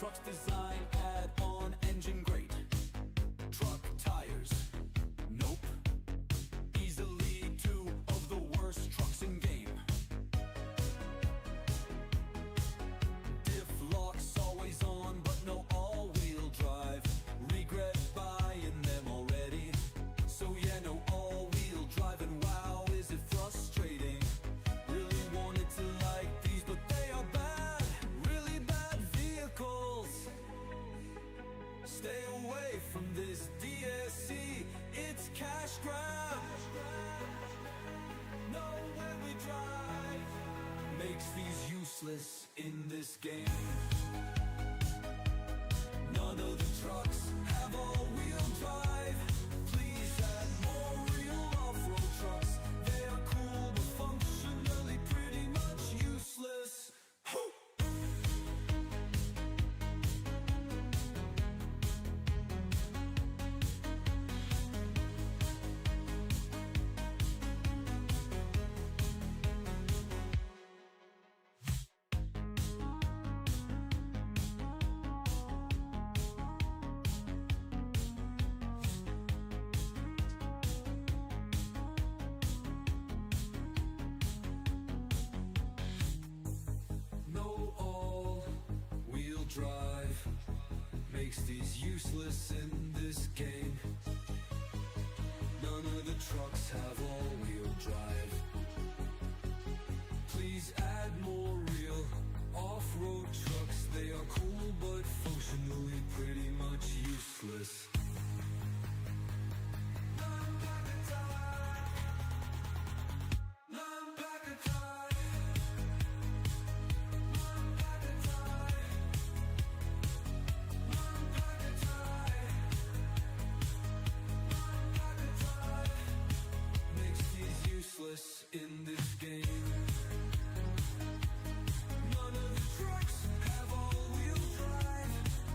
Trucks design, add-on, engine great. Truck tires, nope. Easily two of the worst trucks in game. Diff locks always on, but no all-wheel drive. Regret buying them already. So yeah, no all-wheel drive, and wow, is it frustrating. Really wanted to like these, but they are bad, really bad vehicles. Stay away from this DSC, it's cash grab. Know where we drive makes these useless in this game. None of the trucks have all-wheel drive. Please add more real off-road trucks. They are cool but functionally pretty much useless. No all-wheel drive makes these useless in this game. None of the trucks have all-wheel drive. Please add more real off-road trucks. They are cool but functionally pretty much useless. Makes these useless in this game. None of the trucks have all-wheel drive.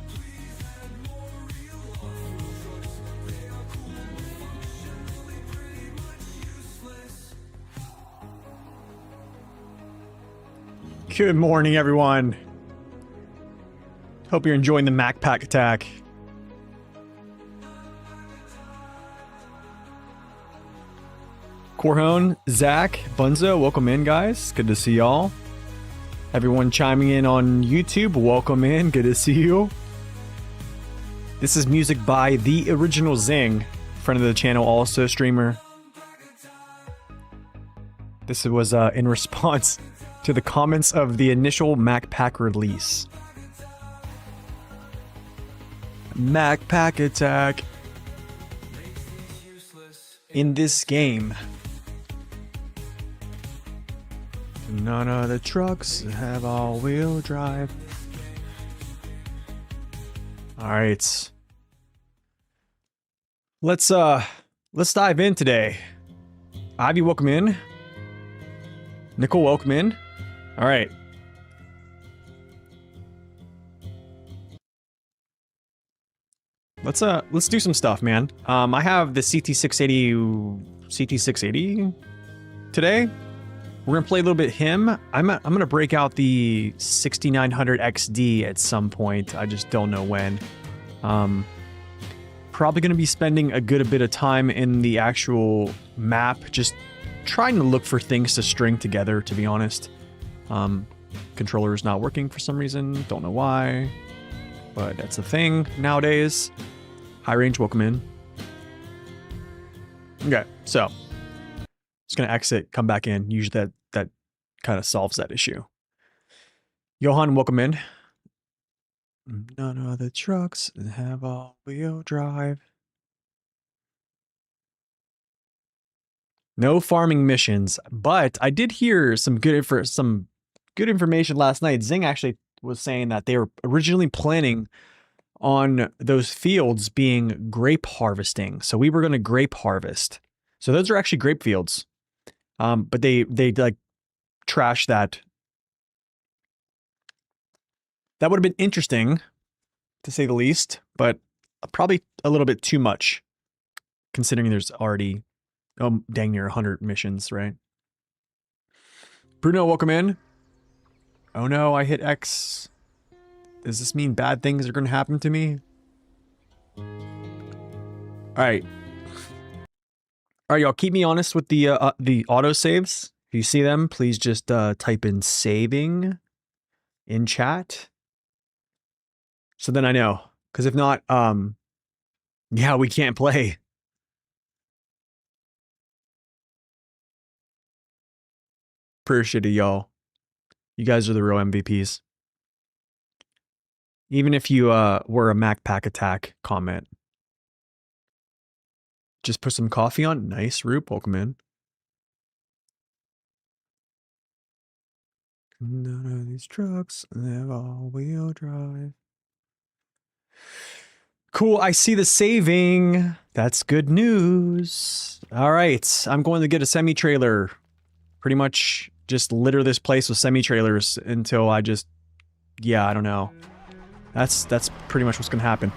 Please add more real off-road trucks. They are cool but functionally pretty much useless. Good morning, everyone. Hope you're enjoying the Mac Pack attack. Corhone, Zach, Bunzo, welcome in, guys. Good to see y'all. Everyone chiming in on YouTube, welcome in. Good to see you. This is music by The Original Zing, friend of the channel, also streamer. This was in response to the comments of the initial Mac Pack release. Mac Pack attack in this game. None of the trucks have all-wheel drive. All right. Let's dive in today. Ivy, welcome in. Nicole, welcome in. All right. Let's do some stuff, man. I have the CT680 today. We're gonna play a little bit him. I'm gonna break out the 6900 XD at some point. I just don't know when. Probably gonna be spending a good bit of time in the actual map, just trying to look for things to string together, to be honest. Controller is not working for some reason. Don't know why, but that's a thing nowadays. High range, welcome in. Okay, so just gonna exit, come back in. Usually that kind of solves that issue. Johan, welcome in. None of the trucks have all-wheel drive. No farming missions, but I did hear some good information last night. Zing actually was saying that they were originally planning on those fields being grape harvesting. So we were going to grape harvest. So those are actually grape fields. But they like trashed that. That would have been interesting, to say the least, but probably a little bit too much, considering there's already dang near 100 missions, right? Bruno, welcome in. Oh no, I hit X. Does this mean bad things are going to happen to me? All right. All right, y'all. Keep me honest with the auto saves. If you see them, please just type in saving in chat, so then I know. Because if not, yeah, we can't play. Appreciate it, y'all. You guys are the real MVPs. Even if you were a Mac Pack Attack comment. Just put some coffee on. Nice, Roop. Welcome in. None of these trucks have all-wheel drive. Cool, I see the saving. That's good news. All right, I'm going to get a semi-trailer. Pretty much just litter this place with semi-trailers until I just... Yeah, I don't know. That's pretty much what's going to happen.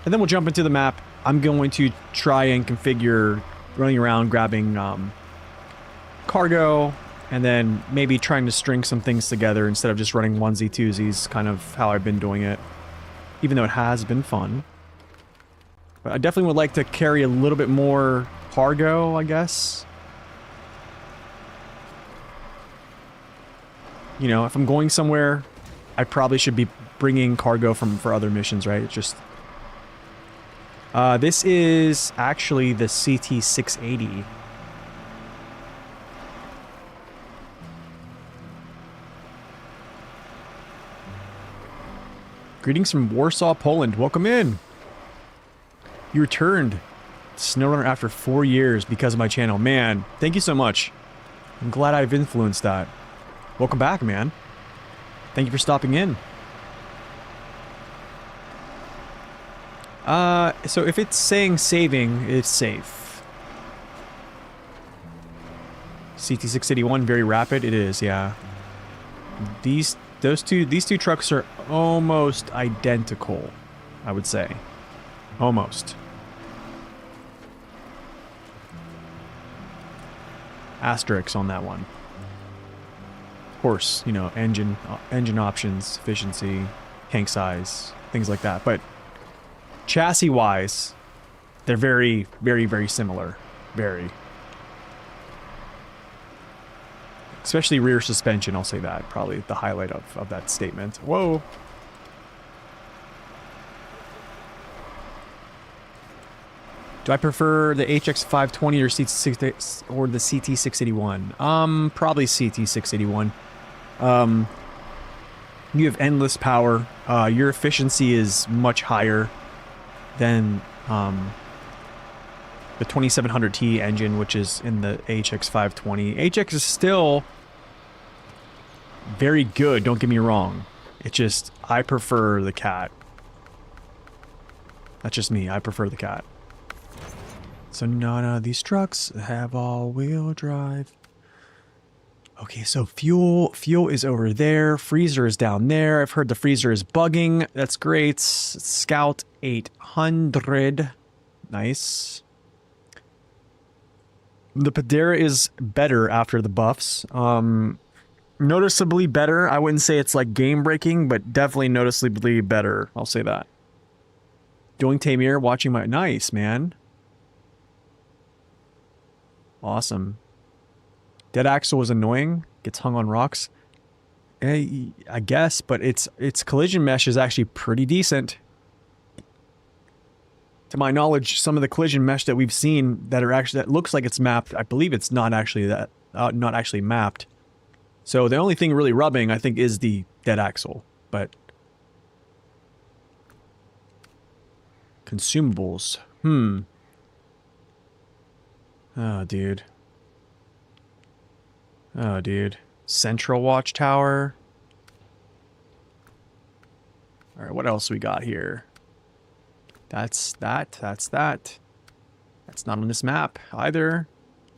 And then we'll jump into the map. I'm going to try and configure running around grabbing cargo, and then maybe trying to string some things together instead of just running onesie twosies, kind of how I've been doing it. Even though it has been fun. But I definitely would like to carry a little bit more cargo, I guess. You know, if I'm going somewhere, I probably should be bringing cargo for other missions, right? It's just... this is actually the CT-680. Greetings from Warsaw, Poland. Welcome in. You returned SnowRunner after 4 years because of my channel. Man, thank you so much. I'm glad I've influenced that. Welcome back, man. Thank you for stopping in. So if it's saying saving, it's safe. CT-681, very rapid. It is, yeah. These two trucks are almost identical, I would say. Almost. Asterisk on that one. Of course, you know, engine options, efficiency, tank size, things like that. But chassis-wise, they're very, very, very similar. Very. Especially rear suspension, I'll say that. Probably the highlight of that statement. Whoa! Do I prefer the HX520 or the CT-681? Probably CT-681. You have endless power. Your efficiency is much higher than the 2700T engine, which is in the HX520. HX is still very good, don't get me wrong. It's just, I prefer the Cat. That's just me, I prefer the Cat. So none of these trucks have all-wheel drive. Okay, so fuel is over there. Freezer is down there. I've heard the freezer is bugging. That's great. Scout 800. Nice. The Padera is better after the buffs. Noticeably better. I wouldn't say it's like game-breaking, but definitely noticeably better. I'll say that. Doing Tamir, watching my... Nice, man. Awesome. Dead axle was annoying. Gets hung on rocks. I guess, but its collision mesh is actually pretty decent. To my knowledge, some of the collision mesh that we've seen that looks like it's mapped, I believe it's not actually not actually mapped. So the only thing really rubbing, I think, is the dead axle. But consumables. Oh, dude. Oh, dude. Central Watchtower. Alright, what else we got here? That's that. That's that. That's not on this map either.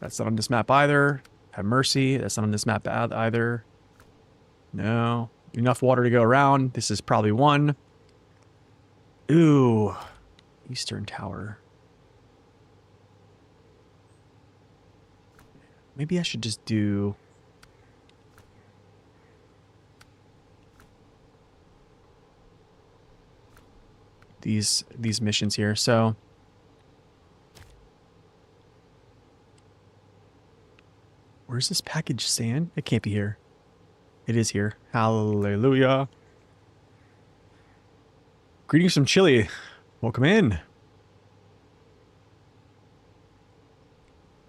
That's not on this map either. Have mercy. That's not on this map either. No. Enough water to go around. This is probably one. Ooh. Eastern Tower. Maybe I should just do... these missions here. So where's this package sand? It can't be here. It is here. Hallelujah. Greetings from Chile. Welcome in.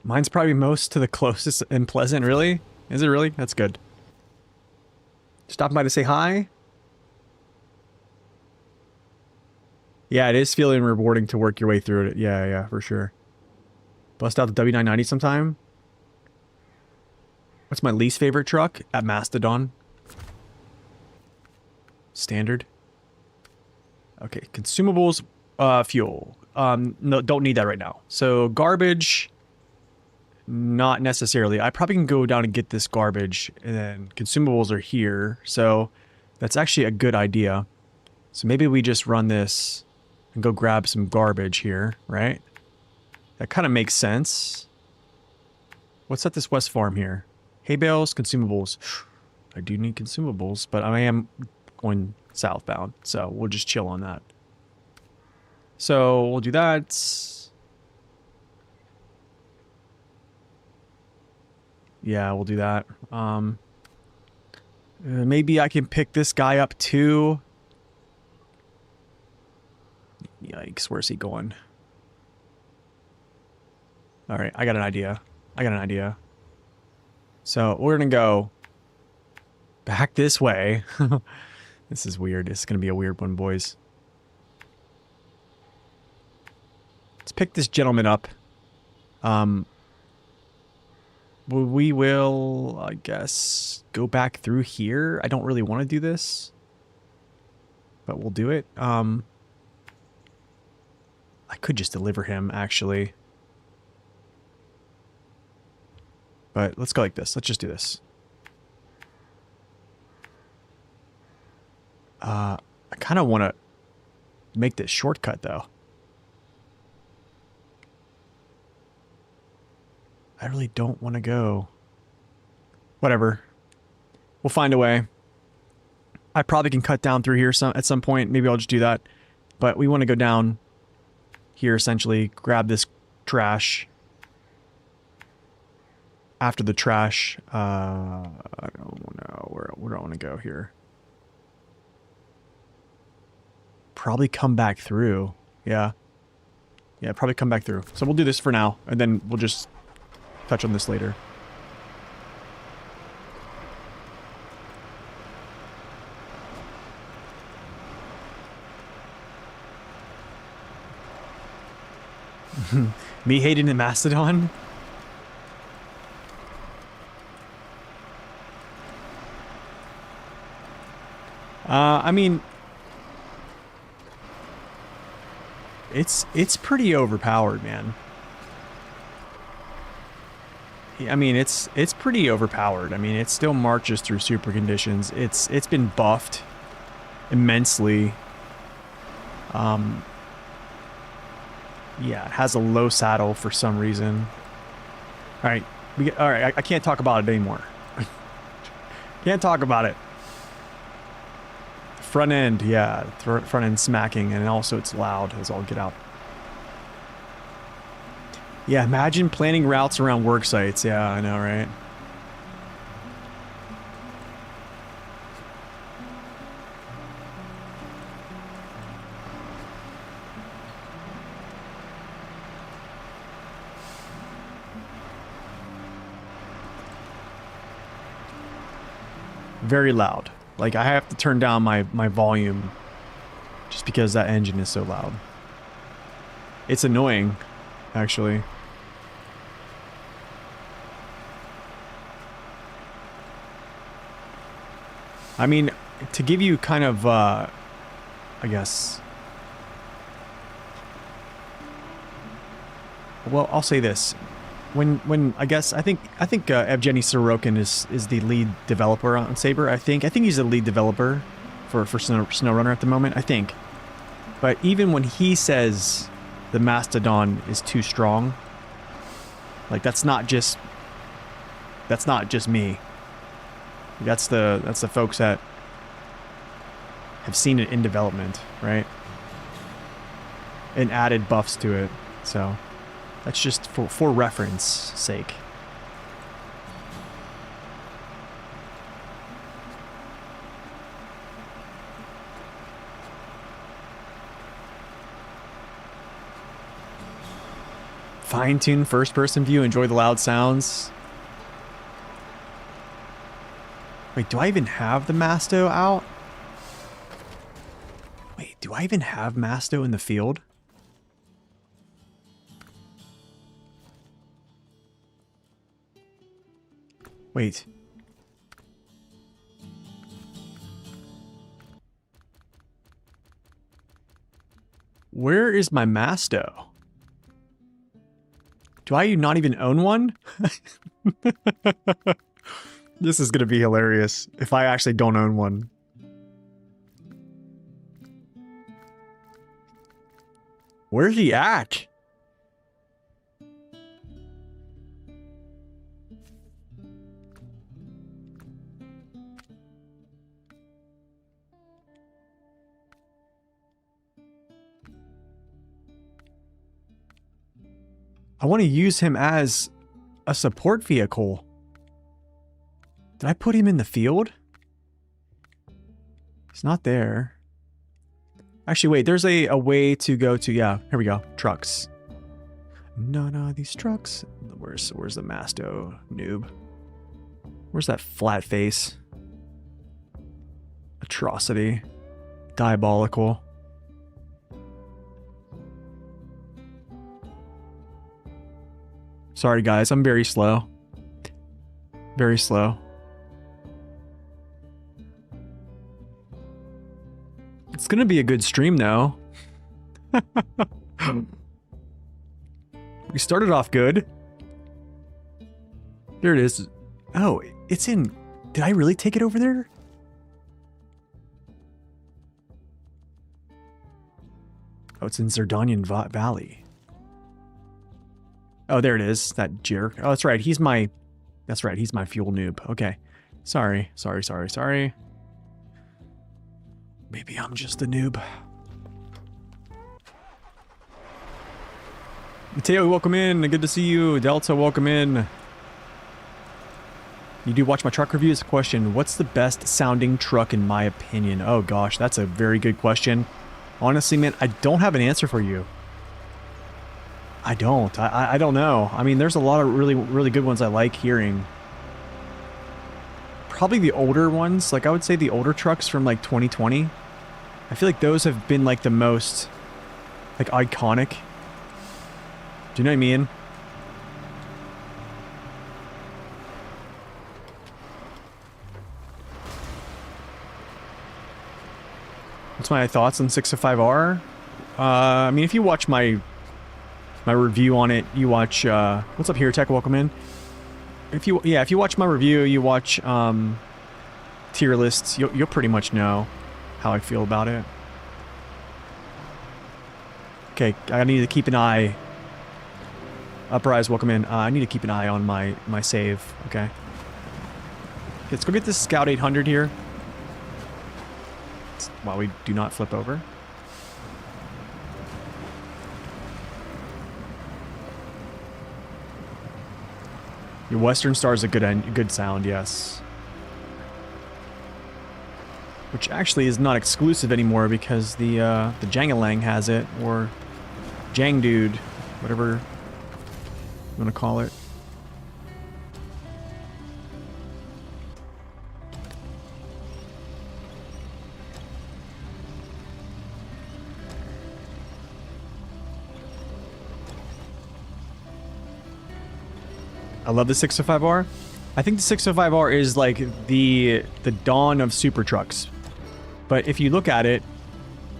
Mine's probably most to the closest and pleasant, really? Is it really? That's good. Stopping by to say hi. Yeah, it is feeling rewarding to work your way through it. Yeah, for sure. Bust out the W990 sometime. What's my least favorite truck? At Mastodon. Standard. Okay, consumables, fuel. No, don't need that right now. So garbage, not necessarily. I probably can go down and get this garbage, and then consumables are here. So that's actually a good idea. So maybe we just run this and go grab some garbage here, right? That kind of makes sense. What's at this West Farm here? Hay bales, consumables. I do need consumables, but I am going southbound, so we'll just chill on that. So we'll do that. Yeah, we'll do that. Maybe I can pick this guy up too. Yikes, where's he going? All right, I got an idea. So we're gonna go back this way. This is weird. This is gonna be a weird one, boys. Let's pick this gentleman up. We will, I guess, go back through here. I don't really want to do this, but we'll do it. I could just deliver him, actually. But let's go like this. Let's just do this. I kind of want to make this shortcut, though. I really don't want to go. Whatever. We'll find a way. I probably can cut down through here at some point. Maybe I'll just do that. But we want to go down here, essentially. Grab this trash. After the trash, I don't know where do I want to go here. Probably come back through. Yeah, probably come back through. So we'll do this for now, and then we'll just touch on this later. Me hating the Mastodon? I mean, it's pretty overpowered, man. I mean, it's pretty overpowered. I mean, it still marches through super conditions. It's been buffed immensely. Yeah, it has a low saddle for some reason. All right, I can't talk about it anymore. Can't talk about it. Front end, yeah, front end smacking, and also it's loud as all get out. Yeah, imagine planning routes around work sites. Yeah, I know, right? Very loud. Like, I have to turn down my volume just because that engine is so loud. It's annoying, actually. I mean, to give you kind of, I guess... Well, I'll say this. When I think Evgeny Sorokin is the lead developer on Saber. I think he's the lead developer for SnowRunner at the moment. I think, but even when he says the Mastodon is too strong, like that's not just me. That's the folks that have seen it in development, right? and added buffs to it. So that's just for reference sake. Fine-tune first-person view, enjoy the loud sounds. Wait, do I even have the Masto out? Wait, do I even have Masto in the field? Wait. Where is my Masto? Do I not even own one? This is gonna be hilarious if I actually don't own one. Where's he at? I want to use him as a support vehicle. Did I put him in the field? He's not there. Actually, wait, there's a way to go to, yeah, here we go, trucks. None of these trucks. Where's the Masto noob? Where's that flat face? Atrocity. Diabolical. Sorry guys, I'm very slow. Very slow. It's gonna be a good stream though. We started off good. There it is. Oh, it's in... Did I really take it over there? Oh, it's in Zerdanian Valley. Oh, there it is. That jerk. Oh, that's right. He's my... That's right. He's my fuel noob. Okay. Sorry. Sorry. Maybe I'm just a noob. Mateo, welcome in. Good to see you. Delta, welcome in. You do watch my truck reviews? Question, what's the best sounding truck in my opinion? Oh gosh, that's a very good question. Honestly, man, I don't have an answer for you. I don't. I don't know. I mean, there's a lot of really good ones I like hearing. Probably the older ones. Like, I would say the older trucks from, like, 2020. I feel like those have been, like, the most, like, iconic. Do you know what I mean? What's my thoughts on 605R? I mean, if you watch my review on it, you watch, what's up here, Tech, welcome in. If you watch my review, you watch, tier lists, you'll pretty much know how I feel about it. Okay, I need to keep an eye. Uprise, welcome in. I need to keep an eye on my save, okay. Let's go get this Scout 800 here. While we do not flip over. Your Western Star is a good sound, yes. Which actually is not exclusive anymore because the Jangalang has it, or Jang Dude, whatever you want to call it. I love the 605R. I think the 605R is like the dawn of super trucks. But if you look at it,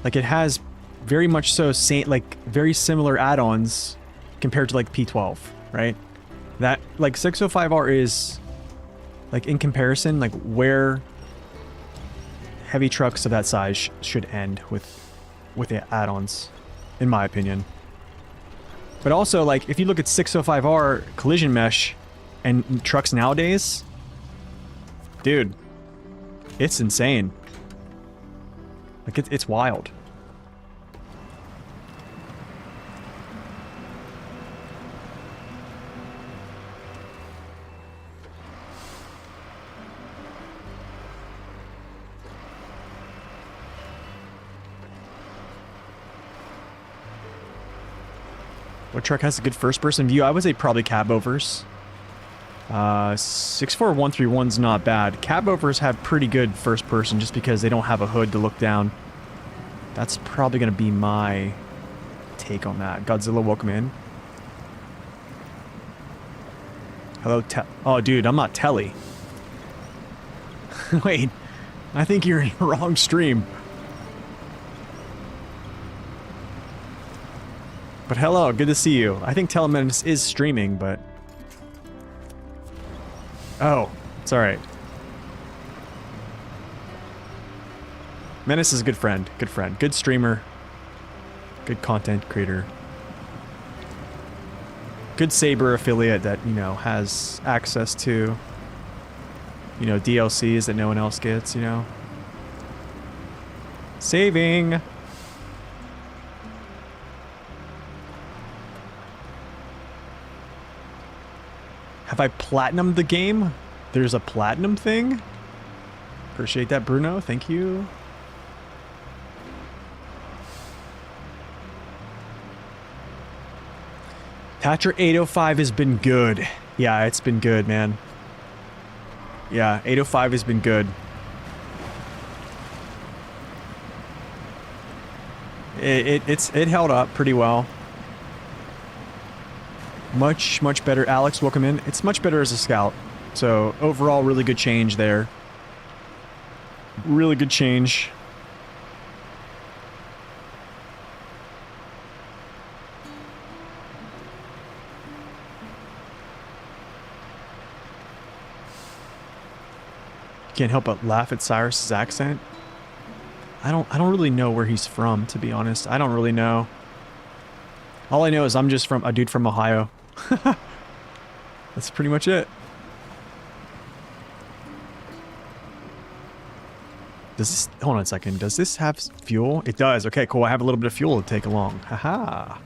like it has very much so like very similar add-ons compared to like P12, right? That like 605R is like in comparison like where heavy trucks of that size should end with the add-ons, in my opinion. But also, like, if you look at 605R collision mesh and trucks nowadays, dude, it's insane. Like, it's wild. What truck has a good first-person view? I would say probably cab-overs. 64131's not bad. Cab-overs have pretty good first-person just because they don't have a hood to look down. That's probably going to be my take on that. Godzilla, welcome in. Hello, oh, dude, I'm not Telly. Wait, I think you're in the wrong stream. But hello, good to see you. I think Telemenace is streaming, but... Oh, it's alright. Menace is a good friend. Good streamer. Good content creator. Good Saber affiliate that, you know, has access to, you know, DLCs that no one else gets, you know. Saving! Have I platinumed the game? There's a platinum thing? Appreciate that, Bruno. Thank you. Thatcher 805 has been good. Yeah, it's been good, man. Yeah, 805 has been good. It held up pretty well. Much better. Alex, welcome in. It's much better as a scout. So, overall, really good change there. Really good change. Can't help but laugh at Cyrus's accent. I don't really know where he's from, to be honest. I don't really know. All I know is I'm just a dude from Ohio. That's pretty much it. Does this... Hold on a second. Does this have fuel? It does. Okay, cool. I have a little bit of fuel to take along. Haha.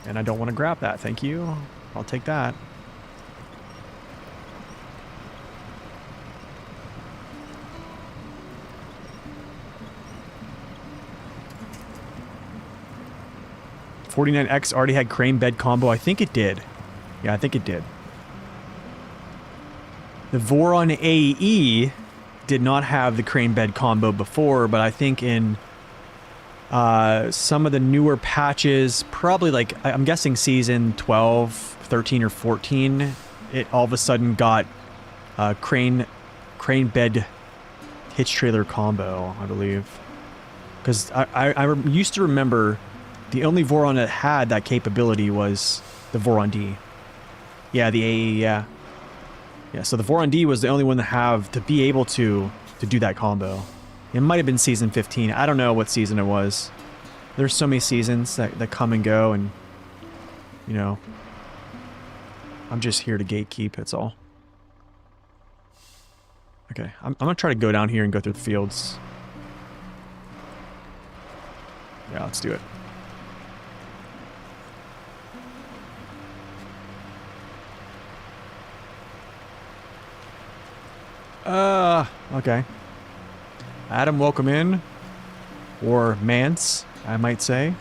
And I don't want to grab that. Thank you. I'll take that. $49X already had crane bed combo. I think it did. Yeah, I think it did. The Voron AE did not have the crane bed combo before, but I think in some of the newer patches, probably like, I'm guessing season 12, 13, or 14, it all of a sudden got crane bed hitch trailer combo, I believe. Because I used to remember the only Voron that had that capability was the Voron D. Yeah, the AE, yeah. Yeah, so the Voron D was the only one to be able to do that combo. It might have been season 15. I don't know what season it was. There's so many seasons that come and go, and, you know, I'm just here to gatekeep, that's all. Okay, I'm gonna try to go down here and go through the fields. Yeah, let's do it. Okay. Adam, welcome in. Or Mance, I might say.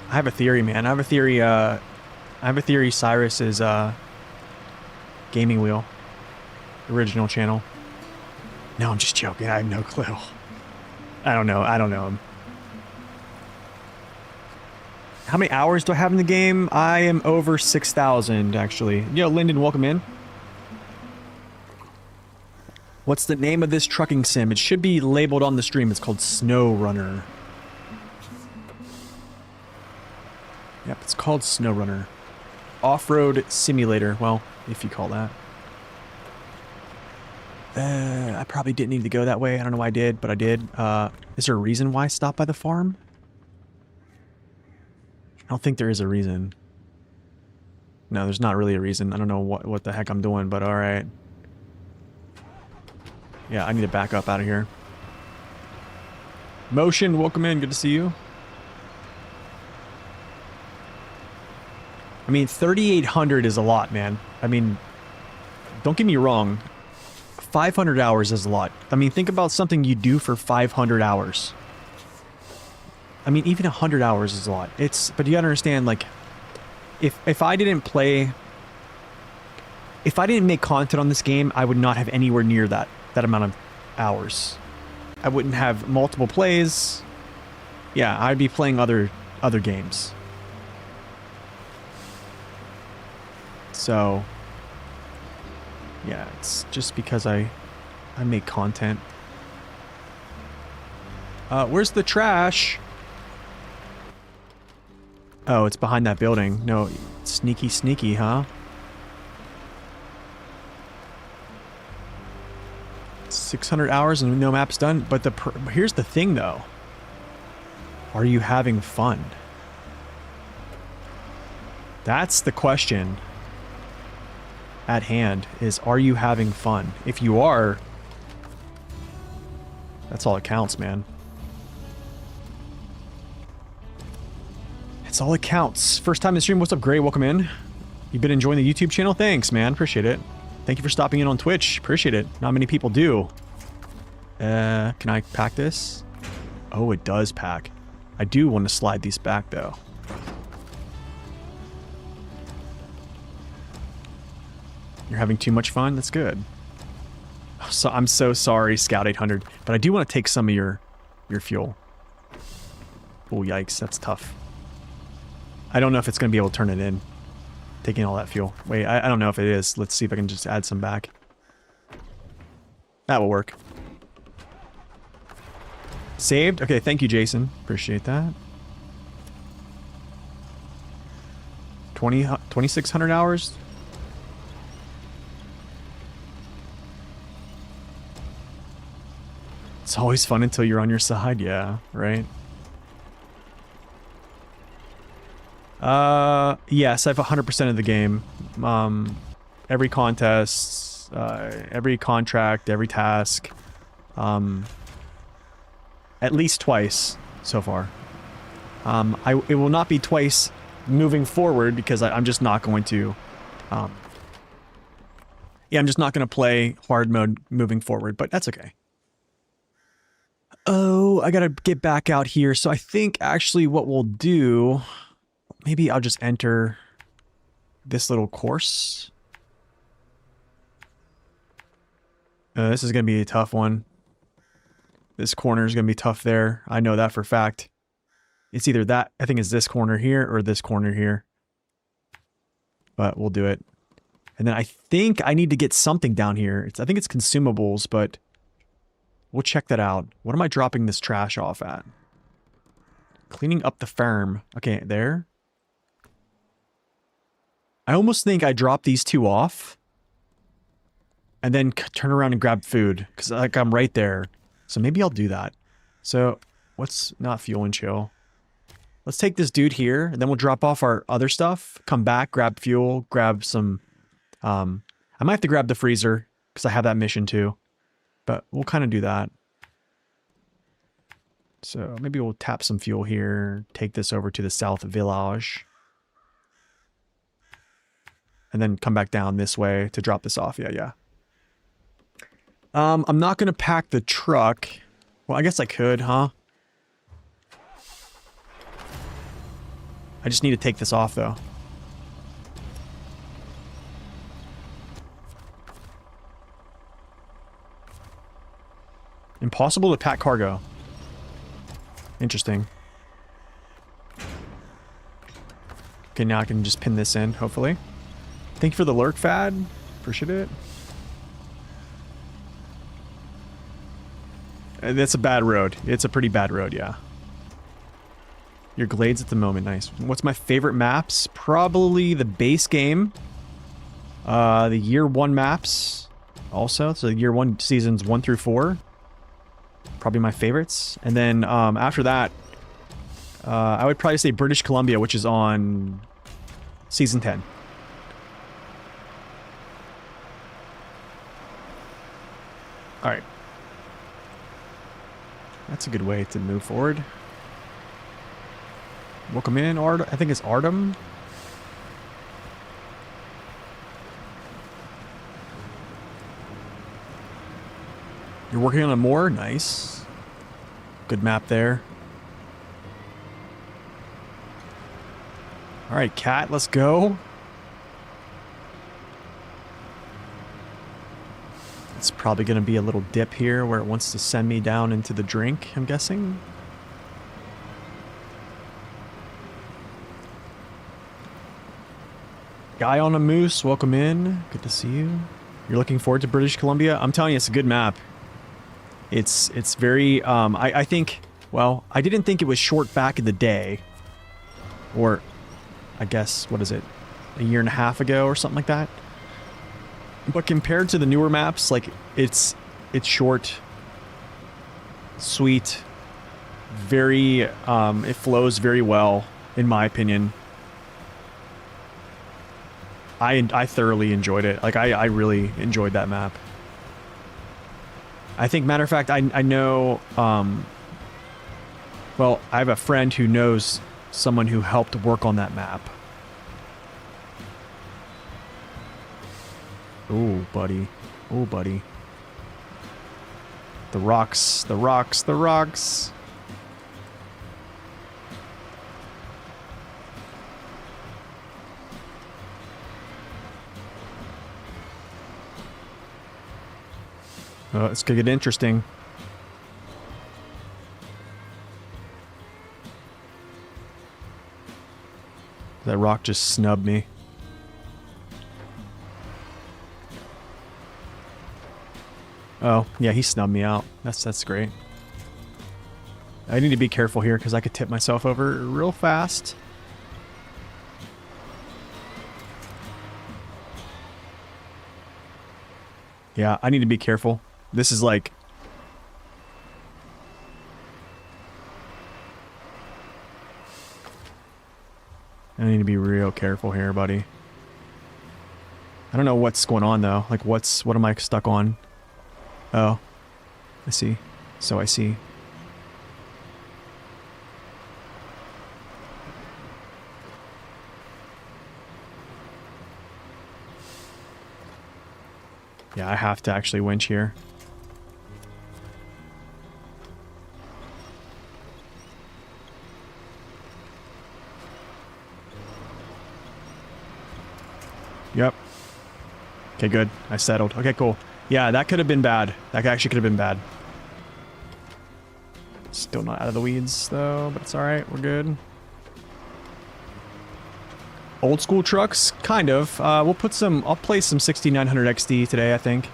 I have a theory, man. I have a theory Cyrus is, Gaming Wheel. Original channel. No, I'm just joking. I have no clue. I don't know him. How many hours do I have in the game? I am over 6,000, actually. Yo, Lyndon, welcome in. What's the name of this trucking sim? It should be labeled on the stream. It's called Snow Runner. Yep, it's called Snow Runner. Off-road simulator. Well, if you call that. I probably didn't need to go that way. I don't know why I did, but I did. Is there a reason why I stopped by the farm? I don't think there is a reason. No, there's not really a reason. I don't know what the heck I'm doing, but alright. Yeah, I need to back up out of here. Motion, welcome in. Good to see you. I mean, 3,800 is a lot, man. I mean, don't get me wrong. 500 hours is a lot. I mean, think about something you do for 500 hours. I mean, even 100 hours is a lot. But you gotta understand, like, if I didn't play, if I didn't make content on this game, I would not have anywhere near that amount of hours. I wouldn't have multiple plays. Yeah, I'd be playing other games. So, yeah, it's just because I make content. Where's the trash? Oh, it's behind that building. No, sneaky, sneaky, huh? 600 hours and no map's done. But here's the thing, though. Are you having fun? That's the question at hand, is are you having fun? If you are, that's all that counts, man. It's all it counts. First time in the stream. What's up, Gray? Welcome in. You've been enjoying the YouTube channel? Thanks, man. Appreciate it. Thank you for stopping in on Twitch. Appreciate it. Not many people do. Can I pack this? Oh, it does pack. I do want to slide these back, though. You're having too much fun? That's good. So I'm so sorry, Scout 800, but I do want to take some of your fuel. Oh, yikes. That's tough. I don't know if it's going to be able to turn it in. Taking all that fuel. Wait, I don't know if it is. Let's see if I can just add some back. That will work. Saved? Okay, thank you, Jason. Appreciate that. 2,600 hours? It's always fun until you're on your side. Yeah, right? Yes, I have 100% of the game. Every contest, every contract, every task. At least twice so far. It will not be twice moving forward because I'm just not going to, yeah, I'm just not going to play hard mode moving forward, but that's okay. Oh, I gotta get back out here. So I think actually what we'll do, maybe I'll just enter this little course. This is going to be a tough one. This corner is going to be tough there. I know that for a fact. It's either that, I think it's this corner here or this corner here. But we'll do it. And then I think I need to get something down here. I think it's consumables, but we'll check that out. What am I dropping this trash off at? Cleaning up the farm. Okay, there. I almost think I drop these two off and then turn around and grab food because like I'm right there. So maybe I'll do that. So what's not fuel and chill? Let's take this dude here and then we'll drop off our other stuff. Come back, grab fuel, grab some. I might have to grab the freezer because I have that mission too. But we'll kind of do that. So maybe we'll tap some fuel here. Take this over to the south village. And then come back down this way to drop this off. Yeah, yeah. I'm not going to pack the truck. Well, I guess I could, huh? I just need to take this off, though. Impossible to pack cargo. Interesting. Okay, now I can just pin this in, hopefully. Thank you for the lurk, Fad. Appreciate it. That's a bad road. It's a pretty bad road, yeah. Your glades at the moment, nice. What's my favorite maps? Probably the base game. The year 1 maps also. So year 1 seasons 1 through 4. Probably my favorites. And then after that, I would probably say British Columbia, which is on season 10. Alright. That's a good way to move forward. Welcome in, I think it's Artem. You're working on a more? Nice. Good map there. All right, cat, let's go. It's probably going to be a little dip here where it wants to send me down into the drink, I'm guessing. Guy on a moose, welcome in. Good to see you. You're looking forward to British Columbia? I'm telling you, it's a good map. It's very, I think, well, I didn't think it was short back in the day. Or, I guess, what is it? A year and a half ago or something like that? But compared to the newer maps, like, it's short, sweet, very, it flows very well, in my opinion. I thoroughly enjoyed it. Like, I really enjoyed that map. I think, matter of fact, I know, well, I have a friend who knows someone who helped work on that map. Oh, buddy. Oh, buddy. The rocks, the rocks, the rocks. Oh, it's gonna get interesting. That rock just snubbed me. Oh, yeah, he snubbed me out. That's great. I need to be careful here because I could tip myself over real fast. Yeah, I need to be careful. This is like... I need to be real careful here, buddy. I don't know what's going on, though. Like, what am I stuck on? Oh. I see. So I see. Yeah, I have to actually winch here. Yep. Okay, good. I settled. Okay, cool. Yeah, that could have been bad. That actually could have been bad. Still not out of the weeds, though, but it's alright. We're good. Old school trucks? Kind of. We'll put some... I'll play some 6900 XD today, I think.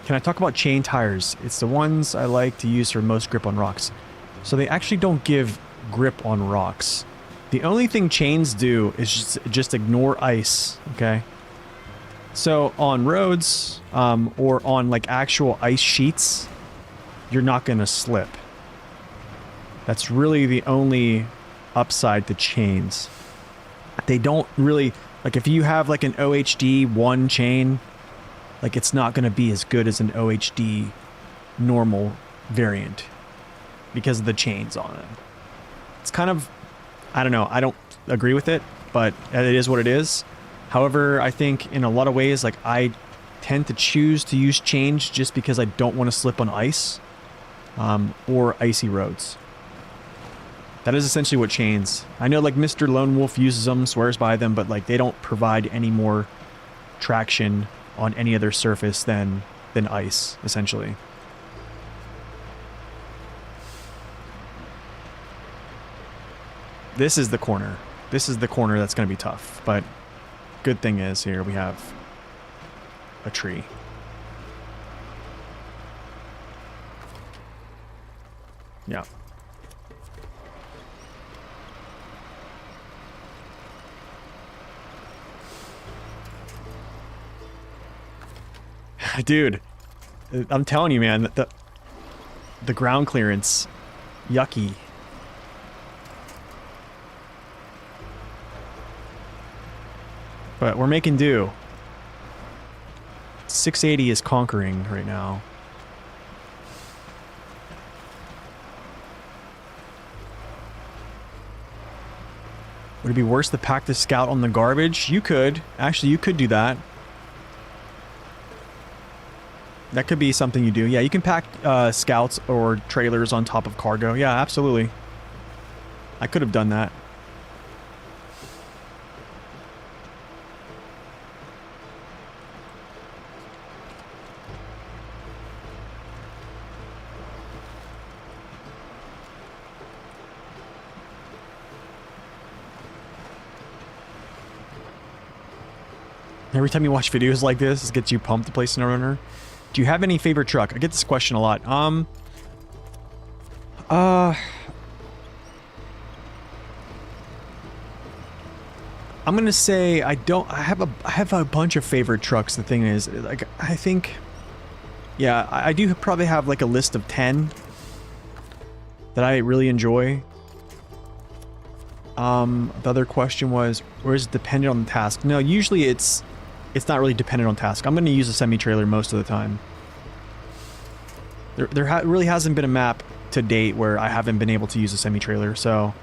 Can I talk about chain tires? It's the ones I like to use for most grip on rocks. So they actually don't give grip on rocks. The only thing chains do is just ignore ice, okay? So on roads, or on like actual ice sheets, you're not gonna slip. That's really the only upside to chains. They don't really, like if you have like an OHD 1 chain, like it's not gonna be as good as an OHD normal variant because of the chains on it. It's kind of, I don't know, I don't agree with it, but it is what it is. However, I think in a lot of ways, like I tend to choose to use chains just because I don't want to slip on ice, or icy roads. That is essentially what chains. I know like Mr. Lone Wolf uses them, swears by them, but like they don't provide any more traction on any other surface than ice, essentially. This is the corner. This is the corner that's going to be tough, but good thing is here we have a tree. Yeah. Dude, I'm telling you, man, the ground clearance, yucky. But we're making do. 680 is conquering right now. Would it be worse to pack the scout on the garbage? You could. Actually, you could do that. That could be something you do. Yeah, you can pack scouts or trailers on top of cargo. Yeah, absolutely. I could have done that. Every time you watch videos like this, it gets you pumped to play SnowRunner. Do you have any favorite truck? I get this question a lot. I'm gonna say I have a bunch of favorite trucks. The thing is, like, I think, yeah, I do probably have like a list of 10 that I really enjoy. The other question was, or is it dependent on the task? No, usually it's not really dependent on task. I'm going to use a semi-trailer most of the time. There really hasn't been a map to date where I haven't been able to use a semi-trailer, so...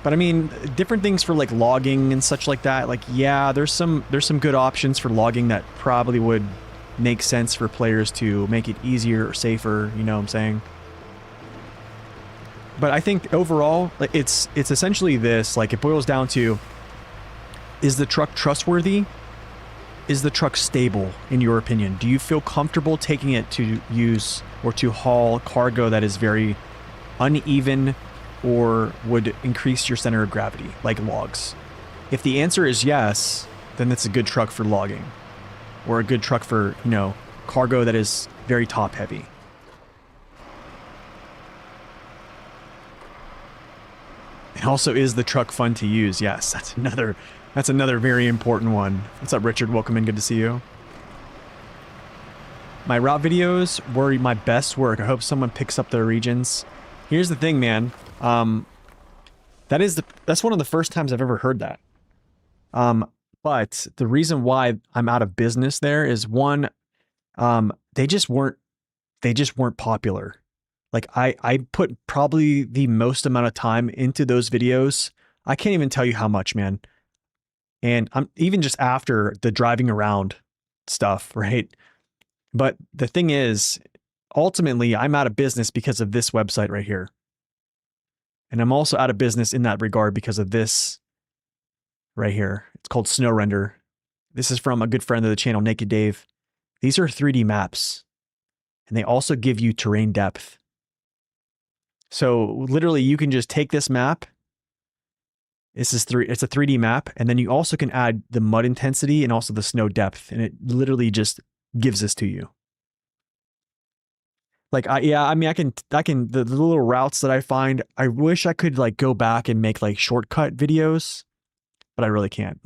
But I mean, different things for like logging and such like that. Like, yeah, there's some good options for logging that probably would make sense for players to make it easier or safer, you know what I'm saying? But I think overall, like, it's essentially this, like, it boils down to, is the truck trustworthy? Is the truck stable, in your opinion? Do you feel comfortable taking it to use or to haul cargo that is very uneven or would increase your center of gravity, like logs? If the answer is yes, then it's a good truck for logging. Or a good truck for, you know, cargo that is very top heavy. And also, is the truck fun to use? Yes, that's another very important one. What's up, Richard? Welcome in. Good to see you. My route videos were my best work. I hope someone picks up their regions. Here's the thing, man. That's one of the first times I've ever heard that. But the reason why I'm out of business there is, one, they just weren't popular. Like, I put probably the most amount of time into those videos. I can't even tell you how much, man. And I'm even just after the driving around stuff, right? But the thing is, ultimately, I'm out of business because of this website right here. And I'm also out of business in that regard because of this right here. It's called Snow Render. This is from a good friend of the channel, Naked Dave. These are 3D maps. And they also give you terrain depth. So literally you can just take this map. It's a 3D map. And then you also can add the mud intensity and also the snow depth. And it literally just gives this to you. Like, I can, the little routes that I find, I wish I could like go back and make like shortcut videos, but I really can't.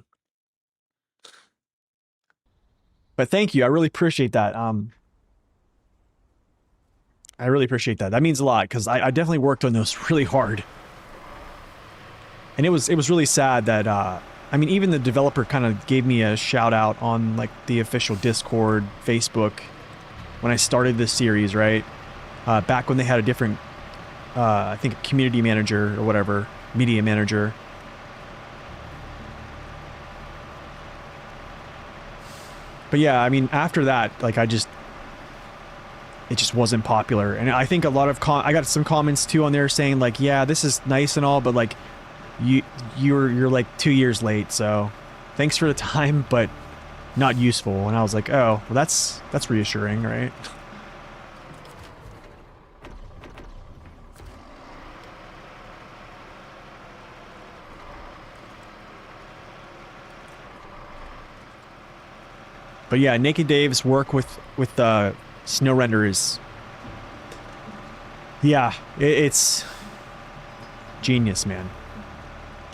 But thank you. I really appreciate that. I really appreciate that. That means a lot because I definitely worked on those really hard. And it was really sad that, I mean, even the developer kind of gave me a shout out on like the official Discord, Facebook, when I started this series, right? Back when they had a different, I think, community manager or whatever, media manager. But yeah, I mean, after that, like, it just wasn't popular. And I think a lot of I got some comments too on there saying like, yeah, this is nice and all, but like, you're like 2 years late, so thanks for the time, but not useful. And I was like, oh, well, that's reassuring, right? But yeah, Naked Dave's work with Snow Render is, yeah, it's genius, man.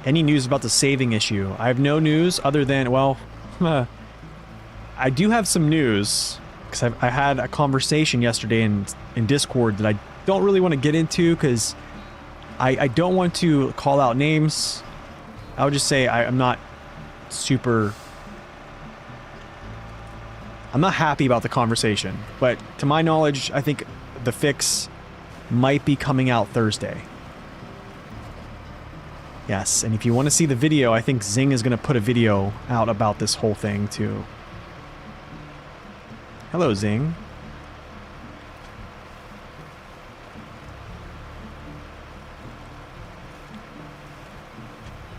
Any news about the saving issue? I have no news other than, well, I do have some news because I had a conversation yesterday in Discord that I don't really want to get into because I don't want to call out names. I would just say I'm not happy about the conversation, but to my knowledge, I think the fix might be coming out Thursday. Yes, and if you want to see the video, I think Zing is going to put a video out about this whole thing too. Hello, Zing.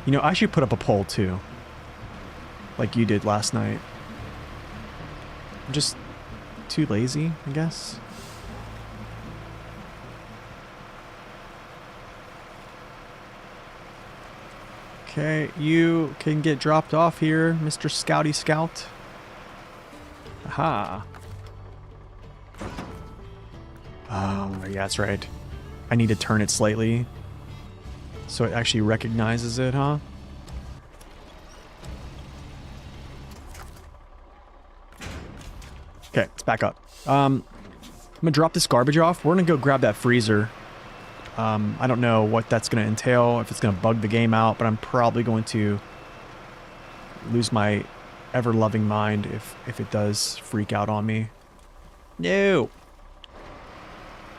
You know, I should put up a poll too. Like you did last night. I'm just too lazy, I guess. Okay, you can get dropped off here, Mr. Scouty Scout. Aha. Oh, yeah, that's right. I need to turn it slightly so it actually recognizes it, huh? Okay, it's back up. I'm gonna drop this garbage off. We're gonna go grab that freezer. I don't know what that's gonna entail, if it's gonna bug the game out, but I'm probably going to lose my ever-loving mind if it does freak out on me. No!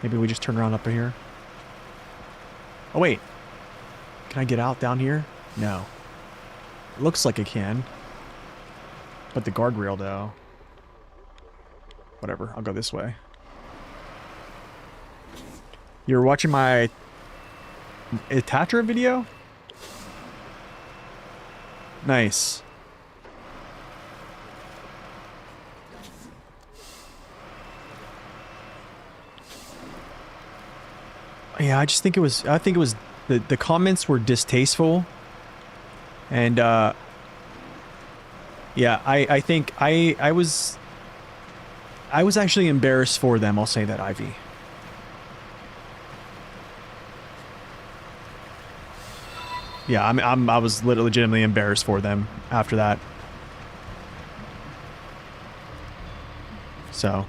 Maybe we just turn around up here. Oh, wait. Can I get out down here? No. It looks like I can. But the guardrail, though. Whatever, I'll go this way. You're watching my Attacher video? Nice. Yeah, I think it was the comments were distasteful. And yeah, I think I was actually embarrassed for them, I'll say that, Ivy. Yeah, I was legitimately embarrassed for them after that. So,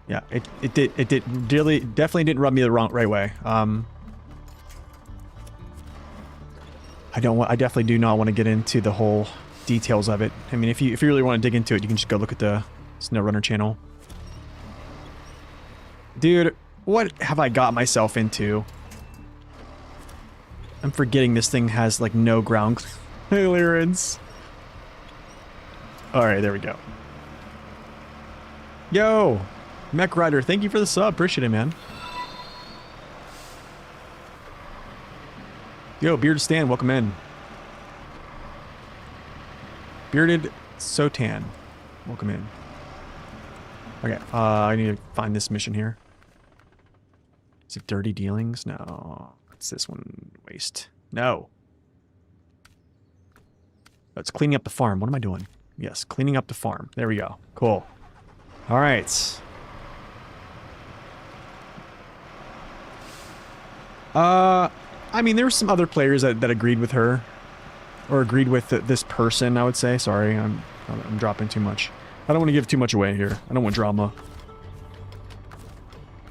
yeah, it definitely didn't rub me the right way. I definitely do not want to get into the whole details of it. I mean, if you really want to dig into it, you can just go look at the SnowRunner channel. Dude, what have I got myself into? I'm forgetting this thing has, like, no ground clearance. Alright, there we go. Yo! Mech Rider, thank you for the sub. Appreciate it, man. Yo, Bearded Stan, welcome in. Bearded Sotan, welcome in. Okay, I need to find this mission here. Is it Dirty Dealings? No. What's this one? Waste. No. It's cleaning up the farm. What am I doing? Yes, cleaning up the farm. There we go. Cool. All right. I mean, there were some other players that agreed with her. Or agreed with this person, I would say. Sorry, I'm dropping too much. I don't want to give too much away here. I don't want drama.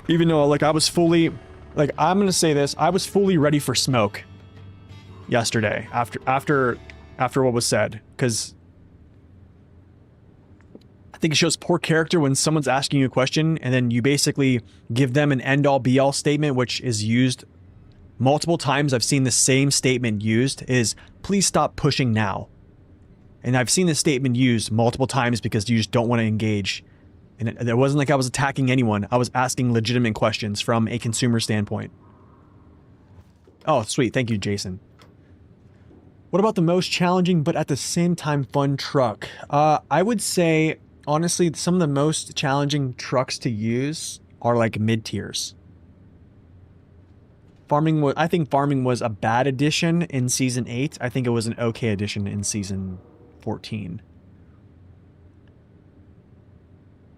Even though, like, I was fully... Like, I'm gonna say this. I was fully ready for smoke yesterday after what was said. Because I think it shows poor character when someone's asking you a question and then you basically give them an end-all be-all statement, which is used multiple times. I've seen the same statement used is, please stop pushing now. And I've seen this statement used multiple times because you just don't want to engage. And it wasn't like I was attacking anyone. I was asking legitimate questions from a consumer standpoint. Oh, sweet. Thank you, Jason. What about the most challenging but at the same time fun truck? I would say, honestly, some of the most challenging trucks to use are like mid-tiers. I think farming was a bad addition in Season 8. I think it was an okay addition in Season 14.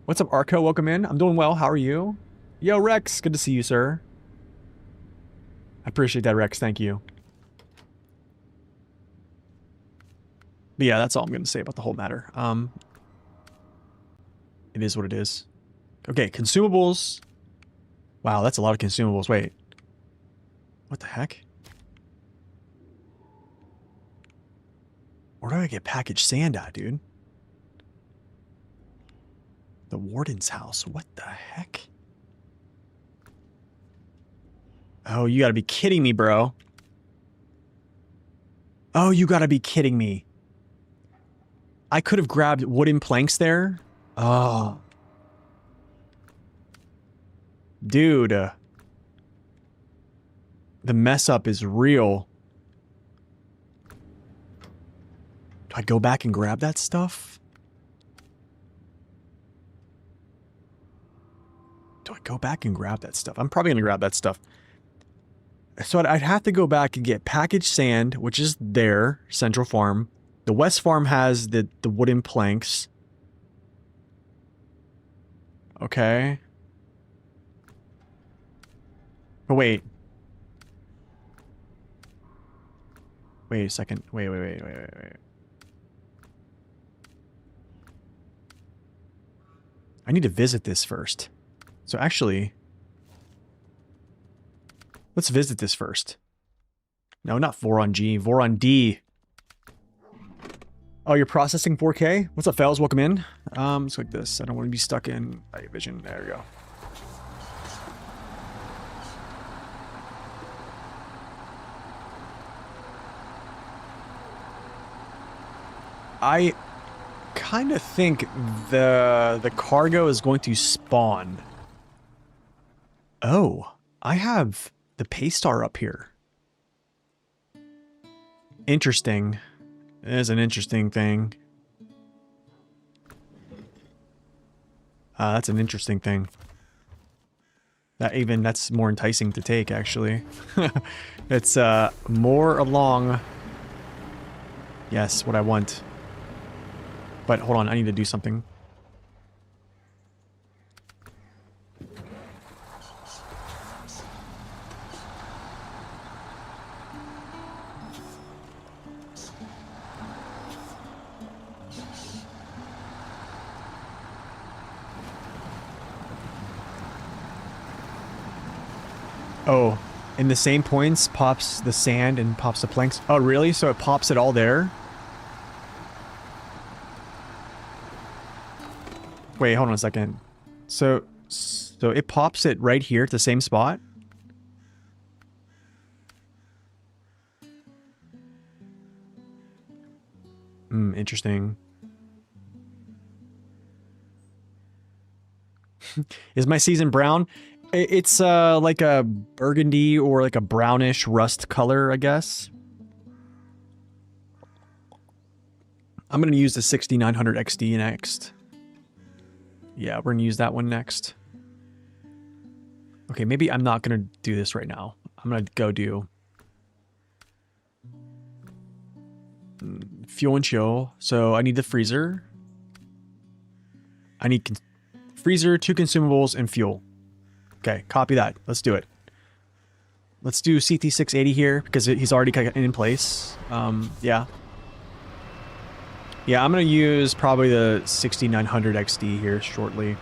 What's up, Arco? Welcome in. I'm doing well. How are you? Yo, Rex. Good to see you, sir. I appreciate that, Rex. Thank you. But yeah, that's all I'm going to say about the whole matter. It is what it is. Okay, consumables. Wow, that's a lot of consumables. Wait. What the heck? Where do I get packaged sand at, dude? The warden's house. What the heck? Oh, you gotta be kidding me, bro. Oh, you gotta be kidding me. I could have grabbed wooden planks there. Oh. Dude. The mess up is real. Do I go back and grab that stuff? Do I go back and grab that stuff? I'm probably going to grab that stuff. So I'd have to go back and get packaged sand, which is there, Central Farm. The West Farm has the wooden planks. Okay. Oh, wait. Wait a second. Wait. I need to visit this first. So actually, let's visit this first. No, not Voron G. Voron D. Oh, you're processing 4K? What's up, fellas? Welcome in. Let's click this. I don't want to be stuck in night vision. There we go. I kind of think the cargo is going to spawn. Oh, I have the Paystar up here. Interesting. It is an interesting thing. That's an interesting thing. That's more enticing to take, actually. It's more along. Yes, what I want. But hold on, I need to do something. Oh, in the same points pops the sand and pops the planks. Oh, really? So it pops it all there? Wait, hold on a second. So it pops it right here at the same spot? Interesting. Is my season brown? It's like a burgundy or like a brownish rust color, I guess. I'm going to use the 6900 XD next. Yeah, we're going to use that one next. Okay, maybe I'm not going to do this right now. I'm going to go do fuel and chill. So I need the freezer. I need freezer, 2 consumables, and fuel. Okay, copy that. Let's do it. Let's do CT680 here because he's already in place. Yeah. Yeah, I'm going to use probably the 6900 XD here shortly.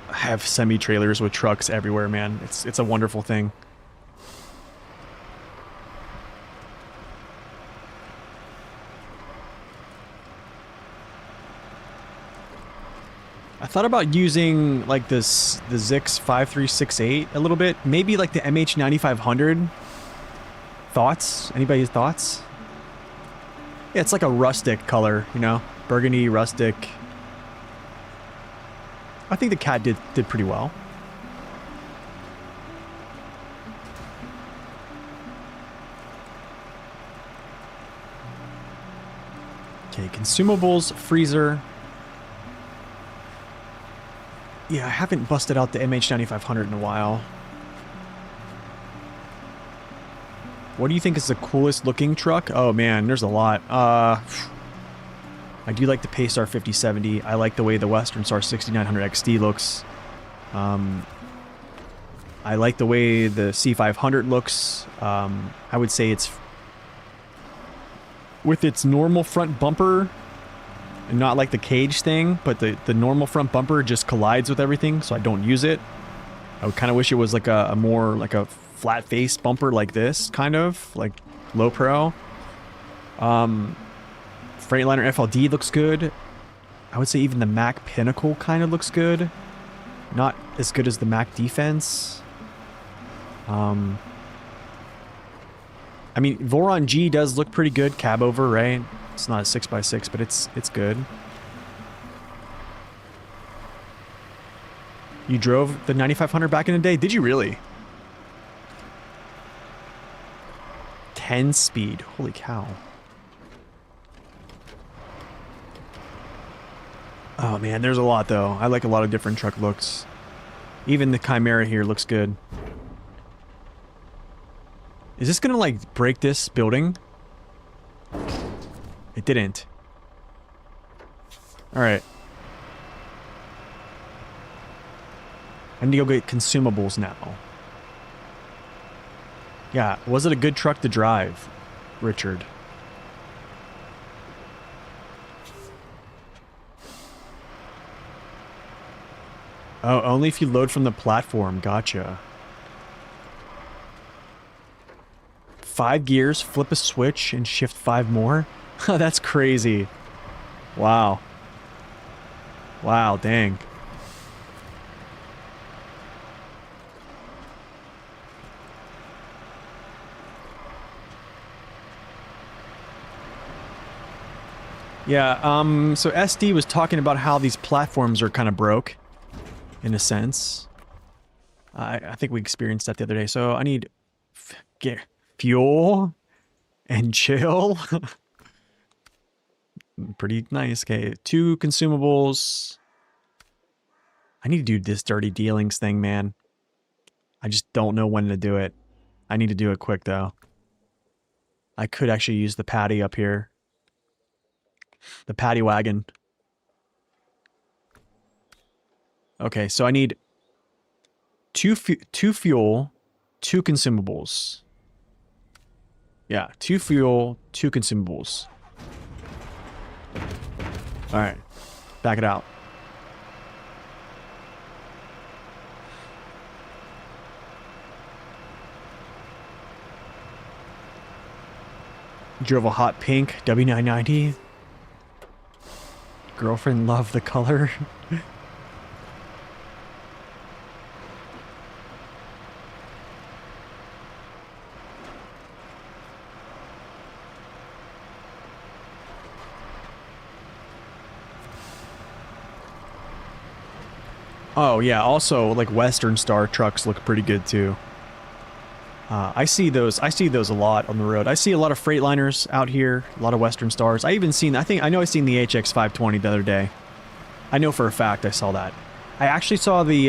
I have semi-trailers with trucks everywhere, man. It's a wonderful thing. I thought about using like the Zix 5368 a little bit. Maybe like the MH9500. Thoughts? Anybody's thoughts? Yeah, it's like a rustic color, you know? Burgundy, rustic. I think the cat did pretty well. Okay, consumables, freezer. Yeah, I haven't busted out the MH9500 in a while. What do you think is the coolest looking truck? Oh man, there's a lot. I do like the Paystar 5070. I like the way the Western Star 6900 XD looks. I like the way the C500 looks. I would say it's with its normal front bumper, and not like the cage thing, but the normal front bumper just collides with everything, so I don't use it. I would kind of wish it was like a more like a flat face bumper like this, kind of like low pro. Freightliner FLD looks good. I would say even the Mac Pinnacle kind of looks good. Not as good as the Mac Defense. I mean, Voron G does look pretty good, cab over, right? It's not a 6x6, but it's good. You drove the 9500 back in the day? Did you really? 10 speed. Holy cow. Oh man, there's a lot though. I like a lot of different truck looks. Even the Chimera here looks good. Is this gonna like break this building? It didn't. Alright. I need to go get consumables now. Yeah, was it a good truck to drive, Richard? Oh, only if you load from the platform. Gotcha. 5 gears, flip a switch, and shift 5 more? That's crazy. Wow. Wow, dang. Yeah, so SD was talking about how these platforms are kind of broke, in a sense. I think we experienced that the other day, so I need fuel and chill. Pretty nice. Okay, 2 consumables. I need to do this dirty dealings thing, man. I just don't know when to do it. I need to do it quick, though. I could actually use the paddy up here. The paddy wagon. Okay, so I need 2 fuel, 2 consumables. Yeah, 2 fuel, 2 consumables. Alright. Back it out. Drove a hot pink W990. Girlfriend loved the color. Oh yeah, also like Western Star trucks look pretty good too. I see those a lot on the road. I see a lot of Freightliners out here, a lot of Western Stars. I know I seen the HX520 the other day. I know for a fact I saw that. I actually saw the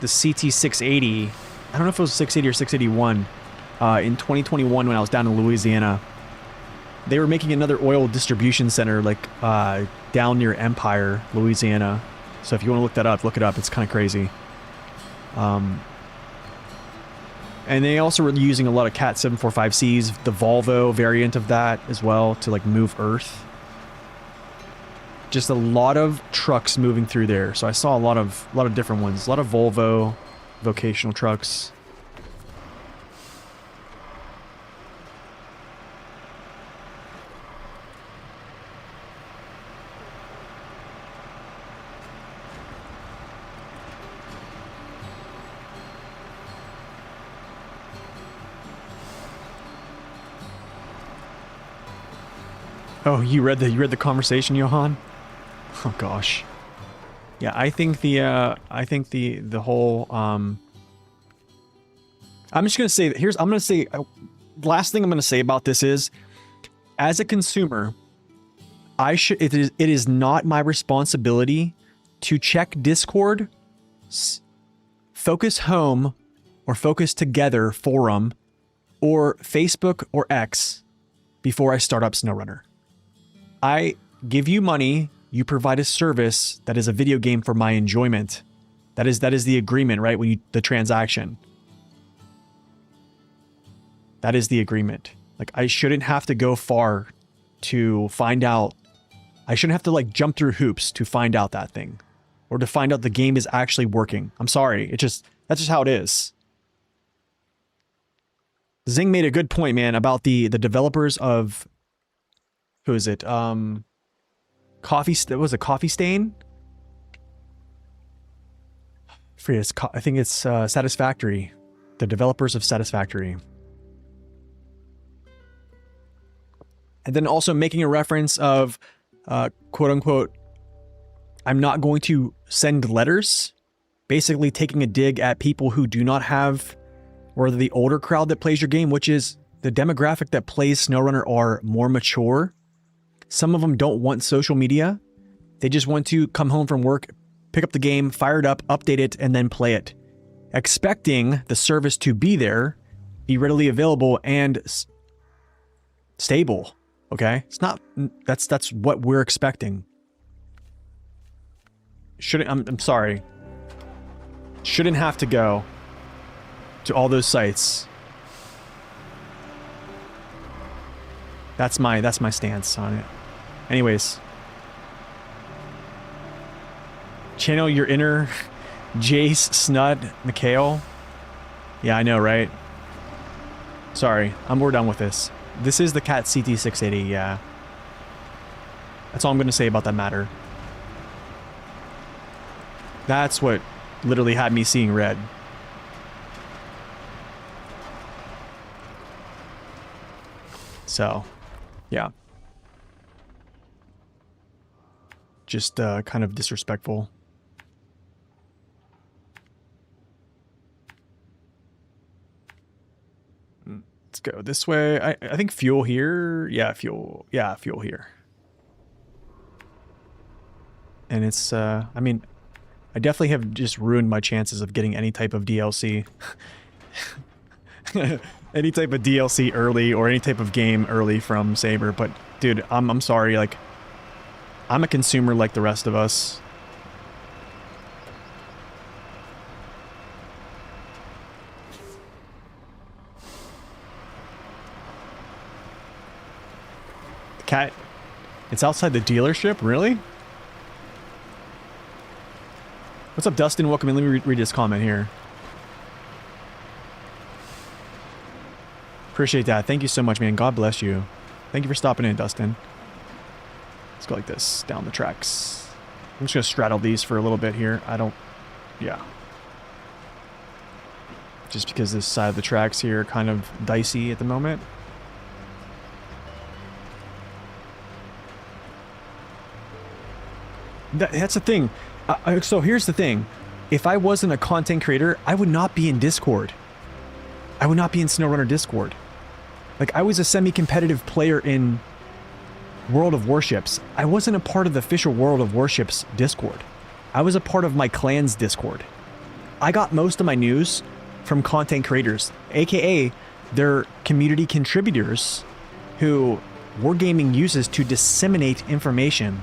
CT680. I don't know if it was 680 or 681 in 2021 when I was down in Louisiana. They were making another oil distribution center like down near Empire, Louisiana. So if you want to look that up, look it up. It's kind of crazy. And they also were using a lot of Cat 745Cs, the Volvo variant of that as well, to like move earth. Just a lot of trucks moving through there. So I saw a lot of different ones. A lot of Volvo vocational trucks. Oh, you read the conversation, Johan? Oh gosh. Yeah, I think the whole I'm just gonna say last thing I'm gonna say about this is, as a consumer, it is not my responsibility to check Discord, Focus Home, or Focus Together forum, or Facebook or X before I start up SnowRunner. I give you money, you provide a service that is a video game for my enjoyment. That is the agreement, right? The transaction. That is the agreement. Like, I shouldn't have to go far to find out. I shouldn't have to like jump through hoops to find out that thing, or to find out the game is actually working. I'm sorry. that's just how it is. Zing made a good point, man, about the developers of, who is it? Was it Coffee Stain? I think it's Satisfactory. The developers of Satisfactory. And then also making a reference of, quote unquote, I'm not going to send letters. Basically taking a dig at people who do not have, or the older crowd that plays your game, which is the demographic that plays SnowRunner are more mature. Some of them don't want social media. They just want to come home from work, pick up the game, fire it up, update it, and then play it. Expecting the service to be there, be readily available, and stable. Okay? It's not... That's what we're expecting. I'm sorry. Shouldn't have to go to all those sites. That's my stance on it. Anyways. Channel your inner Jace, Snud, Mikhail. Yeah, I know, right? Sorry, we're done with this. This is the Cat CT680, yeah. That's all I'm gonna say about that matter. That's what literally had me seeing red. So, yeah. Just kind of disrespectful. Let's go this way. I think fuel here. Yeah, fuel. Yeah, fuel here. And it's, I mean, I definitely have just ruined my chances of getting any type of DLC. Any type of DLC early or any type of game early from Saber. But, dude, I'm sorry. Like, I'm a consumer like the rest of us. Cat, it's outside the dealership? Really? What's up, Dustin? Welcome in. Let me read this comment here. Appreciate that. Thank you so much, man. God bless you. Thank you for stopping in, Dustin. Let's go like this, down the tracks. I'm just going to straddle these for a little bit here. Yeah. Just because this side of the tracks here are kind of dicey at the moment. That's the thing. So here's the thing. If I wasn't a content creator, I would not be in Discord. I would not be in SnowRunner Discord. Like, I was a semi-competitive player in World of Warships. I wasn't a part of the official World of Warships Discord. I was a part of my clan's Discord. I got most of my news from content creators, aka their community contributors who Wargaming uses to disseminate information.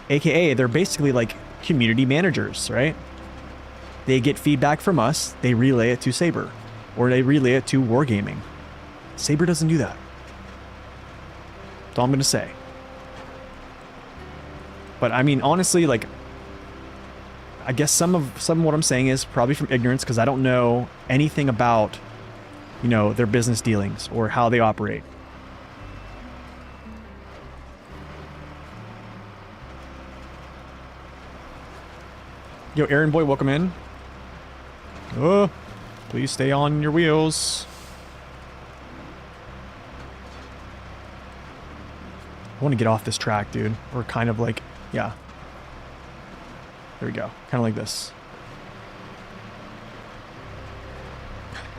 AKA, they're basically like community managers, right? They get feedback from us, they relay it to Saber, or they relay it to Wargaming. Saber doesn't do that. That's all I'm gonna say. But I mean, honestly, like, I guess some of what I'm saying is probably from ignorance, because I don't know anything about, you know, their business dealings or how they operate. Yo, Aaron Boy, welcome in. Oh, please stay on your wheels. I want to get off this track, dude. Or kind of like, yeah. There we go. Kind of like this.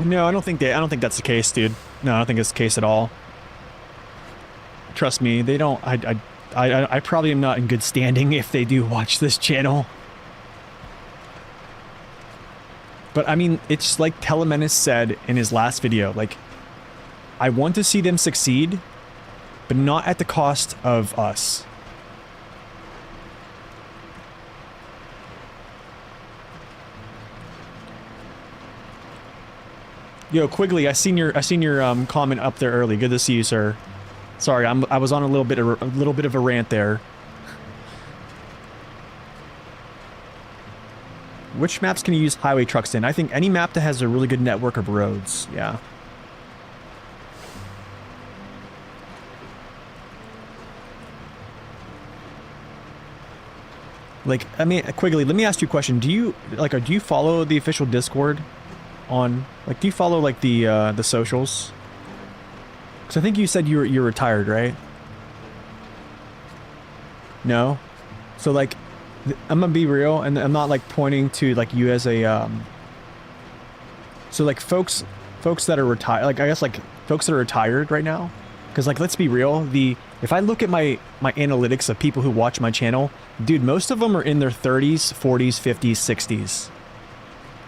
No, I don't think that's the case, dude. No, I don't think it's the case at all. Trust me, they don't. I probably am not in good standing if they do watch this channel. But I mean, it's like Telemenis said in his last video, like, I want to see them succeed, but not at the cost of us. Yo, Quigley, I seen your comment up there early. Good to see you, sir. Sorry, I was on a little bit of a rant there. Which maps can you use highway trucks in? I think any map that has a really good network of roads, yeah. Like, I mean, Quigley, let me ask you a question. Do you follow the official Discord on, like, do you follow, like, the socials? Because I think you said you're retired, right? No? So, like, I'm gonna be real, and I'm not, like, pointing to, like, you as a, so, like, folks folks that are retired, like I guess like folks that are retired right now, because like let's be real, if I look at my analytics of people who watch my channel, dude, most of them are in their 30s, 40s, 50s, 60s.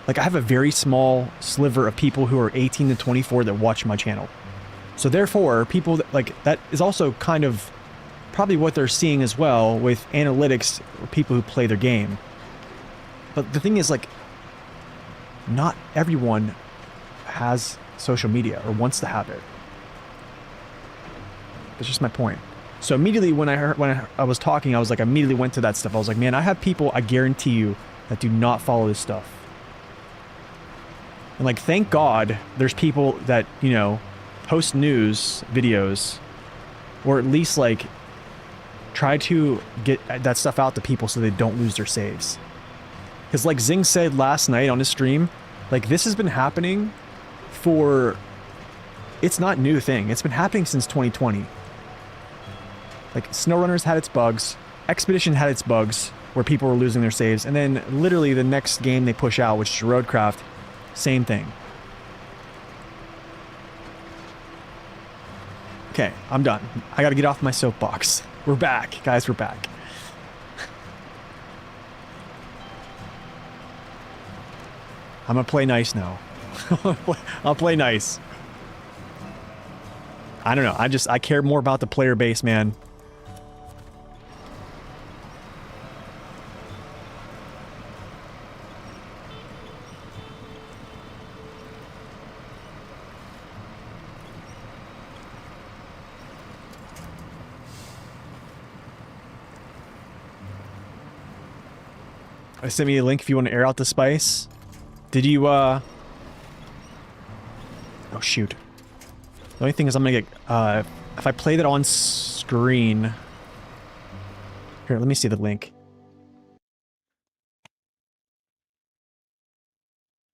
Like I have a very small sliver of people who are 18 to 24 that watch my channel. So therefore, people that, like that is also kind of probably what they're seeing as well with analytics or people who play their game. But the thing is, like, not everyone has social media or wants to have it. That's just my point. So immediately when I was talking, I was like, I immediately went to that stuff. I was like, man, I have people, I guarantee you, that do not follow this stuff. And like, thank God there's people that, you know, post news videos, or at least like try to get that stuff out to people so they don't lose their saves. Because like Zing said last night on his stream, like this has been happening for, it's not a new thing. It's been happening since 2020. Like SnowRunner's had its bugs, Expedition had its bugs where people were losing their saves, and then literally the next game they push out, which is Roadcraft, same thing. Okay, I'm done. I gotta get off my soapbox. We're back, guys, we're back. I'm gonna play nice now. I'll play nice. I don't know, I care more about the player base, man. Send me a link if you want to air out the spice. Did you, oh shoot. The only thing is I'm gonna get, if I play that on screen... Here, let me see the link.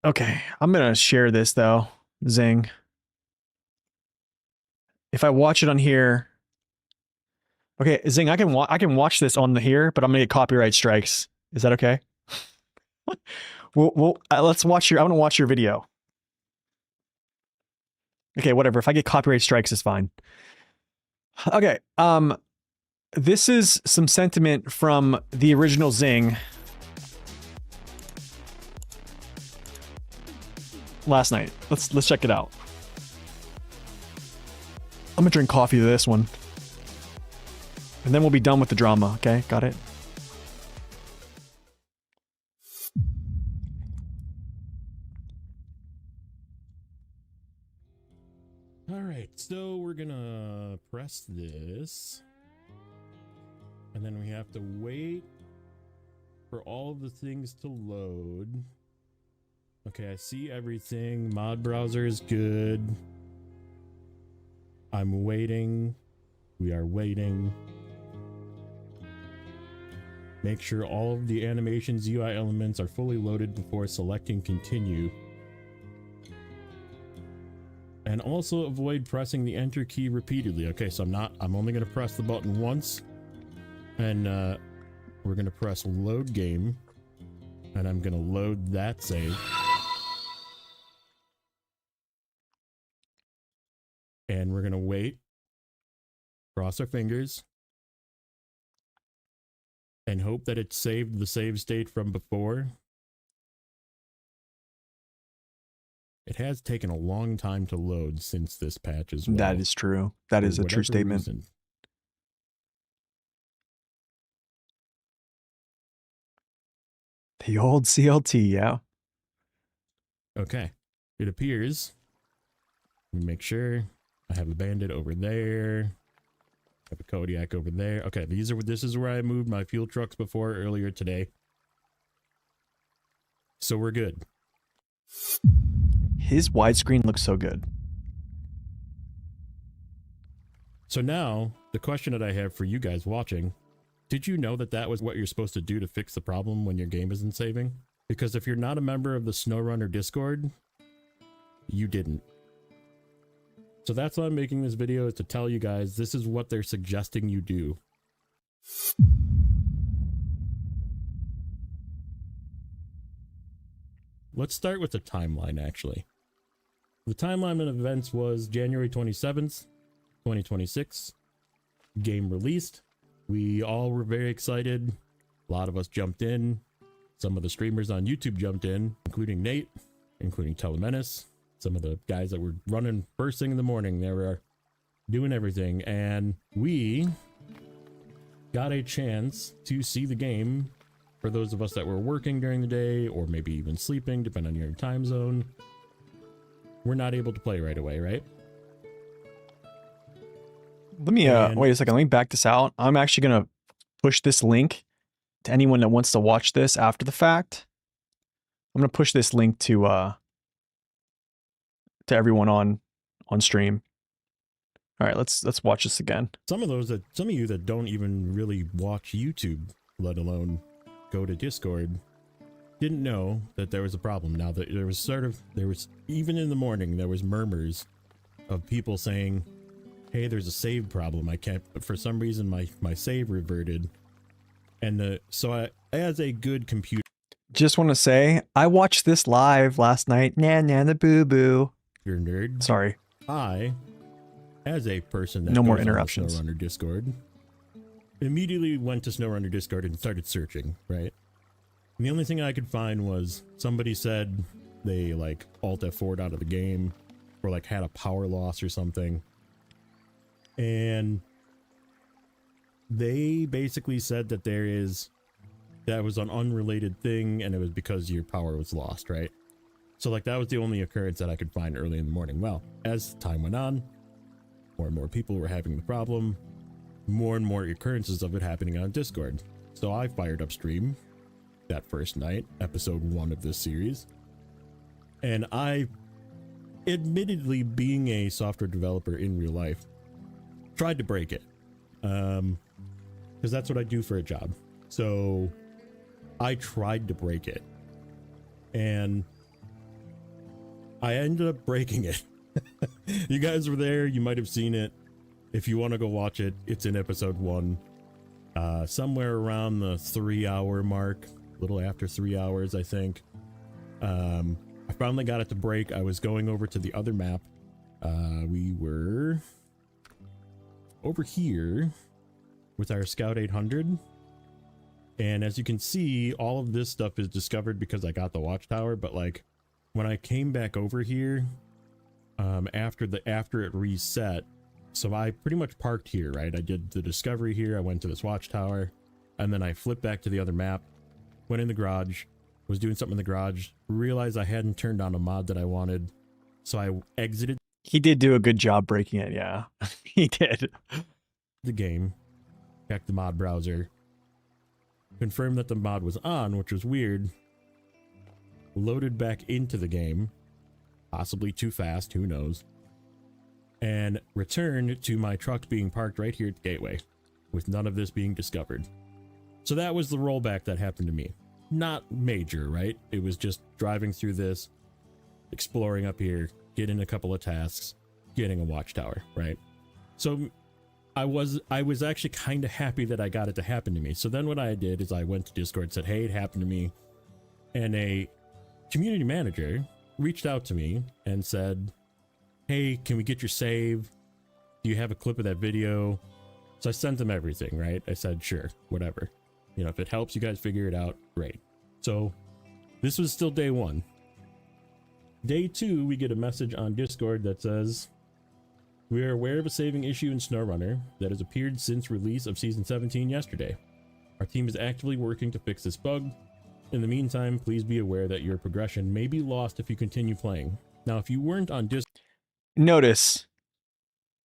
Okay, I'm gonna share this though, Zing. If I watch it on here... Okay, Zing, I can watch this on the here, but I'm gonna get copyright strikes. Is that okay? Let's watch your... I want to watch your video. Okay, whatever. If I get copyright strikes, it's fine. Okay, this is some sentiment from the original Zing last night. Let's check it out. I'm gonna drink coffee to this one. And then we'll be done with the drama, okay? Got it? Alright, so we're gonna press this. And then we have to wait for all of the things to load. Okay, I see everything. Mod browser is good. I'm waiting. We are waiting. Make sure all of the animations UI elements are fully loaded before selecting continue. And also avoid pressing the enter key repeatedly. Okay, so I'm only gonna press the button once. And we're gonna press load game. And I'm gonna load that save. And we're gonna wait. Cross our fingers. And hope that it saved the save state from before. It has taken a long time to load since this patch as well. That is true. That is a true statement. Reason. The old CLT, yeah. Okay. It appears. Let me make sure. I have a bandit over there. I have a Kodiak over there. Okay, this is where I moved my fuel trucks before earlier today. So we're good. His widescreen looks so good. So now, the question that I have for you guys watching, did you know that that was what you're supposed to do to fix the problem when your game isn't saving? Because if you're not a member of the SnowRunner Discord, you didn't. So that's why I'm making this video, is to tell you guys this is what they're suggesting you do. Let's start with the timeline, actually. The timeline of events was January 27th, 2026. Game released. We all were very excited. A lot of us jumped in. Some of the streamers on YouTube jumped in, including Nate, including Telemenace. Some of the guys that were running first thing in the morning, they were doing everything. And we got a chance to see the game for those of us that were working during the day or maybe even sleeping, depending on your time zone. We're not able to play right away, right? Let me wait a second. Let me back this out. I'm actually gonna push this link to anyone that wants to watch this after the fact. I'm gonna push this link to everyone on stream. All right, let's watch this again. Some of you that don't even really watch YouTube, let alone go to Discord, didn't know that there was a problem. Now that there was even in the morning, there was murmurs of people saying, hey, there's a save problem. I can't, for some reason, my save reverted. And so as a good computer. Just want to say, I watched this live last night. Nah, the boo-boo. You're a nerd. Sorry. I, as a person that no more goes interruptions. on SnowRunner Discord, immediately went to SnowRunner Discord and started searching, right? And the only thing I could find was somebody said they like Alt F4'd out of the game or like had a power loss or something. And they basically said that that was an unrelated thing and it was because your power was lost, right? So like that was the only occurrence that I could find early in the morning. Well, as time went on, more and more people were having the problem, more and more occurrences of it happening on Discord. So I fired up stream that first night, episode 1 of this series. And I, admittedly being a software developer in real life, tried to break it. Because that's what I do for a job. So I tried to break it. And I ended up breaking it. You guys were there. You might have seen it. If you want to go watch it, it's in episode 1. Somewhere around the 3-hour mark. A little after 3 hours, I think. I finally got it to break. I was going over to the other map. We were over here with our Scout 800. And as you can see, all of this stuff is discovered because I got the watchtower. But like when I came back over here, after it reset, so I pretty much parked here, right? I did the discovery here. I went to this watchtower and then I flipped back to the other map, went in the garage, was doing something in the garage, realized I hadn't turned on a mod that I wanted. So I exited. He did do a good job breaking it. Yeah, he did. The game, checked the mod browser, confirmed that the mod was on, which was weird, loaded back into the game, possibly too fast, who knows, and returned to my truck being parked right here at the gateway with none of this being discovered. So that was the rollback that happened to me. Not major, right? It was just driving through this, exploring up here, getting a couple of tasks, getting a watchtower, right? So I was actually kind of happy that I got it to happen to me. So then what I did is I went to Discord and said, hey, it happened to me. And a community manager reached out to me and said, hey, can we get your save? Do you have a clip of that video? So I sent them everything, right? I said, sure, whatever. You know, if it helps you guys figure it out, great. So this was still day 1. Day 2, we get a message on Discord that says, we are aware of a saving issue in SnowRunner that has appeared since release of Season 17 yesterday. Our team is actively working to fix this bug. In the meantime, please be aware that your progression may be lost if you continue playing. Now, if you weren't on Discord... Notice,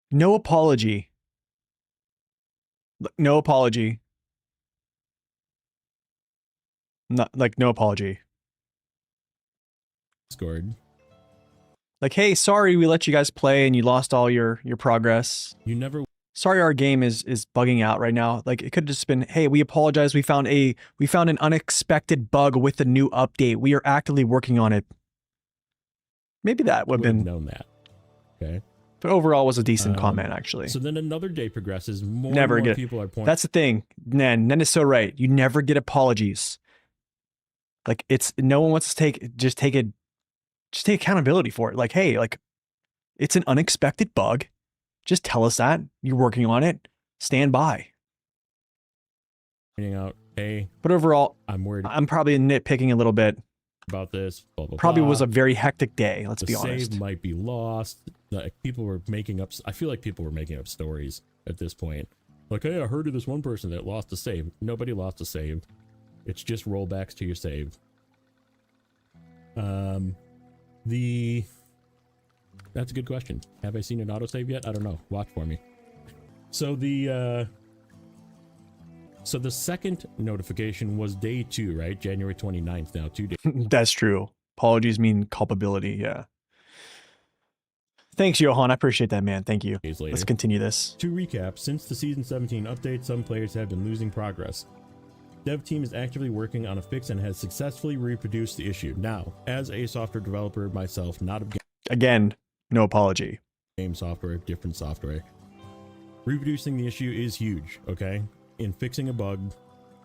no apology. No apology. Not like no apology. Discord. Like, hey, sorry we let you guys play and you lost all your progress. You never... Sorry our game is bugging out right now. Like it could have just been, hey, we apologize. We found an unexpected bug with the new update. We are actively working on it. Maybe that would have been known that. Okay. But overall was a decent comment actually. So then another day progresses, more never and more get people are pointing. That's the thing. Nen is so right. You never get apologies. Like it's no one wants to take accountability for it. Like, hey, like It's an unexpected bug. Just tell us that. You're working on it. Stand by. Finding out, hey, But overall, I'm worried I'm probably nitpicking a little bit. about this. Blah, blah, Probably blah. was a very hectic day. Let's The be honest. save might be lost. Like people were making up. I feel like people were making up stories at this point. Like, hey, I heard of this one person that lost a save. Nobody lost a save. It's just rollbacks to your save. That's a good question. Have I seen an autosave yet? I don't know. Watch for me. So the second notification was day 2, right? January 29th now, 2 days That's true. Apologies mean culpability. Yeah. Thanks, Johan. I appreciate that, man. Thank you. later. Let's continue this. To recap, since the Season 17 update, some players have been losing progress. Dev team is actively working on a fix and has successfully reproduced the issue. Now, as a software developer myself, not of Again, no apology. game software, different software, reproducing the issue is huge, okay? In fixing a bug,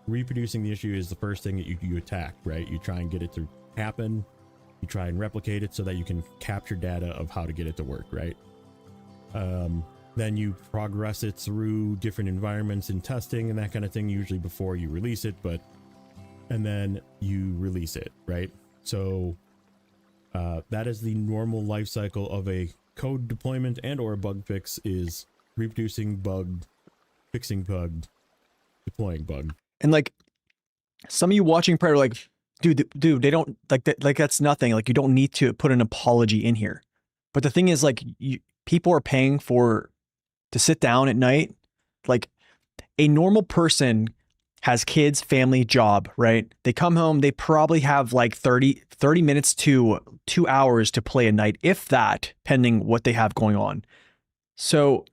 reproducing the issue is the first thing that you attack, right? You try and get it to happen. You try and replicate it so that you can capture data of how to get it to work, right? Then you progress it through different environments in testing and that kind of thing, usually before you release it, and then you release it, right? So that is the normal life cycle of a code deployment and or a bug fix, is reproducing bug, fixing bug, deploying bug. And like some of you watching probably are like, dude, they don't like that. Like that's nothing. Like you don't need to put an apology in here. But the thing is, like, people are paying to sit down at night. Like a normal person has kids, family, job, right? They come home, they probably have like 30 minutes to 2 hours to play a night, if that, pending what they have going on. So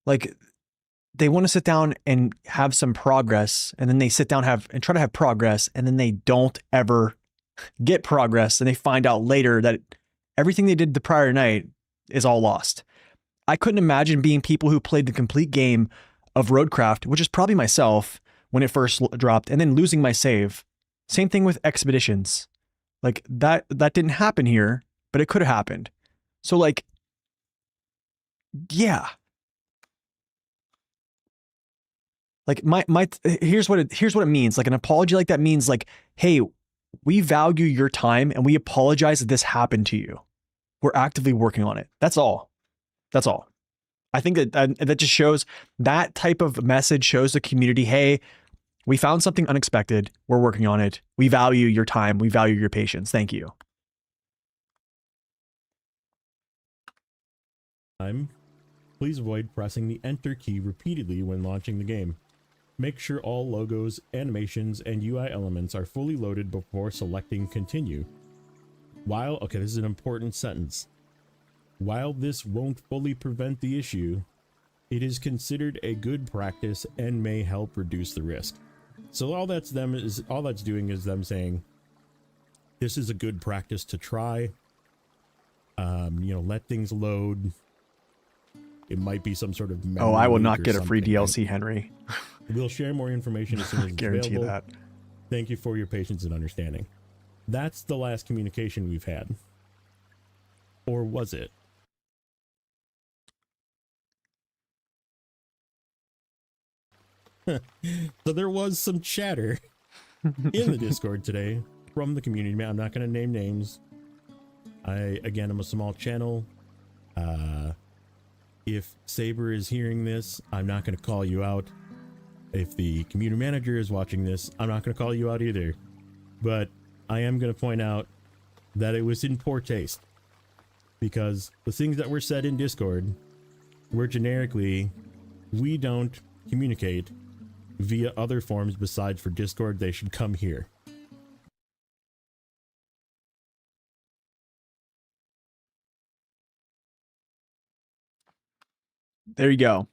like they want to sit down and have some progress, and then they sit down and try to have progress, and then they don't ever get progress, and they find out later that everything they did the prior night is all lost. I couldn't imagine being people who played the complete game of Roadcraft, which is probably myself when it first dropped, and then losing my save. Same thing with Expeditions. Like that didn't happen here, but it could have happened. So like, yeah. Like here's what it means. Like an apology like that means like, hey, we value your time and we apologize that this happened to you. We're actively working on it. That's all. That's all. I think that just shows, that type of message shows the community, hey, we found something unexpected. We're working on it. We value your time. We value your patience. Thank you. Please avoid pressing the enter key repeatedly when launching the game. Make sure all logos, animations, and UI elements are fully loaded before selecting continue. Okay, this is an important sentence. While this won't fully prevent the issue, it is considered a good practice and may help reduce the risk. So all that's doing is them saying, this is a good practice to try. Let things load. It might be some sort of Oh, I will not get a free something. DLC, Henry. We'll share more information as soon as it's Guarantee available. that. Thank you for your patience and understanding. That's the last communication we've had. Or was it? So there was some chatter in the Discord today from the community. I'm not going to name names. Again, I'm a small channel. If Saber is hearing this, I'm not going to call you out. If the community manager is watching this, I'm not going to call you out either. But I am going to point out that it was in poor taste. Because the things that were said in Discord were generically, we don't communicate via other forms besides for Discord. They should come here. There you go.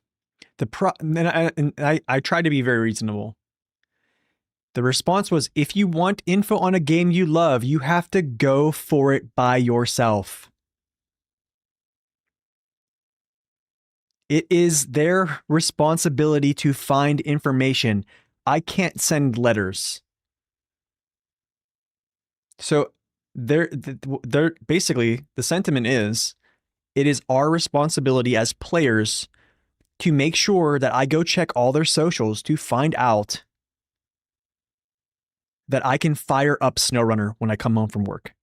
I tried to be very reasonable. The response was, if you want info on a game you love, you have to go for it by yourself. It is their responsibility to find information. I can't send letters. So they're basically, the sentiment is, it is our responsibility as players to make sure that I go check all their socials to find out that I can fire up SnowRunner when I come home from work.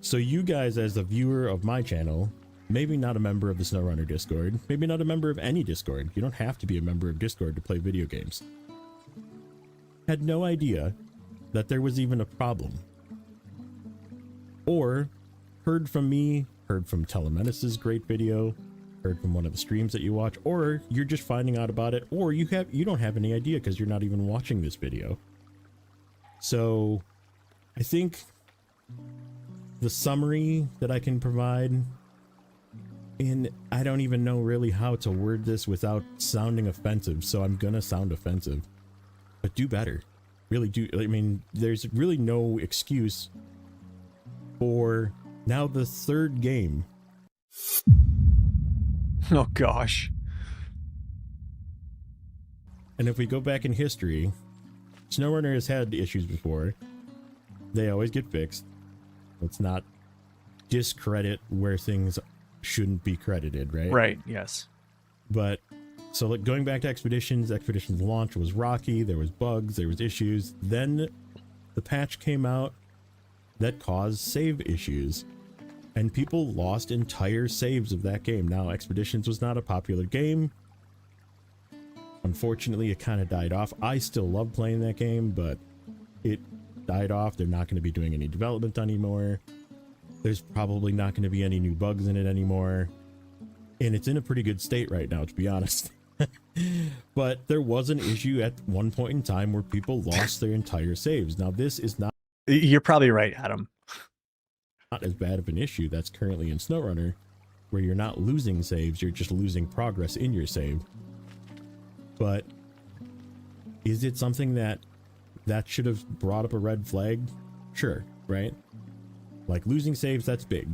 So you guys, as a viewer of my channel, maybe not a member of the SnowRunner Discord, maybe not a member of any Discord. You don't have to be a member of Discord to play video games. Had no idea that there was even a problem. Or heard from me, heard from Telemenace's great video, heard from one of the streams that you watch, or you're just finding out about it, or you don't have any idea because you're not even watching this video. So I think the summary that I can provide, and I don't even know really how to word this without sounding offensive, so I'm gonna sound offensive, but do better. Really do. I mean, there's really no excuse for now the third game. Oh gosh. And if we go back in history, SnowRunner has had issues before. They always get fixed. Let's not discredit where things shouldn't be credited, right? Right, yes. But so like going back to Expeditions launch was rocky, there was bugs, there was issues. Then the patch came out that caused save issues, and people lost entire saves of that game. Now, Expeditions was not a popular game. Unfortunately, it kind of died off. I still love playing that game, but it died off. They're not going to be doing any development anymore. There's probably not going to be any new bugs in it anymore. And it's in a pretty good state right now, to be honest. But there was an issue at one point in time where people lost their entire saves. Now, this is not You're probably right, Adam. as bad of an issue that's currently in SnowRunner, where you're not losing saves, you're just losing progress in your save. But is it something that should have brought up a red flag? Sure, right? Like losing saves, that's big.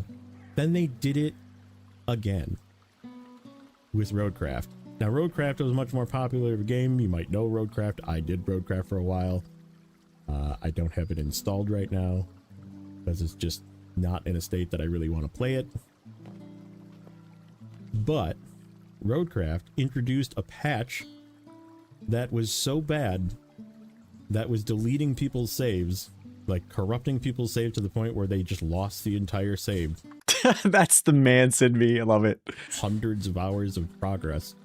Then they did it again with Roadcraft. Now, Roadcraft was a much more popular of a game. You might know Roadcraft. I did Roadcraft for a while. I don't have it installed right now because it's just not in a state that I really want to play it. But Roadcraft introduced a patch that was so bad that was deleting people's saves, like corrupting people's saves to the point where they just lost the entire save. That's the man, Sidney. I love it. Hundreds of hours of progress.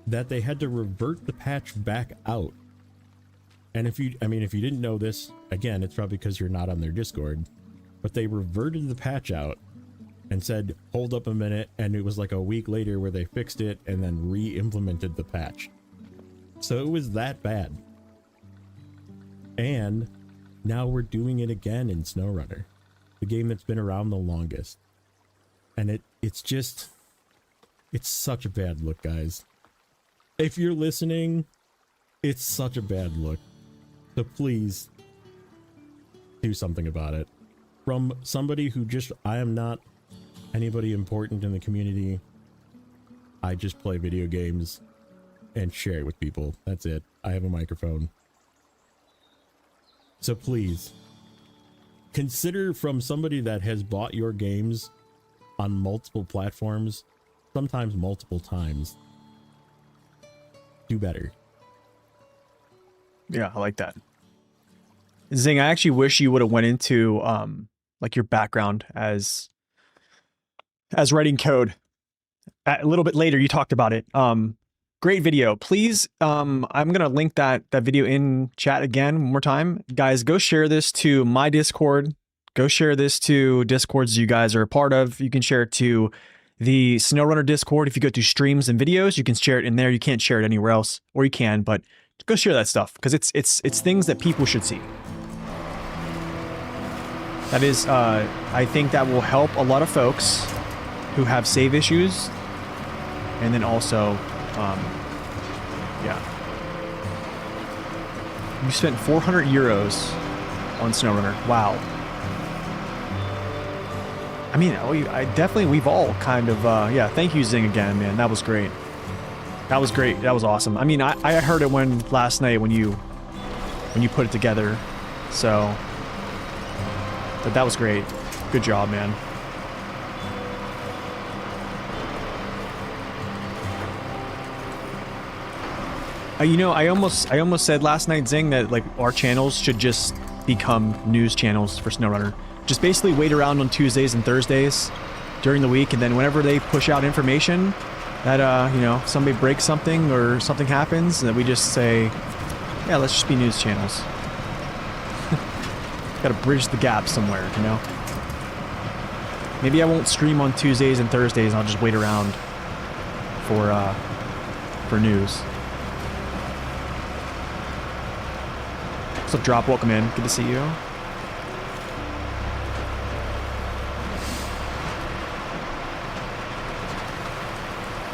That they had to revert the patch back out. And if you didn't know this, again, it's probably because you're not on their Discord, but they reverted the patch out and said, hold up a minute, and it was like a week later where they fixed it and then re-implemented the patch. So it was that bad. And now we're doing it again in SnowRunner, the game that's been around the longest. And it's such a bad look, guys. If you're listening, it's such a bad look. So please do something about it. From somebody who I am not anybody important in the community. I just play video games and share it with people. That's it. I have a microphone. So please consider, from somebody that has bought your games on multiple platforms, sometimes multiple times, do better. Yeah, I like that. Zing, I actually wish you would have went into like your background as writing code. A little bit later, you talked about it. Great video. Please, I'm gonna link that video in chat again one more time. Guys, go share this to my Discord. Go share this to Discords you guys are a part of. You can share it to the SnowRunner Discord. If you go to streams and videos, you can share it in there. You can't share it anywhere else, or you can, but go share that stuff because it's things that people should see. That is, I think that will help a lot of folks who have save issues, and then also, yeah. You spent 400 euros on SnowRunner. Wow. I mean, we've all kind of, yeah, thank you, Zing, again, man. That was great. That was great. That was awesome. I mean, I heard it last night when you put it together. So, but that was great. Good job, man. You know, I almost said last night, Zing, that like our channels should just become news channels for SnowRunner. Just basically wait around on Tuesdays and Thursdays during the week, and then whenever they push out information that you know, somebody breaks something or something happens, that we just say, yeah, let's just be news channels. Got to bridge the gap somewhere, you know. Maybe I won't stream on Tuesdays and Thursdays. I'll just wait around for news. What's up, Drop? Welcome in. Good to see you.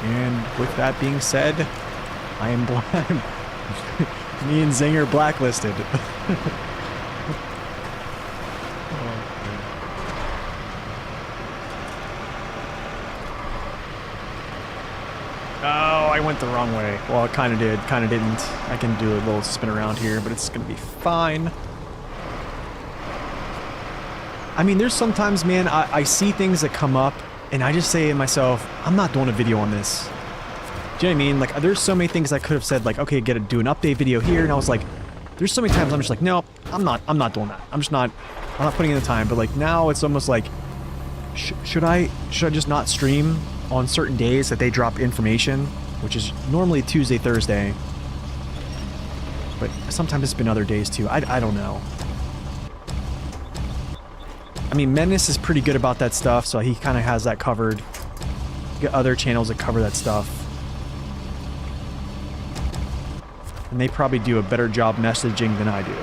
And with that being said, I am me and Zinger blacklisted. Oh, I went the wrong way. Well, it kind of did, kind of didn't. I can do a little spin around here, but it's gonna be fine. I mean, there's sometimes, man, I see things that come up, and I just say to myself, I'm not doing a video on this. Do you know what I mean? Like, there's so many things I could have said, like, okay, do an update video here, and I was like, there's so many times I'm just like, no, I'm not doing that. I'm not putting in the time. But like now, it's almost like, should I just not stream on certain days that they drop information, which is normally Tuesday, Thursday, but sometimes it's been other days too. I don't know. I mean, Menace is pretty good about that stuff, so he kind of has that covered. You got other channels that cover that stuff, and they probably do a better job messaging than I do.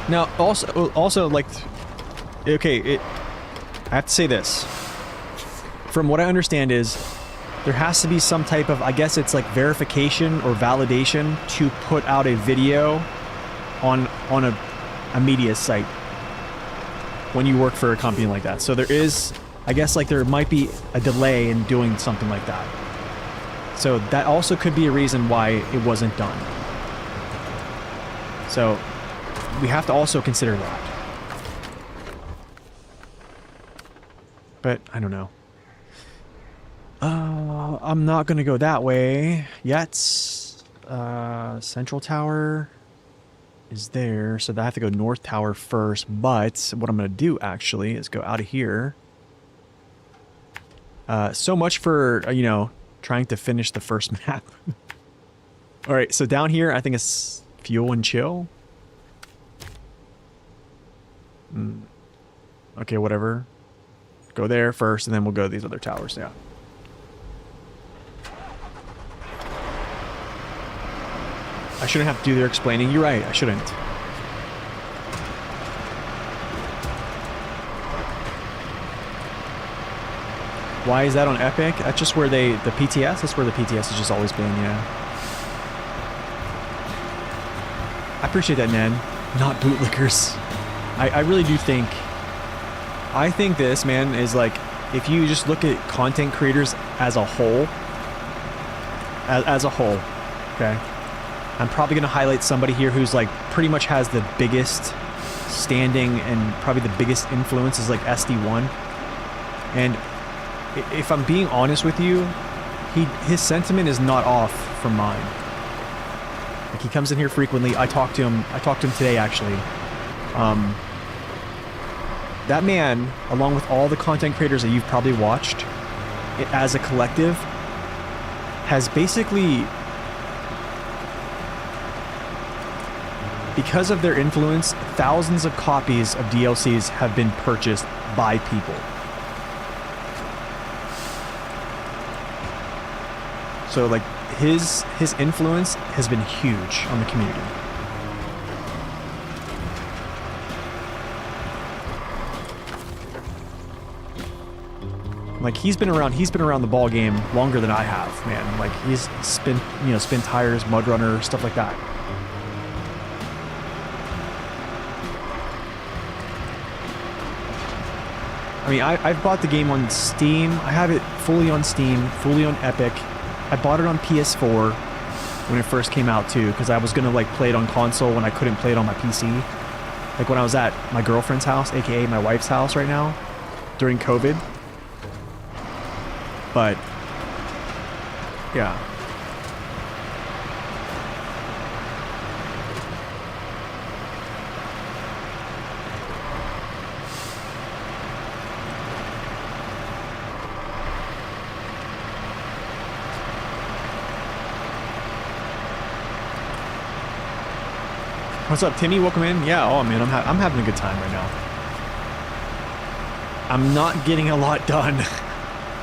Now, also, like, okay, I have to say this. From what I understand is, there has to be some type of, I guess it's like verification or validation to put out a video on a media site when you work for a company like that. So there is, I guess, like there might be a delay in doing something like that. So that also could be a reason why it wasn't done. So we have to also consider that. But I don't know. I'm not gonna go that way yet. Central Tower is there, so I have to go North Tower first. But what I'm gonna do actually is go out of here. So much for you know, trying to finish the first map. All right, so down here I think it's Fuel and Chill. Okay, whatever. Go there first, and then we'll go to these other towers. Yeah. I shouldn't have to do their explaining. You're right, I shouldn't. Why is that on Epic? That's just where the PTS? That's where the PTS has just always been, yeah. I appreciate that, Ned. Not bootlickers. I really do think... I think this, man, is like... If you just look at content creators as a whole... As a whole, okay? I'm probably going to highlight somebody here who's like pretty much has the biggest standing and probably the biggest influence is like SD1. And if I'm being honest with you, his sentiment is not off from mine. Like, he comes in here frequently. I talked to him today, actually. That man, along with all the content creators that you've probably watched, as a collective, has basically... Because of their influence, thousands of copies of DLCs have been purchased by people. So like his influence has been huge on the community. Like he's been around the ball game longer than I have, man. Like he's spin tires, Mud Runner, stuff like that. I mean, I've bought the game on Steam. I have it fully on Steam, fully on Epic. I bought it on PS4 when it first came out too, because I was gonna like play it on console when I couldn't play it on my PC. Like when I was at my girlfriend's house, aka my wife's house right now, during COVID. But yeah. What's up, Timmy? Welcome in. Yeah, oh man, I'm having a good time right now. I'm not getting a lot done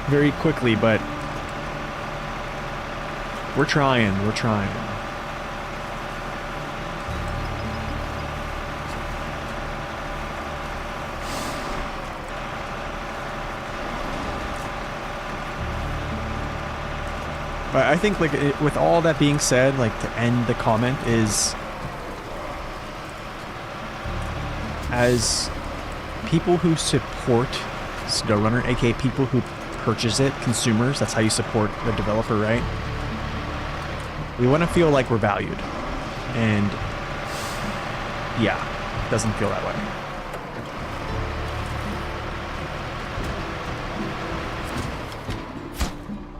very quickly, but we're trying. We're trying. But I think, like, with all that being said, like, to end the comment is, as people who support SnowRunner, aka people who purchase it, consumers, that's how you support the developer, right? We want to feel like we're valued. And yeah, it doesn't feel that way.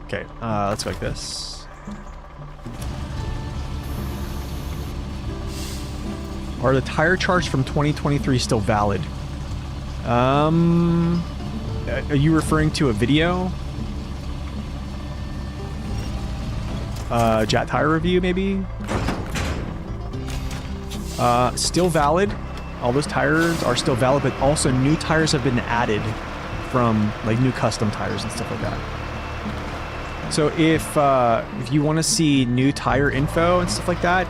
Okay, let's go like this. Are the tire charts from 2023 still valid? Are you referring to a video? Jet tire review, maybe? Still valid. All those tires are still valid, but also new tires have been added from, like, new custom tires and stuff like that. So if you want to see new tire info and stuff like that,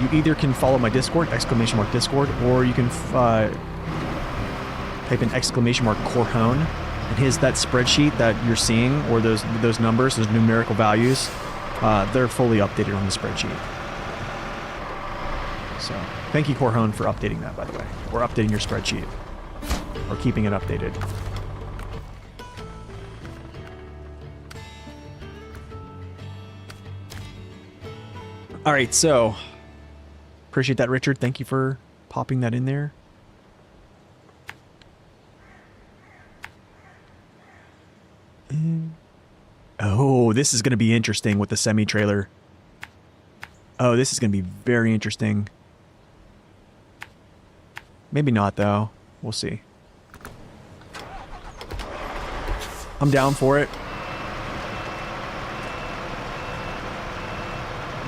you either can follow my Discord, !Discord, or you can type in !Corhone, and that spreadsheet that you're seeing, or those numbers, those numerical values, they're fully updated on the spreadsheet. So thank you, Corhone, for updating that, by the way, or updating your spreadsheet, or keeping it updated. All right, so appreciate that, Richard. Thank you for popping that in there. Oh, this is going to be interesting with the semi-trailer. Oh, this is going to be very interesting. Maybe not, though. We'll see. I'm down for it.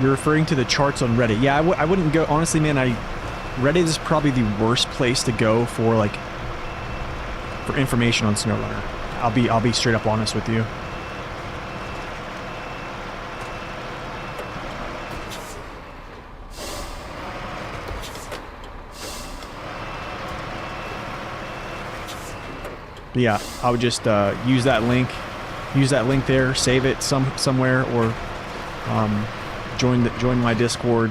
You're referring to the charts on Reddit. Yeah, I wouldn't go... Honestly, man, Reddit is probably the worst place to go for, like, for information on SnowRunner. I'll be straight up honest with you. But yeah, I would just use that link there, save it somewhere, or join my Discord.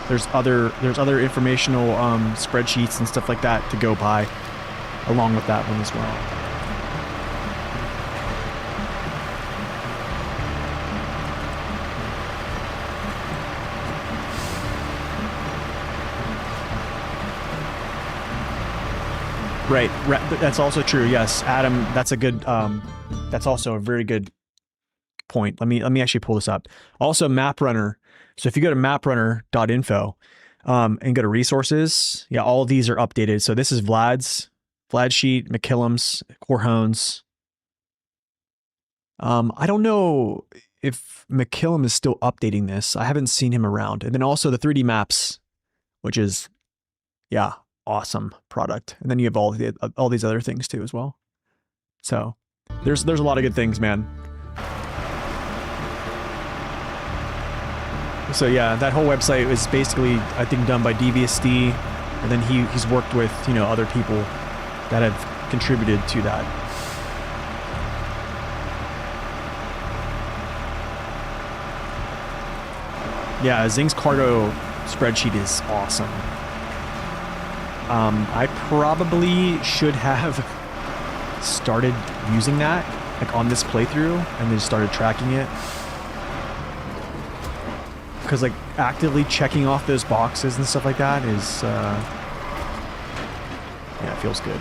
There's other informational spreadsheets and stuff like that to go by along with that one as well. Right, that's also true. Yes, Adam, that's a good. That's also a very good point. Let me actually pull this up. Also, MapRunner. So if you go to maprunner.info and go to resources, yeah, all of these are updated. So this is Vlad's sheet, McKillum's, Corhone's. I don't know if McKillum is still updating this. I haven't seen him around. And then also the 3D maps, which is, yeah, awesome product. And then you have all these other things too as well. So there's a lot of good things, man. So yeah, that whole website is basically, I think, done by DVSD, and then he's worked with, you know, other people that have contributed to that. Yeah, Zing's Cardo spreadsheet is awesome. I probably should have started using that, like on this playthrough, and they started tracking it. Because like actively checking off those boxes and stuff like that is, yeah, it feels good.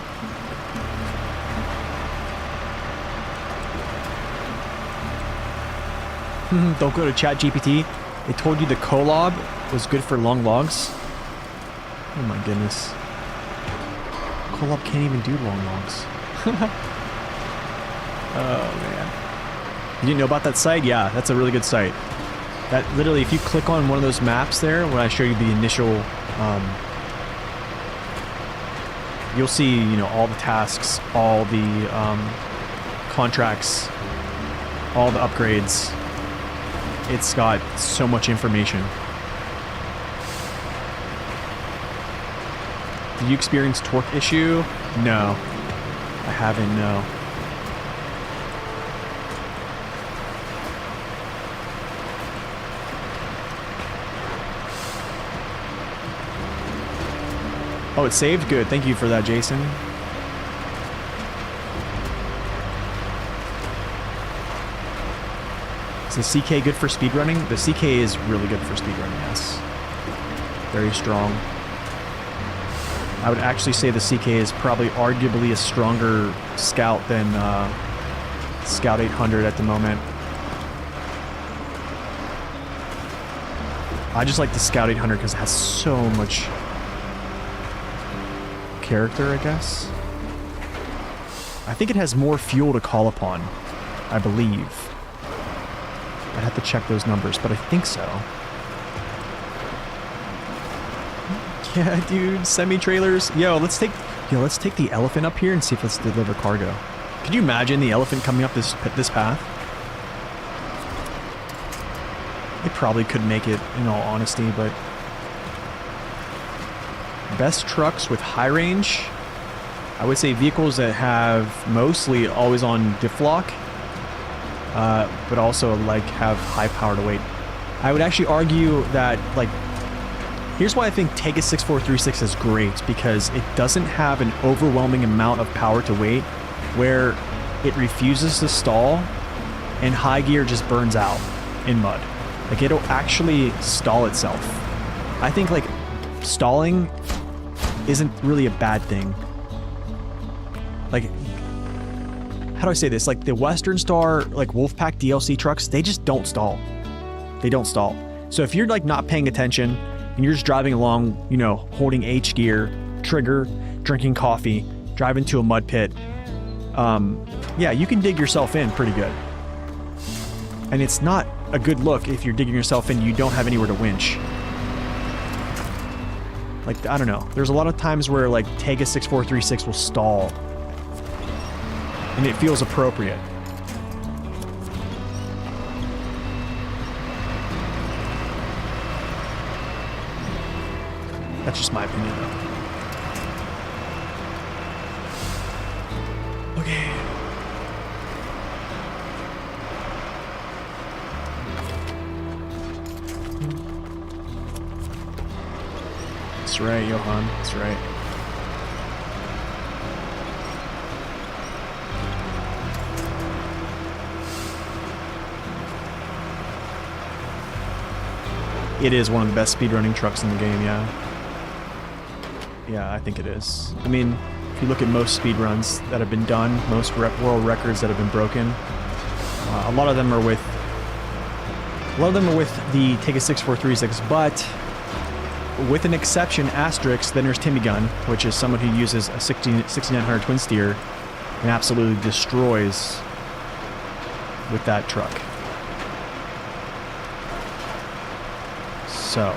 Don't go to ChatGPT. They told you the collab was good for long logs. Oh my goodness. Collab can't even do long logs. Oh man. You didn't know about that site? Yeah, that's a really good site. That literally, if you click on one of those maps there, when I show you the initial, you'll see, you know, all the tasks, all the contracts, all the upgrades. It's got so much information. Did you experience torque issue? No, I haven't, no. Oh, it's saved? Good. Thank you for that, Jason. Is the CK good for speedrunning? The CK is really good for speedrunning, yes. Very strong. I would actually say the CK is probably arguably a stronger scout than Scout 800 at the moment. I just like the Scout 800 because it has so much character, I guess. I think it has more fuel to call upon, I believe. I'd have to check those numbers, but I think so. Yeah, dude, semi-trailers. Yo, let's take the elephant up here and see if let's deliver cargo. Could you imagine the elephant coming up this path? It probably could make it, in all honesty, but best trucks with high range, I would say vehicles that have mostly always on diff lock, but also like have high power to weight. I would actually argue that, like, here's why I think Tega 6436 is great, because it doesn't have an overwhelming amount of power to weight where it refuses to stall and high gear just burns out in mud. Like, it'll actually stall itself. I think like stalling isn't really a bad thing. Like, how do I say this? Like the Western Star, like Wolfpack DLC trucks, they just don't stall. They don't stall. So if you're like not paying attention and you're just driving along, you know, holding H gear, trigger, drinking coffee, driving to a mud pit, yeah, you can dig yourself in pretty good. And it's not a good look if you're digging yourself in, you don't have anywhere to winch. Like, I don't know. There's a lot of times where like Tega 6436 will stall. And it feels appropriate. That's just my opinion though. Okay. That's right, Johan. That's right. It is one of the best speedrunning trucks in the game, yeah. Yeah, I think it is. I mean, if you look at most speedruns that have been done, most world records that have been broken, a lot of them are with the Tega 6436, but with an exception, asterisk, then there's Timmy Gun, which is someone who uses a 6900 twin steer and absolutely destroys with that truck. So,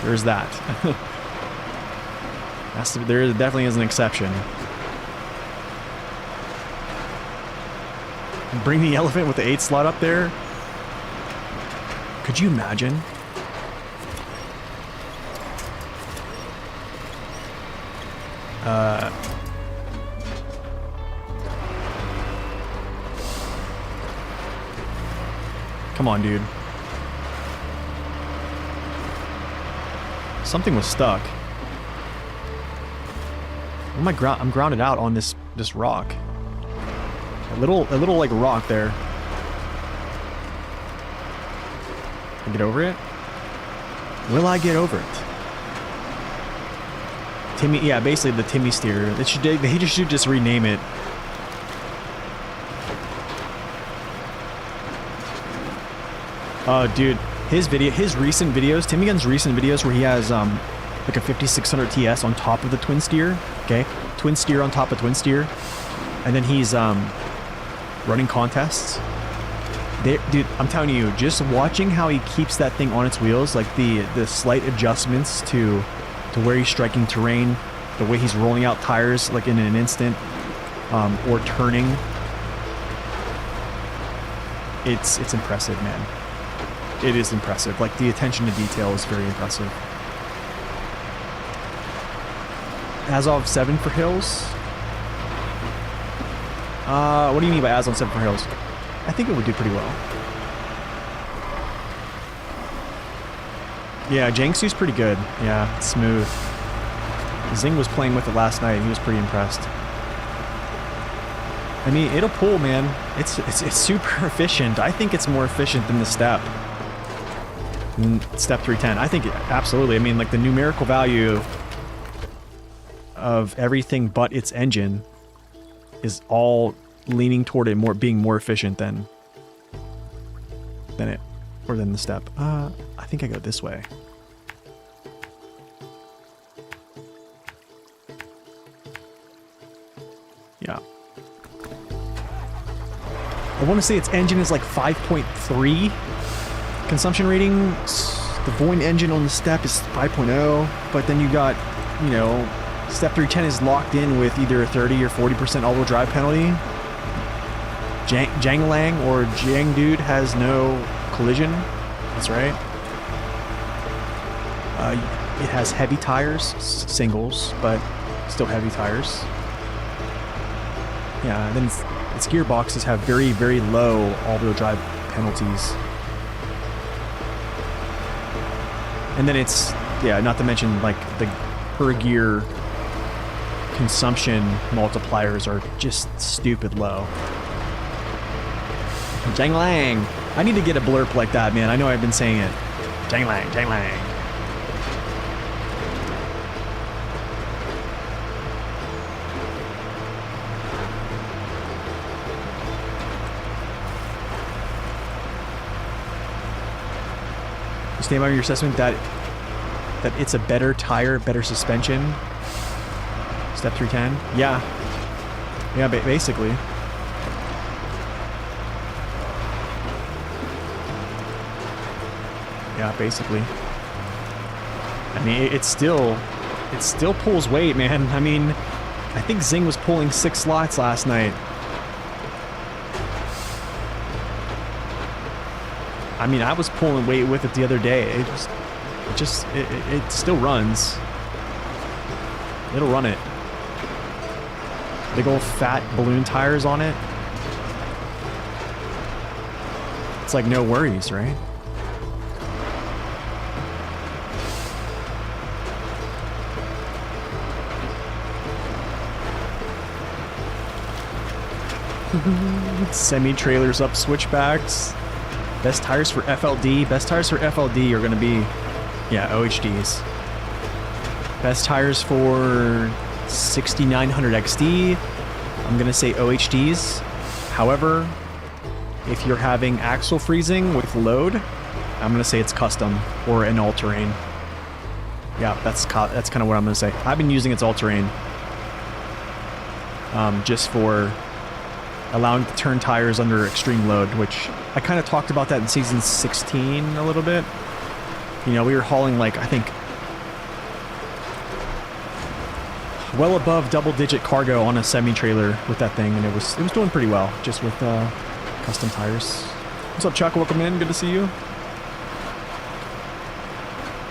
there's that. There definitely is an exception. Bring the elephant with the 8 slot up there. Could you imagine? Come on, dude. Something was stuck. I'm grounded out on this rock. A little like rock there. Can I get over it? Will I get over it? Timmy, yeah, basically the Timmy steer. They should just rename it. Oh, dude, his recent videos, Timmy Gunn's recent videos where he has like a 5600 TS on top of the twin steer. Okay, twin steer on top of twin steer, and then he's running contests. Dude, I'm telling you, just watching how he keeps that thing on its wheels, like the slight adjustments to where he's striking terrain, the way he's rolling out tires like in an instant, or turning. It's impressive, man. It is impressive. Like, the attention to detail is very impressive. Azov 7 for hills? What do you mean by Azov 7 for hills? I think it would do pretty well. Yeah, Jiangsu's pretty good. Yeah, it's smooth. Zing was playing with it last night. He was pretty impressed. I mean, it'll pull, man. It's super efficient. I think it's more efficient than the Step. Step 310. I think absolutely. I mean, like, the numerical value of everything but its engine is all leaning toward it being more efficient than the Step. I think I go this way. Yeah. I want to say its engine is like 5.3 consumption rating. The Void engine on the Step is 5.0, but then you got, you know, Step 310 is locked in with either a 30 or 40% all-wheel drive penalty. Janglang or Jang Dude has no collision. That's right. It has heavy tires, singles, but still heavy tires. Yeah, and then its gearboxes have very, very low all-wheel drive penalties. And then it's, yeah, not to mention, like, the per gear consumption multipliers are just stupid low. Janglang! I need to get a blurb like that, man. I know I've been saying it. Janglang, Janglang. You stand by your assessment that it's a better tire, better suspension. Step 310? Yeah. Yeah, basically. Yeah, basically. I mean, it still pulls weight, man. I mean, I think Zing was pulling 6 slots last night. I mean, I was pulling weight with it the other day. It still runs. It'll run it. Big old fat balloon tires on it. It's like no worries, right? Semi-trailers up switchbacks. Best tires for FLD. Best tires for FLD are going to be, yeah, OHDs. Best tires for 6900 XD. I'm going to say OHDs. However, if you're having axle freezing with load, I'm going to say it's custom or an all-terrain. Yeah, that's kind of what I'm going to say. I've been using its all-terrain just for allowing to turn tires under extreme load, which I kind of talked about that in season 16 a little bit. You know, we were hauling, like, I think well above double-digit cargo on a semi-trailer with that thing, and it was doing pretty well just with custom tires. What's up, Chuck? Welcome in. Good to see you.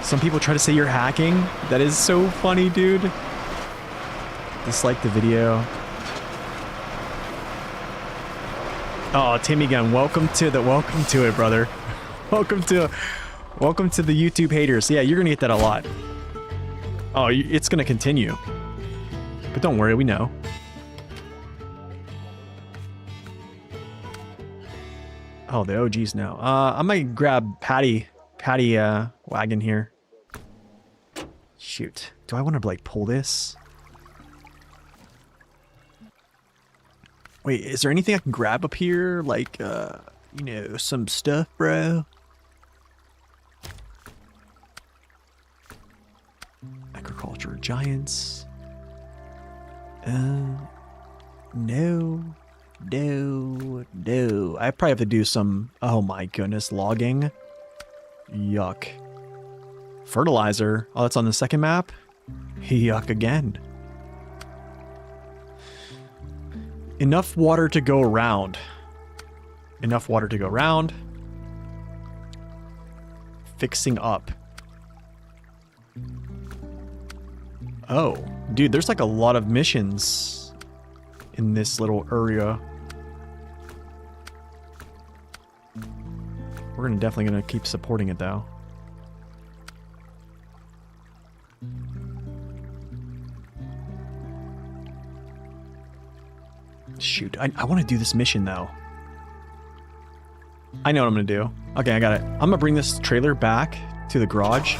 Some people try to say you're hacking. That is so funny, dude. Dislike the video. Oh, Timmy Gun, welcome to it, brother. welcome to the YouTube haters. Yeah, you're gonna get that a lot. Oh, it's gonna continue. But don't worry, we know. Oh, the OGs know. I might grab Patty wagon here. Shoot. Do I want to like pull this? Wait, is there anything I can grab up here? Like, you know, some stuff, bro? Agriculture giants. No. I probably have to do some, oh my goodness, logging. Yuck. Fertilizer. Oh, that's on the second map? Yuck again. Enough water to go around. Enough water to go around. Fixing up. Oh, dude, there's like a lot of missions in this little area. We're definitely gonna keep supporting it though. Shoot, I want to do this mission though. I know what I'm gonna do. Okay, I got it. I'm gonna bring this trailer back to the garage.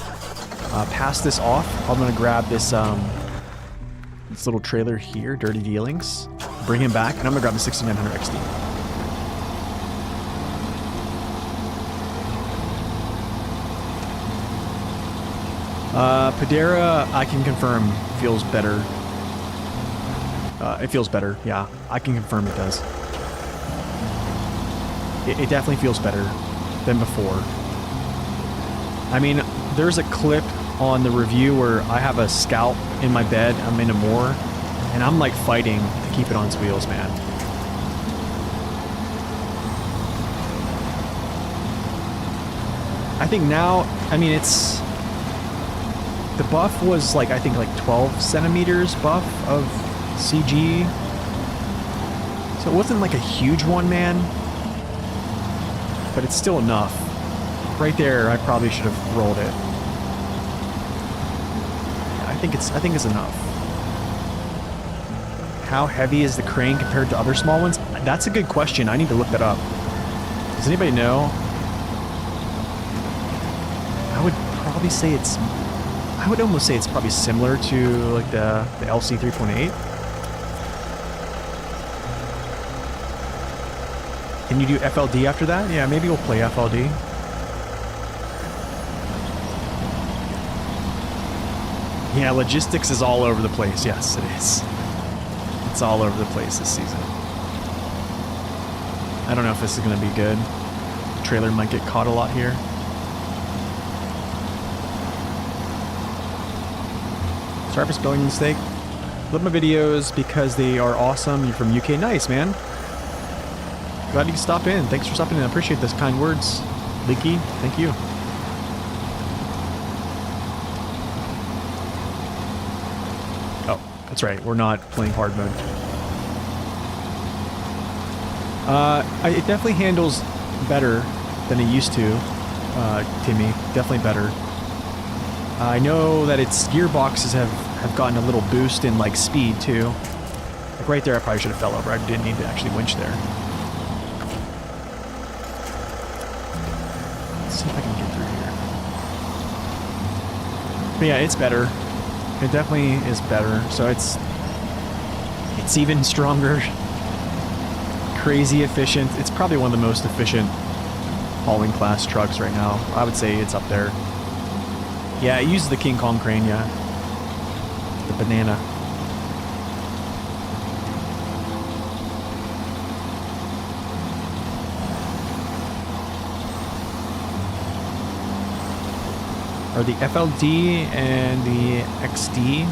Pass this off. I'm gonna grab this this little trailer here, Dirty Dealings. Bring him back, and I'm gonna grab the 6900 XD. Padera, I can confirm, feels better. It feels better, yeah. I can confirm it does. It definitely feels better than before. I mean, there's a clip on the review where I have a Scout in my bed, I'm in a moor, and I'm like fighting to keep it on its wheels, man. I think now, I mean, it's... The buff was like, I think like 12 centimeters buff of CG. So it wasn't like a huge one, man. But it's still enough. Right there, I probably should have rolled it. I think it's enough. How heavy is the crane compared to other small ones? That's a good question. I need to look that up. Does anybody know? I would probably say it's... I would almost say it's probably similar to like the LC 3.8. Can you do FLD after that? Yeah, maybe we'll play FLD. Yeah, logistics is all over the place. Yes, it is. It's all over the place this season. I don't know if this is going to be good. The trailer might get caught a lot here. Sorry for spelling mistake. Love my videos because they are awesome. You're from UK. Nice, man. Glad you could stop in. Thanks for stopping in. I appreciate those kind words. Leaky, thank you. Oh, that's right. We're not playing hard mode. It definitely handles better than it used to, Timmy. Definitely better. I know that its gearboxes have gotten a little boost in like speed too. Like right there, I probably should have fell over. I didn't need to actually winch there. Let's see if I can get through here. But yeah, it's better. It definitely is better. So it's even stronger. Crazy efficient. It's probably one of the most efficient hauling class trucks right now. I would say it's up there. Yeah, it uses the King Kong crane, yeah. The banana. Are the FLD and the XD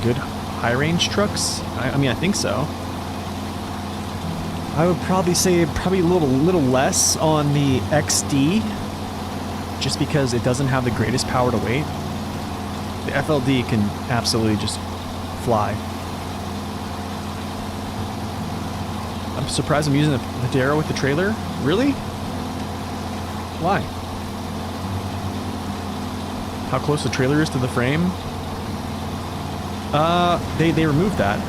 good high-range trucks? I mean, I think so. I would probably say a little less on the XD. Just because it doesn't have the greatest power to weight. The FLD can absolutely just fly. I'm surprised I'm using the Padera with the trailer. Really? Why? How close the trailer is to the frame? They removed that.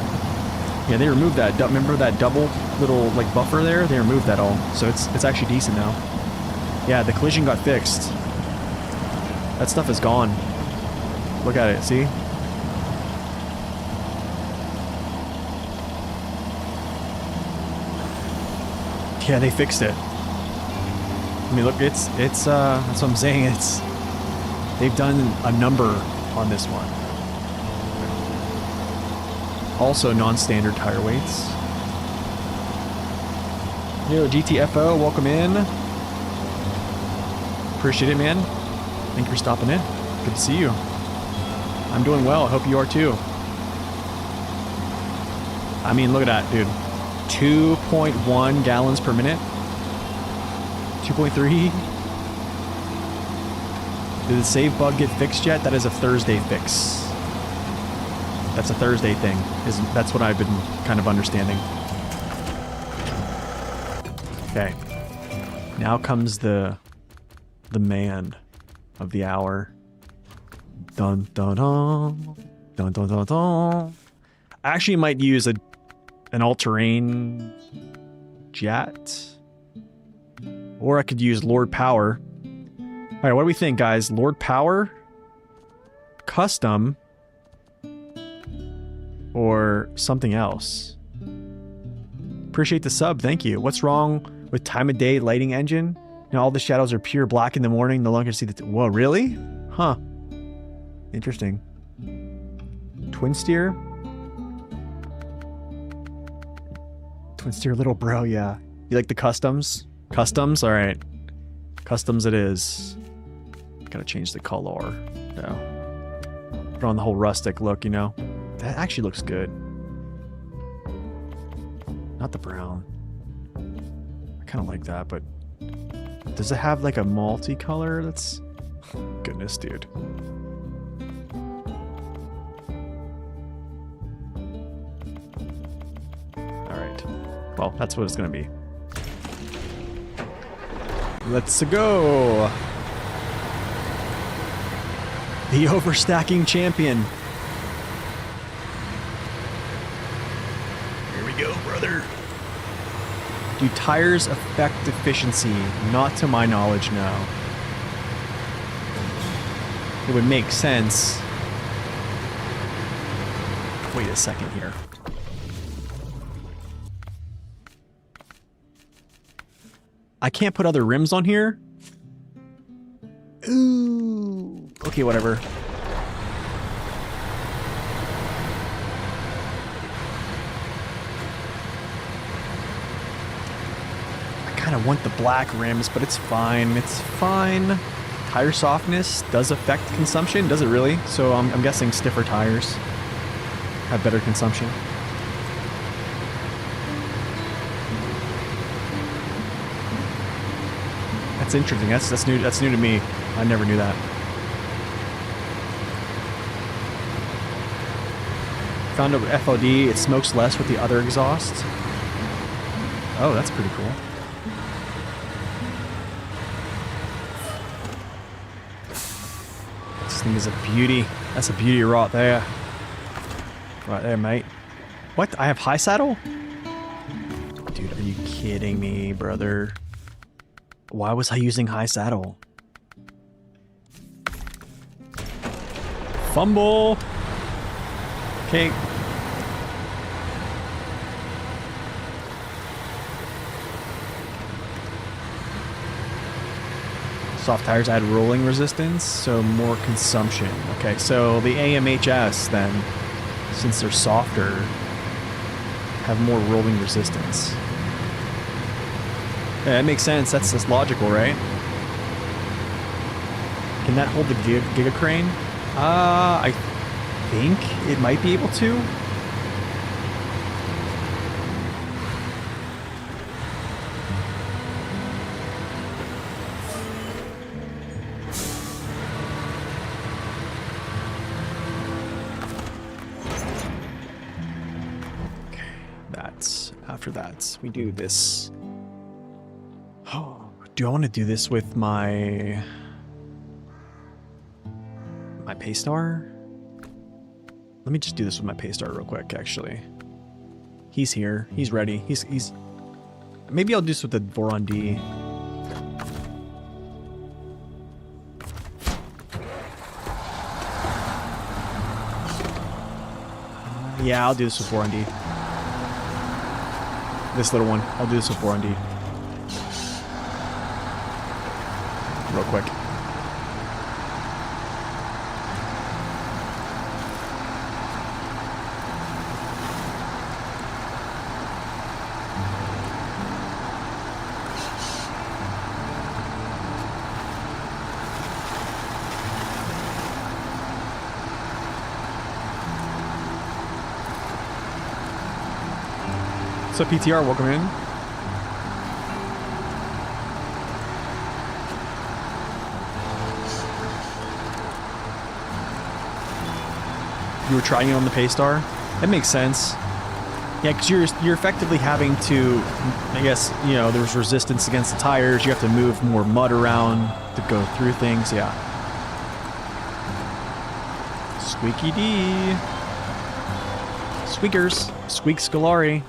Yeah, they removed that. Remember that double little like buffer there? They removed that all, so it's actually decent now. Yeah, the collision got fixed. That stuff is gone. Look at it. See? Yeah, they fixed it. I mean, look, it's that's what I'm saying. They've done a number on this one. Also non-standard tire weights. Yo, GTFO, welcome in. Appreciate it, man. Thank you for stopping in. Good to see you. I'm doing well. I hope you are too. I mean, look at that, dude. 2.1 gallons per minute. 2.3. Did the save bug get fixed yet? That is a Thursday fix. That's a Thursday thing. That's what I've been kind of understanding. Okay. Now comes the man of the hour. Dun dun dun. Dun dun dun dun. I actually might use an all-terrain jet. Or I could use Lord Power. Alright, what do we think, guys? Lord Power? Custom? Or something else? Appreciate the sub, thank you. What's wrong with time of day lighting engine? Now all the shadows are pure black in the morning, no longer see the... Whoa, really? Huh. Interesting. Twin steer? Twin steer little bro, yeah. You like the customs? Customs? Alright. Customs it is. Gotta change the color. No. Put on the whole rustic look, you know? That actually looks good. Not the brown. I kind of like that, but... Does it have like a multicolor? That's... Goodness, dude. Alright. Well, that's what it's gonna be. Let's go! The overstacking champion. Here we go, brother. Do tires affect efficiency? Not to my knowledge, no. It would make sense. Wait a second here. I can't put other rims on here? Ooh. Okay, whatever. I kind of want the black rims, but it's fine. It's fine. Tire softness does affect consumption, does it really? So I'm guessing stiffer tires have better consumption. That's interesting. That's new. That's new to me. I never knew that. Found out with FOD, it smokes less with the other exhaust. Oh, that's pretty cool. This thing is a beauty. That's a beauty right there. Right there, mate. What? I have high saddle? Dude, are you kidding me, brother? Why was I using high saddle? Fumble! Okay. Soft tires add rolling resistance, so more consumption. Okay, so the AMHS then, since they're softer, have more rolling resistance. Yeah, that makes sense. That's just logical, right? Can that hold the Giga Crane? I think it might be able to. Okay, that's after that. We do this. Oh, do I want to do this with my Paystar? Let me just do this with my Paystar real quick, actually. He's here. He's ready. He's... Maybe I'll do this with the Voron D. Yeah, I'll do this with Voron D. This little one. I'll do this with Voron D. Real quick. What's up, PTR? Welcome in. You were trying it on the Paystar? That makes sense. Yeah, because you're effectively having to, I guess, you know, there's resistance against the tires. You have to move more mud around to go through things. Yeah. Squeaky D. Squeakers. Squeak Scolari.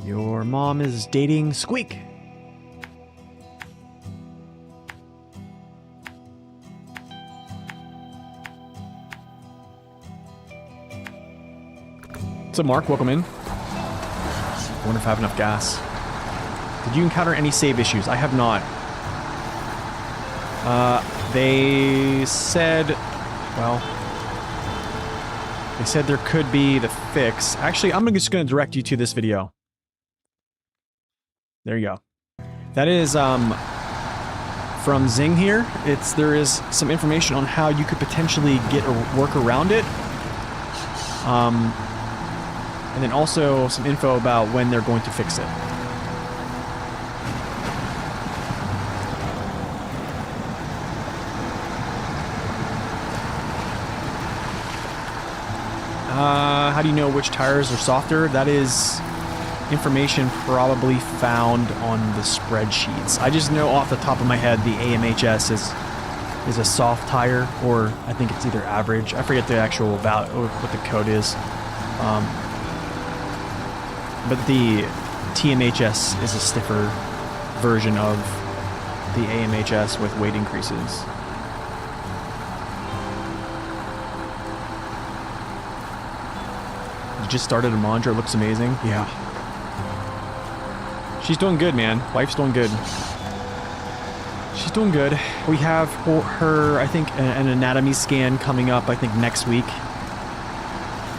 Your mom is dating Squeak. What's up, Mark? Welcome in. I wonder if I have enough gas. Did you encounter any save issues? I have not. They said... Well... They said there could be the fix. Actually, I'm just going to direct you to this video. There you go. That is from Zing here. There is some information on how you could potentially get or work around it. And then also some info about when they're going to fix it. How do you know which tires are softer? That is information probably found on the spreadsheets. I just know off the top of my head the AMHS is a soft tire, or I think it's either average. I forget the actual value, what the code is. But the TMHS is a stiffer version of the AMHS with weight increases. You just started a Mondra, looks amazing. Yeah. She's doing good, man. Wife's doing good. She's doing good. We have her, I think, an anatomy scan coming up, I think, next week.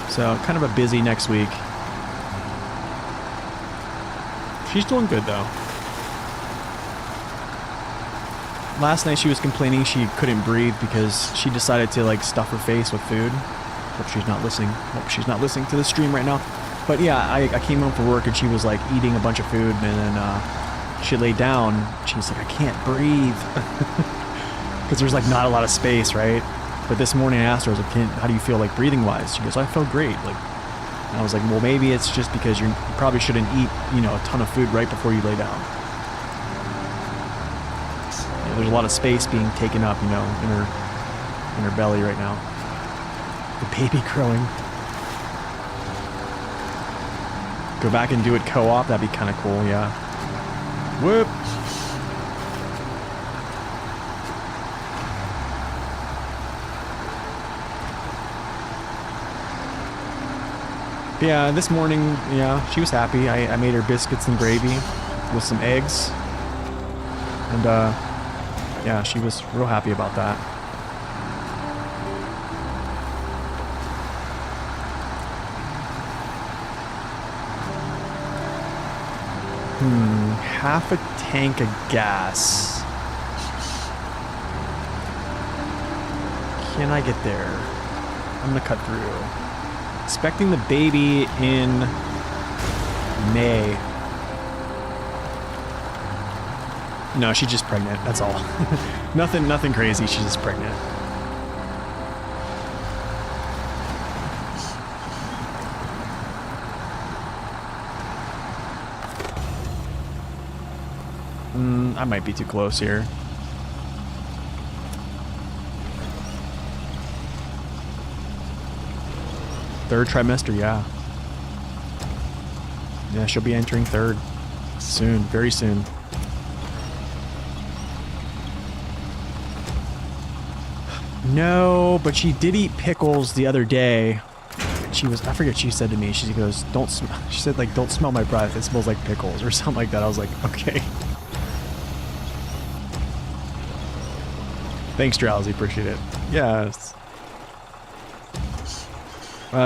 So, kind of a busy next week. She's doing good, though. Last night she was complaining she couldn't breathe because she decided to, like, stuff her face with food. Hope she's not listening. Hope she's not listening to the stream right now. But yeah, I came home from work and she was, like, eating a bunch of food, and then she laid down. She's like, I can't breathe. Because there's, like, not a lot of space, right? But this morning I asked her, I was like, how do you feel, like, breathing-wise? She goes, I feel great. Like, and I was like, well, maybe it's just because you probably shouldn't eat, you know, a ton of food right before you lay down. You know, there's a lot of space being taken up, you know, in her belly right now. The baby crowing. Go back and do it co-op, that'd be kind of cool, yeah. Whoop! Yeah, this morning, yeah, she was happy. I made her biscuits and gravy with some eggs. And, yeah, she was real happy about that. Half a tank of gas. Can I get there? I'm gonna cut through. Expecting the baby in May. No, she's just pregnant, that's all. Nothing crazy, she's just pregnant. I might be too close here. Third trimester, yeah. Yeah, she'll be entering third soon, very soon. No, but she did eat pickles the other day. She was, I forget what she said to me. She goes, don't, she said like, don't smell my breath. It smells like pickles or something like that. I was like, okay. Thanks, Drowsy. Appreciate it. Yes.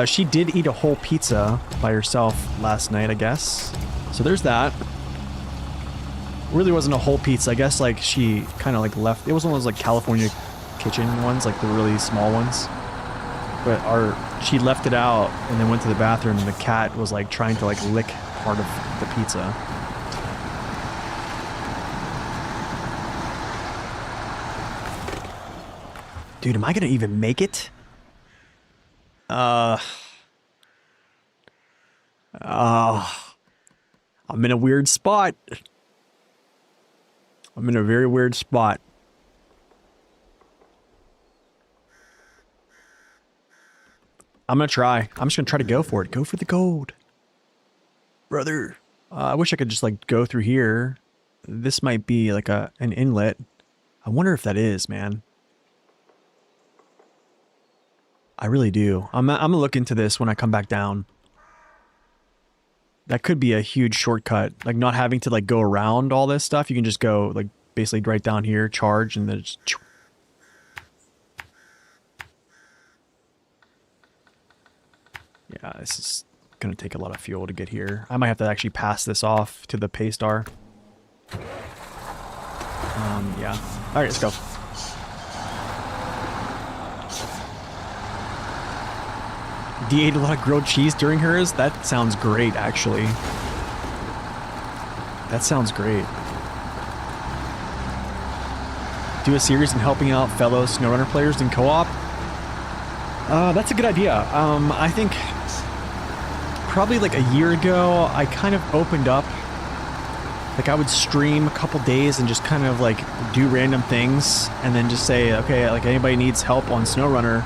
She did eat a whole pizza by herself last night, I guess. So there's that. Really wasn't a whole pizza. I guess like she kind of like left. It was one of those like California kitchen ones, like the really small ones. But she left it out and then went to the bathroom, and the cat was like trying to like lick part of the pizza. Dude, am I gonna even make it? I'm in a weird spot. I'm in a very weird spot. I'm gonna try. I'm just gonna try to go for it. Go for the gold. Brother. I wish I could just like go through here. This might be like an inlet. I wonder if that is, man. I really do. I'm gonna look into this when I come back down. That could be a huge shortcut. Like not having to like go around all this stuff. You can just go like basically right down here, charge, and then just... Yeah, this is gonna take a lot of fuel to get here. I might have to actually pass this off to the Paystar. Yeah. Alright, let's go. D ate a lot of grilled cheese during hers? That sounds great, actually. That sounds great. Do a series in helping out fellow SnowRunner players in co-op? That's a good idea. I think probably like a year ago, I kind of opened up. Like I would stream a couple days and just kind of like do random things and then just say, okay, like anybody needs help on SnowRunner,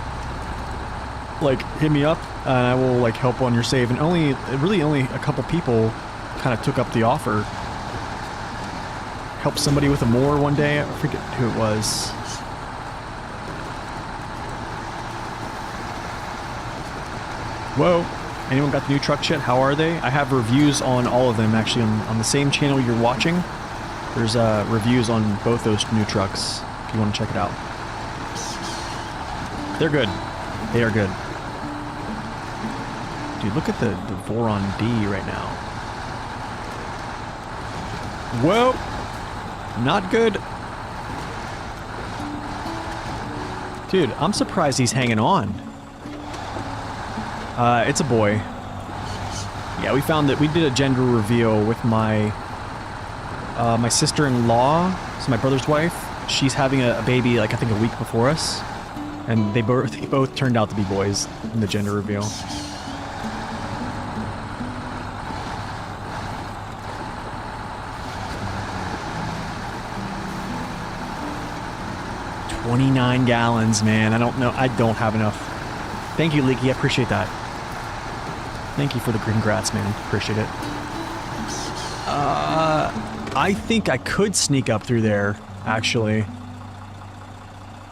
like hit me up and I will like help on your save. And really only a couple people kind of took up the offer. Helped somebody with a mower one day. I forget who it was. Whoa. Anyone got the new trucks yet? How are they? I have reviews on all of them, actually, on the same channel you're watching. There's reviews on both those new trucks, if you want to check it out. They're good. They are good. Dude, look at the Voron D right now. Whoa! Not good. Dude, I'm surprised he's hanging on. It's a boy. Yeah, we found that we did a gender reveal with my my sister-in-law, so my brother's wife. She's having a baby, like I think a week before us, and they both turned out to be boys in the gender reveal. $29 gallons, man. I don't know. I don't have enough. Thank you, Leaky. I appreciate that. Thank you for the congrats, man. Appreciate it. I think I could sneak up through there, actually.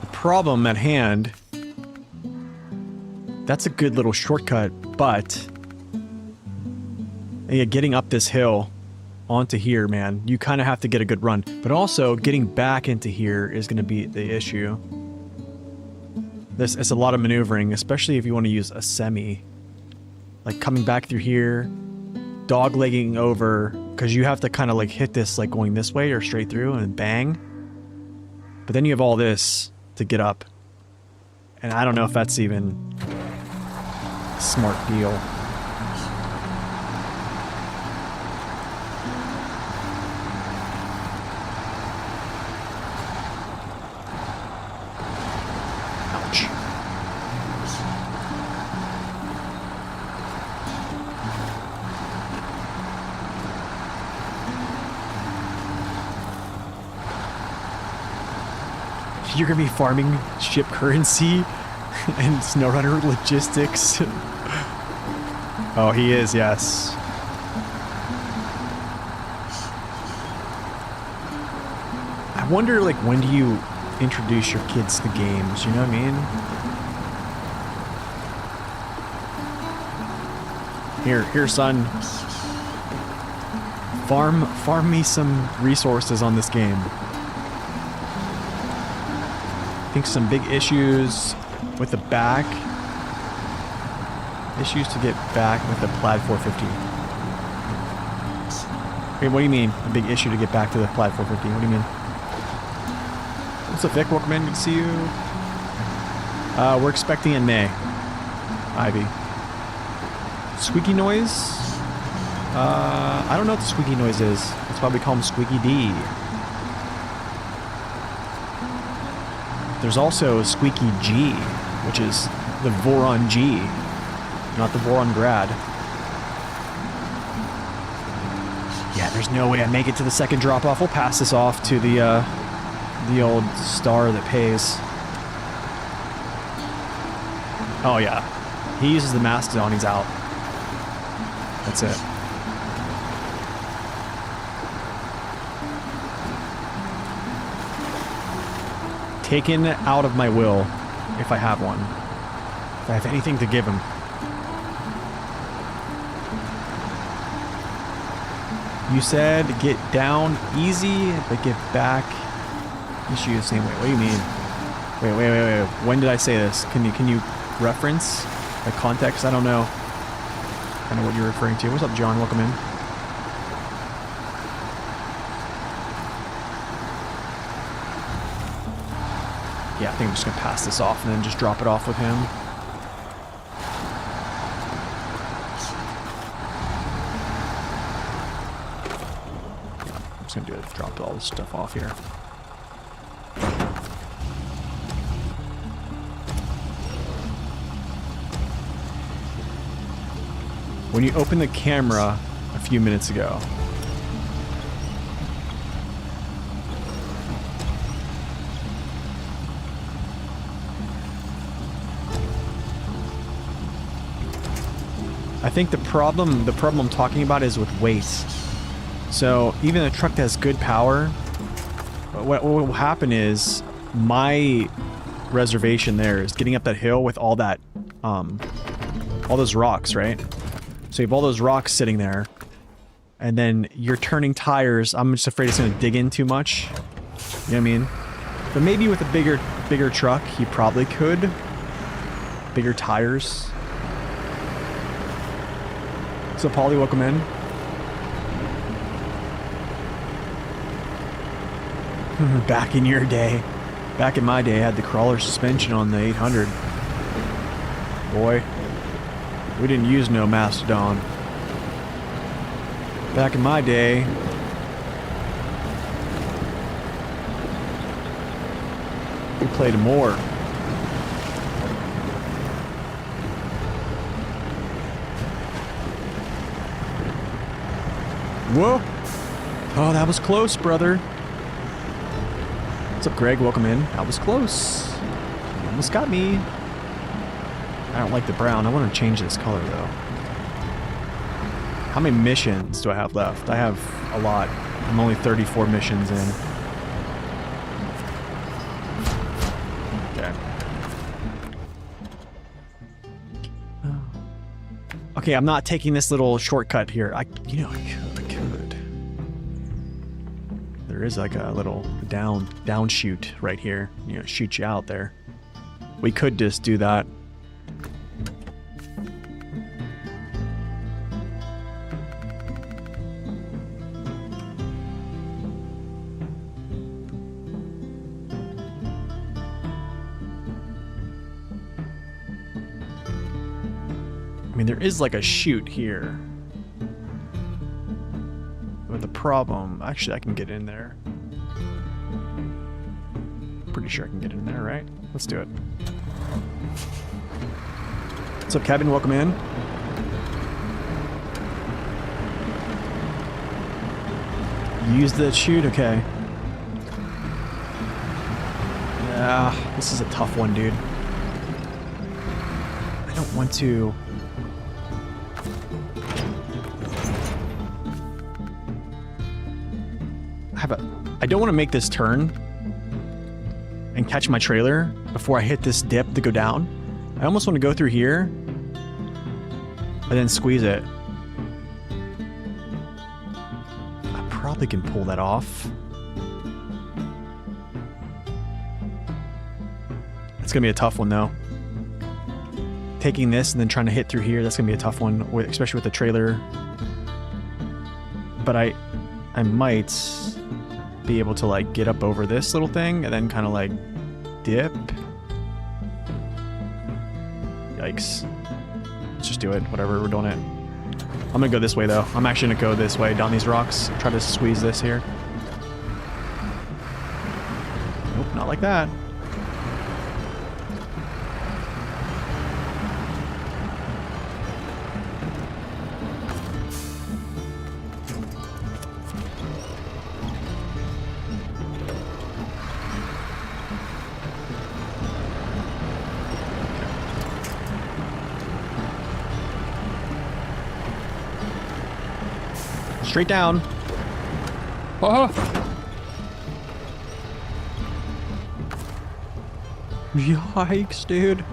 The problem at hand... That's a good little shortcut, but... Yeah, getting up this hill onto here, man, you kind of have to get a good run. But also, getting back into here is going to be the issue. It's a lot of maneuvering, especially if you want to use a semi. Like coming back through here, dog-legging over, because you have to kind of like hit this like going this way or straight through and bang. But then you have all this to get up. And I don't know if that's even a smart deal. You're gonna be farming ship currency and SnowRunner logistics. Oh, he is, yes. I wonder, like, when do you introduce your kids to games? You know what I mean? Here, son. Farm me some resources on this game. I think some big issues with the back. Issues to get back with the Plaid 450. Wait, what do you mean? A big issue to get back to the Plaid 450? What do you mean? What's up, Vic? Welcome in. Good to see you. We're expecting in May. Ivy. Squeaky noise? I don't know what the squeaky noise is. That's why we call him Squeaky D. There's also Squeaky G, which is the Voron G, not the Voron Grad. Yeah, there's no way I make it to the second drop-off. We'll pass this off to the old star that pays. Oh, yeah. He uses the Mastodon, he's out. That's it. Taken out of my will, if I have one. If I have anything to give him. You said get down easy, but get back issue the same way. What do you mean? Wait. When did I say this? Can you reference the context? I don't know. Kind of what you're referring to. What's up, John? Welcome in. Yeah, I think I'm just gonna pass this off and then just drop it off with him. I'm just gonna drop all this stuff off here. When you opened the camera a few minutes ago, I think the problem I'm talking about is with weight. So even a truck that has good power, what will happen is my reservation there is getting up that hill with all that, all those rocks, right? So you have all those rocks sitting there, and then you're turning tires. I'm just afraid it's going to dig in too much. You know what I mean? But maybe with a bigger truck, you probably could. Bigger tires. So Polly, welcome in. Back in your day. Back in my day, I had the crawler suspension on the 800. Boy. We didn't use no Mastodon. Back in my day, we played more. Whoa! Oh, that was close, brother. What's up, Greg? Welcome in. That was close. You almost got me. I don't like the brown. I want to change this color, though. How many missions do I have left? I have a lot. I'm only 34 missions in. Okay. Okay, I'm not taking this little shortcut here. You know, I could. There is like a little down chute right here. You know, shoot you out there. We could just do that. I mean, there is like a chute here. But the problem... Actually, I can get in there. Pretty sure I can get in there, right? Let's do it. What's up, Kevin? Welcome in. Use the chute? Okay. Yeah, this is a tough one, dude. I don't want to... I don't want to make this turn and catch my trailer before I hit this dip to go down. I almost want to go through here and then squeeze it. I probably can pull that off. It's gonna be a tough one though. Taking this and then trying to hit through here, that's gonna be a tough one, especially with the trailer. But I might be able to like get up over this little thing and then kind of like dip. Yikes. Let's just do it. Whatever, we're doing it. I'm gonna go this way though. I'm actually gonna go this way down these rocks. Try to squeeze this here. Nope, not like that. Straight down. Oh. Yikes, dude.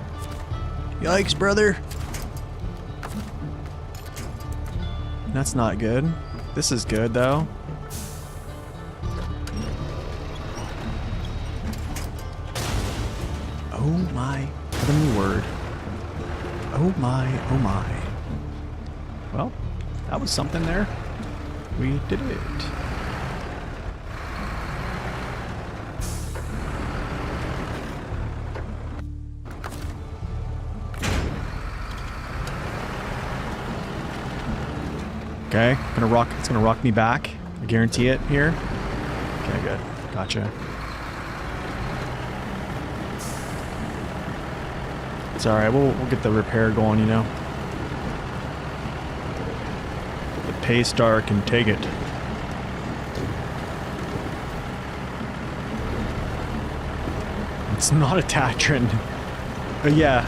Yikes, brother. That's not good. This is good, though. Oh my heavenly word. Oh my, oh my. Well, that was something there. We did it. Okay, it's gonna rock me back. I guarantee it here. Okay, good. Gotcha. It's alright, we'll get the repair going, you know. Paystar can take it. It's not a Tatran. But yeah,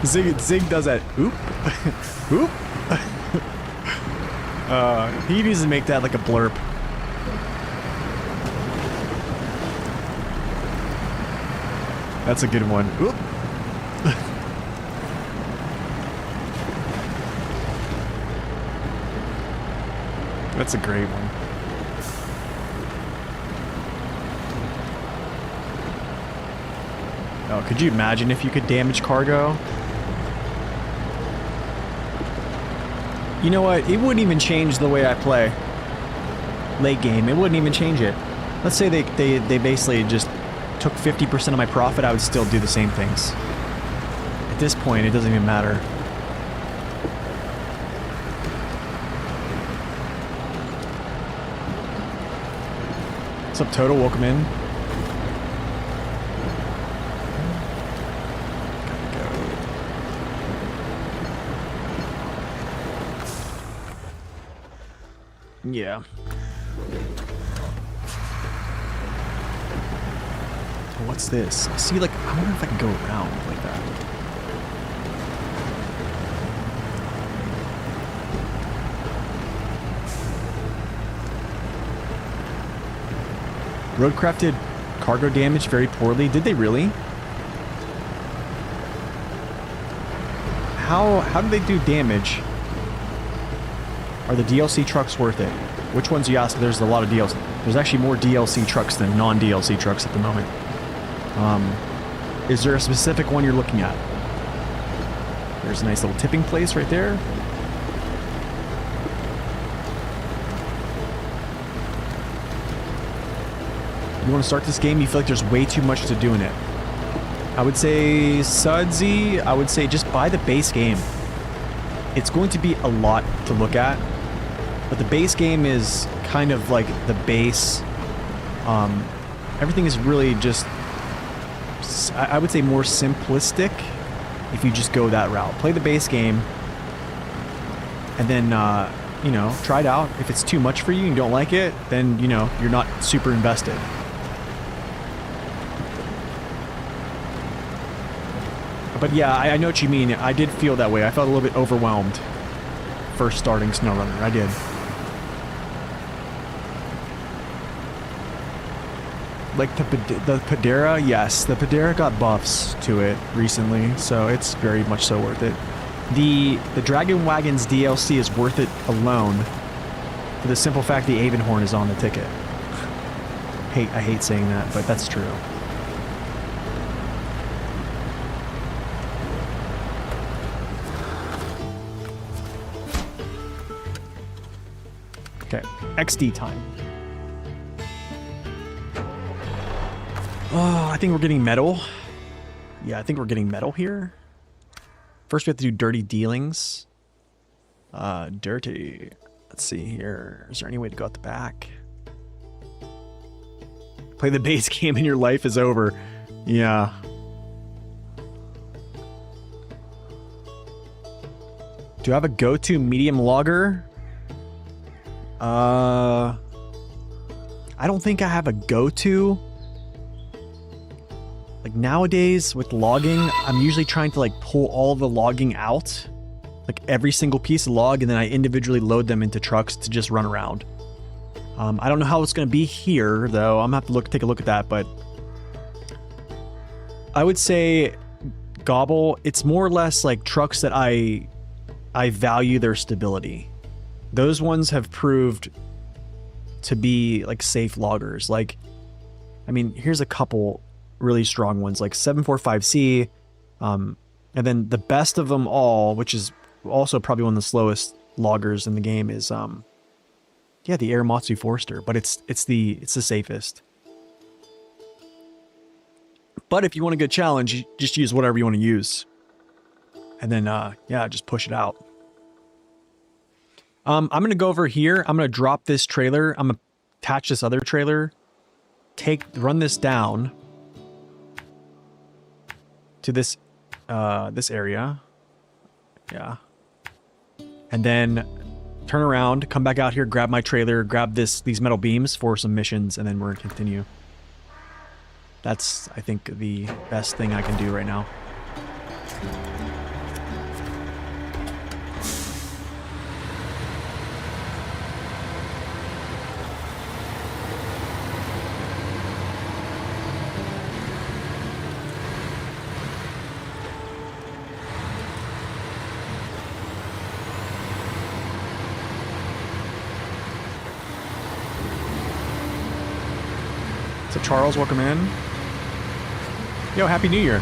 Zig does that. Oop. Oop. He needs to make that like a blurb. That's a good one. Oop. That's a great one. Oh, could you imagine if you could damage cargo? You know what? It wouldn't even change the way I play. Late game, it wouldn't even change it. Let's say they basically just took 50% of my profit, I would still do the same things. At this point, it doesn't even matter. What's up, Total? Welcome in. Yeah. What's this? See, like, I wonder if I can go around like that. Roadcrafted cargo damage very poorly. Did they really? How do they do damage? Are the DLC trucks worth it? Which ones you ask? There's a lot of DLC. There's actually more DLC trucks than non-DLC trucks at the moment. Is there a specific one you're looking at? There's a nice little tipping place right there. You want to start this game, you feel like there's way too much to do in it. I would say, Sudsy, I would say just buy the base game. It's going to be a lot to look at, but the base game is kind of like the base. Everything is really just, I would say, more simplistic if you just go that route. Play the base game, and then, you know, try it out. If it's too much for you and you don't like it, then, you know, you're not super invested. But yeah, I know what you mean. I did feel that way. I felt a little bit overwhelmed first starting SnowRunner. I did. Like the Padera, yes, the Padera got buffs to it recently, so it's very much so worth it. The Dragon Wagons DLC is worth it alone for the simple fact the Avenhorn is on the ticket. I hate saying that, but that's true. Okay, XD time. Oh, I think we're getting metal. Yeah, I think we're getting metal here. First, we have to do dirty dealings. Dirty. Let's see here. Is there any way to go out the back? Play the base game and your life is over. Yeah. Do I have a go-to medium logger? I don't think I have a go-to. Like nowadays with logging, I'm usually trying to like pull all the logging out, like every single piece of log, and then I individually load them into trucks to just run around. I don't know how it's going to be here though. I'm gonna have to take a look at that, but I would say Gobble, it's more or less like trucks that I value their stability. Those ones have proved to be like safe loggers. Like, I mean, here's a couple really strong ones like 745C, and then the best of them all, which is also probably one of the slowest loggers in the game, is yeah, the Aramatsu Forester, but it's the safest. But if you want a good challenge, you just use whatever you want to use, and then yeah, just push it out. I'm gonna go over here. I'm gonna drop this trailer. I'm gonna attach this other trailer. Run this down to this this area. Yeah. And then turn around, come back out here, grab my trailer, grab these metal beams for some missions, and then we're gonna continue. That's, I think, the best thing I can do right now. So Charles, welcome in. Yo, Happy New Year.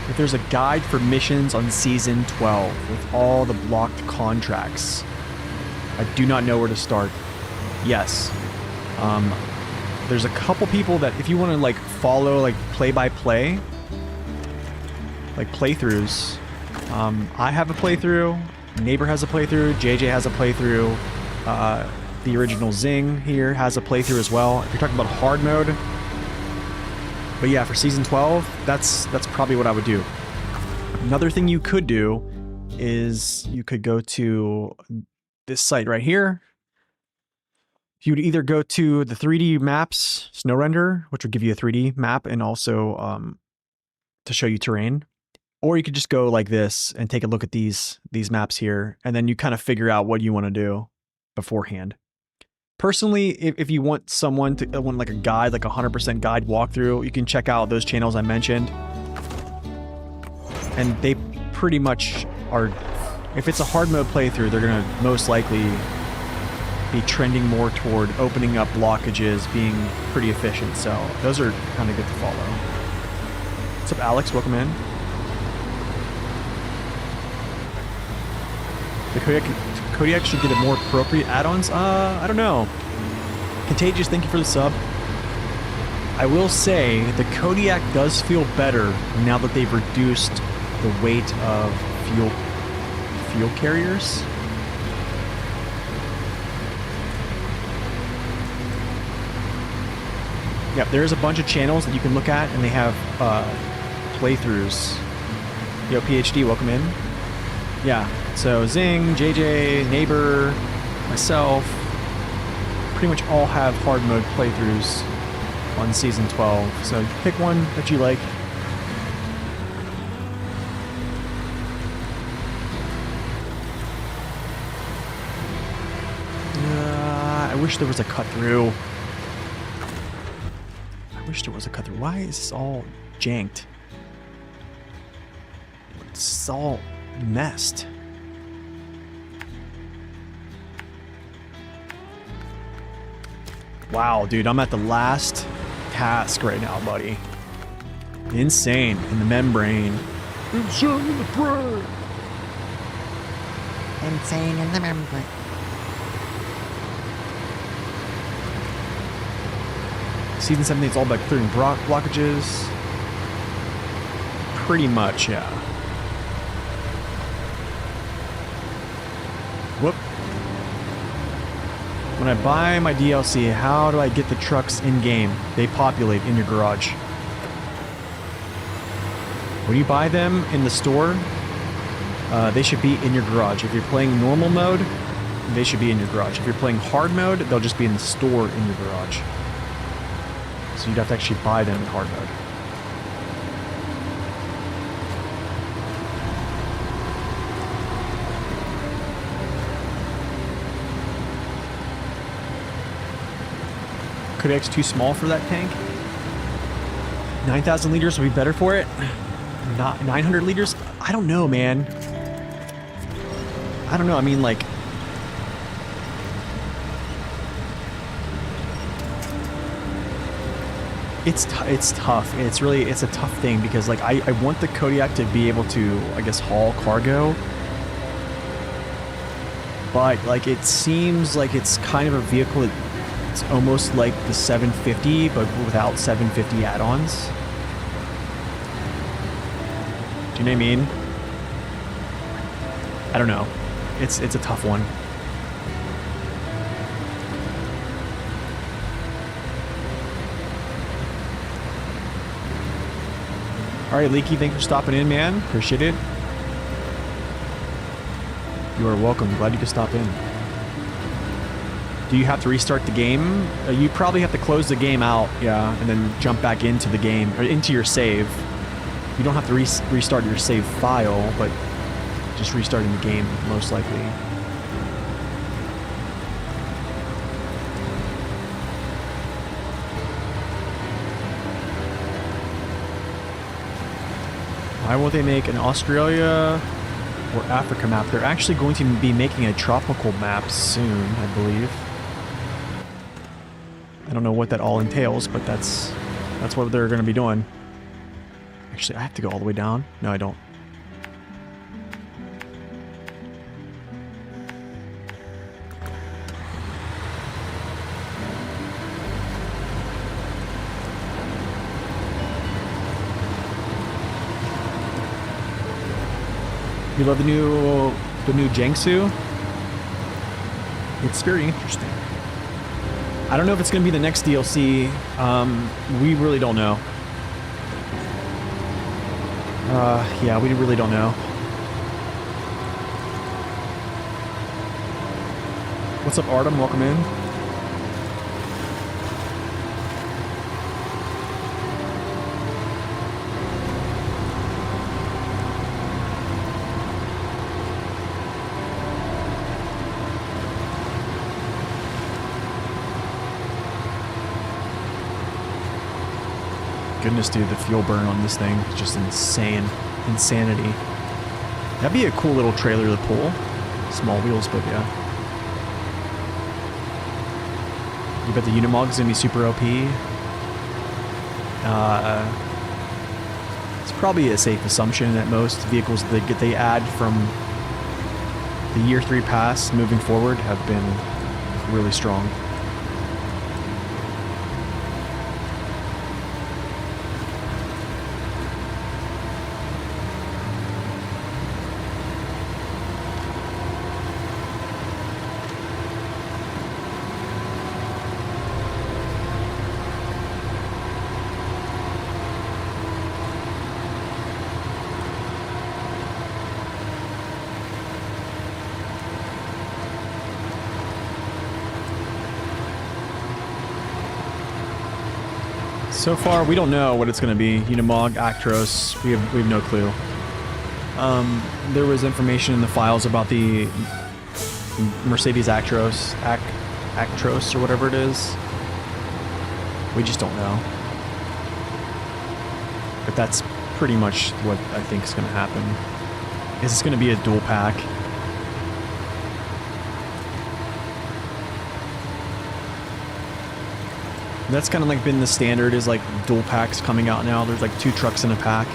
If there's a guide for missions on Season 12 with all the blocked contracts, I do not know where to start. Yes. There's a couple people that if you want to like follow like play-by-play, like playthroughs, I have a playthrough, Neighbor has a playthrough, JJ has a playthrough, the original Zing here has a playthrough as well. If you're talking about hard mode, but yeah, for Season 12, that's probably what I would do. Another thing you could do is you could go to this site right here. You would either go to the 3D maps, snow render, which would give you a 3D map and also to show you terrain. Or you could just go like this and take a look at these maps here, and then you kind of figure out what you want to do beforehand. Personally, if you want someone to want like a guide, like a 100% guide walkthrough, you can check out those channels I mentioned. And they pretty much are, if it's a hard mode playthrough, they're going to most likely be trending more toward opening up blockages, being pretty efficient. So those are kind of good to follow. What's up, Alex? Welcome in. The Kodiak should get a more appropriate add-ons. I don't know. Contagious, thank you for the sub. I will say the Kodiak does feel better now that they've reduced the weight of fuel carriers. Yeah, there's a bunch of channels that you can look at, and they have playthroughs. Yo, PhD, welcome in. Yeah, so Zing, JJ, Neighbor, myself, pretty much all have hard mode playthroughs on Season 12. So pick one that you like. I wish there was a cut through. wish there was a cut through. Why is this all janked? It's all messed. Wow, dude, I'm at the last task right now, buddy. Insane in the membrane. Insane in the brain. Insane in the membrane. Season 17 is all about clearing blockages. Pretty much, yeah. Whoop. When I buy my DLC, how do I get the trucks in-game? They populate in your garage. When you buy them in the store, they should be in your garage. If you're playing normal mode, they should be in your garage. If you're playing hard mode, they'll just be in the store in your garage. So you'd have to actually buy them in hard mode. Kodak's too small for that tank. 9,000 liters would be better for it. Not 900 liters? I don't know, man. I don't know. I mean, like... It's tough. It's a tough thing because, like, I want the Kodiak to be able to, I guess, haul cargo. But, like, it seems like it's kind of a vehicle. It's almost like the 750, but without 750 add-ons. Do you know what I mean? I don't know. It's a tough one. All right, Leaky, thanks for stopping in, man. Appreciate it. You are welcome. Glad you could stop in. Do you have to restart the game? You probably have to close the game out, yeah, and then jump back into the game, or into your save. You don't have to restart your save file, but just restarting the game, most likely. Why will they make an Australia or Africa map? They're actually going to be making a tropical map soon, I believe. I don't know what that all entails, but that's what they're going to be doing. Actually, I have to go all the way down. No, I don't. You love the new Jiangsu? It's very interesting. I don't know if it's going to be the next DLC. We really don't know. Yeah, we really don't know. What's up, Artem? Welcome in. Goodness, dude, the fuel burn on this thing is just insane. Insanity. That'd be a cool little trailer to pull. Small wheels, but yeah. You bet the Unimog's gonna be super OP. It's probably a safe assumption that most vehicles that they add from the Year 3 pass moving forward have been really strong. So far, we don't know what it's going to be. Unimog, Actros, we have no clue. There was information in the files about the Mercedes Actros or whatever it is. We just don't know. but that's pretty much what I think is going to happen. Is it's going to be a dual pack. That's kind of like been the standard, is like dual packs coming out now. There's like 2 trucks in a pack.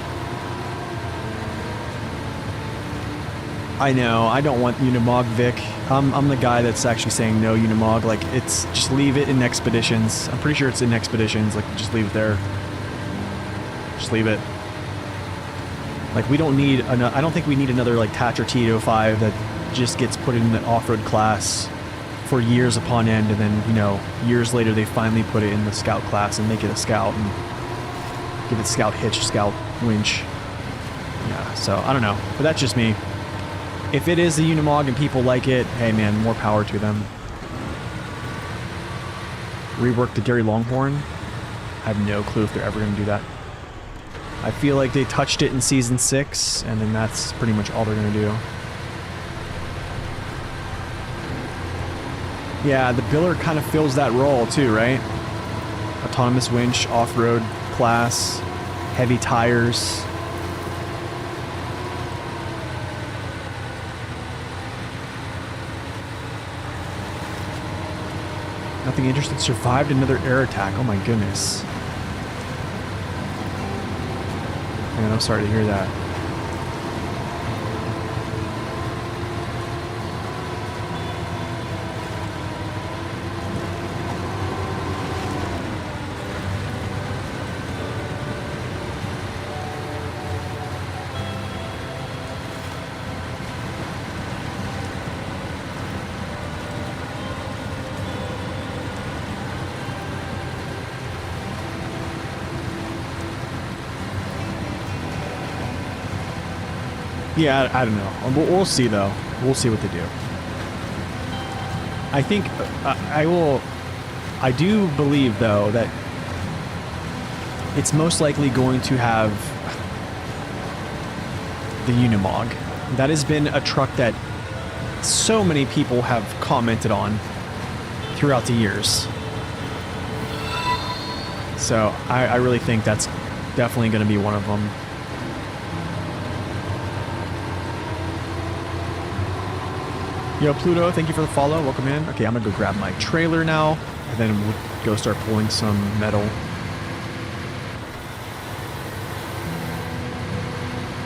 I know, I don't want Unimog, Vic. I'm the guy that's actually saying no Unimog. Like, it's just leave it in Expeditions. I'm pretty sure it's in Expeditions. Like, just leave it there. Just leave it. Like, we don't need I don't think we need another like Thatcher T805 that just gets put in the off-road class for years upon end, and then, you know, years later they finally put it in the Scout class and make it a Scout and give it Scout hitch, Scout winch. Yeah, so I don't know, but that's just me. If it is the Unimog and people like it, hey man, more power to them. Rework the Dairy Longhorn? I have no clue if they're ever going to do that. I feel like they touched it in Season 6, and then that's pretty much all they're going to do. Yeah, the Biller kind of fills that role too, right? Autonomous winch, off-road class, heavy tires. Nothing interesting. Survived another air attack. Oh my goodness. Man, I'm sorry to hear that. Yeah, I don't know. We'll see, though. We'll see what they do. I think I do believe, though, that it's most likely going to have the Unimog. That has been a truck that so many people have commented on throughout the years. So I really think that's definitely going to be one of them. Yo, Pluto, thank you for the follow. Welcome in. Okay, I'm gonna go grab my trailer now, and then we'll go start pulling some metal.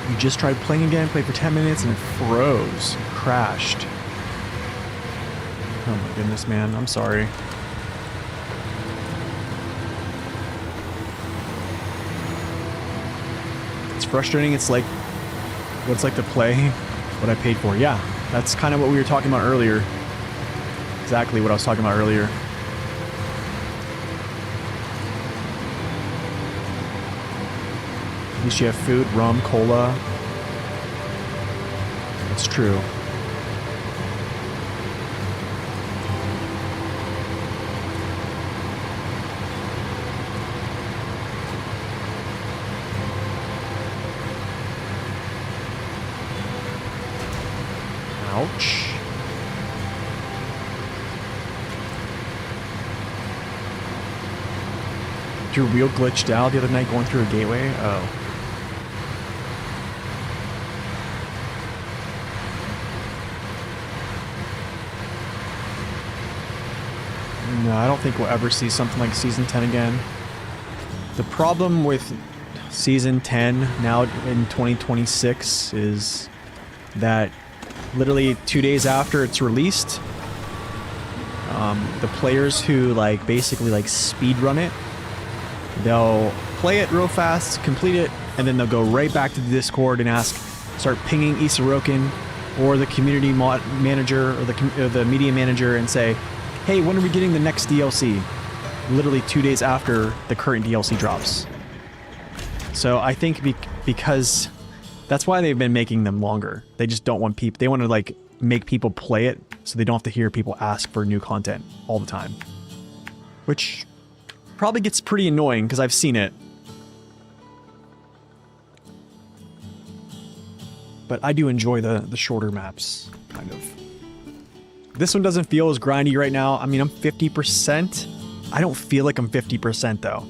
You just tried playing again, played for 10 minutes, and it froze. Crashed. Oh my goodness, man. I'm sorry. It's frustrating. It's like what it's like to play what I paid for. Yeah. That's kind of what we were talking about earlier. Exactly what I was talking about earlier. At least you have food, rum, cola. It's true. Ouch. Your wheel glitched out the other night going through a gateway? Oh. No, I don't think we'll ever see something like Season 10 again. The problem with Season 10 now in 2026 is that literally 2 days after it's released, the players who like basically like speed run it, they'll play it real fast, complete it, and then they'll go right back to the Discord and start pinging Isarokin or the community manager or the media manager and say, hey, when are we getting the next DLC? Literally 2 days after the current DLC drops. So I think because that's why they've been making them longer. They just don't want people, they want to like make people play it so they don't have to hear people ask for new content all the time. Which probably gets pretty annoying because I've seen it. But I do enjoy the shorter maps, kind of. This one doesn't feel as grindy right now. I mean, I'm 50%. I don't feel like I'm 50% though.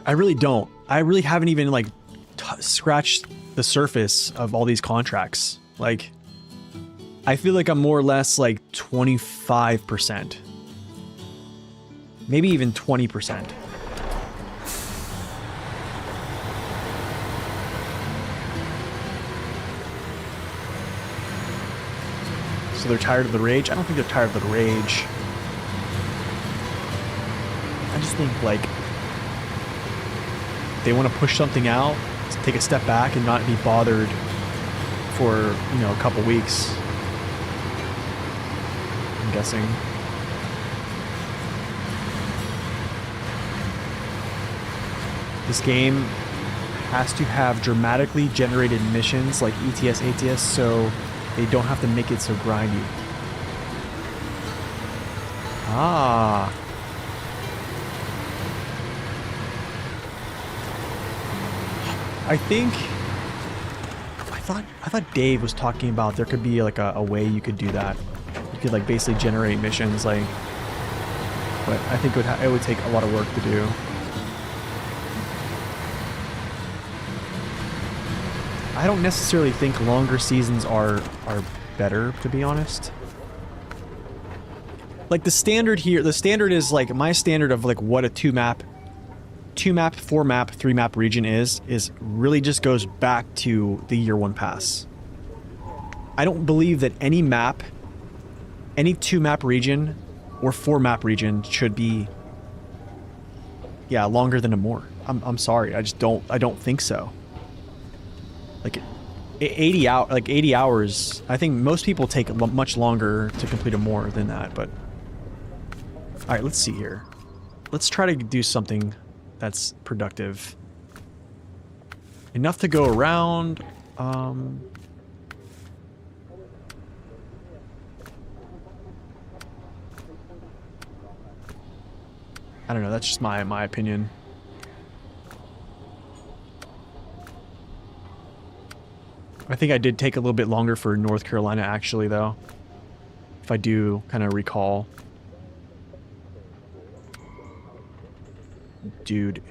I really don't. I really haven't even like scratched the surface of all these contracts. Like, I feel like I'm more or less like 25%. Maybe even 20%. So they're tired of the rage? I don't think they're tired of the rage. I just think, like, they want to push something out, take a step back, and not be bothered for, you know, a couple weeks. I'm guessing. This game has to have dramatically generated missions like ETS, ATS, so they don't have to make it so grindy. Ah. I think I thought Dave was talking about there could be like a way you could do that. You could like basically generate missions, like, but I think it would take a lot of work to do. I don't necessarily think longer seasons are better, to be honest. Like the standard here, the standard is like my standard of like what a 2-map, 4-map, 3-map region is really just goes back to the year 1 pass. I don't believe that any map, any 2-map region or 4-map region should be, yeah, longer than a more. I'm sorry, I don't think so. Like 80 hours. I think most people take much longer to complete a more than that, but all right, let's see here. Let's try to do something that's productive. Enough to go around. I don't know, that's just my opinion. I think I did take a little bit longer for North Carolina, actually, though. If I do kind of recall. Dude.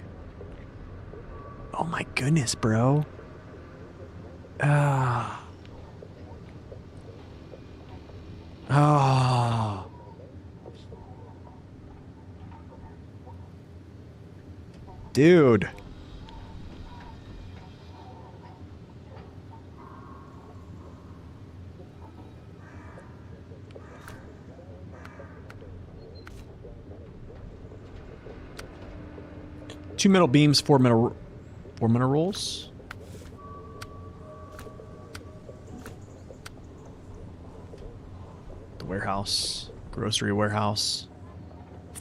Oh my goodness, bro. Ah. Ah. Dude. Two metal beams, four metal rolls. The warehouse, grocery warehouse.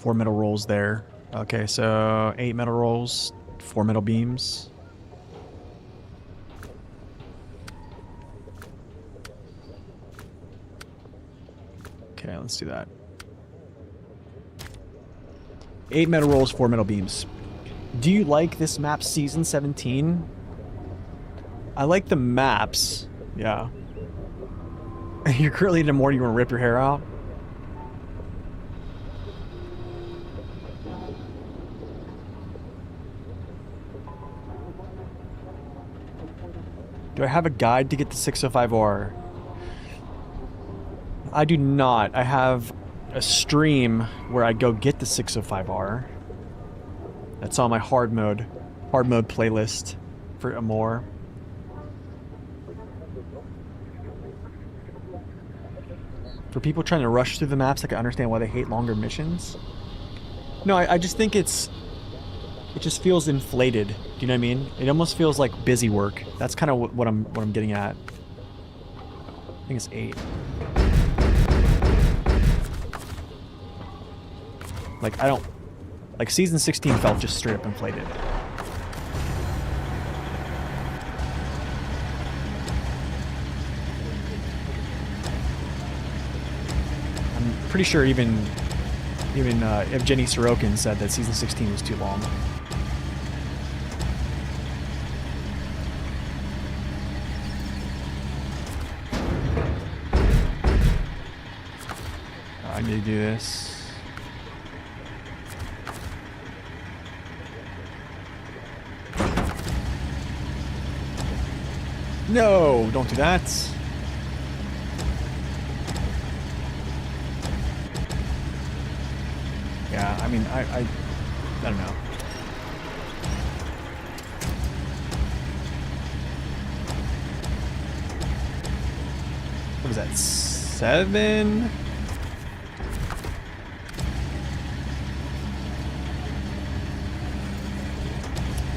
4 metal rolls there. Okay, so 8 metal rolls, 4 metal beams. Okay, let's do that. 8 metal rolls, 4 metal beams. Do you like this map, Season 17? I like the maps. Yeah. You're currently in a morning, you want to rip your hair out? Do I have a guide to get the 605R? I do not. I have a stream where I go get the 605R. That's on my hard mode playlist for Amore. For people trying to rush through the maps, I can understand why they hate longer missions. No, I just think it just feels inflated. Do you know what I mean? It almost feels like busy work. That's kind of what I'm getting at. I think it's 8. Like, I don't... Like, Season 16 felt just straight up inflated. I'm pretty sure even Evgeny Sorokin said that Season 16 was too long. I need to do this. No, don't do that. Yeah, I mean, I don't know. What was that? 7?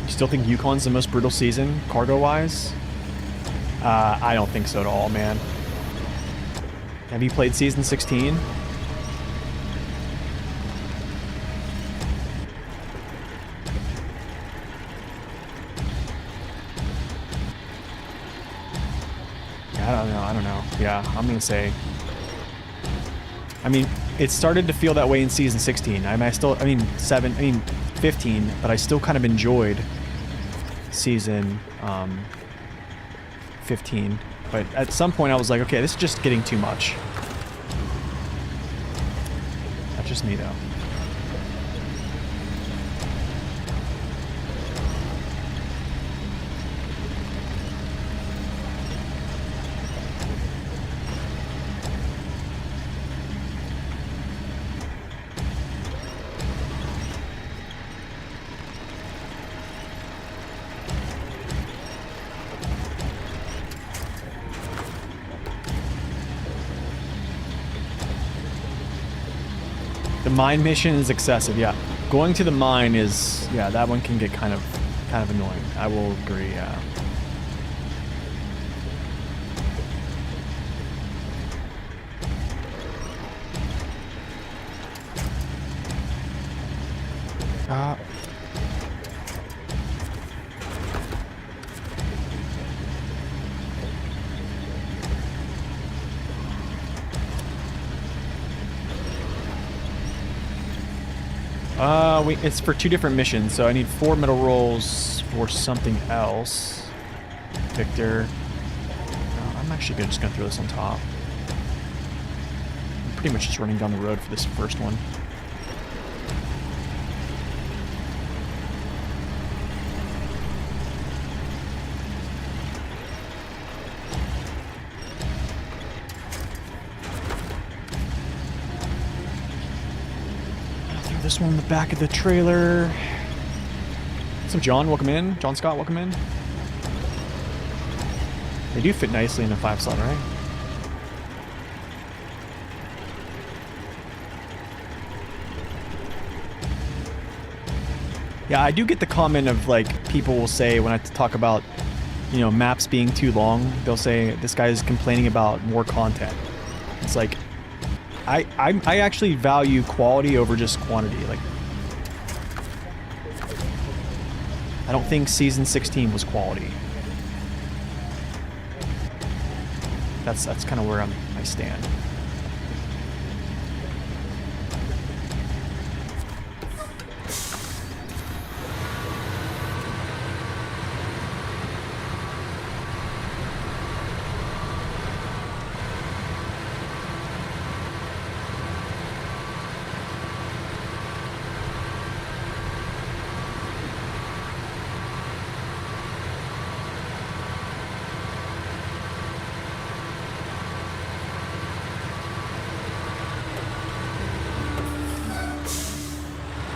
You still think Yukon's the most brutal season, cargo-wise? I don't think so at all, man. Have you played Season 16? I don't know. Yeah, I'm gonna say... I mean, it started to feel that way in Season 16. I mean, 15, but I still kind of enjoyed Season 15. But at some point I was like, okay, this is just getting too much. That's just me, though. The mine mission is excessive, yeah. Going to the mine is, yeah, that one can get kind of annoying. I will agree, yeah. It's for 2 different missions, so I need 4 metal rolls for something else. Victor. No, I'm actually just gonna throw this on top. I'm pretty much just running down the road for this first one. This one in the back of the trailer. What's up, John? Welcome in. John Scott, welcome in. They do fit nicely in a 5-slot, right? Yeah, I do get the comment of, like, people will say when I talk about, you know, maps being too long, they'll say this guy is complaining about more content. It's like, I actually value quality over just quantity. Like, I don't think Season 16 was quality. That's kind of where I stand.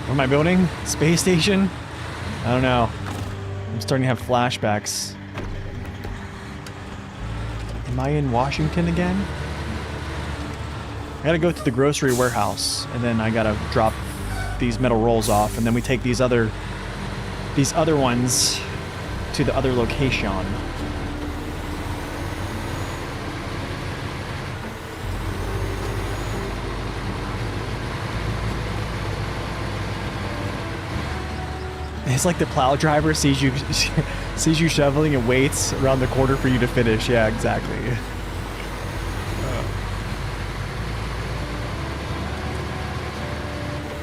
What am I building? Space station? I don't know. I'm starting to have flashbacks. Am I in Washington again? I gotta go to the grocery warehouse, and then I gotta drop these metal rolls off, and then we take these other ones to the other location. It's like the plow driver sees you shoveling and waits around the corner for you to finish. Yeah, exactly.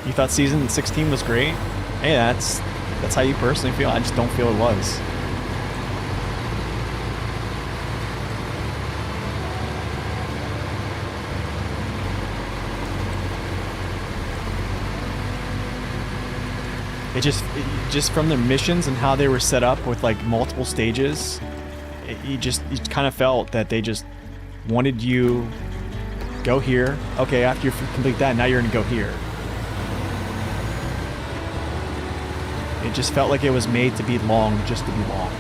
You thought Season 16 was great? Hey, that's how you personally feel. I just don't feel it was. It just from the missions and how they were set up with like multiple stages, you kind of felt that they just wanted you go here. Okay, after you complete that, now you're gonna go here. It just felt like it was made to be long, just to be long.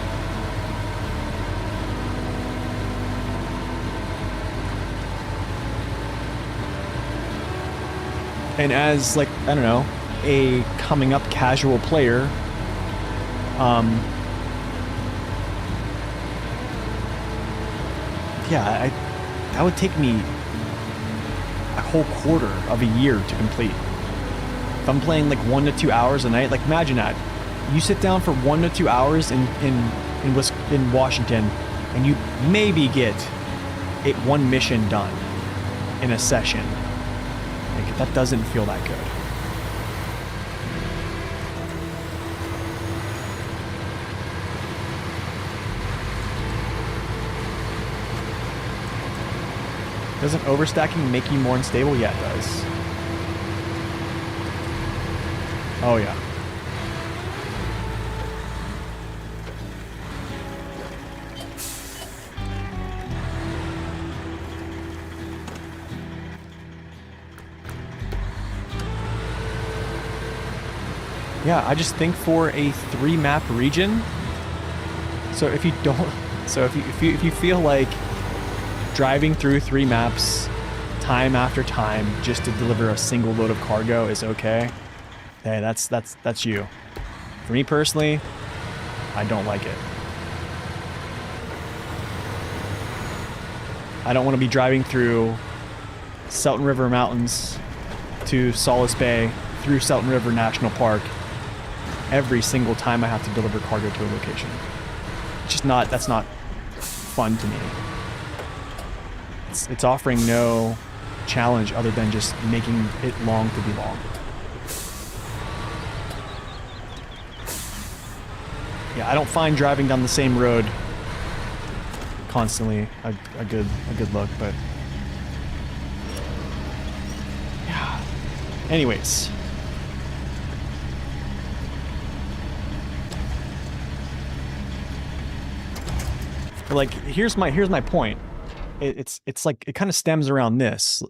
And as, like, I don't know, a coming up casual player, yeah, that would take me a whole quarter of a year to complete. If I'm playing like 1 to 2 hours a night, like imagine that. You sit down for 1 to 2 hours in Washington, and you maybe get one mission done in a session. Like, that doesn't feel that good. Doesn't overstacking make you more unstable? Yeah, it does. Oh, yeah. Yeah, I just think for a 3-map region, so if you feel like driving through 3 maps time after time just to deliver a single load of cargo is okay, hey, that's you. For me personally, I don't like it. I don't want to be driving through Selton River Mountains to Solace Bay through Selton River National Park every single time I have to deliver cargo to a location. It's just not, that's not fun to me. It's offering no challenge other than just making it long to be long. Yeah, I don't find driving down the same road constantly a good look, but yeah. Anyways. Like, here's my point. It's like, it kind of stems around this.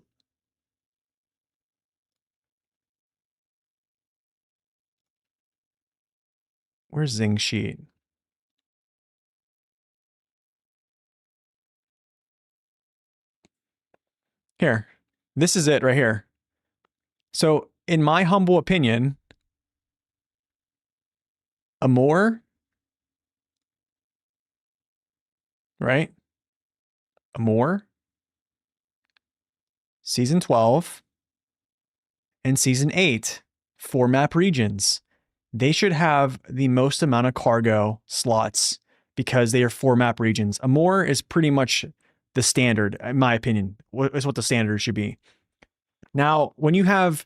Where's Zing Sheet? Here. This is it right here. So, in my humble opinion, Amor, right? Amor, Season 12, and Season 8, 4-map regions. They should have the most amount of cargo slots because they are 4-map regions. Amor is pretty much the standard, in my opinion. Is what the standard should be. Now, when you have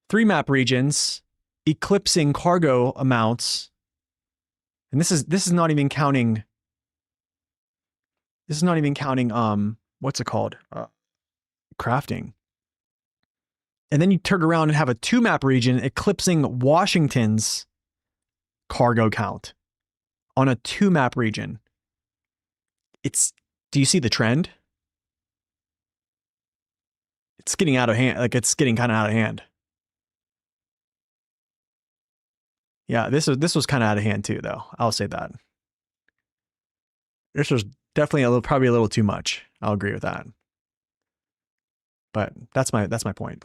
3-map regions eclipsing cargo amounts, and this is not even counting. This is not even counting what's it called? Crafting. And then you turn around and have a 2-map region eclipsing Washington's cargo count on a 2-map region. Do you see the trend? It's getting out of hand. Like, it's getting kind of out of hand. Yeah, this was kind of out of hand too, though. I'll say that. This was definitely probably a little too much. I'll agree with that. But that's my point.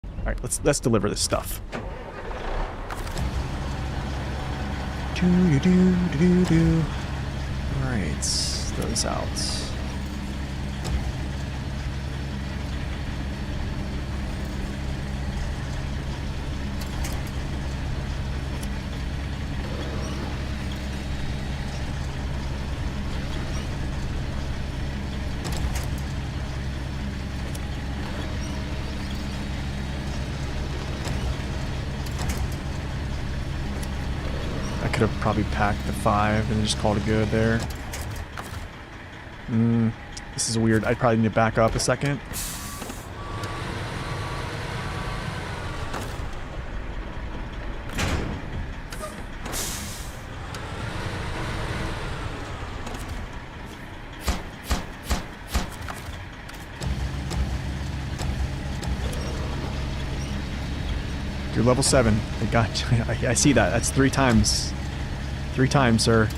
All right, let's deliver this stuff. All right, throw this out. Could have probably packed the 5 and just called it good there. This is weird. I'd probably need to back up a second. You're level 7. I got you. I see that. That's 3 times. 3 times, sir.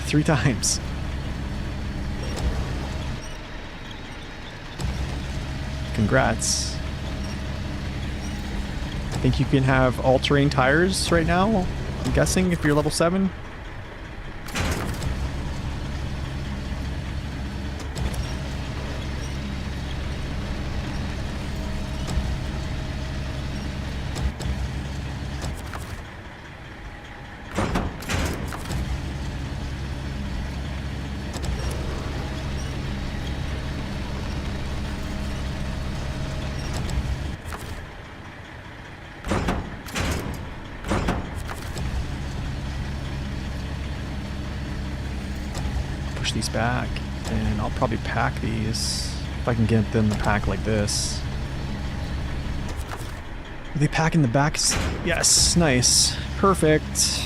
3 times. Congrats. I think you can have all-terrain tires right now, I'm guessing, if you're level 7. Push these back, and I'll probably pack these if I can get them to pack like this. Are they pack in the backs? Yes, nice. Perfect.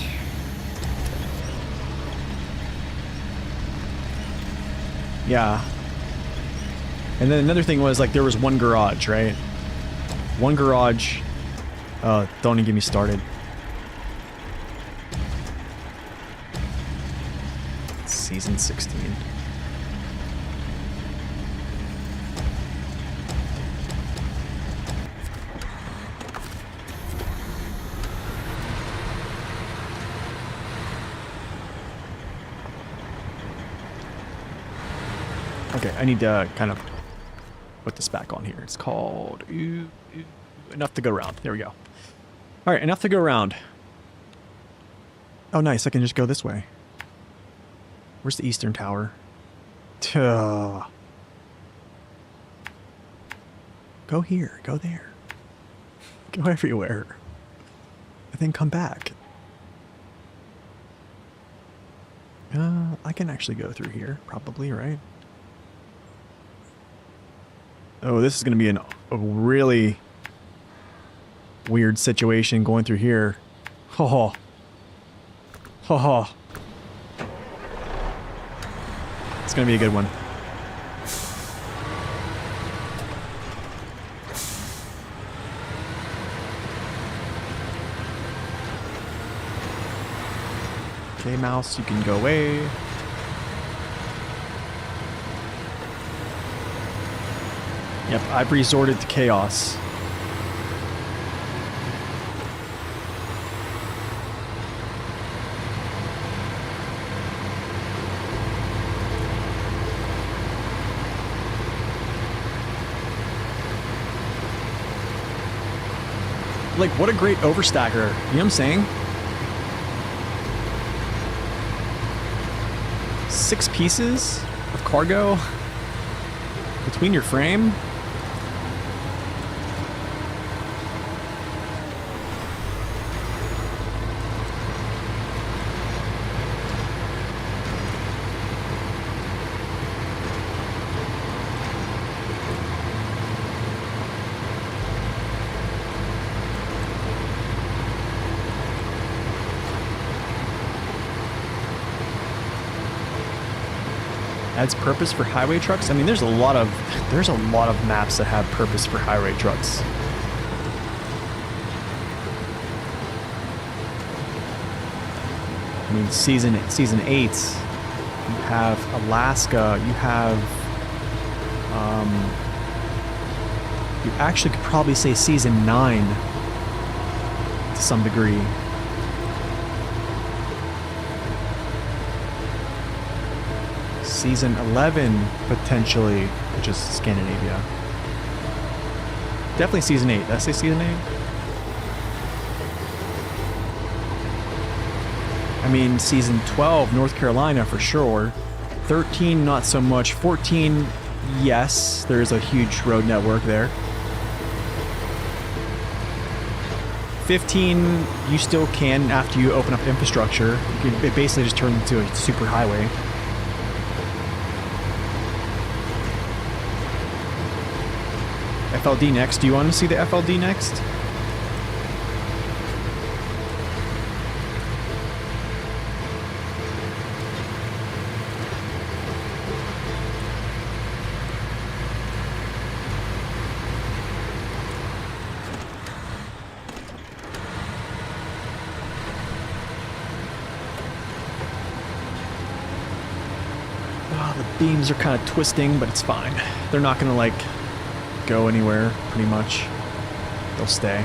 Yeah. And then another thing was, like, there was one garage, right? One garage. Don't even get me started. Season 16. Okay, I need to kind of put this back on here. It's called enough to go around. There we go. All right, enough to go around. Oh, nice. I can just go this way. Where's the eastern tower? Go here. Go there. Go everywhere. And then come back. I can actually go through here, probably, right? Oh, this is going to be a really weird situation going through here. Oh. Oh. It's going to be a good one. Okay, mouse, you can go away. Yep, I've resorted to chaos. Like, what a great overstacker. You know what I'm saying? 6 pieces of cargo between your frame. Adds purpose for highway trucks. I mean, there's a lot of maps that have purpose for highway trucks. I mean, season 8, you have Alaska, you have you actually could probably say season 9 to some degree. Season 11, potentially, which is Scandinavia. Definitely season 8. Did I say season 8? I mean, season 12, North Carolina for sure. 13, not so much. 14, yes, there is a huge road network there. 15, you still can, after you open up infrastructure. It basically just turns into a super highway. FLD next. Do you want to see the FLD next? Oh, the beams are kind of twisting, but it's fine. They're not gonna like go anywhere, pretty much. They'll stay.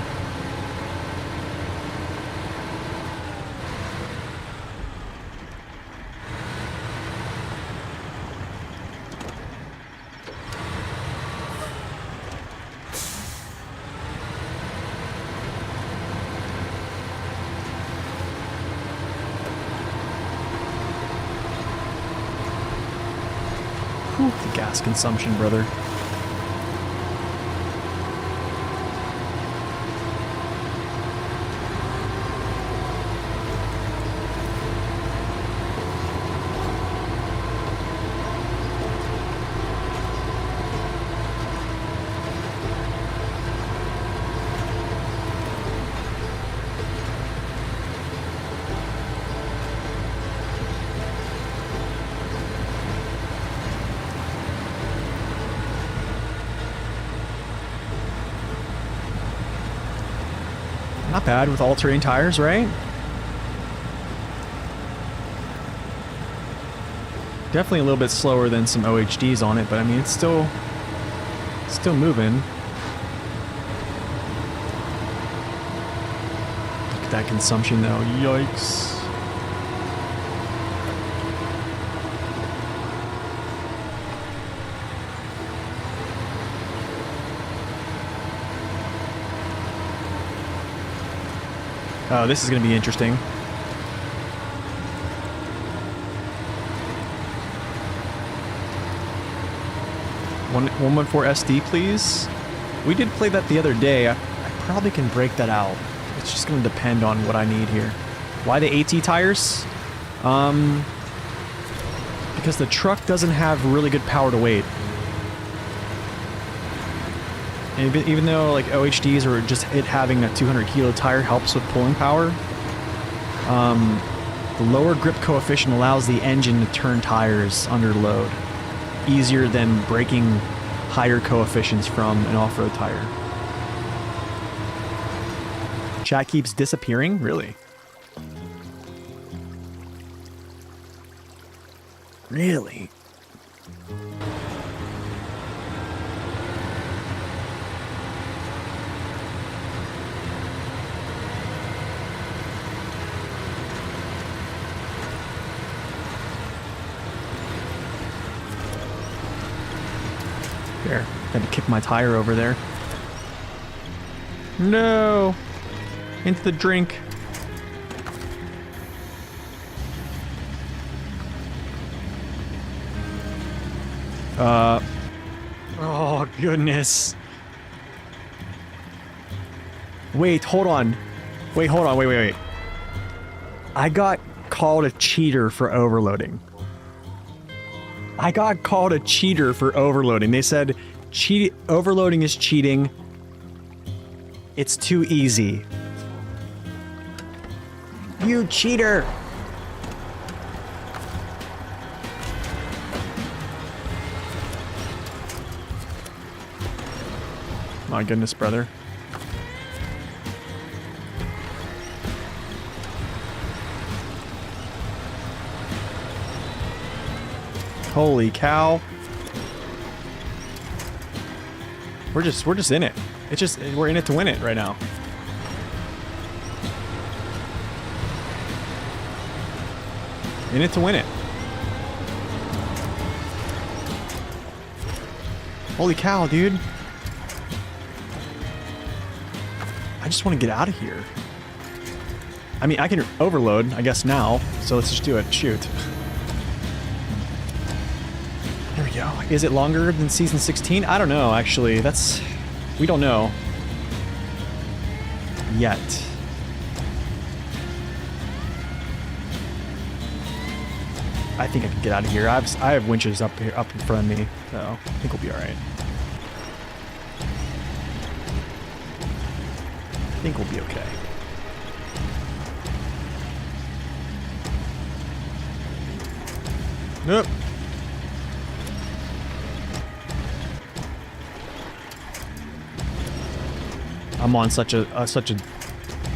Whew, the gas consumption, brother. Not bad with all-terrain tires, right? Definitely a little bit slower than some OHDs on it, but I mean, it's still moving. Look at that consumption though, yikes. Oh, this is going to be interesting. 114 SD, please. We did play that the other day. I probably can break that out. It's just going to depend on what I need here. Why the AT tires? Because the truck doesn't have really good power to weight. And even though like OHDs or just it having a 200 kilo tire helps with pulling power, the lower grip coefficient allows the engine to turn tires under load easier than breaking higher coefficients from an off-road tire. Chat keeps disappearing? Really? Really? There. Had to kick my tire over there. No! Into the drink. Oh, goodness. Wait, hold on. Wait. I got called a cheater for overloading. They said overloading is cheating. It's too easy. You cheater! My goodness, brother. Holy cow. We're just in it. We're in it to win it right now. In it to win it. Holy cow, dude. I just want to get out of here. I mean, I can overload, I guess now. So let's just do it. Shoot. There we go. Is it longer than season 16? I don't know, actually. We don't know. Yet. I think I can get out of here. I have winches up here, up in front of me, so I think we'll be alright. I think we'll be okay. Nope. I'm on such a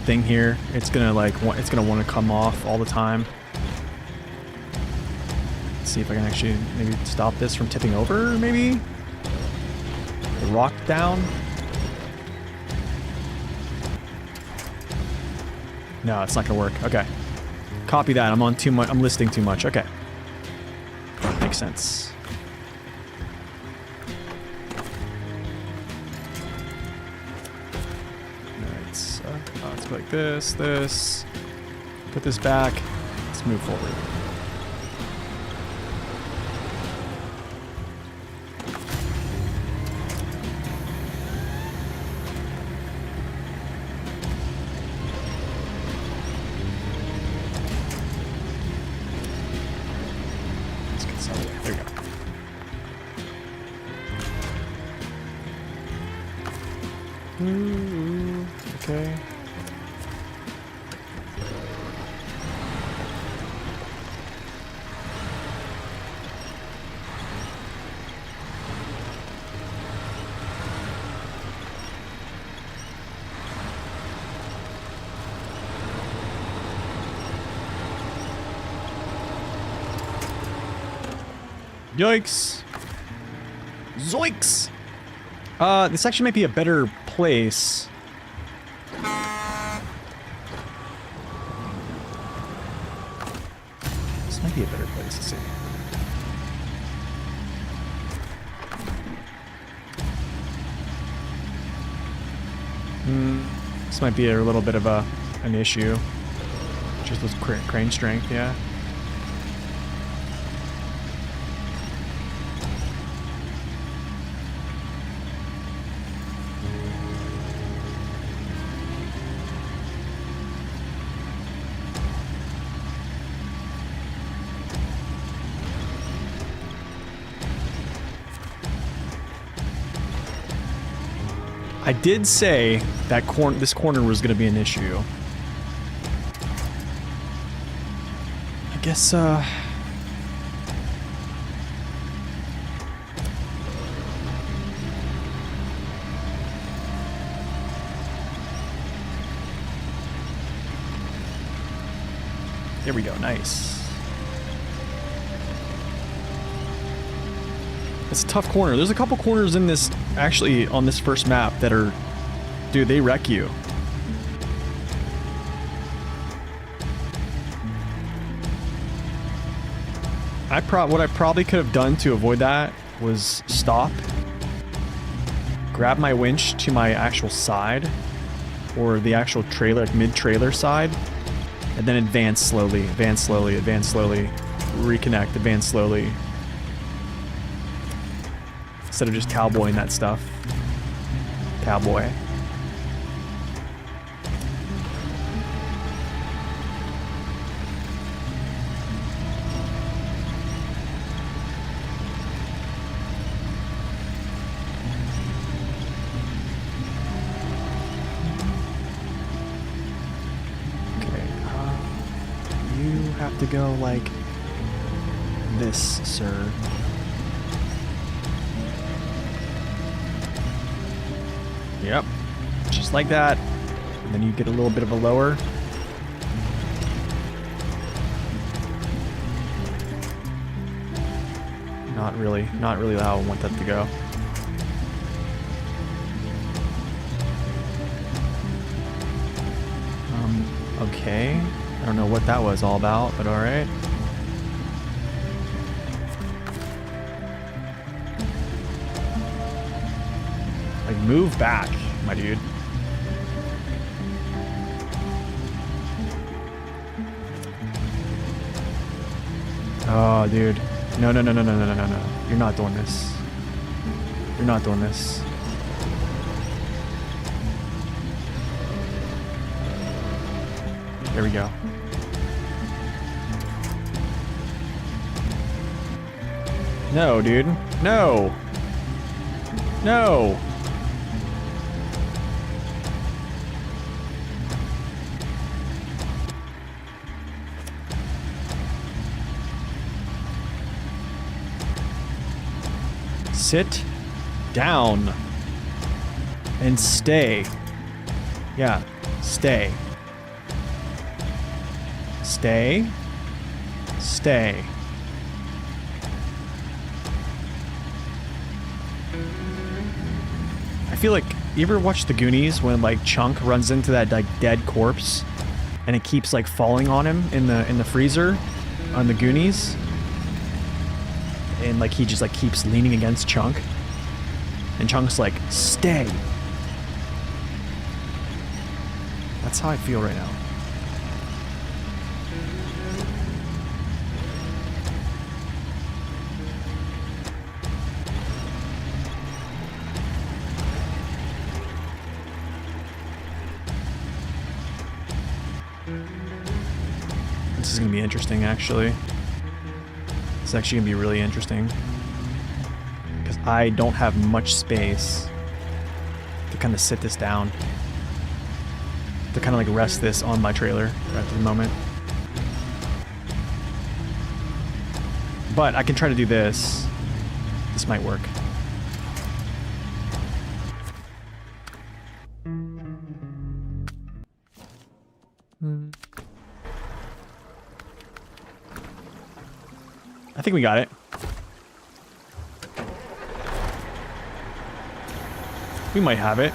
thing here. It's gonna want to come off all the time. see if I can actually maybe stop this from tipping over, maybe? The rock down? No, it's not gonna work. Okay. Copy that. I'm on too much. I'm listing too much. Okay. Makes sense. Alright, so let's go like this. Put this back. Let's move forward. Let's get some. There we go. Ooh, okay. Yikes. Zoinks! This actually might be a better place. This might be a better place to see. This might be a little bit of an issue. Just those crane strength, yeah. I did say that this corner was going to be an issue. I guess, there we go, nice. It's a tough corner. There's a couple corners in this, actually, on this first map that are, dude, they wreck you. What I probably could have done to avoid that was stop, grab my winch to my actual side, or the actual trailer, like mid-trailer side, and then advance slowly, reconnect, advance slowly. Instead of just cowboying that stuff. Cowboy. Okay, you have to go like this, sir. Yep, just like that. And then you get a little bit of a lower. Not really how I want that to go. Okay. I don't know what that was all about, but alright. Like, move back, my dude. Oh, dude. No. You're not doing this. You're not doing this. There we go. No, dude. No. No. Sit down and stay. Yeah, stay. Stay. Stay. feel like, you ever watch The Goonies when like Chunk runs into that like dead corpse and it keeps like falling on him in the freezer on The Goonies? And like he just like keeps leaning against Chunk. And Chunk's like, stay. That's how I feel right now. This is gonna be interesting, actually. It's actually gonna be really interesting. Because I don't have much space to kind of sit this down. To kind of like rest this on my trailer right at the moment. But I can try to do this. This might work. I think we got it. We might have it.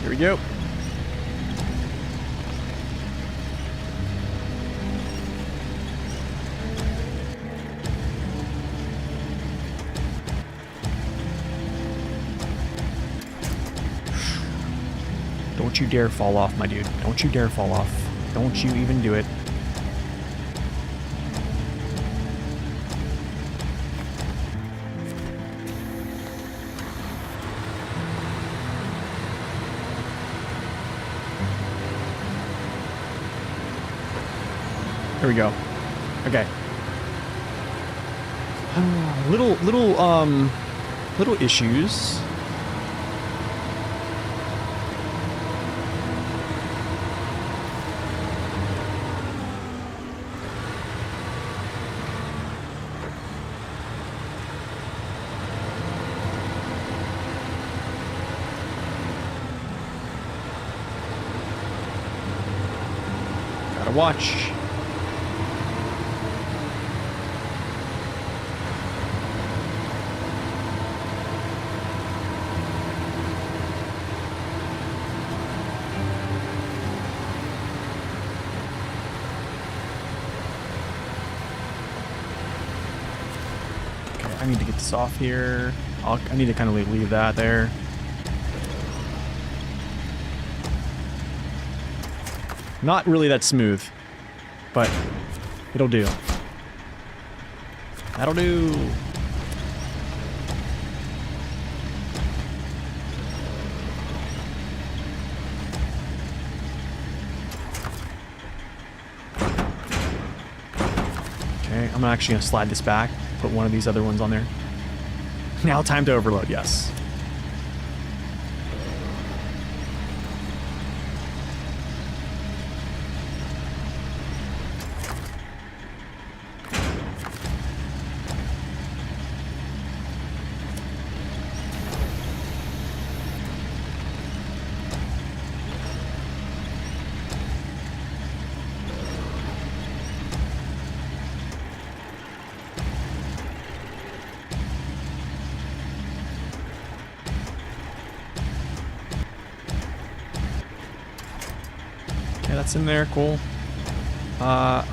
Here we go. Don't you dare fall off, my dude. Don't you dare fall off. Don't you even do it. Here we go. Okay. Little issues. Gotta watch. I need to get this off here. I need to kind of leave that there. Not really that smooth, but it'll do. That'll do. Okay, I'm actually gonna slide this back. Put one of these other ones on there. Now time to overload, yes. That's in there, cool.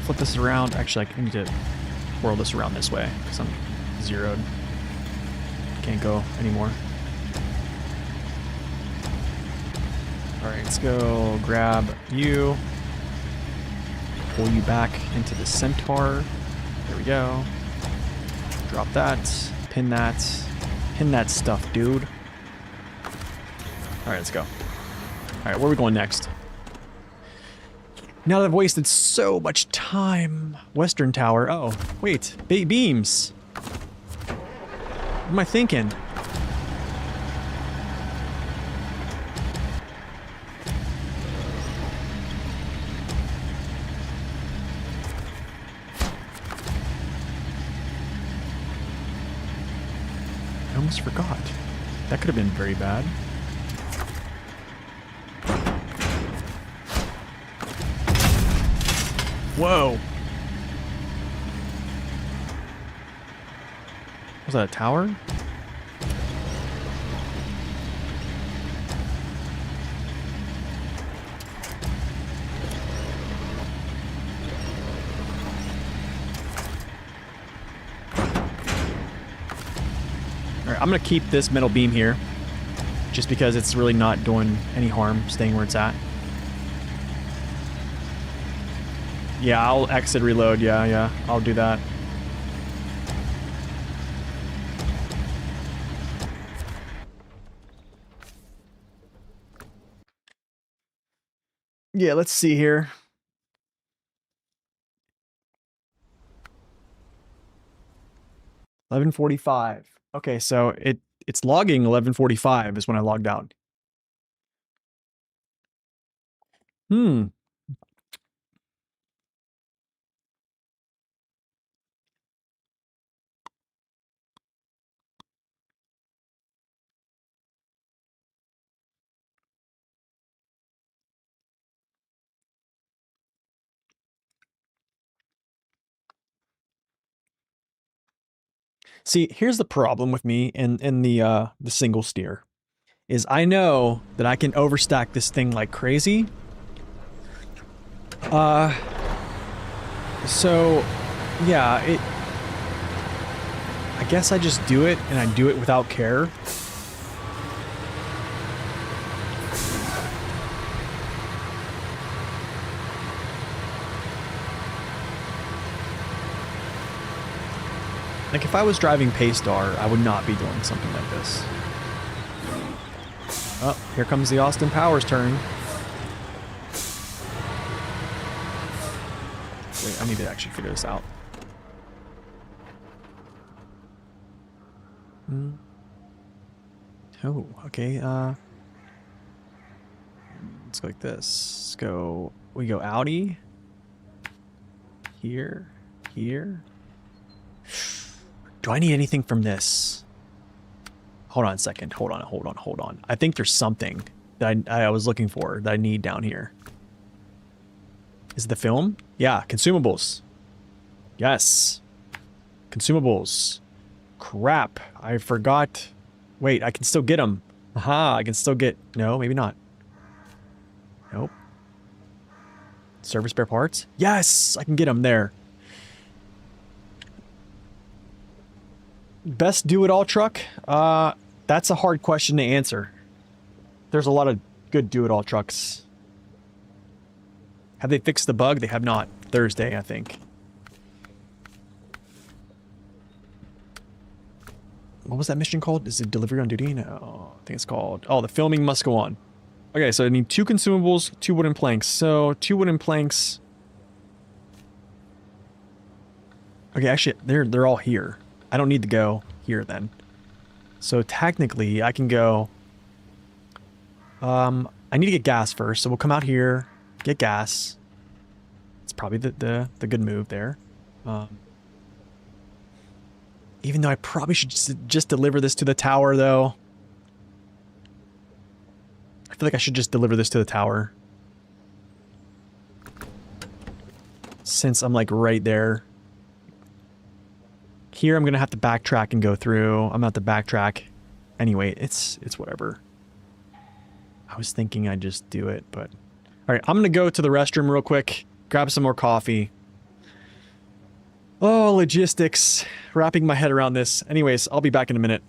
Flip this around. Actually, I need to whirl this around this way because I'm zeroed. Can't go anymore. Alright, let's go grab you. Pull you back into the centaur. There we go. Drop that. Pin that. Pin that stuff, dude. Alright, let's go. Alright, where are we going next? Now that I've wasted so much time. Western Tower. Oh, wait. Beams. What am I thinking? almost forgot. That could have been very bad. Whoa. Was that a tower? Alright, I'm gonna keep this metal beam here. Just because it's really not doing any harm staying where it's at. Yeah, I'll exit reload. Yeah, I'll do that. Yeah, let's see here. $11:45. Okay, so it's logging 11:45 is when I logged out. Hmm. See, here's the problem with me in the single steer. Is I know that I can overstack this thing like crazy. So yeah, I guess I just do it and I do it without care. Like if I was driving Paystar, I would not be doing something like this. Oh, here comes the Austin Powers turn. Wait, I need to actually figure this out. Oh, okay, let's go like this. Let's go, we go Audi. Here, here. Do I need anything from this? Hold on a second. Hold on. I think there's something that I was looking for that I need down here. Is it the film? Yeah, consumables. Yes. Consumables. Crap. I forgot. Wait, I can still get them. Aha, I can still get... No, maybe not. Nope. Service spare parts? Yes! I can get them there. Best do-it-all truck? That's a hard question to answer. There's a lot of good do-it-all trucks. Have they fixed the bug? They have not. Thursday, I think. What was that mission called? Is it delivery on duty? No, I think it's called... Oh, the filming must go on. Okay, so I need 2 consumables, 2 wooden planks. So, 2 wooden planks... Okay, actually, they're all here. I don't need to go here then. So technically, I can go... I need to get gas first, so we'll come out here, get gas. It's probably the good move there. Even though I probably should just deliver this to the tower, though. I feel like I should just deliver this to the tower. Since I'm like right there. Here I'm gonna have to backtrack and go through. I'm gonna have to backtrack. Anyway, it's whatever. I was thinking I'd just do it, but... Alright, I'm gonna go to the restroom real quick. Grab some more coffee. Oh, logistics. Wrapping my head around this. Anyways, I'll be back in a minute.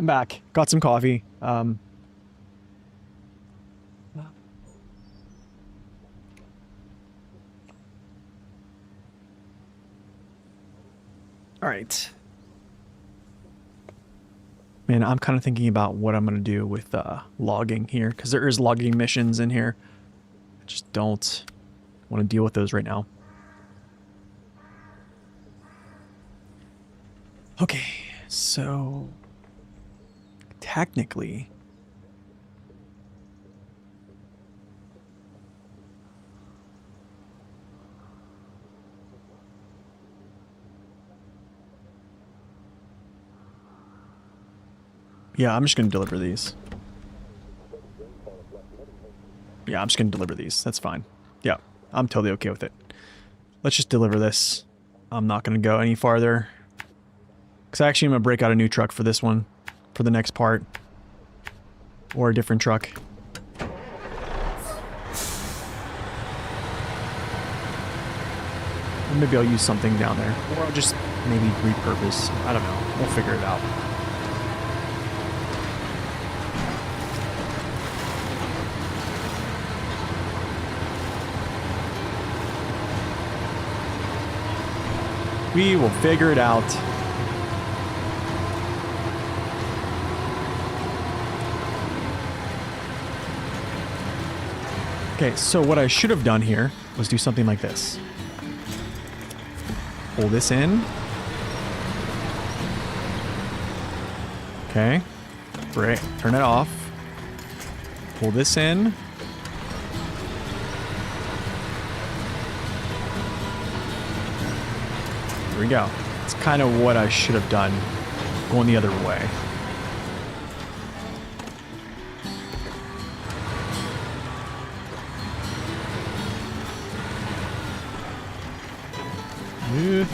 I'm back. Got some coffee. All right. Man, I'm kind of thinking about what I'm going to do with logging here, because there is logging missions in here. I just don't want to deal with those right now. Okay, so technically, yeah, I'm just going to deliver these. Yeah, I'm just going to deliver these. That's fine. Yeah, I'm totally okay with it. Let's just deliver this. I'm not going to go any farther. Because actually I'm going to break out a new truck for this one. For the next part. Or a different truck. Or maybe I'll use something down there. Or I'll just maybe repurpose. I don't know. We'll figure it out. We will figure it out. Okay, so what I should have done here was do something like this. Pull this in. Okay. Great. Turn it off. Pull this in. Here we go. It's kind of what I should have done, going the other way. Yeah.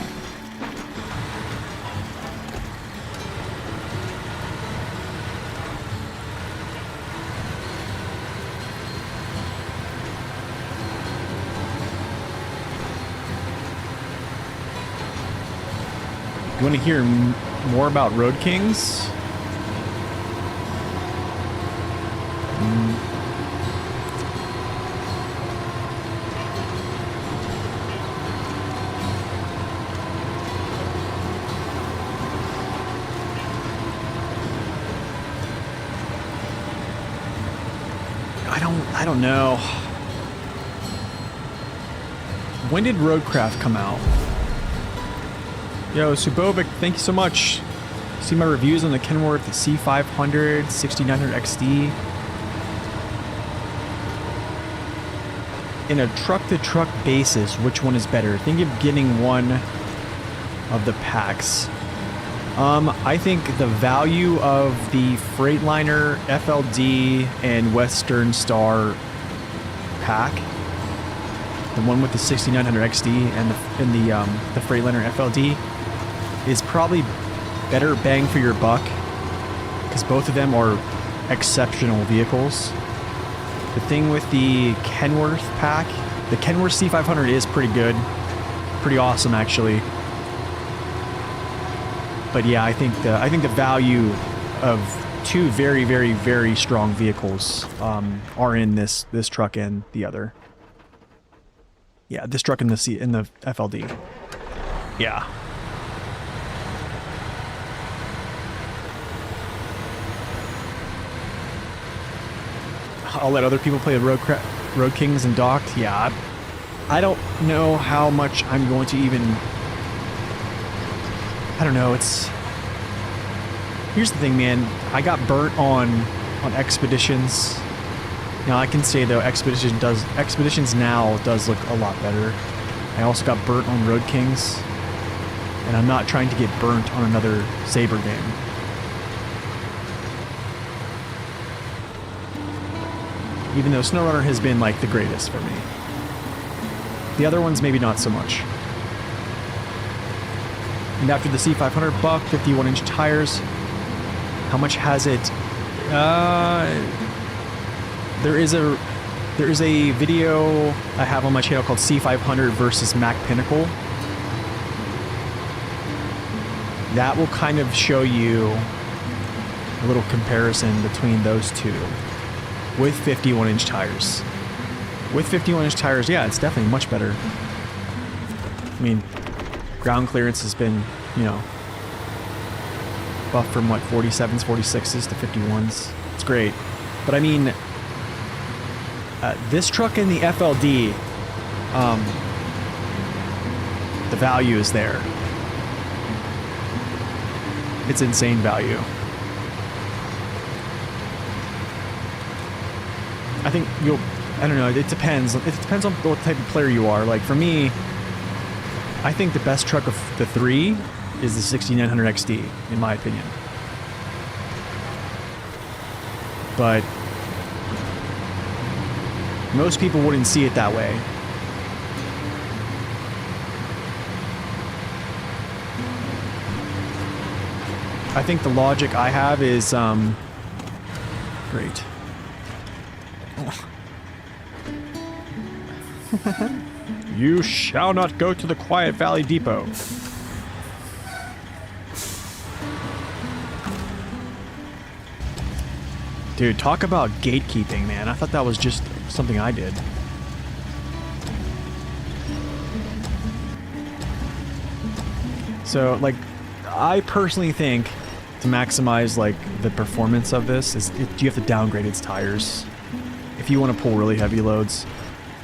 You want to hear more about Road Kings? I don't know. When did Roadcraft come out? Yo, Subovic, thank you so much. See my reviews on the Kenworth C500, 6900 XD. In a truck-to-truck basis, which one is better? Think of getting one of the packs. I think the value of the Freightliner FLD and Western Star pack, the one with the 6900 XD and the Freightliner FLD, is probably better bang for your buck, because both of them are exceptional vehicles. The thing with the Kenworth pack, the Kenworth C500 is pretty good, pretty awesome actually. But yeah, I think the value of two very, very, very strong vehicles are in this truck and the other. Yeah, this truck and the FLD. Yeah. I'll let other people play the Road Kings and Docked. Yeah, I don't know how much I'm going to even... I don't know, here's the thing, man. I got burnt on Expeditions. Now, I can say, though, Expeditions now does look a lot better. I also got burnt on Road Kings. And I'm not trying to get burnt on another Saber game. Even though SnowRunner has been, like, the greatest for me. The other ones, maybe not so much. And after the C500 buck, 51-inch tires, how much has it? There is a video I have on my channel called C500 versus Mack Pinnacle. That will kind of show you a little comparison between those two with 51-inch tires. With 51-inch tires, yeah, it's definitely much better. I mean, ground clearance has been, you know, buffed from what, 47s, 46s to 51s. It's great. But I mean, this truck in the FLD, the value is there. It's insane value. I think I don't know, it depends. It depends on what type of player you are. Like for me, I think the best truck of the three is the 6900 XD, in my opinion. But most people wouldn't see it that way. I think the logic I have is, great. You shall not go to the Quiet Valley Depot. Dude, talk about gatekeeping, man. I thought that was just something I did. So, like, I personally think to maximize, like, the performance of this is you have to downgrade its tires if you want to pull really heavy loads.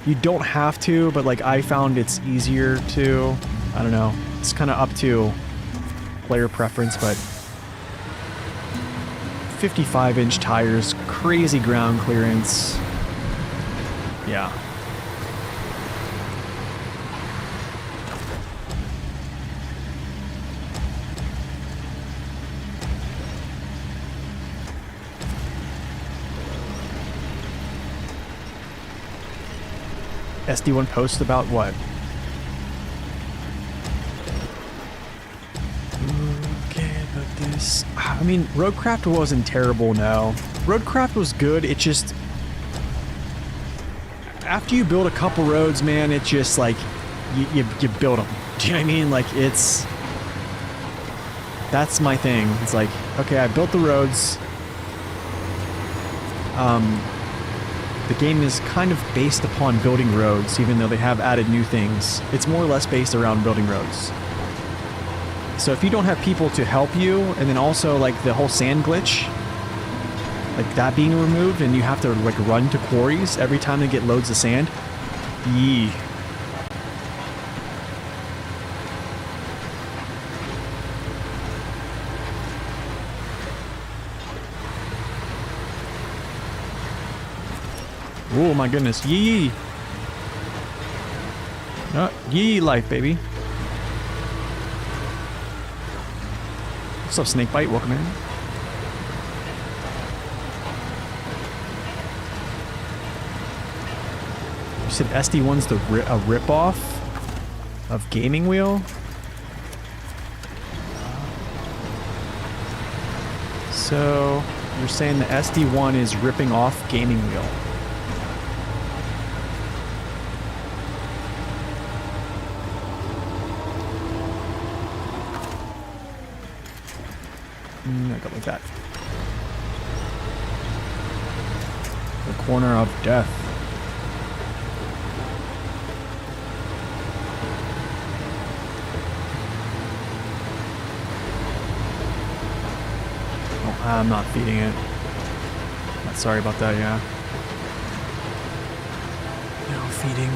You don't have to, but, like, I found it's easier to. I don't know. It's kind of up to player preference, but 55-inch tires, crazy ground clearance. Yeah. SD1 post about what? Okay, about this. I mean, Roadcraft wasn't terrible, no. Roadcraft was good, it just... After you build a couple roads, man, it just, like, you build them. Do you know what I mean? Like, it's... That's my thing. It's like, okay, I built the roads. The game is kind of based upon building roads, even though they have added new things. It's more or less based around building roads. So if you don't have people to help you, and then also like the whole sand glitch, like that being removed, and you have to like run to quarries every time they get loads of sand, yee. Oh my goodness, yee! Yee life, baby. What's up, Snakebite? Welcome in. You said SD1's a rip-off of Gaming Wheel? So, you're saying the SD1 is ripping off Gaming Wheel? I go like that. The corner of death. Oh, I'm not feeding it. Not sorry about that, yeah. No feeding.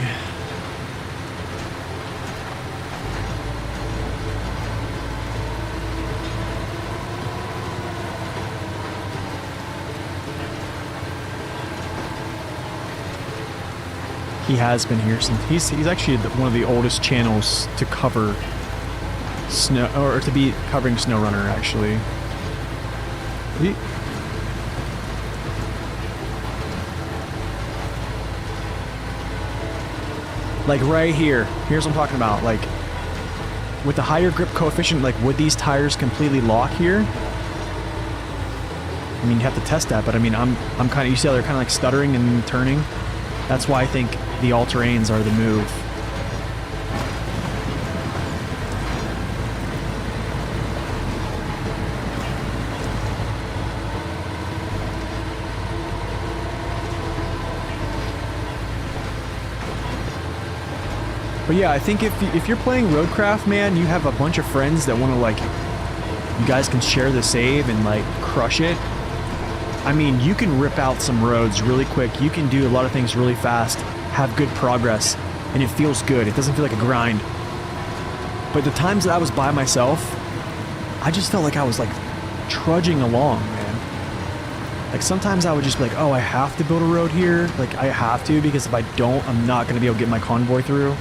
He has been here since he's actually one of the oldest channels to cover snow, or to be covering SnowRunner actually. Like right here, here's what I'm talking about. Like with the higher grip coefficient, like would these tires completely lock here? I mean, you have to test that, but I mean, I'm kind of, you see how they're kind of like stuttering and turning? That's why I think the all-terrains are the move. But yeah, I think if you're playing Roadcraft, man, you have a bunch of friends that want to, like, you guys can share the save and, like, crush it. I mean, you can rip out some roads really quick. You can do a lot of things really fast, have good progress, and it feels good. It doesn't feel like a grind. But the times that I was by myself, I just felt like I was, like, trudging along, man. Like, sometimes I would just be like, oh, I have to build a road here. Like, I have to, because if I don't, I'm not going to be able to get my convoy through.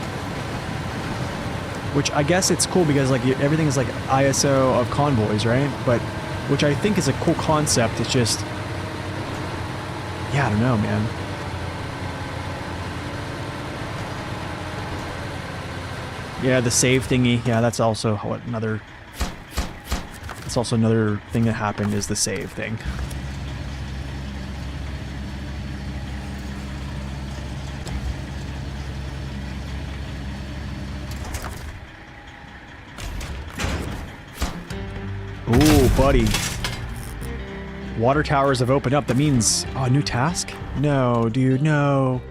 Which I guess it's cool because, like, everything is, like, ISO of convoys, right? But, which I think is a cool concept. It's just, yeah, I don't know, man. Yeah, the save thingy. Yeah, that's also what another... That's also another thing that happened is the save thing. Ooh, buddy. Water towers have opened up. That means... Oh, a new task? No, dude, no.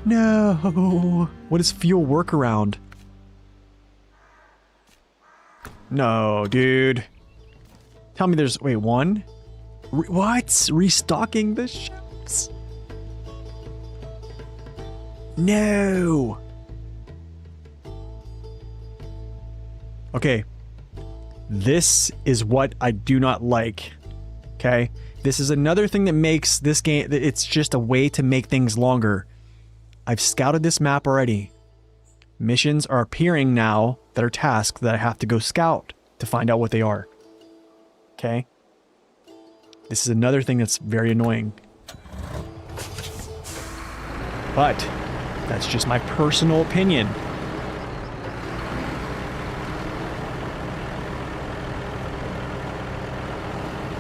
No. What is fuel workaround? No, dude. Tell me there's... Wait, one? What? Restocking the ships? No. Okay. This is what I do not like. Okay? This is another thing that makes this game... It's just a way to make things longer. I've scouted this map already. Missions are appearing now that are tasks that I have to go scout to find out what they are. Okay? This is another thing that's very annoying. But that's just my personal opinion.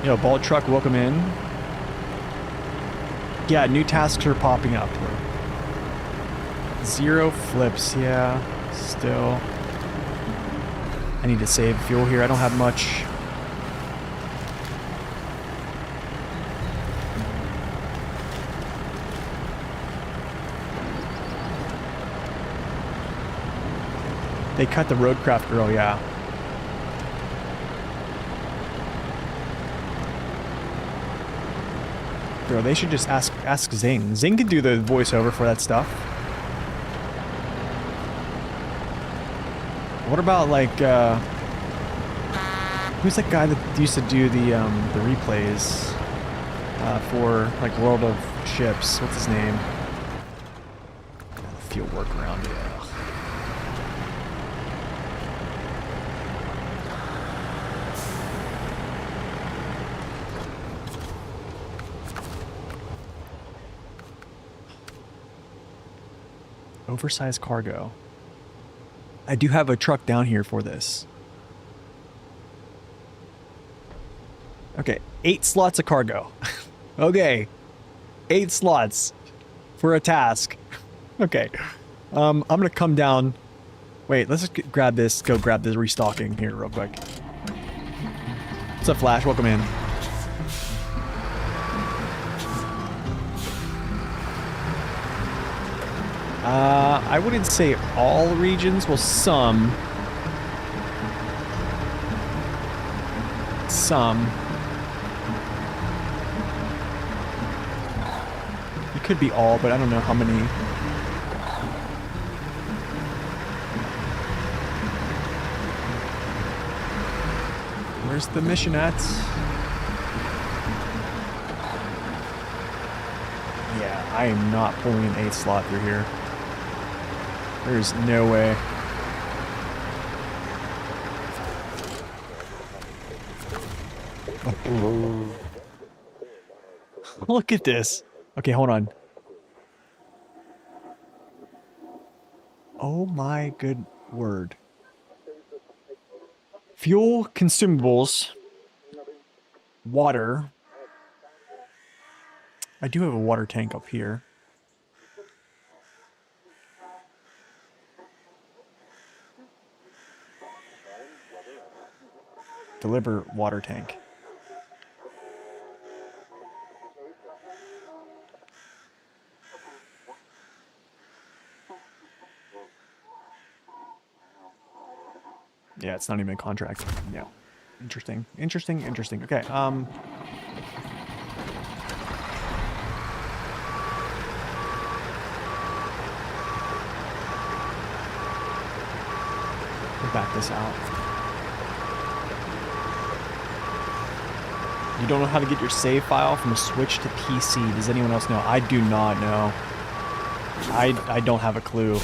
Yo, Bald Truck, welcome in. Yeah, new tasks are popping up. 0 flips, yeah. Still. I need to save fuel here. I don't have much. They cut the Roadcraft girl, yeah. Bro, they should just ask Zing. Zing can do the voiceover for that stuff. What about, like, who's that guy that used to do the replays for, like, World of Ships? What's his name? Fuel workaround, yeah. Oversized cargo. I do have a truck down here for this. Okay, 8 slots of cargo. Okay, 8 slots for a task. Okay, I'm gonna come down. Wait, let's just grab this. Go grab this restocking here real quick. What's up, Flash? Welcome in. I wouldn't say all regions. Well, some. It could be all, but I don't know how many. Where's the mission at? Yeah, I am not pulling an 8 slot through here. There's no way. Look at this. Okay, hold on. Oh my good word. Fuel, consumables, water. I do have a water tank up here. Deliver water tank. Yeah, it's not even a contract. Yeah. Interesting. Interesting. Interesting. Okay. Get back this out. You don't know how to get your save file from a Switch to PC. Does anyone else know? I do not know. I don't have a clue.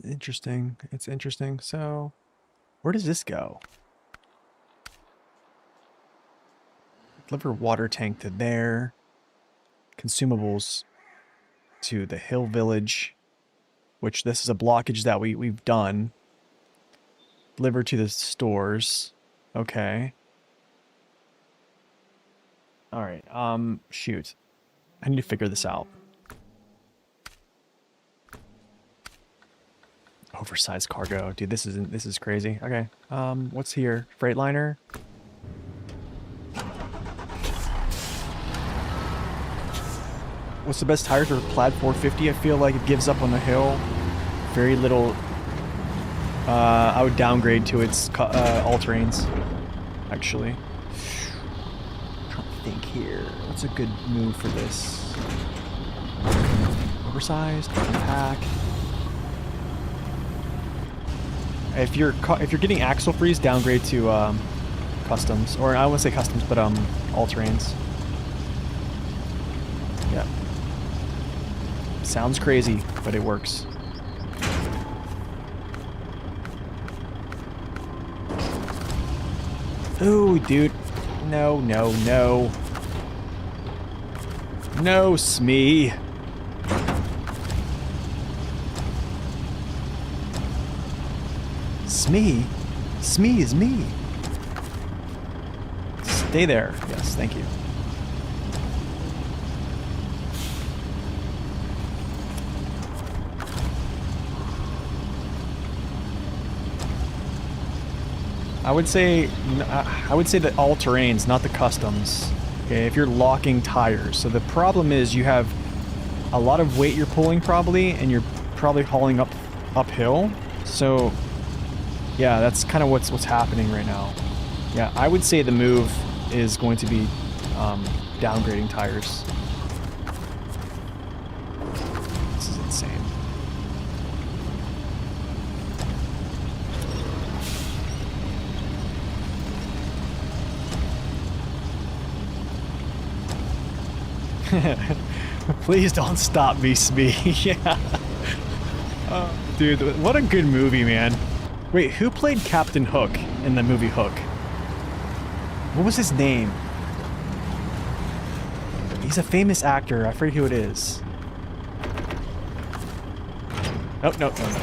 Interesting. It's interesting. So, where does this go? Deliver water tank to there. Consumables to the Hill Village, which this is a blockage that we've done. Deliver to the stores. Okay. All right. Shoot. I need to figure this out. Oversized cargo. Dude, this is crazy. Okay. What's here? Freightliner. What's the best tire for Plaid 450? I feel like it gives up on the hill. Very little. I would downgrade to its all-terrains, actually. I'm trying to think here. What's a good move for this? Oversized, pack. If you're getting axle freeze, downgrade to customs, or I wouldn't say customs, but all-terrains. Yeah. Sounds crazy, but it works. Ooh, dude. No, no, no. No, Smee. Smee? Smee is me. Stay there. Yes, thank you. I would say the all-terrains, not the customs. Okay, if you're locking tires. So the problem is you have a lot of weight you're pulling probably, and you're probably hauling uphill. So yeah, that's kind of what's happening right now. Yeah, I would say the move is going to be downgrading tires. This is insane. Please don't stop me, Smee. Yeah. Dude, what a good movie, man. Wait, who played Captain Hook in the movie Hook? What was his name? He's a famous actor. I forget who it is. Nope, nope, no, no.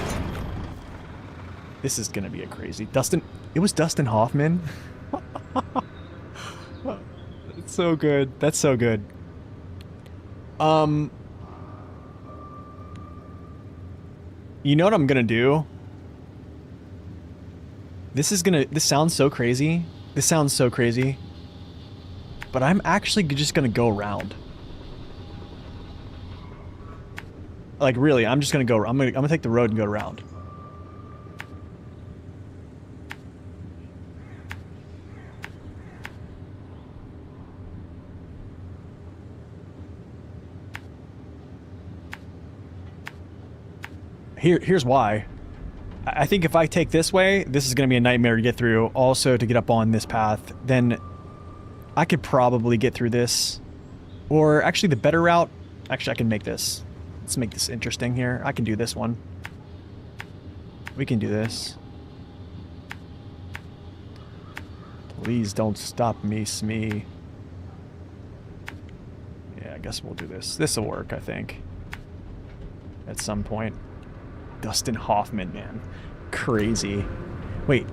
This is gonna be a crazy... Dustin... It was Dustin Hoffman? It's so good. That's so good. You know what I'm gonna do? This sounds so crazy. This sounds so crazy. But I'm actually just gonna go around. Like, really, I'm just gonna go... I'm gonna take the road and go around. Here's why. I think if I take this way, this is going to be a nightmare to get through. Also, to get up on this path, then I could probably get through this. Or actually, the better route... Actually, I can make this. Let's make this interesting here. I can do this one. We can do this. Please don't stop me, Smee. Yeah, I guess we'll do this. This will work, I think. At some point. Dustin Hoffman, man. Crazy. Wait.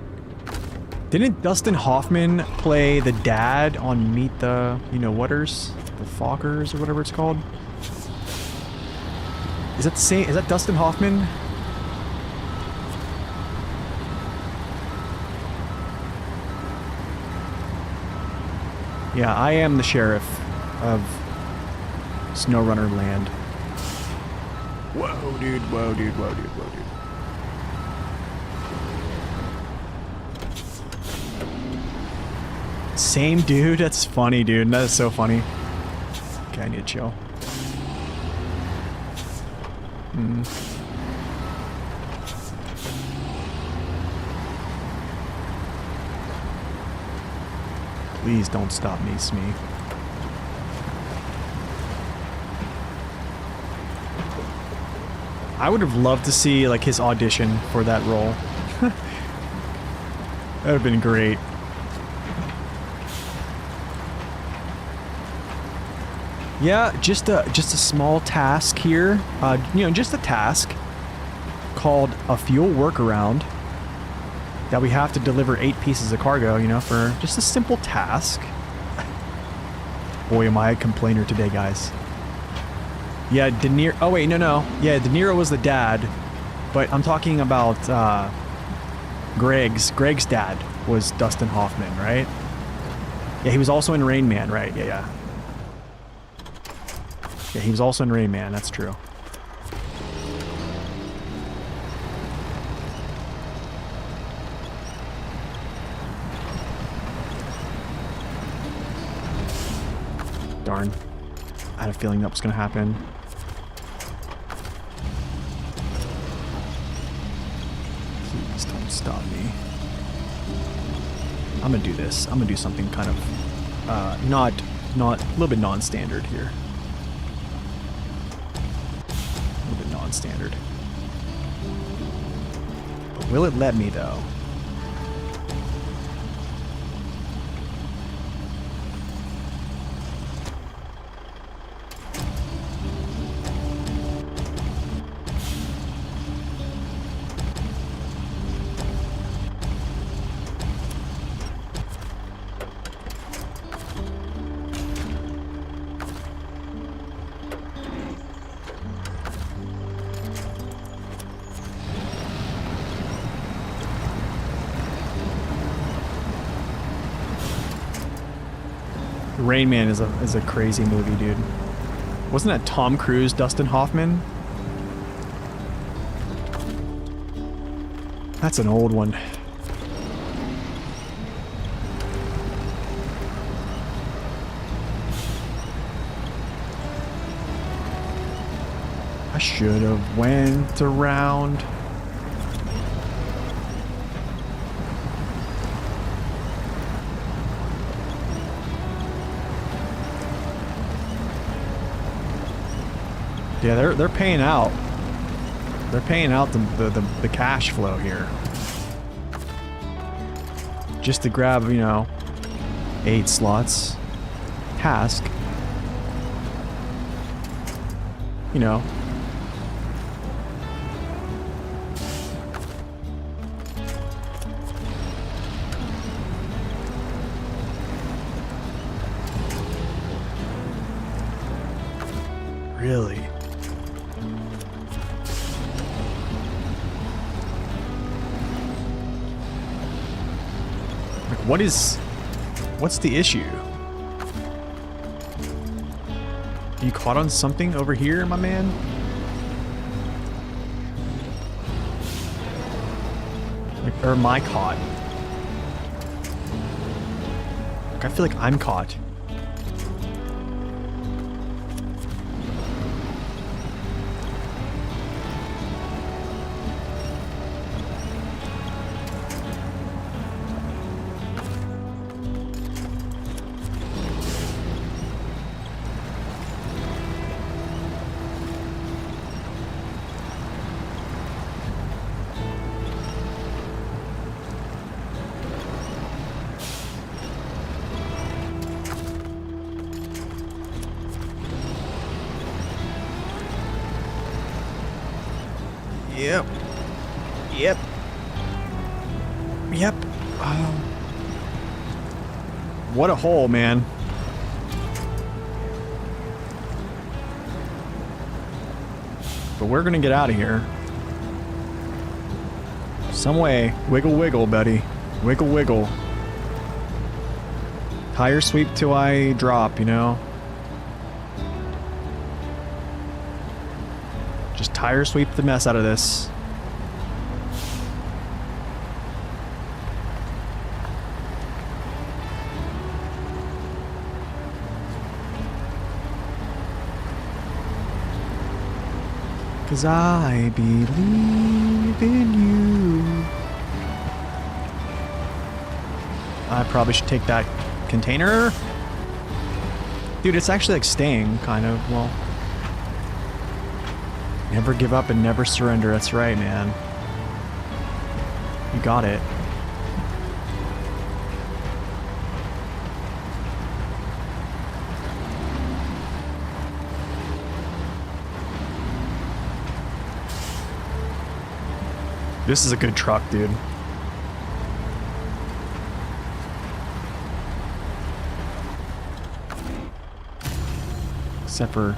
Didn't Dustin Hoffman play the dad on Meet the, you know, whaters? The Fockers or whatever it's called? Is that the same? Is that Dustin Hoffman? Yeah, I am the sheriff of SnowRunner Land. Whoa, dude. Whoa, dude. Whoa, dude. Whoa, dude. Same dude? That's funny, dude. That is so funny. Okay, I need to chill. Please don't stop me, Smee. I would have loved to see, like, his audition for that role. That would have been great. Yeah, just a small task here. You know, just a task called a fuel workaround that we have to deliver 8 pieces of cargo, you know, for just a simple task. Boy, am I a complainer today, guys. Yeah, De Niro. Oh, wait, no. Yeah, De Niro was the dad, but I'm talking about Greg's dad was Dustin Hoffman, right? Yeah, he was also in Rain Man, right? Yeah. Yeah, he was also in Rain Man, that's true. Darn. I had a feeling that was going to happen. Please don't stop me. I'm going to do this. I'm going to do something kind of not a little bit non-standard here. A little bit non-standard. But will it let me though? Rain Man is a crazy movie, dude. Wasn't that Tom Cruise, Dustin Hoffman? That's an old one. I should have went around. Yeah, they're paying out. They're paying out the cash flow here. Just to grab, you know, 8 slots. Task. You know. Really? What's the issue? Are you caught on something over here, my man? Like, or am I caught? Like, I feel like I'm caught. Yep. Yep. Yep. What a hole, man. But we're gonna get out of here. Some way. Wiggle, wiggle, buddy. Wiggle, wiggle. Tire sweep till I drop, you know? Just tire sweep the mess out of this. Cause I believe in you. I probably should take that container. Dude, it's actually like staying, kind of. Well, never give up and never surrender. That's right, man. You got it. This is a good truck, dude. Except for...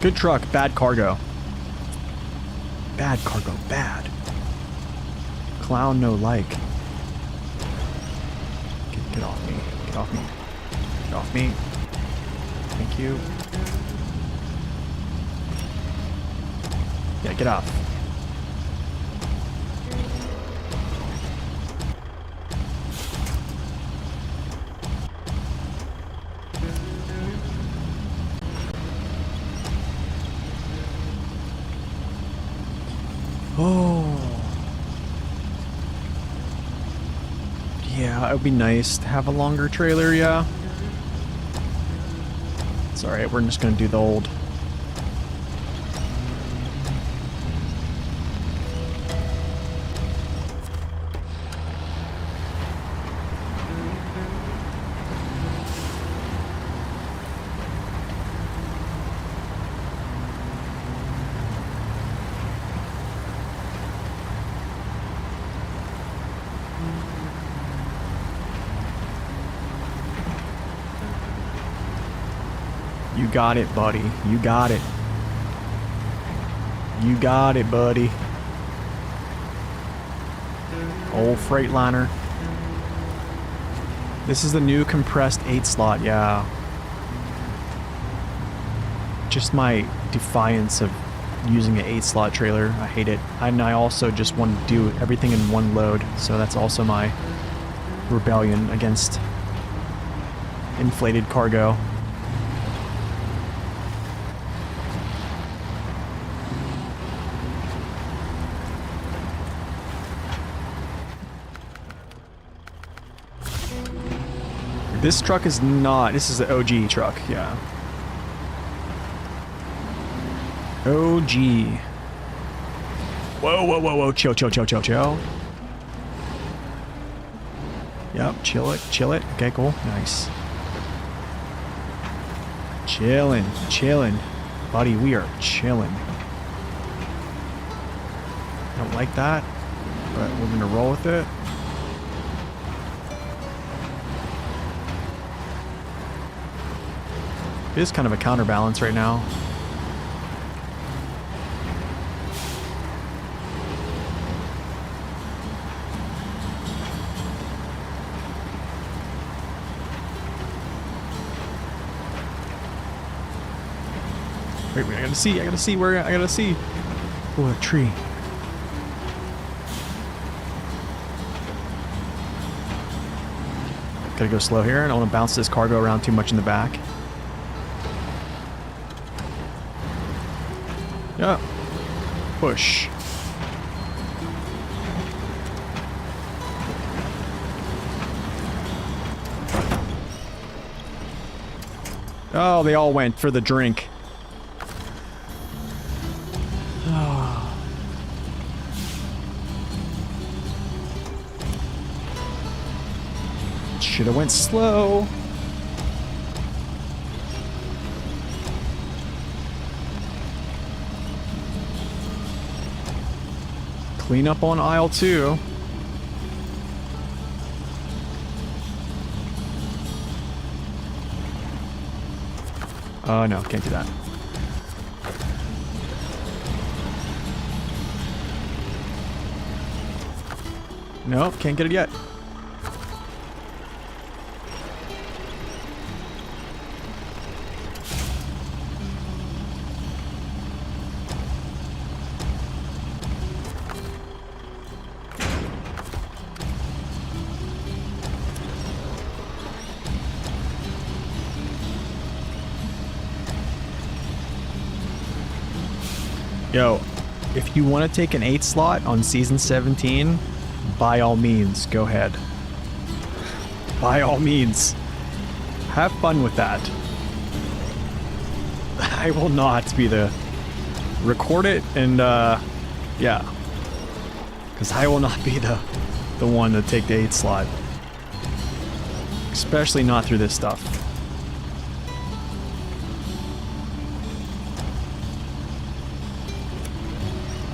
Good truck, bad cargo. Bad cargo, bad. Clown no like. Get off me. Get off me. Get off me. Thank you. Yeah, get off. Oh. Yeah, it would be nice to have a longer trailer, yeah. It's alright, we're just gonna do the old. You got it, buddy. You got it. You got it, buddy. Old Freightliner. This is the new compressed 8 slot, yeah. Just my defiance of using an 8 slot trailer. I hate it. And I also just want to do everything in one load. So that's also my rebellion against inflated cargo. This truck is not... This is the OG truck, yeah. OG. Whoa, whoa, whoa, whoa. Chill, chill, chill, chill, chill. Yep, chill it, chill it. Okay, cool. Nice. Chilling, chilling. Buddy, we are chilling. Don't like that, but we're gonna roll with it. It is kind of a counterbalance right now. Wait, I gotta see where, I gotta see. Oh, a tree. Gotta go slow here. I don't want to bounce this cargo around too much in the back. Yeah. Push. Oh, they all went for the drink. Oh. Should have went slow. Clean up on aisle 2. Oh, no, can't do that. Nope, can't get it yet. Yo, if you want to take an 8 slot on season 17, by all means, go ahead. By all means. Have fun with that. I will not be the... Record it and, yeah. Because I will not be the one to take the 8 slot. Especially not through this stuff.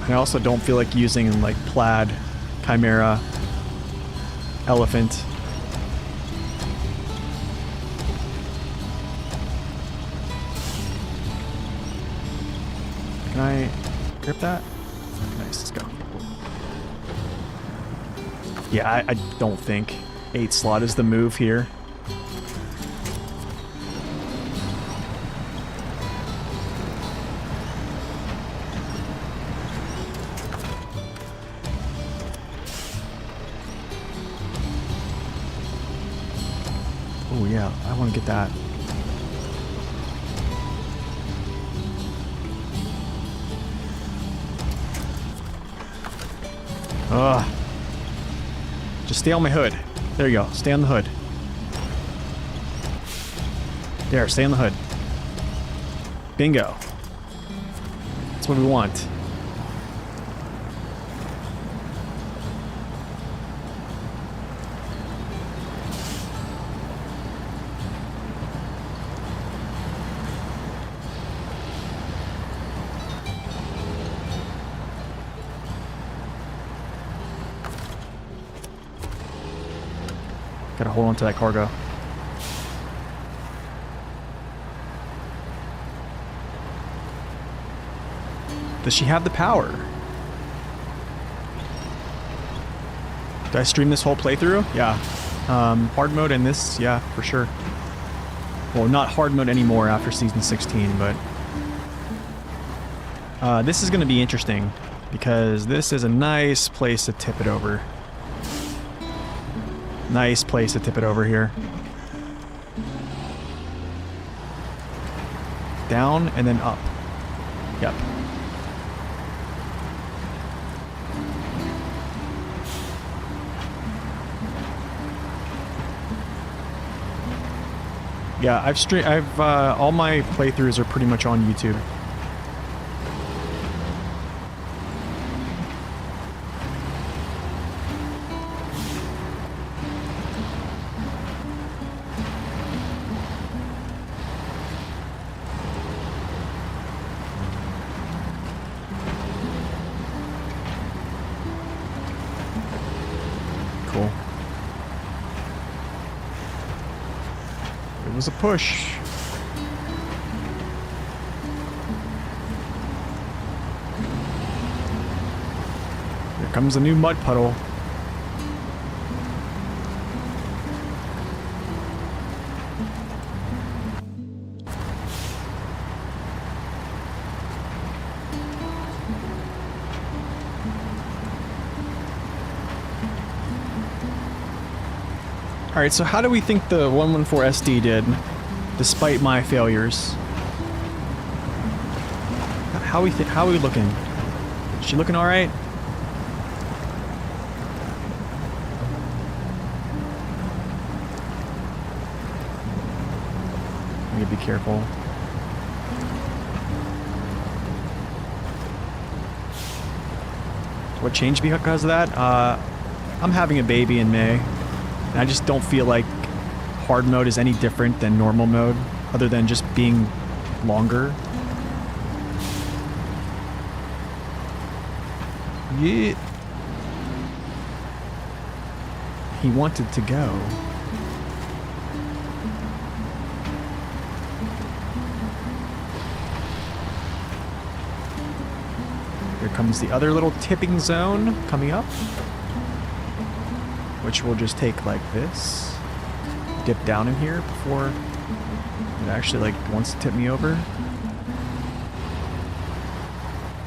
I also don't feel like using like plaid, chimera, elephant. Can I grip that? Nice, let's go. Yeah, I don't think 8 slot is the move here. Oh yeah, I want to get that. Ugh. Just stay on my hood. There you go. Stay on the hood. There, stay on the hood. Bingo. That's what we want. Gotta hold on to that cargo. Does she have the power? Did I stream this whole playthrough? Yeah. Hard mode and this, yeah, for sure. Well, not hard mode anymore after season 16, but... this is gonna be interesting, because this is a nice place to tip it over. Nice place to tip it over here. Down and then up. Yep. Yeah, I've all my playthroughs are pretty much on YouTube. Cool. It was a push. Here comes a new mud puddle. Alright, so how do we think the 114 SD did, despite my failures? How are we looking? Is she looking alright? I need to be careful. What changed because of that? I'm having a baby in May. And I just don't feel like hard mode is any different than normal mode, other than just being longer. Yeah. He wanted to go. comes the other little tipping zone coming up, which we'll just take like this, dip down in here before it actually like wants to tip me over, and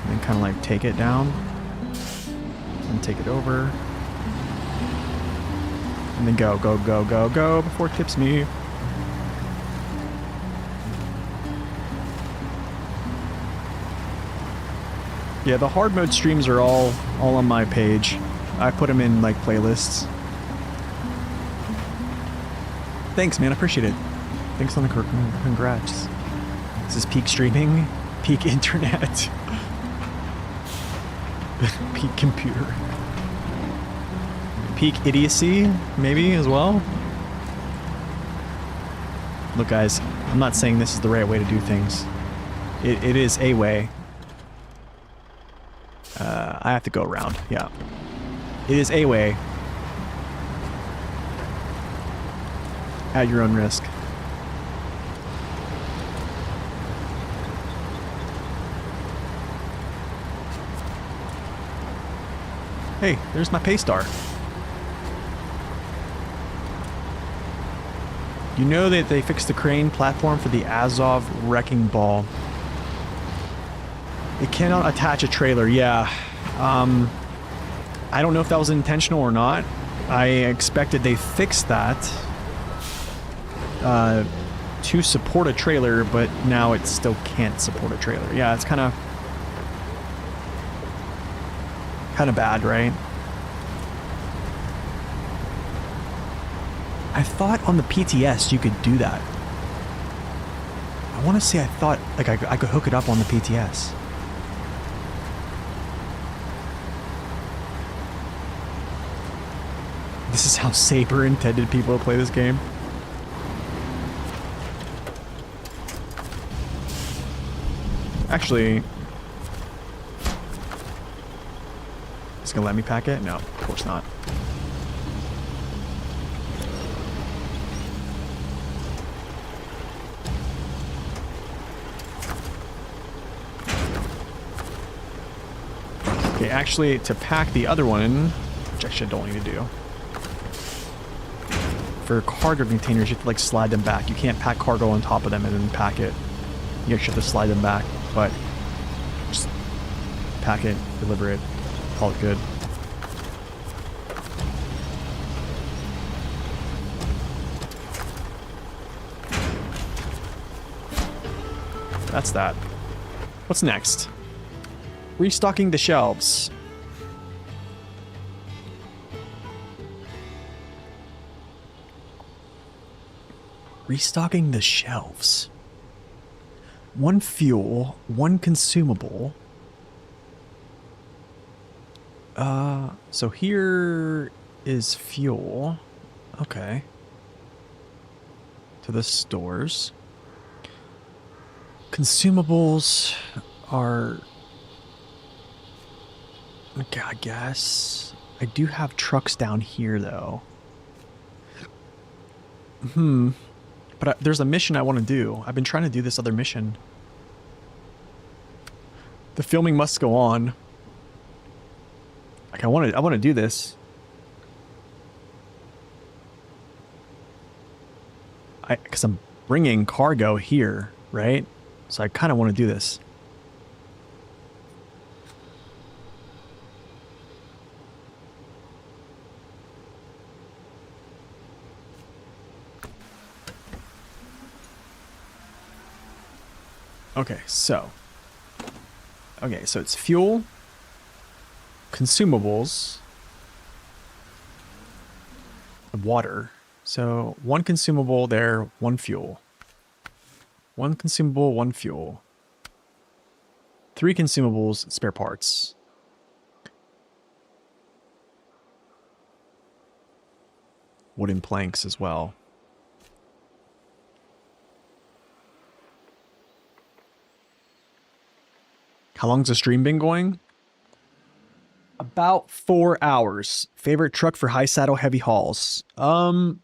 then kind of like take it down and take it over, and then go before it tips me. Yeah, the hard mode streams are all on my page. I put them in like playlists. Thanks, man. I appreciate it. Thanks on the congrats. This is peak streaming, peak internet, peak computer, peak idiocy, maybe as well. Look, guys, I'm not saying this is the right way to do things. It is a way. I have to go around, yeah. It is a way. At your own risk. Hey, there's my pay star. You know that they fixed the crane platform for the Azov wrecking ball. It cannot attach a trailer, yeah. I don't know if that was intentional or not. I expected they fixed that to support a trailer, but now it still can't support a trailer. Yeah, it's kind of bad, right? I thought on the PTS you could do that. I want to say I thought like I could hook it up on the PTS. This is how Saber intended people to play this game. Actually, it's gonna let me pack it? No, of course not. Okay, actually, to pack the other one, which actually I don't need to do. For cargo containers, you have to like slide them back. You can't pack cargo on top of them and then pack it. You actually have to slide them back, but just pack it, deliver it, call it good. That's that. What's next? Restocking the shelves. Restocking the shelves. One fuel, one consumable. So here is fuel. Okay. To the stores. Consumables are... Okay, I guess. I do have trucks down here, though. But there's a mission I want to do. I've been trying to do this other mission. The filming must go on. Like I want to do this. Because I'm bringing cargo here, right? So I kind of want to do this. Okay, so it's fuel, consumables, water. So one consumable there, one fuel. One consumable, one fuel. 3 consumables, spare parts. Wooden planks as well. How long's the stream been going? About 4 hours. Favorite truck for high saddle heavy hauls? Oh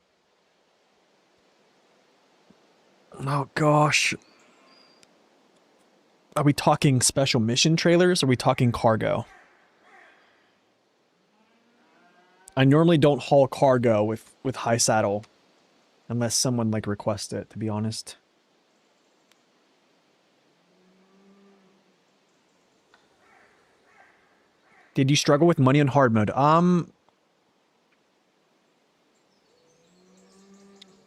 gosh. Are we talking special mission trailers? Or are we talking cargo? I normally don't haul cargo with high saddle unless someone like requests it, to be honest. Did you struggle with money on hard mode?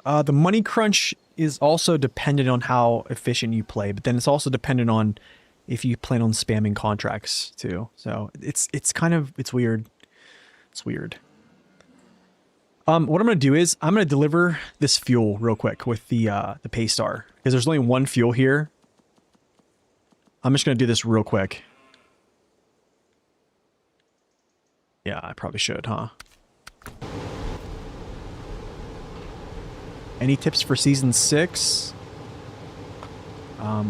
The money crunch is also dependent on how efficient you play, but then it's also dependent on if you plan on spamming contracts too. So it's weird. It's weird. What I'm gonna do is I'm gonna deliver this fuel real quick with the Paystar because there's only one fuel here. I'm just gonna do this real quick. Yeah, I probably should, huh? Any tips for season 6?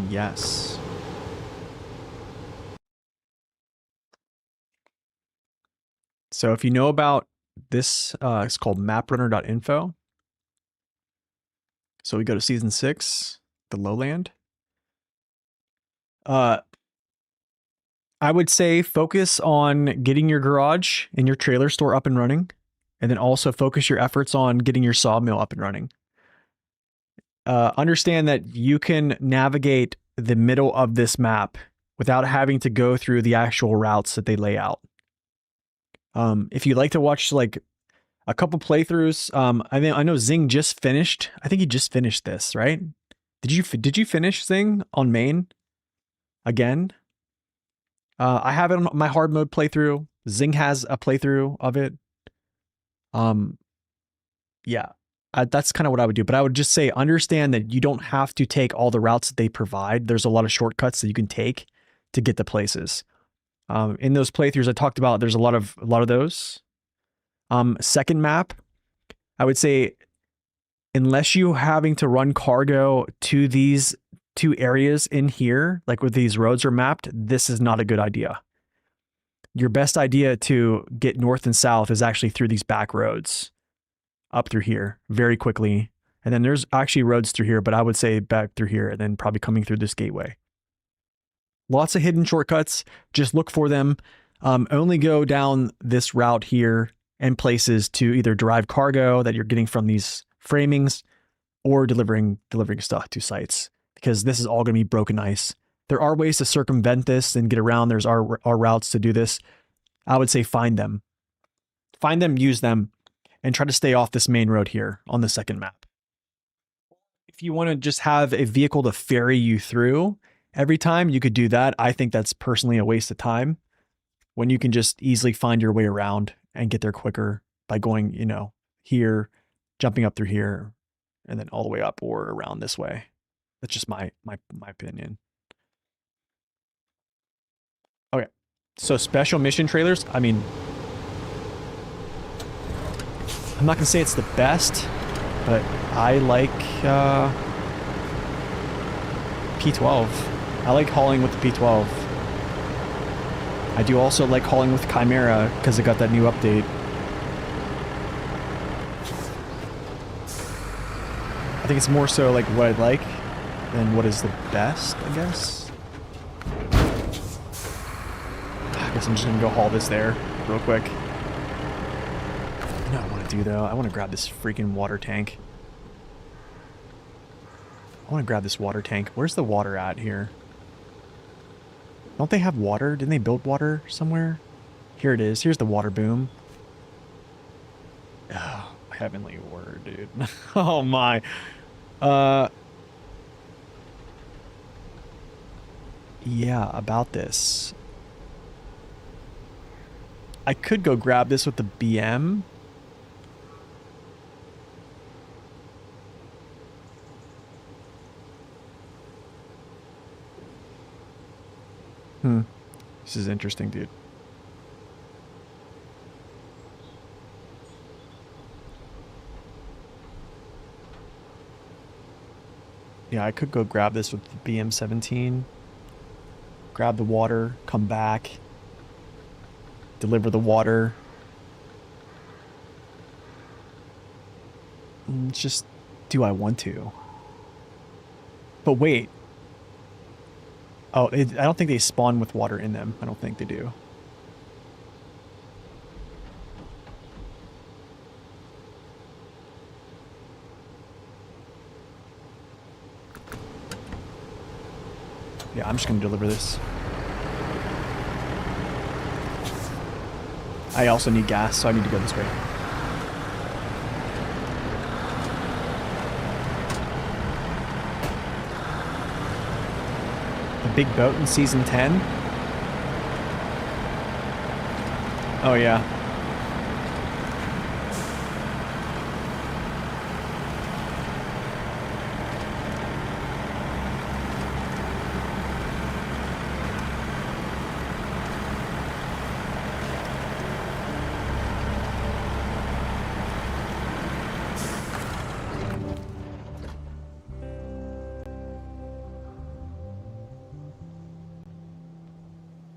Yes. So if you know about this, it's called maprunner.info. So we go to season 6, the lowland. I would say focus on getting your garage and your trailer store up and running, and then also focus your efforts on getting your sawmill up and running. Understand that you can navigate the middle of this map without having to go through the actual routes that they lay out. If you'd like to watch like a couple playthroughs, I know Zing just finished. I think he just finished this, right? Did you finish Zing on main again? I have it on my hard mode playthrough. Zing has a playthrough of it. Yeah, that's kind of what I would do. But I would just say, understand that you don't have to take all the routes that they provide. There's a lot of shortcuts that you can take to get to places. In those playthroughs I talked about, there's a lot of those. Second map, I would say, unless you're having to run cargo to these 2 areas in here, like where these roads are mapped, this is not a good idea. Your best idea to get north and south is actually through these back roads up through here very quickly. And then there's actually roads through here, but I would say back through here and then probably coming through this gateway. Lots of hidden shortcuts. Just look for them. Only go down this route here and places to either drive cargo that you're getting from these framings or delivering stuff to sites, because this is all going to be broken ice. There are ways to circumvent this and get around. There's our routes to do this. I would say find them, use them, and try to stay off this main road here on the second map. If you want to just have a vehicle to ferry you through every time, you could do that. I think that's personally a waste of time when you can just easily find your way around and get there quicker by going, here, jumping up through here, and then all the way up or around this way. That's just my opinion. Okay. So special mission trailers, I mean, I'm not gonna say it's the best, but I like P12. I like hauling with the P12. I do also like hauling with Chimera because it got that new update. I think it's more so like what I'd like than what is the best, I guess. I guess I'm just gonna go haul this there real quick. You know what I want to do though? I want to grab this freaking water tank. I want to grab this water tank. Where's the water at here? Don't they have water? Didn't they build water somewhere? Here it is. Here's the water boom. Oh, heavenly word, dude. Oh my. Yeah, about this. I could go grab this with the BM. This is interesting, dude. Yeah, I could go grab this with the BM17. Grab the water, come back, deliver the water. It's just, do I want to? But wait. Oh, I don't think they spawn with water in them. I don't think they do. Yeah, I'm just gonna deliver this. I also need gas, so I need to go this way. The big boat in season 10? Oh yeah.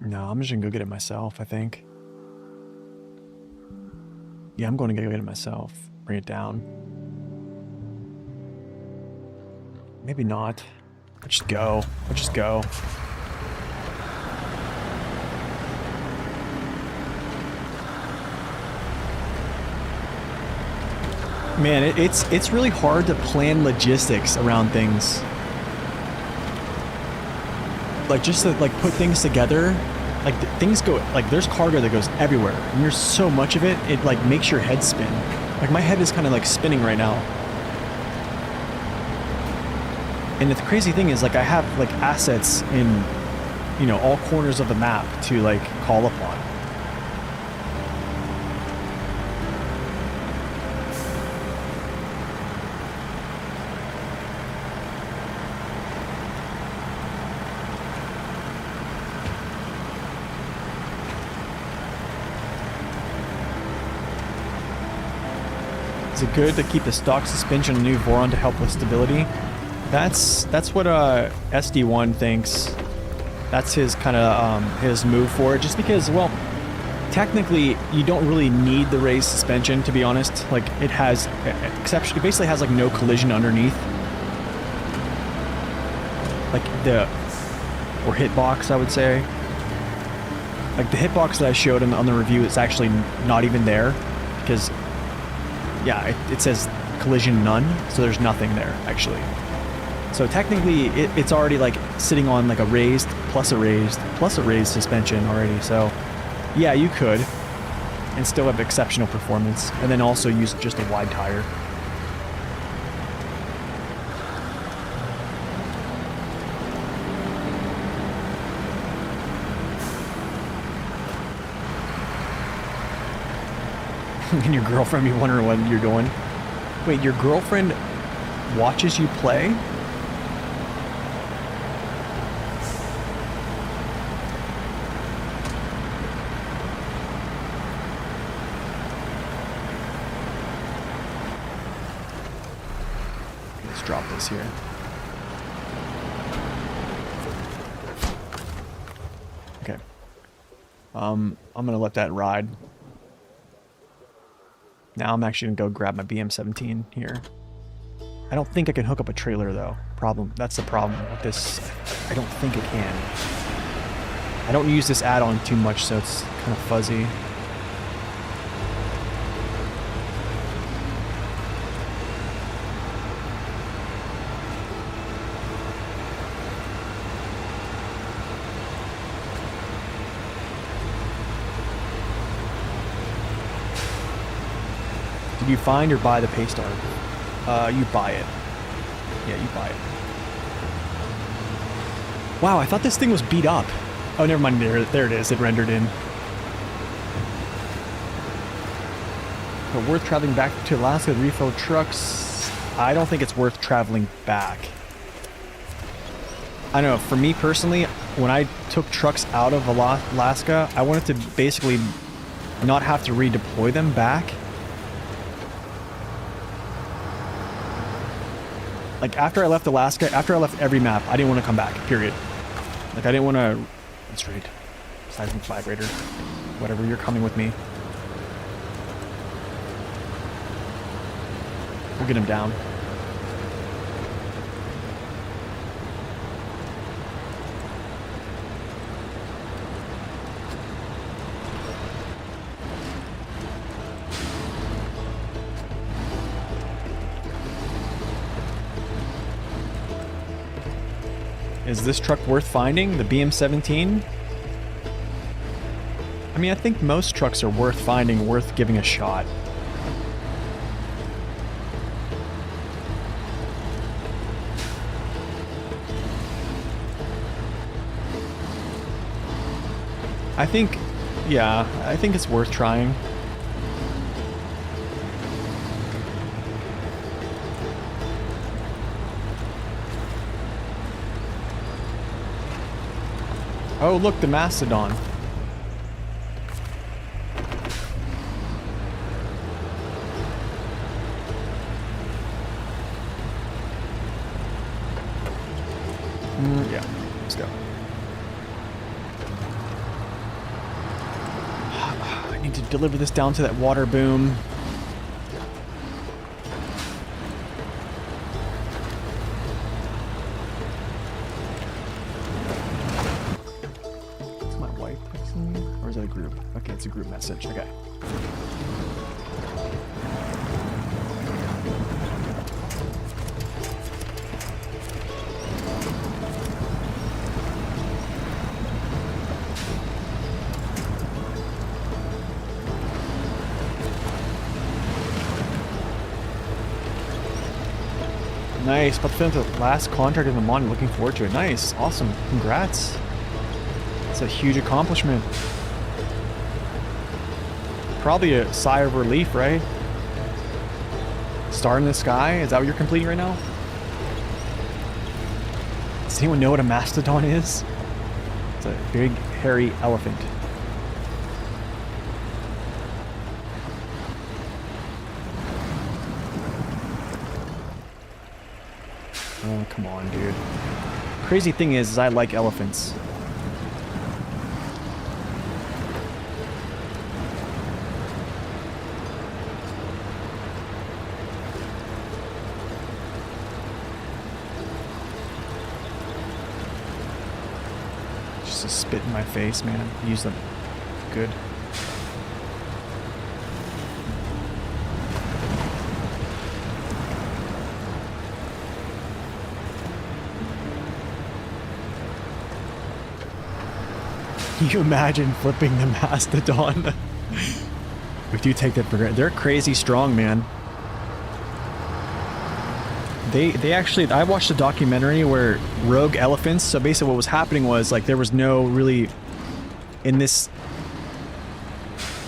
No, I'm just gonna go get it myself, I think. Yeah, I'm going to go get it myself. Bring it down. Maybe not. Let's just go. Let's just go. Man, it's really hard to plan logistics around things. Like, just to, like, put things together. Like, things go, like, there's cargo that goes everywhere. And there's so much of it, it, like, makes your head spin. Like, my head is kind of, like, spinning right now. And the crazy thing is, like, I have, like, assets in, you know, all corners of the map to, like, call upon. Is it good to keep the stock suspension on a new Voron to help with stability? That's what SD1 thinks. That's his kind of his move for it. Just because, well, technically you don't really need the raised suspension, to be honest. Like, it has exception. It basically has like no collision underneath. Like or hitbox, I would say. Like the hitbox that I showed on the review is actually not even there because. Yeah, it says collision none, so there's nothing there, actually. So technically, it's already, like, sitting on, like, a raised plus a raised suspension already. So, yeah, you could, and still have exceptional performance, and then also use just a wide tire. And your girlfriend be wondering what you're doing. Wait, your girlfriend watches you play? Let's drop this here. Okay. I'm gonna let that ride. Now I'm actually gonna go grab my BM17 here. I don't think I can hook up a trailer though. That's the problem with this. I don't think I can. I don't use this add-on too much, so it's kind of fuzzy. Did you find or buy the paste art? You buy it. Yeah, you buy it. Wow, I thought this thing was beat up. Oh, never mind. There it is. It rendered in. But worth traveling back to Alaska to refill trucks? I don't think it's worth traveling back. I don't know. For me personally, when I took trucks out of Alaska, I wanted to basically not have to redeploy them back. Like, after I left Alaska, after I left every map, I didn't want to come back, period. Like, I didn't want to... That's right. Seismic vibrator. Whatever, you're coming with me. We'll get him down. Is this truck worth finding? The BM17? I mean, I think most trucks are worth finding, worth giving a shot. I think, yeah, I think it's worth trying. Oh, look, the Mastodon. Yeah, let's go. I need to deliver this down to that water boom. Is my wife texting me? Or is that a group? Okay, it's a group message. Okay. Nice, but the last contract in the month. Looking forward to it. Nice, awesome, congrats. It's a huge accomplishment. Probably a sigh of relief, right? Star in the sky, is that what you're completing right now? Does anyone know what a mastodon is? It's a big, hairy elephant. Oh, come on, dude. Crazy thing is I like elephants. Just a spit in my face, man. Use them. Good. Can you imagine flipping the mastodon? We do take that for granted. They're crazy strong, man. They actually, I watched a documentary where rogue elephants, so basically what was happening was, like, there was no really, in this,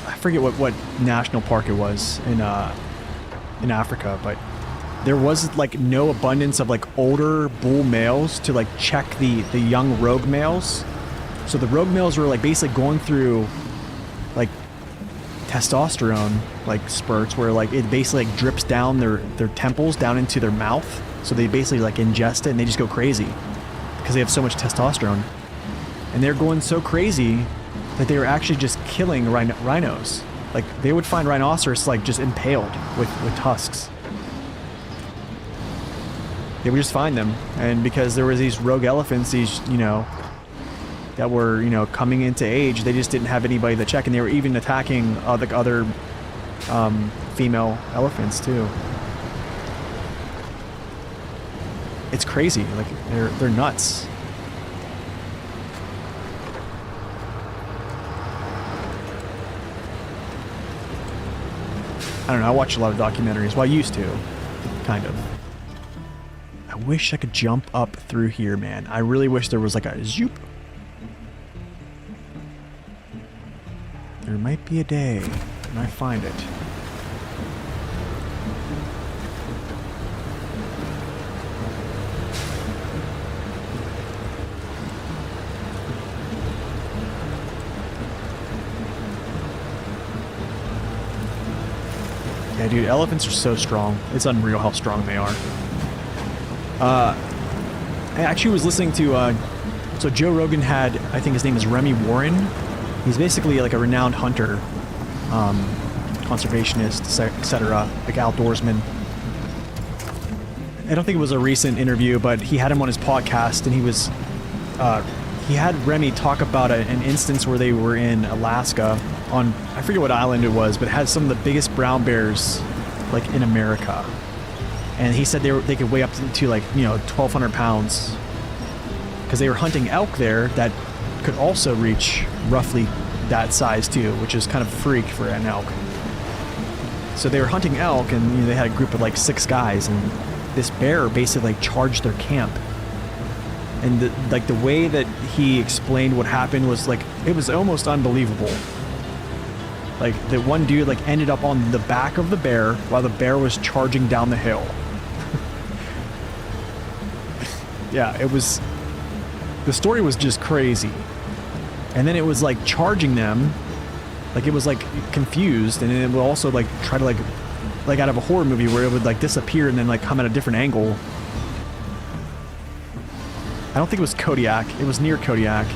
I forget what national park it was in Africa, but there was, like, no abundance of, like, older bull males to, like, check the young rogue males. So the rogue males were, like, basically going through, like, testosterone, like, spurts where, like, it basically, like, drips down their temples down into their mouth. So they basically, like, ingest it and they just go crazy because they have so much testosterone. And they're going so crazy that they were actually just killing rhinos. Like, they would find rhinoceros, like, just impaled with tusks. They would just find them. And because there was these rogue elephants, these, you know, that were, you know, coming into age, they just didn't have anybody to check, and they were even attacking other female elephants too. It's crazy, like they're nuts. I don't know, I watch a lot of documentaries. Well, I used to, kind of. I wish I could jump up through here, man. I really wish there was like a zoop. There might be a day when I find it. Yeah, dude, elephants are so strong. It's unreal how strong they are. I actually was listening to, so Joe Rogan had, I think his name is Remy Warren. He's basically like a renowned hunter, conservationist, etc., like outdoorsman. I don't think it was a recent interview, but he had him on his podcast, and he had Remy talk about an instance where they were in Alaska on, I forget what island it was, but it had some of the biggest brown bears, like, in America. And he said they could weigh up to like, you know, 1,200 pounds. because they were hunting elk there that could also reach roughly that size too, which is kind of freak for an elk. So they were hunting elk, and they had a group of like 6 guys, and this bear basically like charged their camp. And the way that he explained what happened was like, it was almost unbelievable. Like the one dude like ended up on the back of the bear while the bear was charging down the hill. Yeah, the story was just crazy. And then it was like charging them, like it was like confused, and then it would also like try to like out of a horror movie where it would like disappear and then like come at a different angle. I don't think it was Kodiak. It was near Kodiak.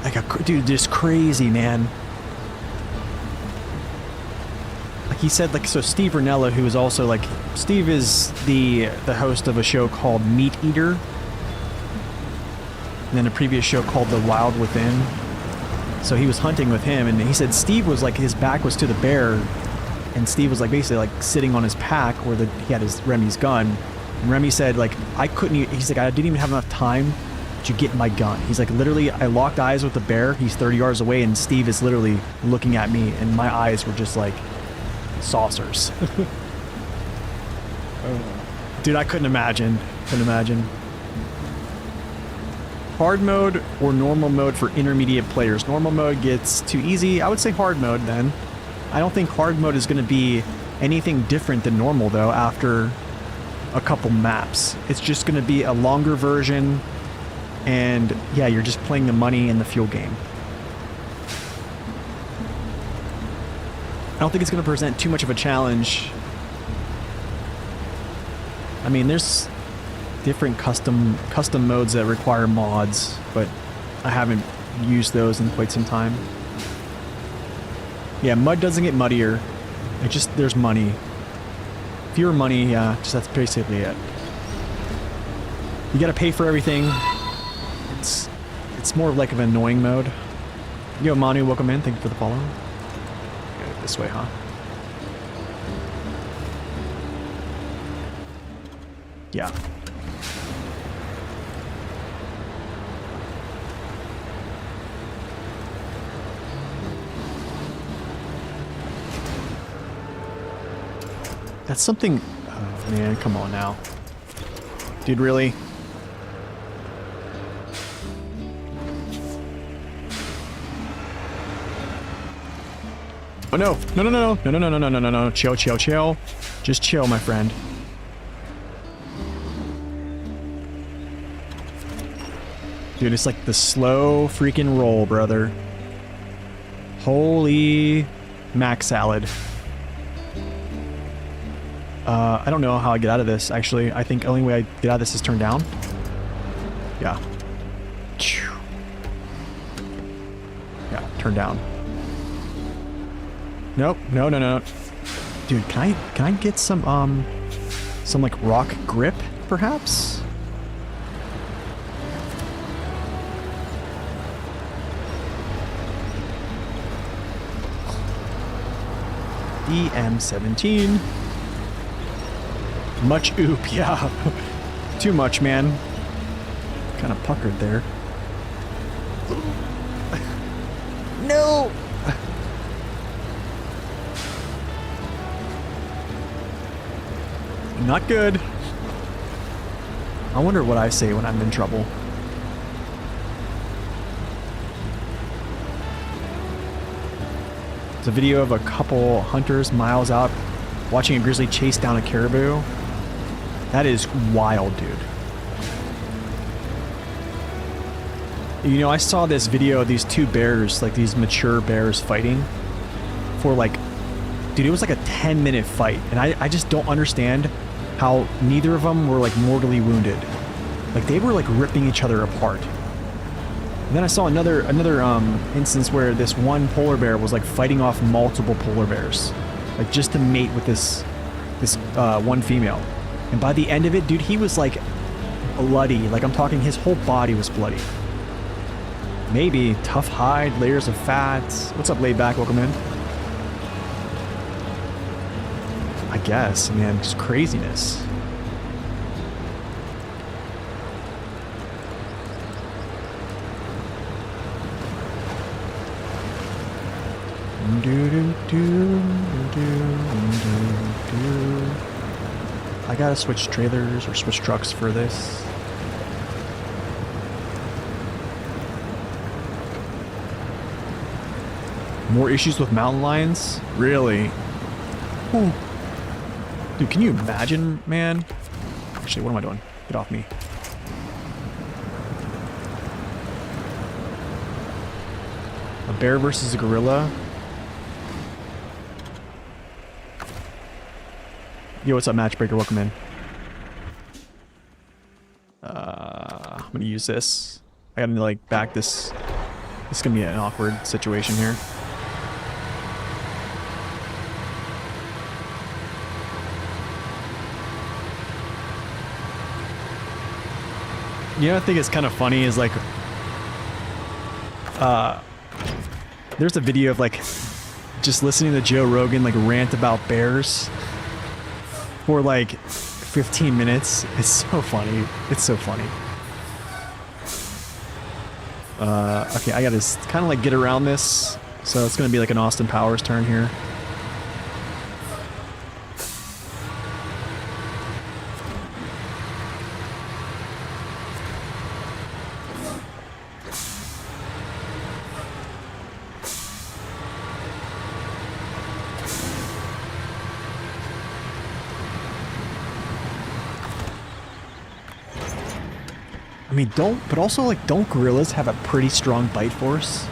Like a dude, just crazy, man. Like he said, like, so Steve Ranella, who is also like, Steve is the host of a show called Meat Eater, and then a previous show called The Wild Within. So he was hunting with him, and he said Steve was like, his back was to the bear, and Steve was like basically like sitting on his pack where he had his Remy's gun. And Remy said like, I couldn't. He's like, I didn't even have enough time to get my gun. He's like, literally, I locked eyes with the bear. He's 30 yards away, and Steve is literally looking at me, and my eyes were just like saucers. Dude, I couldn't imagine. Couldn't imagine. Hard mode or normal mode for intermediate players. Normal mode gets too easy. I would say hard mode then. I don't think hard mode is going to be anything different than normal though after a couple maps. It's just going to be a longer version, and yeah, you're just playing the money and the fuel game. I don't think it's going to present too much of a challenge. I mean, there's different custom modes that require mods, but I haven't used those in quite some time. Yeah, mud doesn't get muddier. It just, there's money. Fewer money, yeah, just that's basically it. You gotta pay for everything. It's more of like an annoying mode. Yo, Manu, welcome in. Thank you for the follow. Go this way, huh? Yeah. That's something... Oh, man, come on now. Dude, really? Oh, no. No, no, no, no, no, no, no, no, no, no, no. Chill, chill, chill. Just chill, my friend. Dude, it's like the slow freaking roll, brother. Holy mac salad. I don't know how I get out of this, actually. I think the only way I get out of this is turn down. Yeah. Yeah, turn down. Nope, no, no, no. Dude, can I get some like rock grip, perhaps? EM17. Much oop, yeah. Too much, man. Kind of puckered there. No! Not good. I wonder what I say when I'm in trouble. It's a video of a couple hunters miles out watching a grizzly chase down a caribou. That is wild, dude. You know, I saw this video of these two bears, like these mature bears fighting for like, dude, it was like a 10-minute fight. And I just don't understand how neither of them were like mortally wounded. Like they were like ripping each other apart. And then I saw another instance where this one polar bear was like fighting off multiple polar bears, like just to mate with this one female. And by the end of it, dude, he was like bloody. Like I'm talking, his whole body was bloody. Maybe tough hide, layers of fat. What's up, laid back? Welcome in. I guess, man. Just craziness. I gotta switch trailers or switch trucks for this. More issues with mountain lions? Really? Ooh. Dude, can you imagine, man? Actually, what am I doing? Get off me. A bear versus a gorilla? Yo, what's up, Matchbreaker? Welcome in. I'm gonna use this. I gotta, like, back this. This is gonna be an awkward situation here. You know, I think it's kind of funny is like, there's a video of like just listening to Joe Rogan like rant about bears for like 15 minutes. It's so funny. It's so funny. Okay, I gotta kind of like get around this. So it's gonna be like an Austin Powers turn here. I mean, but also, like, don't gorillas have a pretty strong bite force?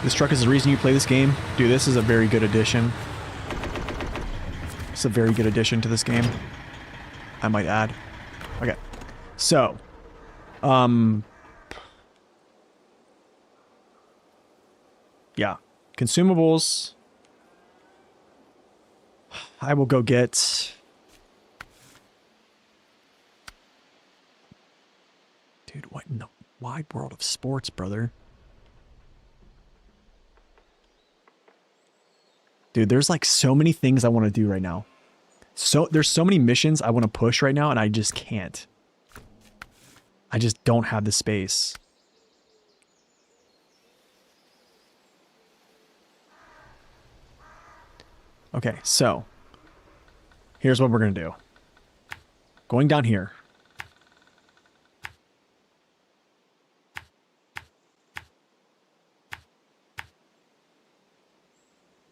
This truck is the reason you play this game? Dude, this is a very good addition. It's a very good addition to this game, I might add. Okay. So, yeah. Consumables. I will go get... Dude, what in the wide world of sports, brother? Dude, there's like so many things I want to do right now. There's so many missions I want to push right now, and I just can't. I just don't have the space. Okay, so here's what we're gonna do. Going down here.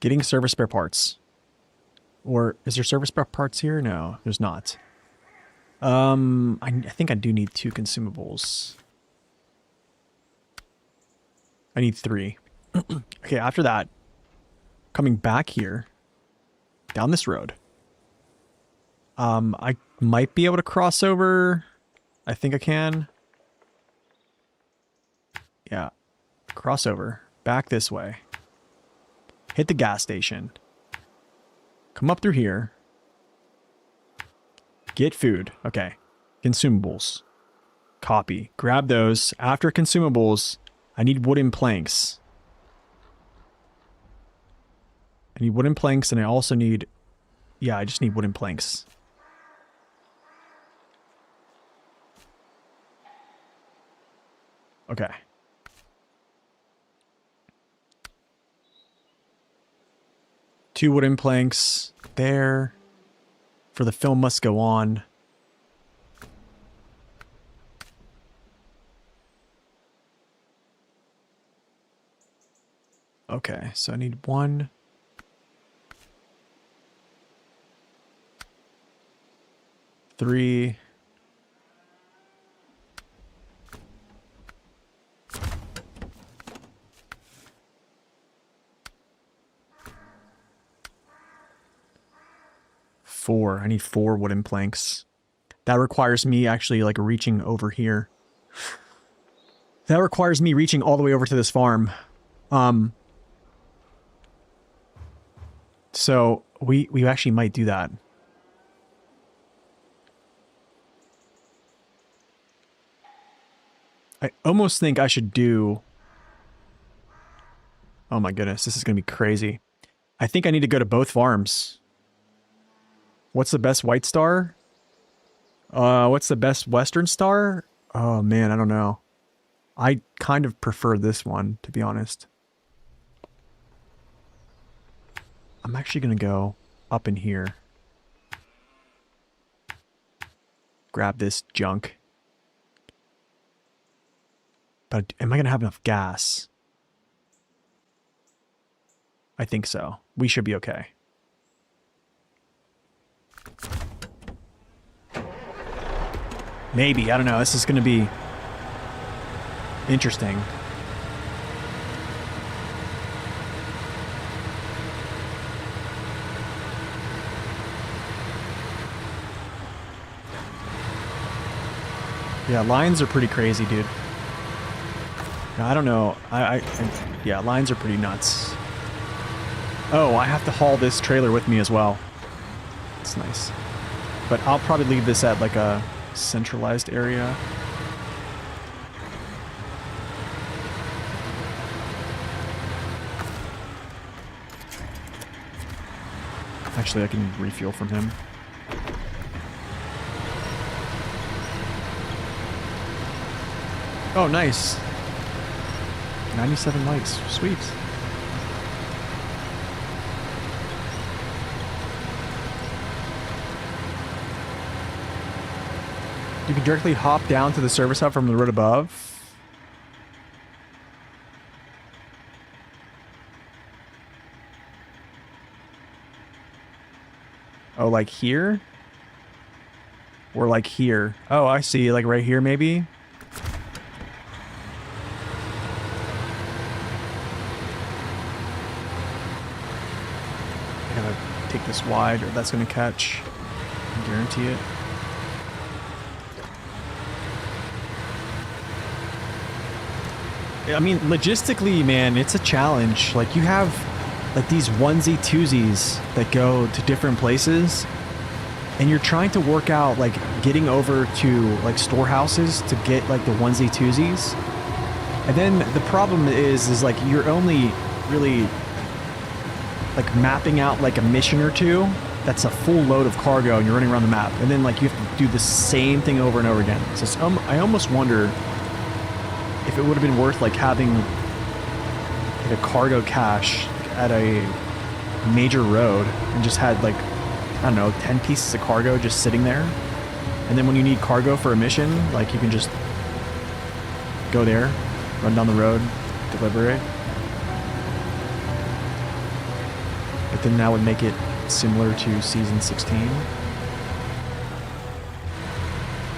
Getting service spare parts. Or is there service spare parts here? No, there's not. I think I do need 2 consumables. I need 3. Okay, after that, coming back here, down this road. I might be able to cross over. I think I can. Yeah. Cross over. Back this way. Hit the gas station. Come up through here. Get food. Okay. Consumables. Copy. Grab those. After consumables, I need wooden planks. I need wooden planks, and I also need... Yeah, I just need wooden planks. Okay. Two wooden planks there. For the film must go on. Okay, so I need 1. 3. 4. I need 4 wooden planks. That requires me actually like reaching over here. That requires me reaching all the way over to this farm. So we actually might do that. I almost think I should do... Oh my goodness, this is gonna be crazy. I think I need to go to both farms. What's the best white star? What's the best western star? Oh man, I don't know. I kind of prefer this one, to be honest. I'm actually gonna go up in here. Grab this junk. But am I gonna have enough gas? I think so. We should be okay. Maybe, I don't know. This is gonna be interesting. Yeah, lines are pretty crazy, dude. I don't know. Yeah, lines are pretty nuts. Oh, I have to haul this trailer with me as well. It's nice. But I'll probably leave this at like a centralized area. Actually, I can refuel from him. Oh, nice. 97 likes. Sweet. You can directly hop down to the service hub from the road above. Oh, like here? Or like here? Oh, I see. Like right here, maybe? I gotta take this wide or that's gonna catch. I guarantee it. I mean, logistically, man, it's a challenge. Like, you have, like, these onesie twosies that go to different places, and you're trying to work out, like, getting over to, like, storehouses to get, like, the onesie twosies. And then the problem is like, you're only really, like, mapping out, like, a mission or two that's a full load of cargo, and you're running around the map. And then, like, you have to do the same thing over and over again. So it's, I almost wonder if it would have been worth like having like a cargo cache at a major road and just had like, I don't know, 10 pieces of cargo just sitting there. And then when you need cargo for a mission, like you can just go there, run down the road, deliver it. But then that would make it similar to Season 16.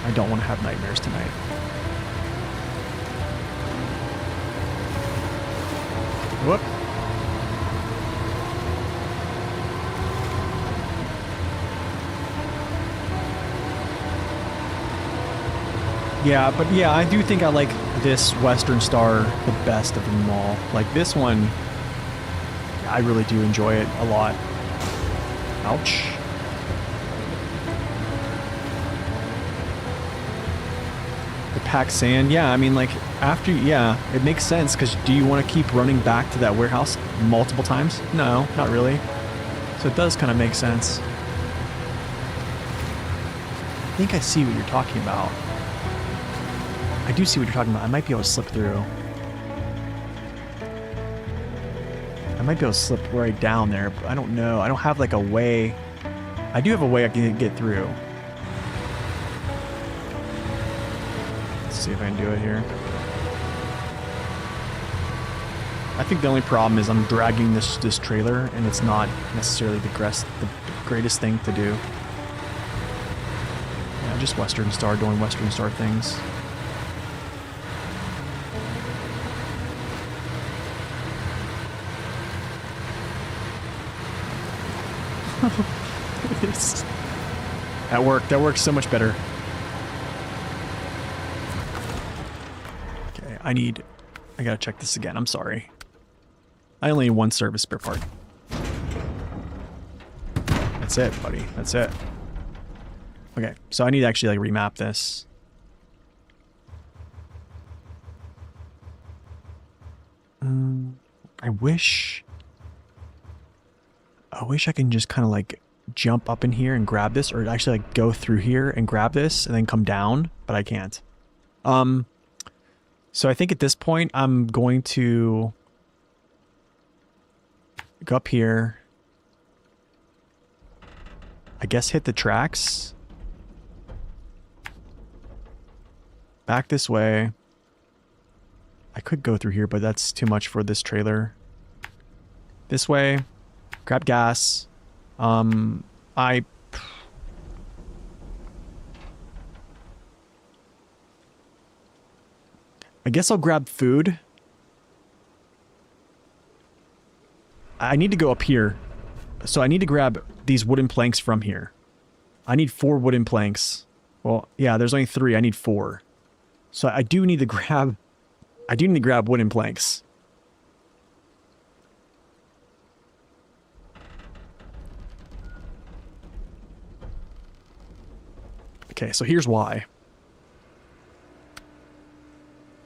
I don't want to have nightmares tonight. Whoop. Yeah, but yeah, I do think I like this Western Star the best of them all. Like this one, I really do enjoy it a lot. Ouch. The packed sand, yeah, I mean like after, yeah, it makes sense because do you want to keep running back to that warehouse multiple times? No, not really. So it does kind of make sense. I think I see what you're talking about. I do see what you're talking about. I might be able to slip through. I might be able to slip right down there, but I don't know. I don't have like a way. I do have a way I can get through. Let's see if I can do it here. I think the only problem is I'm dragging this trailer and it's not necessarily the greatest thing to do. Yeah, just Western Star doing Western Star things. That worked. That works so much better. Okay, I gotta check this again. I'm sorry. I only need one service spare part. That's it, buddy. That's it. Okay, so I need to actually like remap this. I wish I can just kind of like jump up in here and grab this, or actually like go through here and grab this and then come down, but I can't. So I think at this point I'm going to go up here. I guess hit the tracks. Back this way. I could go through here, but that's too much for this trailer. This way. Grab gas. I guess I'll grab food. I need to go up here. So I need to grab these wooden planks from here. I need 4 wooden planks. Well, yeah, there's only 3. I need 4. So I do need to grab wooden planks. Okay, so here's why.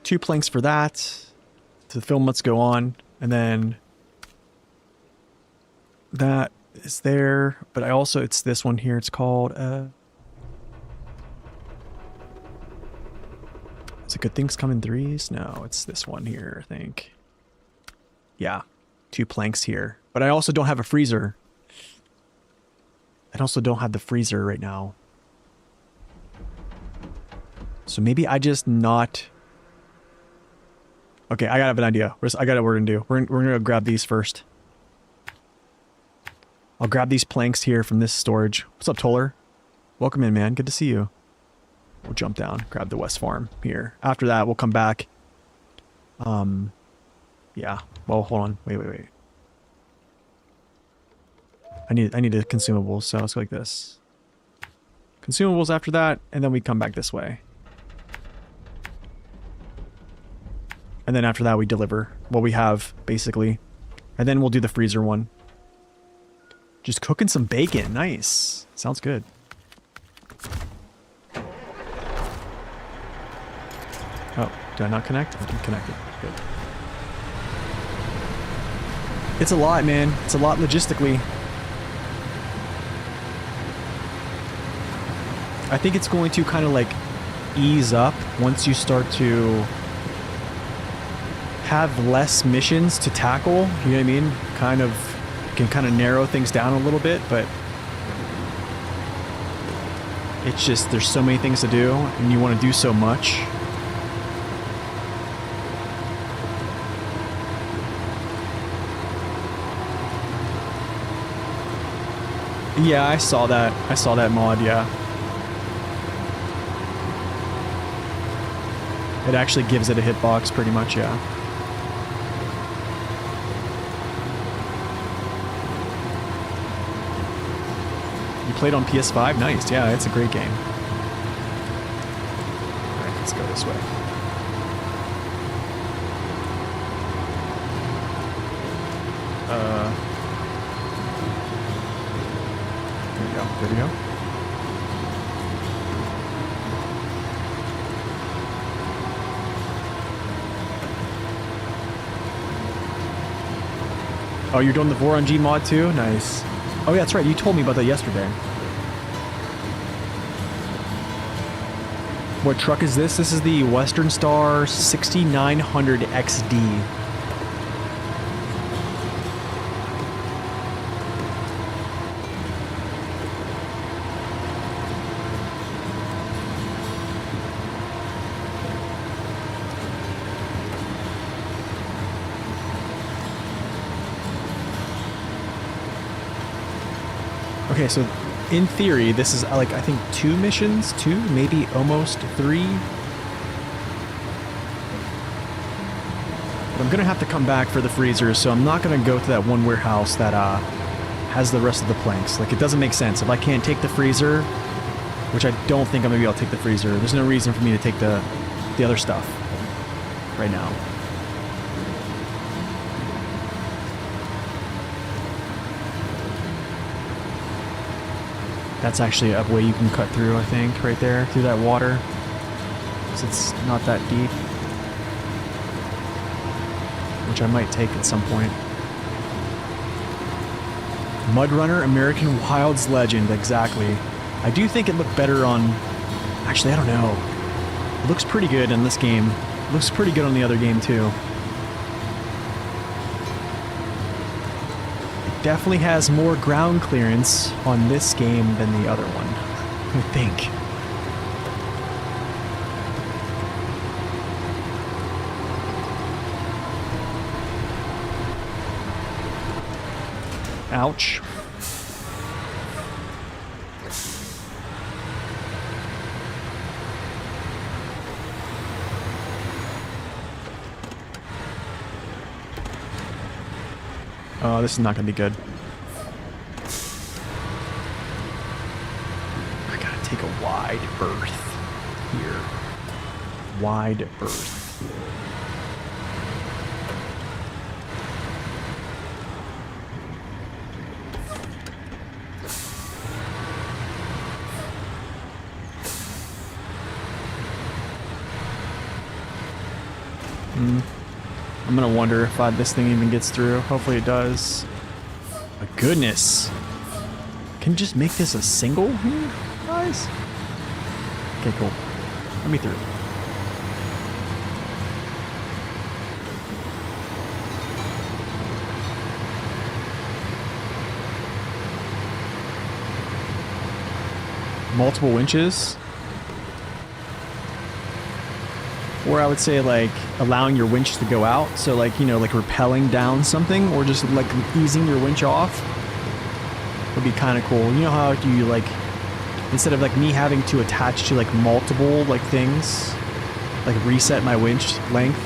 2 planks for that. The film must go on. And then that is there. But I also, it's this one here. It's called, is it good things come in 3s? No, it's this one here, I think. Yeah, 2 planks here. But I also don't have a freezer. I also don't have the freezer right now. So maybe I just not... Okay, I have an idea. I got what we're gonna do. We're gonna grab these first. I'll grab these planks here from this storage. What's up, Toller? Welcome in, man. Good to see you. We'll jump down, grab the West Farm here. After that, we'll come back. Yeah. Well, hold on. Wait. I need the consumables, so let's go like this. Consumables after that, and then we come back this way. And then after that, we deliver what we have, basically. And then we'll do the freezer one. Just cooking some bacon. Nice. Sounds good. Oh, did I not connect? I didn't connect it. Good. It's a lot, man. It's a lot logistically. I think it's going to kind of like ease up once you start to have less missions to tackle. You know what I mean? Can kind of narrow things down a little bit, but it's just there's so many things to do and you want to do so much. Yeah, I saw that. I saw that mod, yeah. It actually gives it a hitbox pretty much, yeah. You played on PS5? Nice, yeah, it's a great game. Alright, let's go this way. There we go. Oh, you're doing the Voron G mod too? Nice. Oh yeah, that's right. You told me about that yesterday. What truck is this? This is the Western Star 6900 XD. Okay, so in theory, this is like, I think 2 missions? 2? Maybe almost 3? But I'm gonna have to come back for the freezer, so I'm not gonna go to that one warehouse that has the rest of the planks. Like, it doesn't make sense. If I can't take the freezer, which I don't think I'm gonna be able to take the freezer, there's no reason for me to take the other stuff right now. That's actually a way you can cut through, I think, right there, through that water. Because it's not that deep. which I might take at some point. Mud Runner, American Wilds Legend, exactly. I do think it looked better on... Actually, I don't know. It looks pretty good in this game. It looks pretty good on the other game, too. It definitely has more ground clearance on this game than the other one, I think. Ouch. Oh, this is not going to be good. I gotta take a wide berth here. Wide berth. I'm gonna wonder if this thing even gets through. Hopefully it does. My goodness. Can you just make this a single here, guys? Okay, cool. Let me through. Multiple winches. Or I would say like allowing your winch to go out. So like, you know, like rappelling down something or just like easing your winch off would be kind of cool. You know how you like, instead of like me having to attach to like multiple like things, like reset my winch length,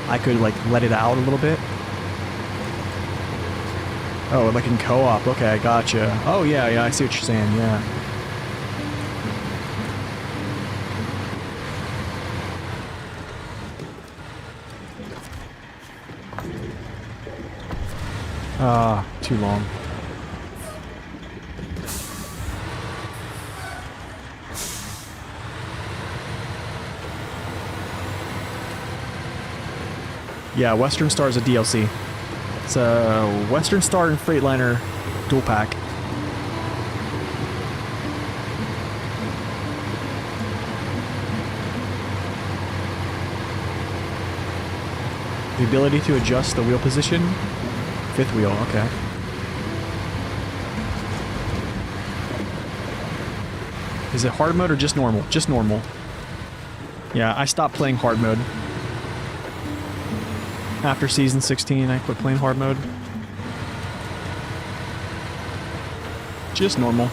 I could like let it out a little bit. Oh, like in co-op. Okay, gotcha. Oh yeah, I see what you're saying. Yeah. Too long. Yeah, Western Star is a DLC. It's a Western Star and Freightliner dual pack. The ability to adjust the wheel position. Fifth wheel, okay. Is it hard mode or just normal? Just normal. Yeah, I stopped playing hard mode. After season 16, I quit playing hard mode. Just normal.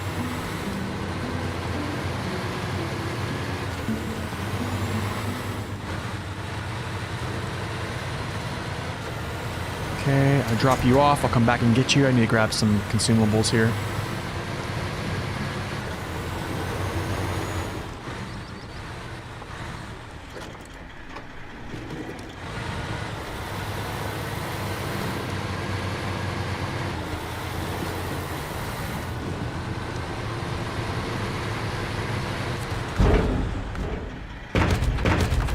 Okay, I drop you off. I'll come back and get you. I need to grab some consumables here.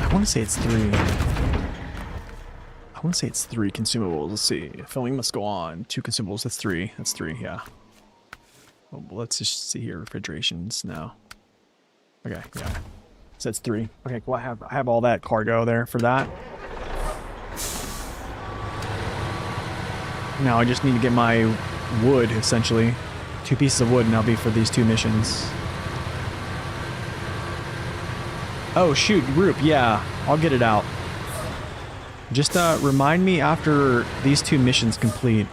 I want to say it's 3. I want to say it's 3 consumables. Let's see. Filming must go on. 2 consumables. That's 3. That's 3, yeah. Well, let's just see here. Refrigerations. No. Okay, yeah. So that's 3. Okay, well, I have all that cargo there for that. Now I just need to get my wood, essentially. 2 pieces of wood, and I'll be for these 2 missions. Oh, shoot. Roop, yeah. I'll get it out. Just remind me after these 2 missions complete.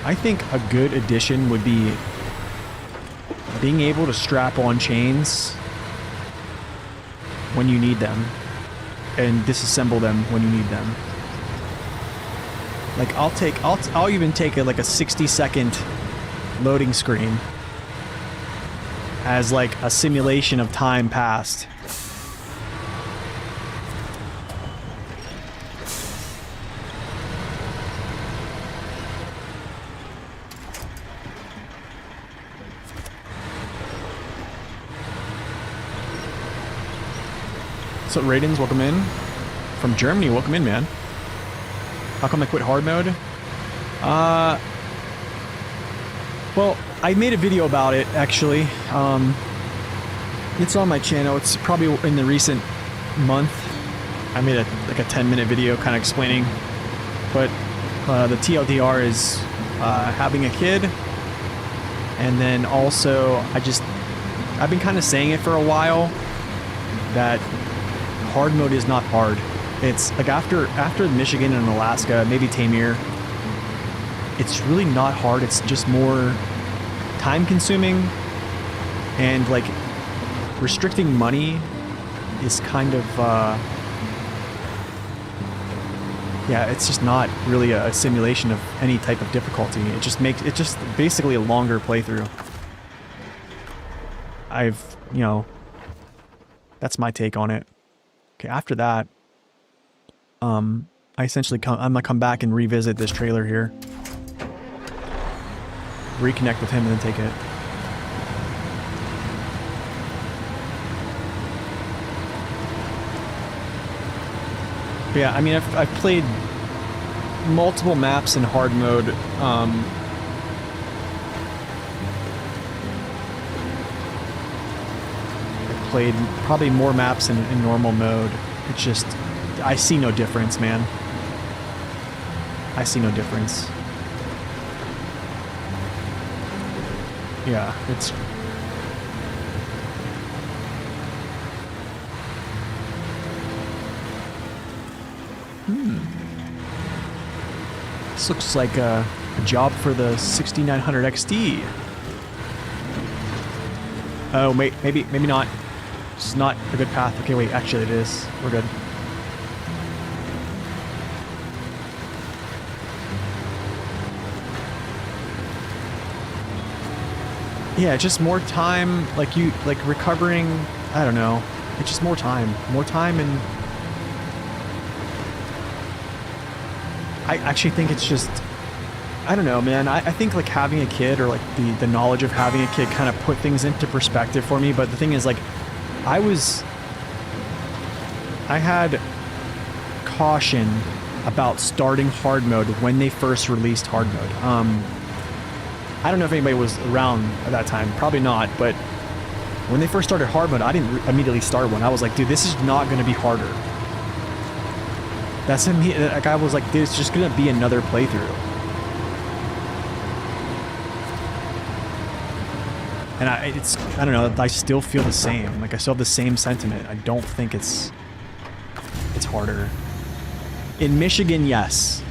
I think a good addition would be being able to strap on chains when you need them and disassemble them when you need them. Like I'll even take like a 60-second loading screen as like a simulation of time passed. What's up, Raidens? Welcome in. From Germany, welcome in, man. How come I quit hard mode? Well, I made a video about it, actually. It's on my channel. It's probably in the recent month. I made like a 10-minute video kind of explaining. But the TLDR is having a kid. And then also, I've been kind of saying it for a while that hard mode is not hard. It's like after Michigan and Alaska, maybe Tamir, it's really not hard. It's just more time consuming, and like restricting money is kind of yeah, it's just not really a simulation of any type of difficulty. It just makes it just basically a longer playthrough. You know, that's my take on it. Okay, after that, I essentially I'm gonna come back and revisit this trailer here, reconnect with him, and then take it. But yeah, I mean, I've played multiple maps in hard mode. I've played probably more maps in normal mode. It's just, I see no difference, man. I see no difference. Yeah, it's... This looks like a job for the 6900 XT. Oh, maybe not. It's not a good path. Okay, wait, actually it is. We're good. Yeah, just more time, like recovering, I don't know. It's just more time. More time, and I actually think it's just, I don't know, man. I think like having a kid, or like the knowledge of having a kid kind of put things into perspective for me. But the thing is, like, I had caution about starting hard mode when they first released hard mode. I don't know if anybody was around at that time. Probably not, but when they first started hard mode, I didn't immediately start one. I was like, dude, this is not going to be harder. That's him. Like, I was like, dude, it's just going to be another playthrough. And I don't know, I still feel the same. Like, I still have the same sentiment. I don't think it's harder. In Michigan, yes.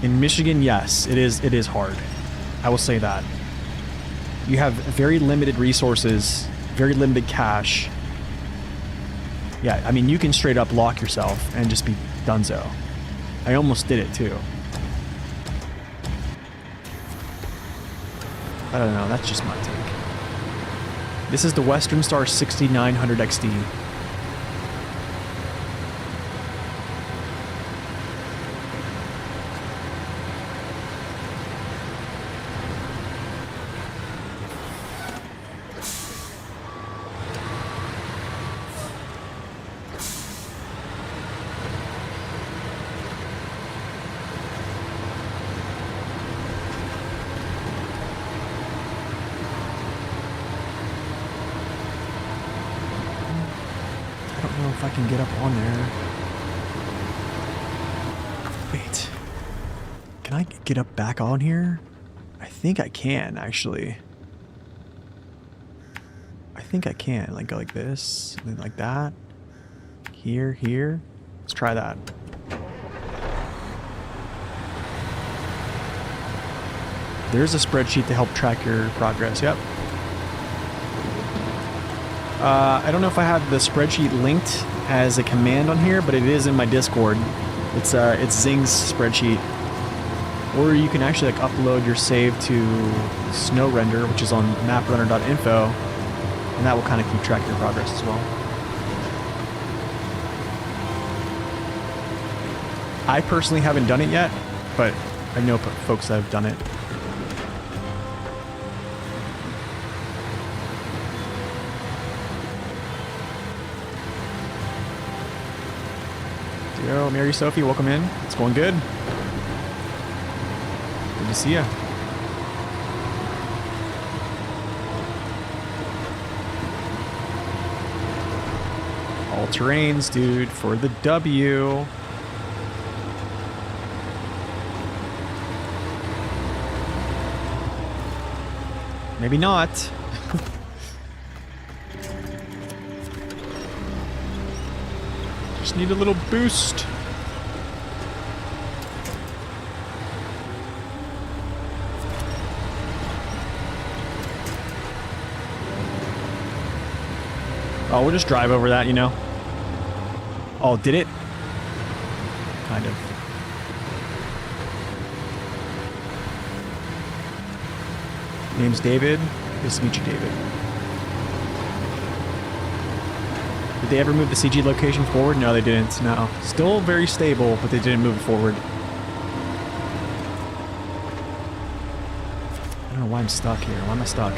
In Michigan, yes, it is hard. I will say that. You have very limited resources, very limited cash. Yeah, I mean, you can straight up lock yourself and just be donezo. I almost did it too. I don't know, that's just my take. This is the Western Star 6900 XD. If I can get up on there. Wait. Can I get up back on here? I think I can, actually. I think I can. Like, go like this, and then like that. Here, here. Let's try that. There's a spreadsheet to help track your progress. Yep. I don't know if I have the spreadsheet linked as a command on here, but it is in my Discord. It's Zing's spreadsheet. Or you can actually like upload your save to SnowRender, which is on maprunner.info, and that will kind of keep track of your progress as well. I personally haven't done it yet, but I know folks that have done it. Yo, Mary Sophie, welcome in. It's going good. Good to see ya. All terrains, dude, for the W. Maybe not. Just need a little boost. Oh, we'll just drive over that, you know. Oh, did it? Kind of. Name's David. Nice to meet you, David. Did they ever move the CG location forward? No, they didn't. No. Still very stable, but they didn't move it forward. I don't know why I'm stuck here. Why am I stuck?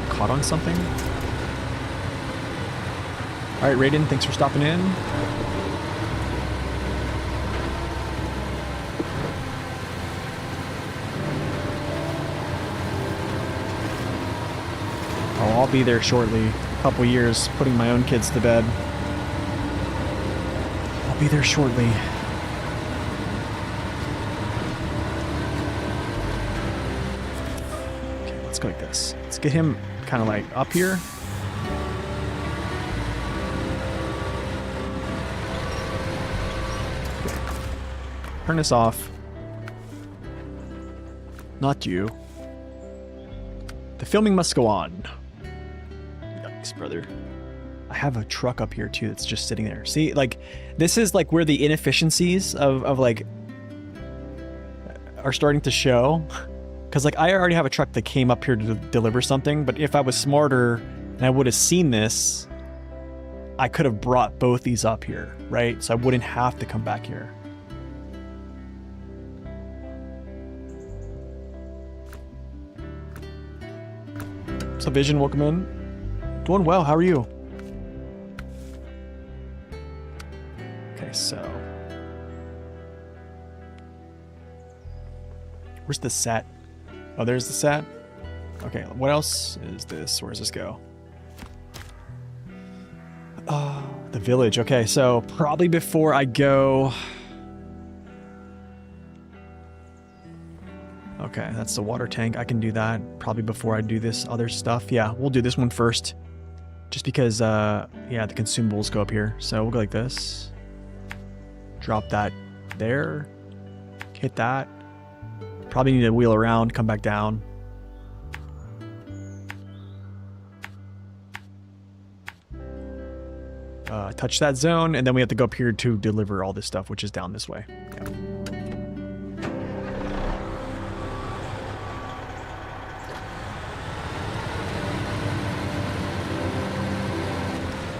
Caught on something? Alright, Raiden, thanks for stopping in. Oh, I'll be there shortly. A couple years, putting my own kids to bed. I'll be there shortly. Okay, let's go like this. Let's get him kind of like up here. Turn this off. Not you. The filming must go on. Yikes, brother. I have a truck up here too that's just sitting there. See, like, this is like where the inefficiencies of like are starting to show. Because like I already have a truck that came up here to deliver something, but if I was smarter and I would have seen this, I could have brought both these up here, right? So I wouldn't have to come back here. So Vision, welcome in. Doing well, how are you? Okay, so where's the set? Oh, there's the set. Okay, what else is this? Where does this go? The village. Okay, so probably before I go. Okay, that's the water tank. I can do that probably before I do this other stuff. Yeah, we'll do this one first. Just because, yeah, the consumables go up here. So we'll go like this. Drop that there. Hit that. Probably need to wheel around, come back down. Touch that zone, and then we have to go up here to deliver all this stuff, which is down this way. Yeah.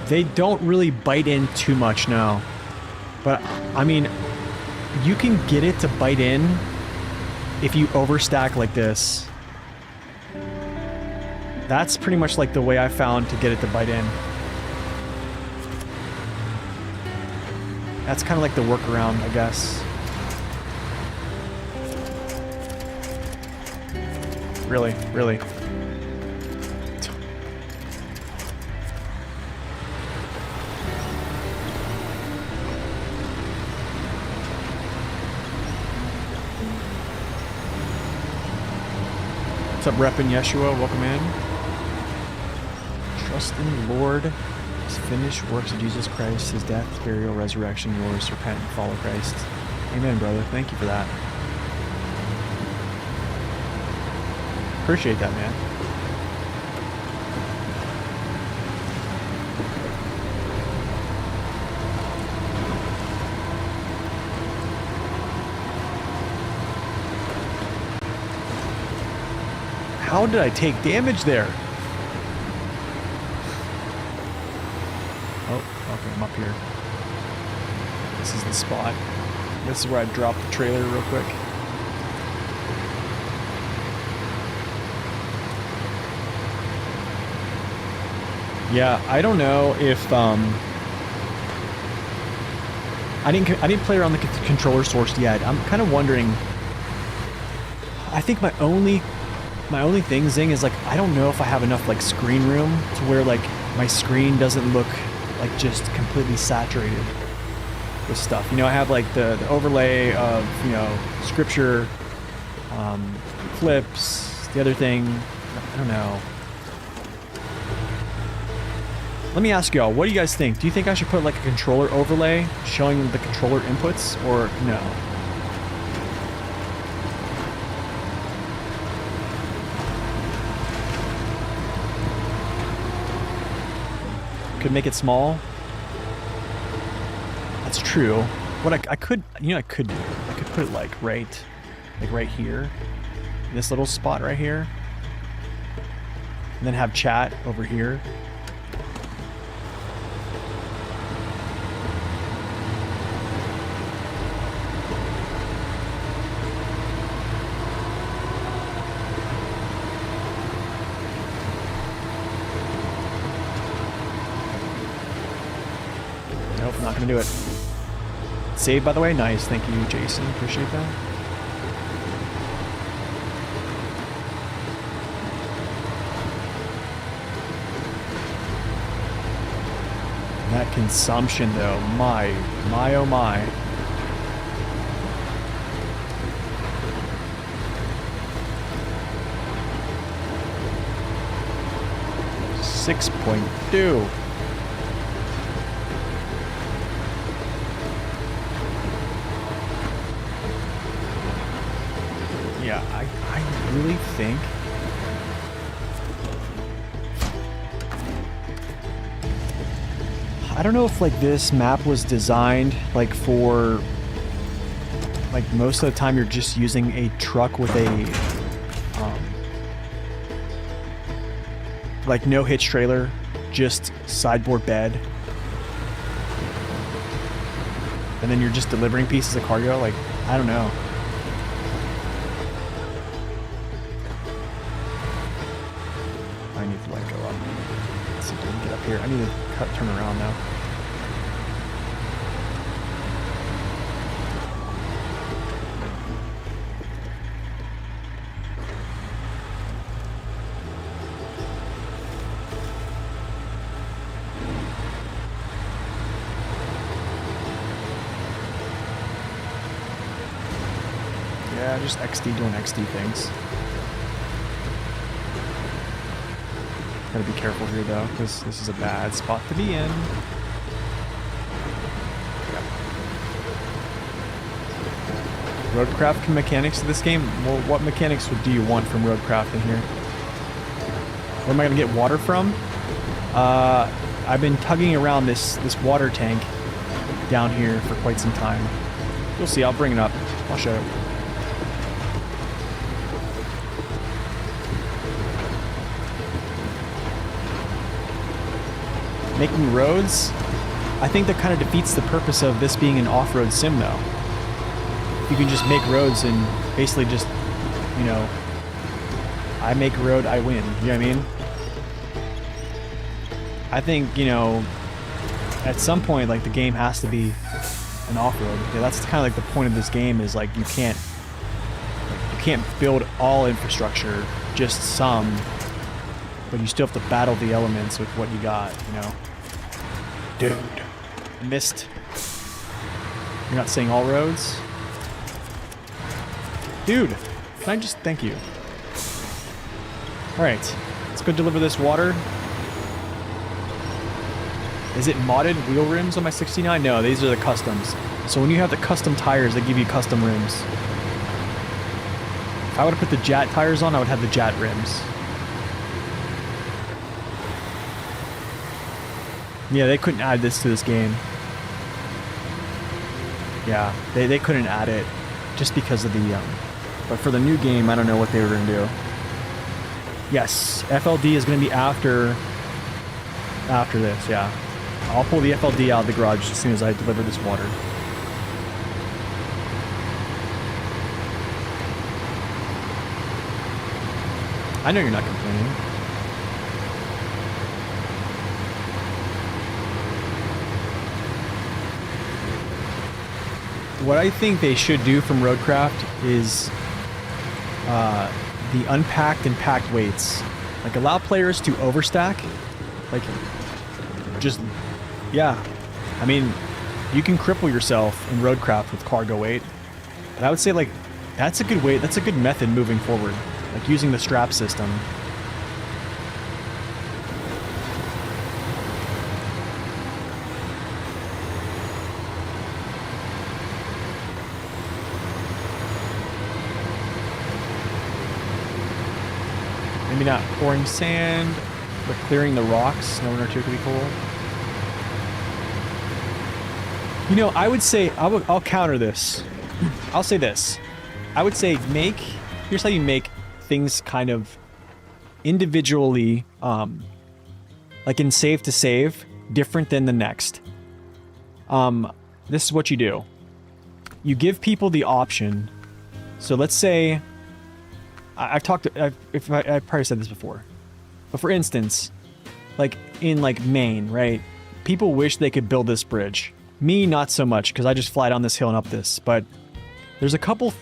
They don't really bite in too much now. But, I mean, you can get it to bite in if you overstack like this. That's pretty much like the way I found to get it to bite in. That's kind of like the workaround, I guess. Really, really. What's up, Reppin' Yeshua? Welcome in. Trust in the Lord, His finished works of Jesus Christ, His death, burial, resurrection, yours. Repent and follow Christ. Amen, brother. Thank you for that. Appreciate that, man. How did I take damage there? Oh, okay, I'm up here. This is the spot. This is where I dropped the trailer real quick. Yeah, I don't know if I didn't play around the controller source yet. I'm kind of wondering. I think my only thing, Zing, is like I don't know if I have enough like screen room to where like my screen doesn't look like just completely saturated with stuff. You know, I have like the overlay of, you know, scripture, flips, the other thing, I don't know. Let me ask y'all, what do you guys think? Do you think I should put like a controller overlay showing the controller inputs, or no? Could make it small. That's true. What I could, you know, I could do. I could put it like right here, this little spot right here, and then have chat over here. Nope, not gonna do it. Save, by the way. Nice. Thank you, Jason. Appreciate that. That consumption, though. My, oh my. $6.2. Yeah, I really think I don't know if like this map was designed like for like most of the time you're just using a truck with a like no hitch trailer, just sideboard bed, and then you're just delivering pieces of cargo. Like, I don't know. I need to like go up. Let's see if we can get up here. I need to turn around now. Yeah, just XD doing XD things. Gotta be careful here though, because this is a bad spot to be in. Yep. Roadcraft mechanics to this game? Well, what mechanics do you want from Roadcraft in here? Where am I gonna get water from? I've been tugging around this water tank down here for quite some time. You'll see, I'll bring it up. I'll show it. Making roads, I think that kind of defeats the purpose of this being an off-road sim though. You can just make roads and basically just, you know, I make a road, I win. You know what I mean? I think, you know, at some point, like, the game has to be an off-road. Yeah, that's kind of like the point of this game, is like you can't build all infrastructure, just some, but you still have to battle the elements with what you got, you know? Dude, missed. You're not saying all roads? Dude, can I just thank you? Alright, let's go deliver this water. Is it modded wheel rims on my 69? No, these are the customs. So when you have the custom tires, they give you custom rims. If I would have put the Jat tires on, I would have the Jat rims. Yeah, they couldn't add this to this game. Yeah, they couldn't add it just because of the, but for the new game, I don't know what they were going to do. Yes, FLD is going to be after this, yeah. I'll pull the FLD out of the garage as soon as I deliver this water. I know you're not complaining. what I think they should do from Roadcraft is the unpacked and packed weights. Like, allow players to overstack. Like, just, yeah. I mean, you can cripple yourself in Roadcraft with cargo weight. But I would say, like, that's a good way, that's a good method moving forward. Like, using the strap system. Maybe not pouring sand, but clearing the rocks. Snow Runner 2 could be cool. You know, I would say, I'll counter this. I'll say this. I would say here's how you make things kind of individually, like in save to save, different than the next. This is what you do. You give people the option. So let's say, I've probably said this before, but for instance, like in like Maine, right? People wish they could build this bridge. Me, not so much, because I just fly down this hill and up this, but there's a couple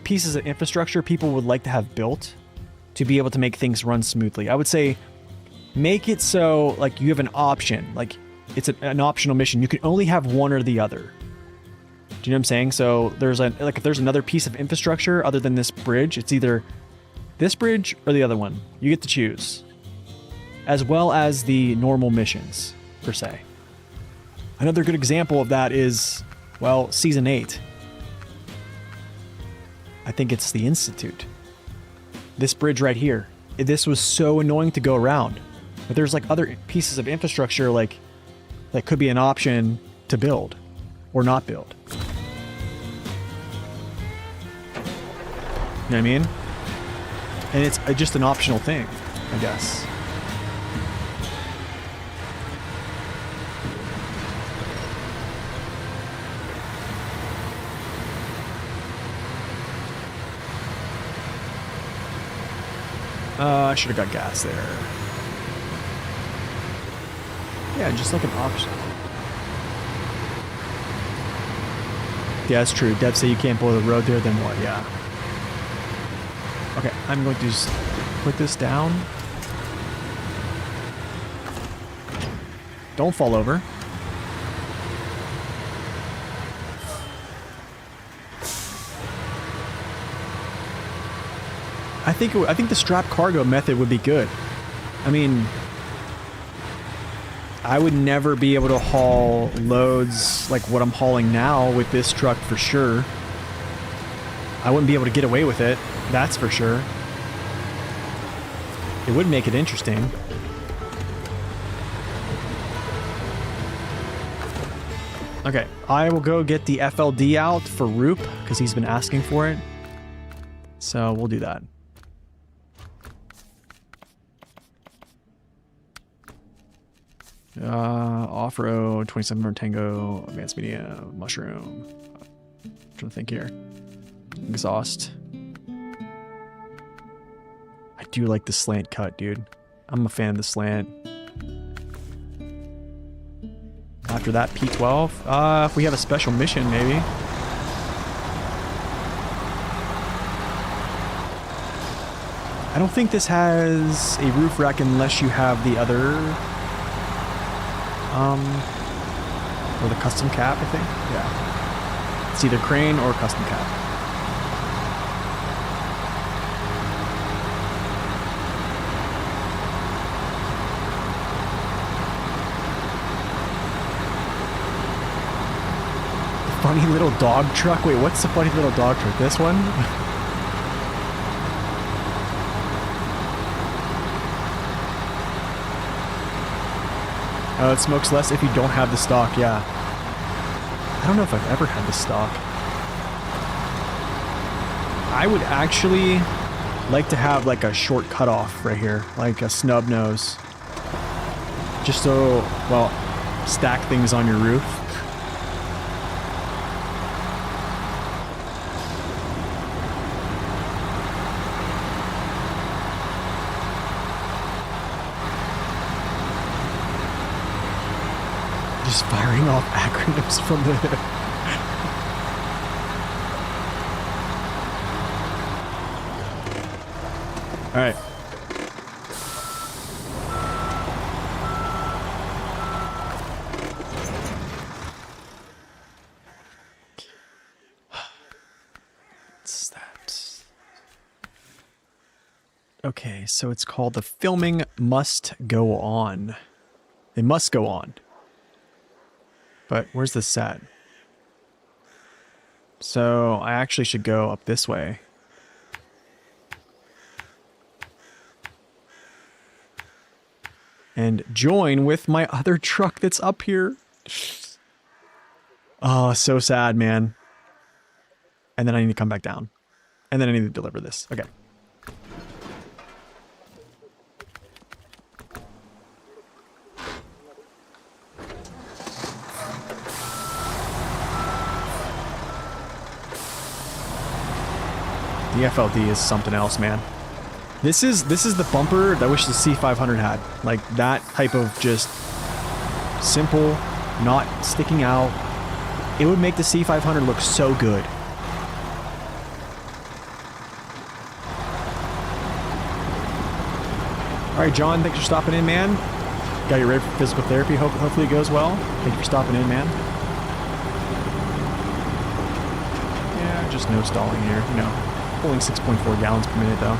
pieces of infrastructure people would like to have built to be able to make things run smoothly. I would say make it so like you have an option, like it's an optional mission. You can only have one or the other. Do you know what I'm saying? So there's if there's another piece of infrastructure other than this bridge, it's either this bridge or the other one. You get to choose. As well as the normal missions, per se. Another good example of that is, well, Season 8. I think it's the Institute. This bridge right here. This was so annoying to go around. But there's like other pieces of infrastructure like that could be an option to build or not build. You know what I mean? And it's just an optional thing, I guess. I should have got gas there. Yeah, just like an option. Yeah, that's true. Dev say you can't blow the road there, then what? Yeah. Okay, I'm going to just put this down. Don't fall over. I think the strap cargo method would be good. I mean, I would never be able to haul loads like what I'm hauling now with this truck for sure. I wouldn't be able to get away with it, that's for sure. It would make it interesting. Okay, I will go get the FLD out for Roop because he's been asking for it. So we'll do that. Off-road, 27 Tango, advanced medium, mushroom. I'm trying to think here. Exhaust. I do like the slant cut, dude. I'm a fan of the slant. After that, P12. If we have a special mission, maybe. I don't think this has a roof rack unless you have the other... or the custom cap, I think. Yeah. It's either crane or custom cap. Funny little dog truck? Wait, what's the funny little dog truck? This one? It smokes less if you don't have the stock, yeah. I don't know if I've ever had the stock. I would actually like to have like a short cutoff right here, like a snub nose. Just so, well, stack things on your roof. Just firing off acronyms from the... All right. What's that? Okay, so it's called The Filming Must Go On. They must go on. But where's the set? So I actually should go up this way. And join with my other truck that's up here. Oh, so sad, man. And then I need to come back down. And then I need to deliver this. Okay. The FLD is something else, man. This is the bumper that I wish the C500 had. Like that type of just simple, not sticking out. It would make the C500 look so good. All right, John, thanks for stopping in, man. Got you ready for physical therapy. Hopefully it goes well. Thank you for stopping in, man. Yeah, just no stalling here, you know. Pulling 6.4 gallons per minute, though.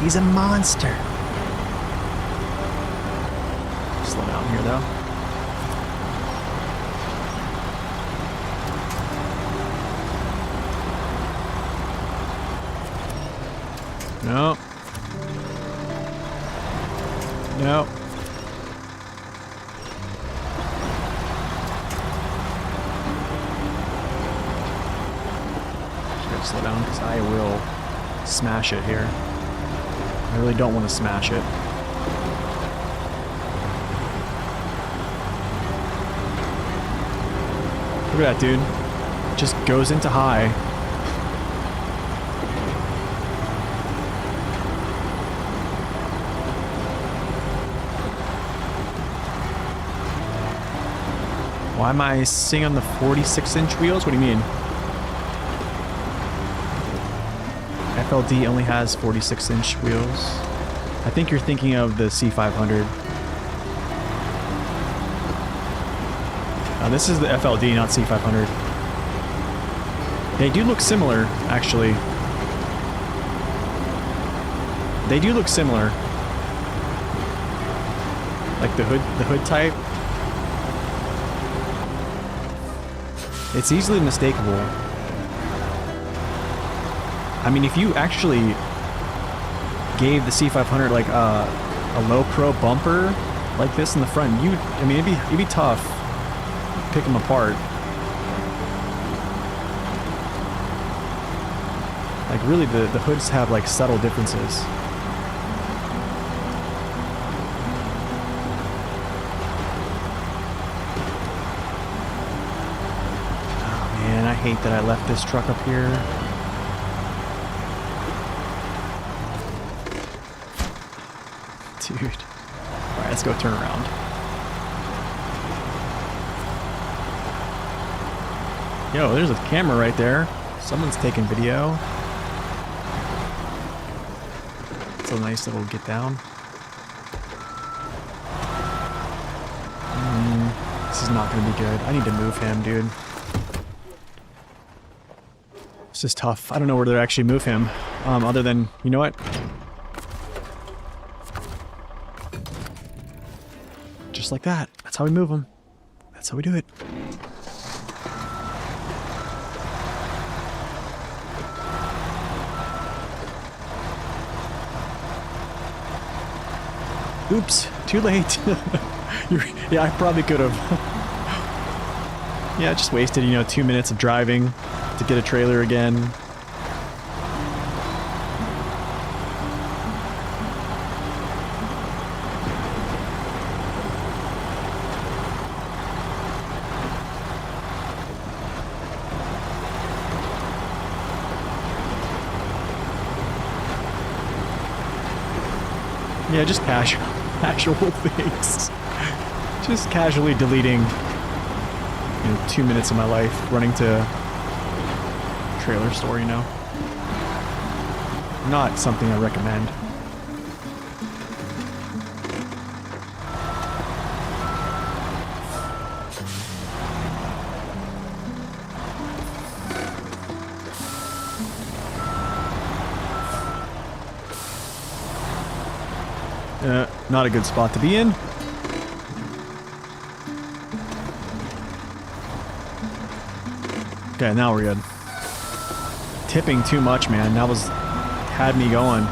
He's a monster. Slow down here, though. No. No. Just gotta slow down because I will smash it here. I really don't want to smash it. Look at that, dude. Just goes into high. Why am I seeing on the 46-inch wheels? What do you mean? FLD only has 46-inch wheels. I think you're thinking of the C500. This is the FLD, not C500. They do look similar, actually. They do look similar. Like the hood type. It's easily mistakable. I mean, if you actually gave the C500 like a low pro bumper like this in the front, I mean, it'd be tough to pick them apart. Like really, the hoods have like subtle differences. I hate that I left this truck up here. Dude. Alright, let's go turn around. Yo, there's a camera right there. Someone's taking video. It's a nice little get down. This is not going to be good. I need to move him, dude. This is tough. I don't know where to actually move him, other than, you know what? Just like that. That's how we move him. That's how we do it. Oops, too late. Yeah, I probably could have. Yeah, just wasted, 2 minutes of driving to get a trailer again. Yeah, just casual things. Just casually deleting 2 minutes of my life running to trailer store, you know. Not something I recommend. Not a good spot to be in. Okay, now we're good. Tipping too much, man. That had me going.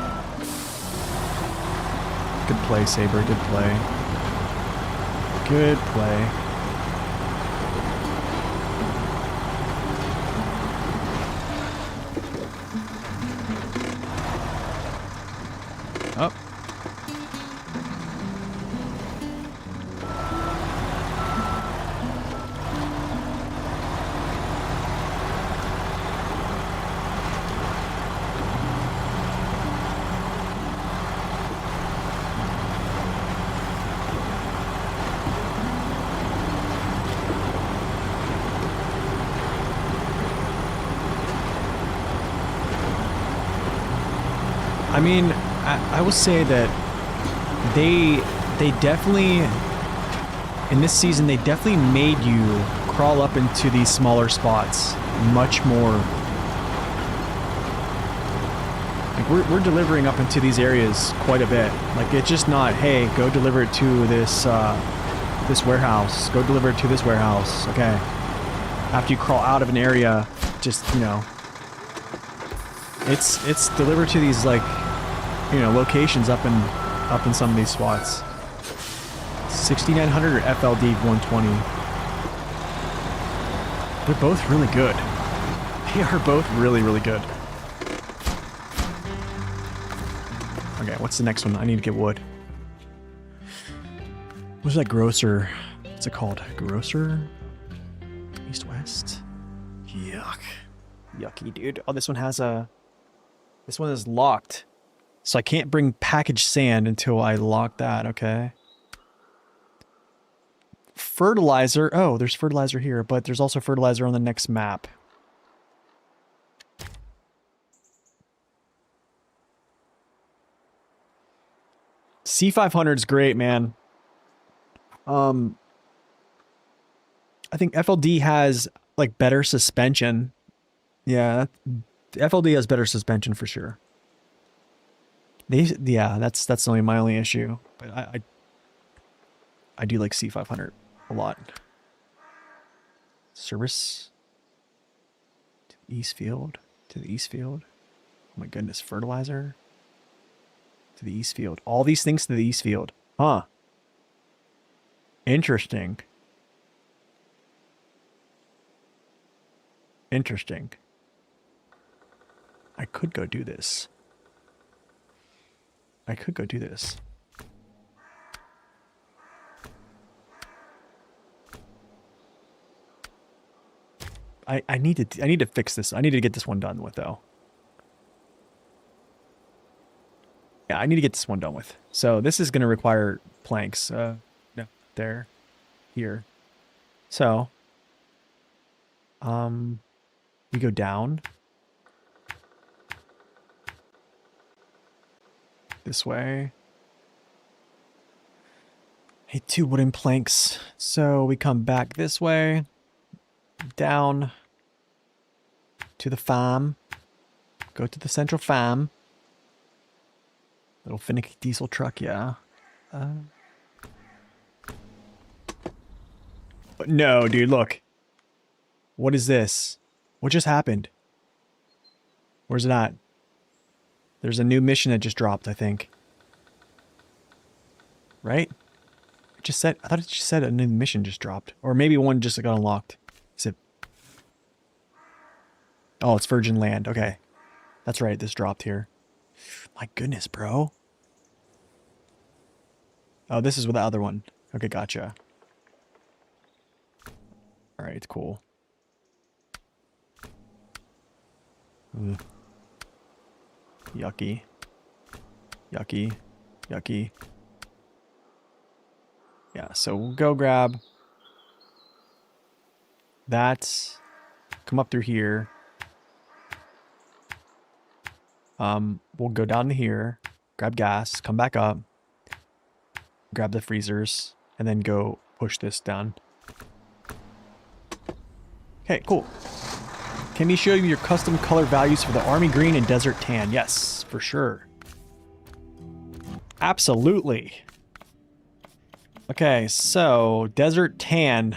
Good play, Saber. Good play. Good play. Up. I mean, I will say that they definitely, in this season, they definitely made you crawl up into these smaller spots much more. Like, we're delivering up into these areas quite a bit. Like, it's just not, hey, go deliver it to this, this warehouse. Go deliver it to this warehouse. Okay. After you crawl out of an area, just, you know, it's delivered to these, like, you know, locations up in some of these spots. 6900 or FLD 120. They're both really good. They are both really, really good. Okay, what's the next one? I need to get wood. What's that grocer? What's it called? Grocer? East-west? Yuck. Yucky, dude. Oh, this one has a... This one is locked. So I can't bring packaged sand until I lock that, okay? Fertilizer. Oh, there's fertilizer here, but there's also fertilizer on the next map. C500 is great, man. I think FLD has, like, better suspension. Yeah, FLD has better suspension for sure. Yeah, that's only my only issue. But I do like C500 a lot. Service to the east field. To the east field. Oh my goodness, fertilizer to the east field. All these things to the east field. Huh. Interesting. Interesting. I could go do this. I could go do this. I need to fix this. I need to get this one done with, though. Yeah, I need to get this one done with. So this is going to require planks. No, there, here. So, we go down this way. Hey, 2 wooden planks. So we come back this way, down to the farm, go to the central farm. Little finicky diesel truck, yeah. No, dude, look. What is this? What just happened? Where's it at? There's a new mission that just dropped, I think. Right? It just said, I thought it just said a new mission just dropped. Or maybe one just got unlocked. Is it? Oh, it's Virgin Land. Okay. That's right, this dropped here. My goodness, bro. Oh, this is with the other one. Okay, gotcha. Alright, cool. Ugh. Yucky. Yucky. Yucky. Yeah, so we'll go grab that. Come up through here. We'll go down to here, grab gas, come back up, grab the freezers, and then go push this down. Okay, cool. Can we show you your custom color values for the army green and desert tan? Yes, for sure. Absolutely. Okay, so desert tan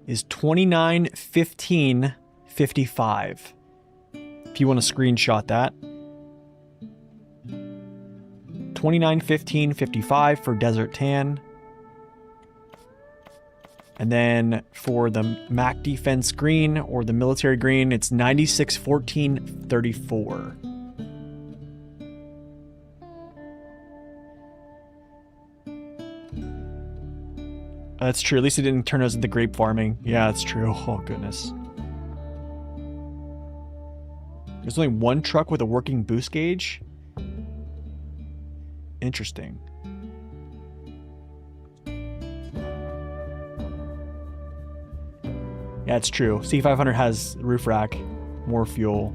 is 29:15:55. If you want to screenshot that. 29:15:55 for desert tan. And then for the MAC defense green or the military green, it's 96:14:34. That's true. At least it didn't turn us into grape farming. Yeah, that's true. Oh, goodness. There's only one truck with a working boost gauge? Interesting. Yeah, it's true. C500 has roof rack, more fuel,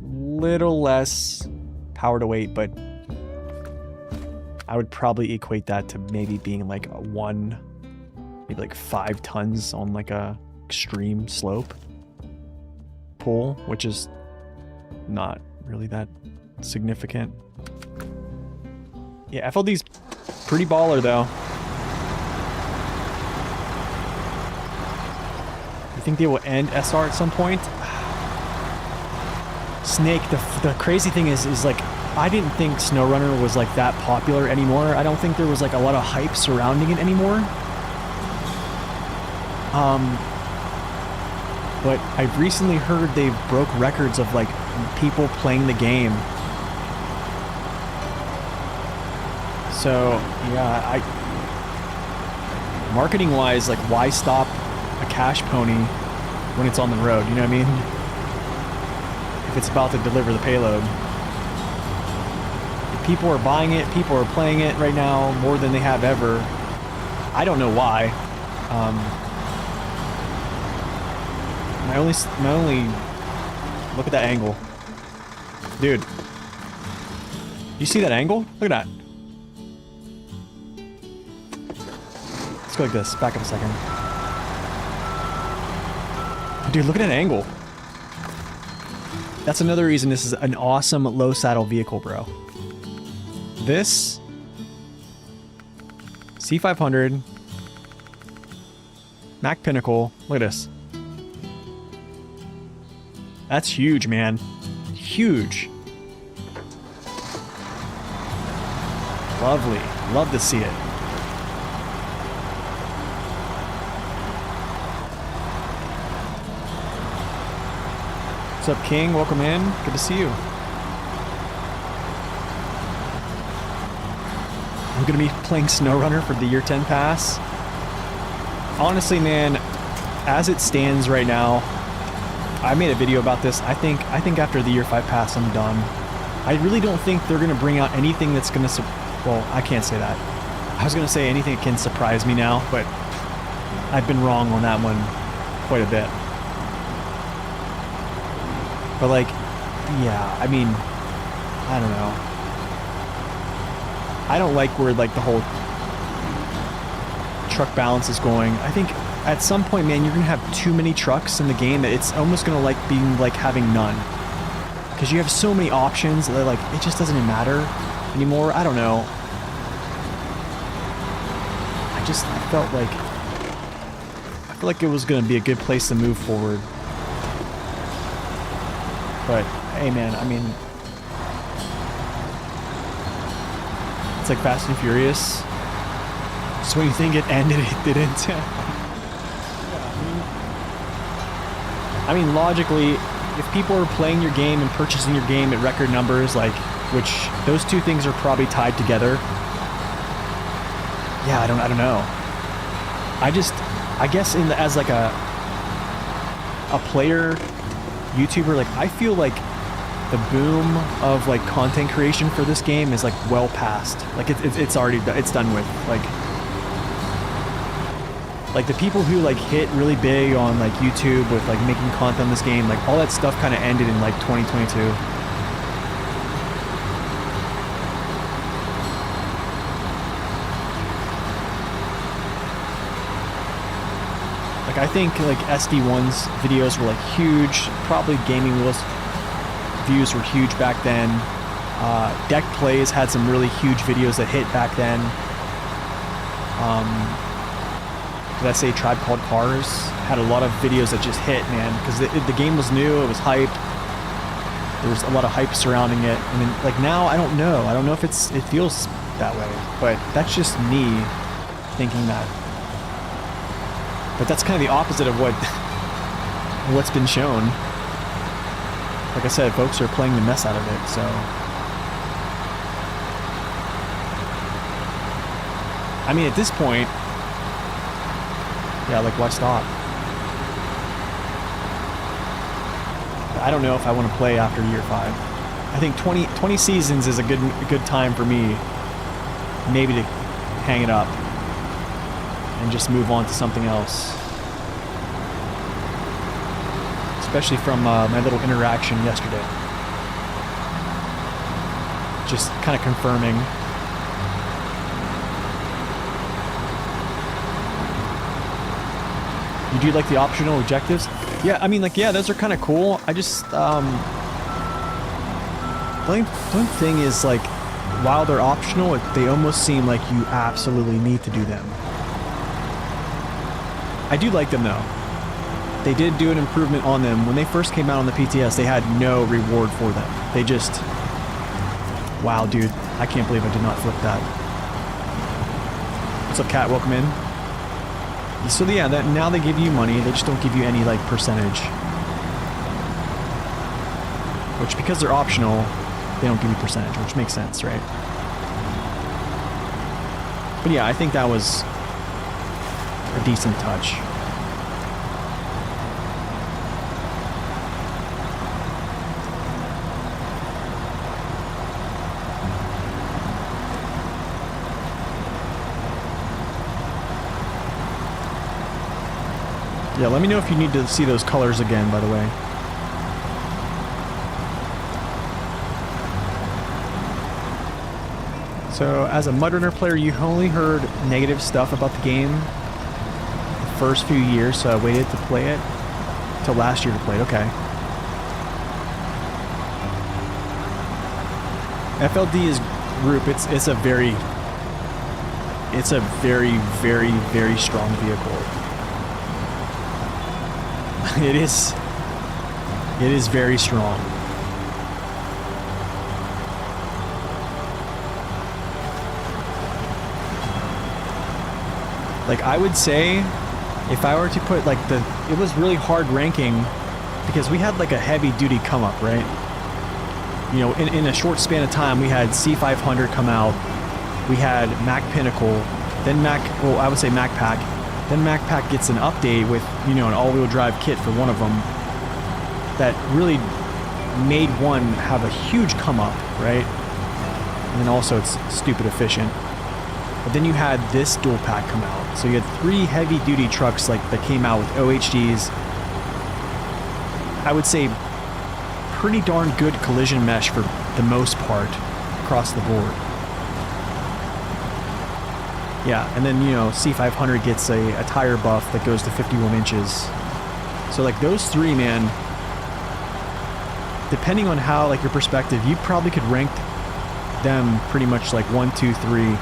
little less power to weight, but I would probably equate that to maybe being like a maybe like 5 tons on like a extreme slope pull, which is not really that significant. Yeah, FLD's pretty baller though. You think they will end SR at some point? Snake, the crazy thing is like, I didn't think SnowRunner was like that popular anymore. I don't think there was like a lot of hype surrounding it anymore. But I've recently heard they've broke records of like people playing the game. So yeah, marketing wise, like why stop a cash pony when it's on the road? You know what I mean? If it's about to deliver the payload. People are buying it, people are playing it right now more than they have ever. I don't know why. My only look at that angle. Dude. You see that angle? Look at that. Let's go like this. Back up a second. Dude, look at that angle. That's another reason this is an awesome low saddle vehicle, bro. This C500 Mac Pinnacle, look at this. That's huge, man. Huge. Lovely. Love to see it. What's up, King? Welcome in. Good to see you. I'm gonna be playing SnowRunner for the year 10 pass. Honestly, man, as it stands right now, I made a video about this. I think after the year 5 pass, I'm done. I really don't think they're gonna bring out anything that's gonna well, I can't say that. I was gonna say anything that can surprise me now, but I've been wrong on that one quite a bit. But like, yeah, I mean, I don't know. I don't like where like the whole truck balance is going. I think at some point, man, you're gonna have too many trucks in the game that it's almost gonna like being like having none, because you have so many options that like it just doesn't matter anymore. I don't know. I felt like it was gonna be a good place to move forward. But hey, man, I mean, it's like Fast and Furious. So when you think it ended, it didn't. I mean, logically, if people are playing your game and purchasing your game at record numbers, like, which those two things are probably tied together. Yeah, I don't know. I guess as like a player, YouTuber, like I feel like the boom of like content creation for this game is like well past. Like it's already it's done with. Like Like the people who like hit really big on like YouTube with like making content on this game, like all that stuff kind of ended in like 2022. Like I think like SD1's videos were like huge. Probably Gaming Wheels views were huge back then. Deck Plays had some really huge videos that hit back then. Did I say Tribe Called Cars had a lot of videos that just hit, man, because the game was new, it was hype. There was a lot of hype surrounding it. And then, like now, I don't know. I don't know if it feels that way, but that's just me thinking that. But that's kind of the opposite of what's been shown. Like I said, folks are playing the mess out of it, so. I mean, at this point, yeah, like, why stop? I don't know if I want to play after year 5. I think 20 seasons is a good time for me, maybe to hang it up and just move on to something else. Especially from my little interaction yesterday. Just kind of confirming. You do like the optional objectives? Yeah, I mean, like, yeah, those are kind of cool. I just, the only thing is, like, while they're optional, they almost seem like you absolutely need to do them. I do like them, though. They did do an improvement on them. When they first came out on the PTS, they had no reward for them. They just... Wow, dude. I can't believe I did not flip that. What's up, Cat? Welcome in. So yeah, now they give you money, they just don't give you any like percentage. Which, because they're optional, they don't give you percentage, which makes sense, right? But yeah, I think that was a decent touch. Yeah, let me know if you need to see those colors again, by the way. So, as a Mudrunner player, you only heard negative stuff about the game the first few years, so I waited to play it till last year to play it. Okay. FLD's group, it's a very, very, very strong vehicle. It is very strong. Like, I would say, if I were to put, like, it was really hard ranking, because we had, like, a heavy-duty come-up, right? You know, in a short span of time, we had C500 come out, we had Mac Pinnacle, then I would say Mac Pack, then Mac Pack gets an update with, you know, an all-wheel drive kit for one of them that really made one have a huge come-up, right? And then also it's stupid efficient. But then you had this dual pack come out. So you had 3 heavy-duty trucks like that came out with OHDs. I would say pretty darn good collision mesh for the most part across the board. Yeah, and then, you know, C500 gets a tire buff that goes to 51 inches. So, like, those 3, man, depending on how, like, your perspective, you probably could rank them pretty much like 1, 2, 3.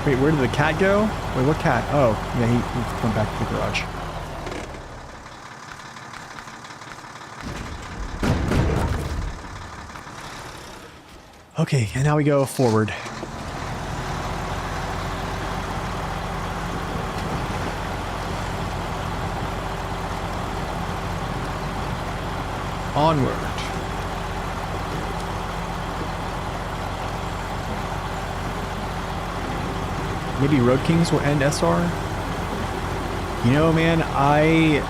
Wait, where did the cat go? Wait, what cat? Oh, yeah, he went back to the garage. Okay, and now we go forward. Onward. Maybe Road Kings will end SR? You know, man, I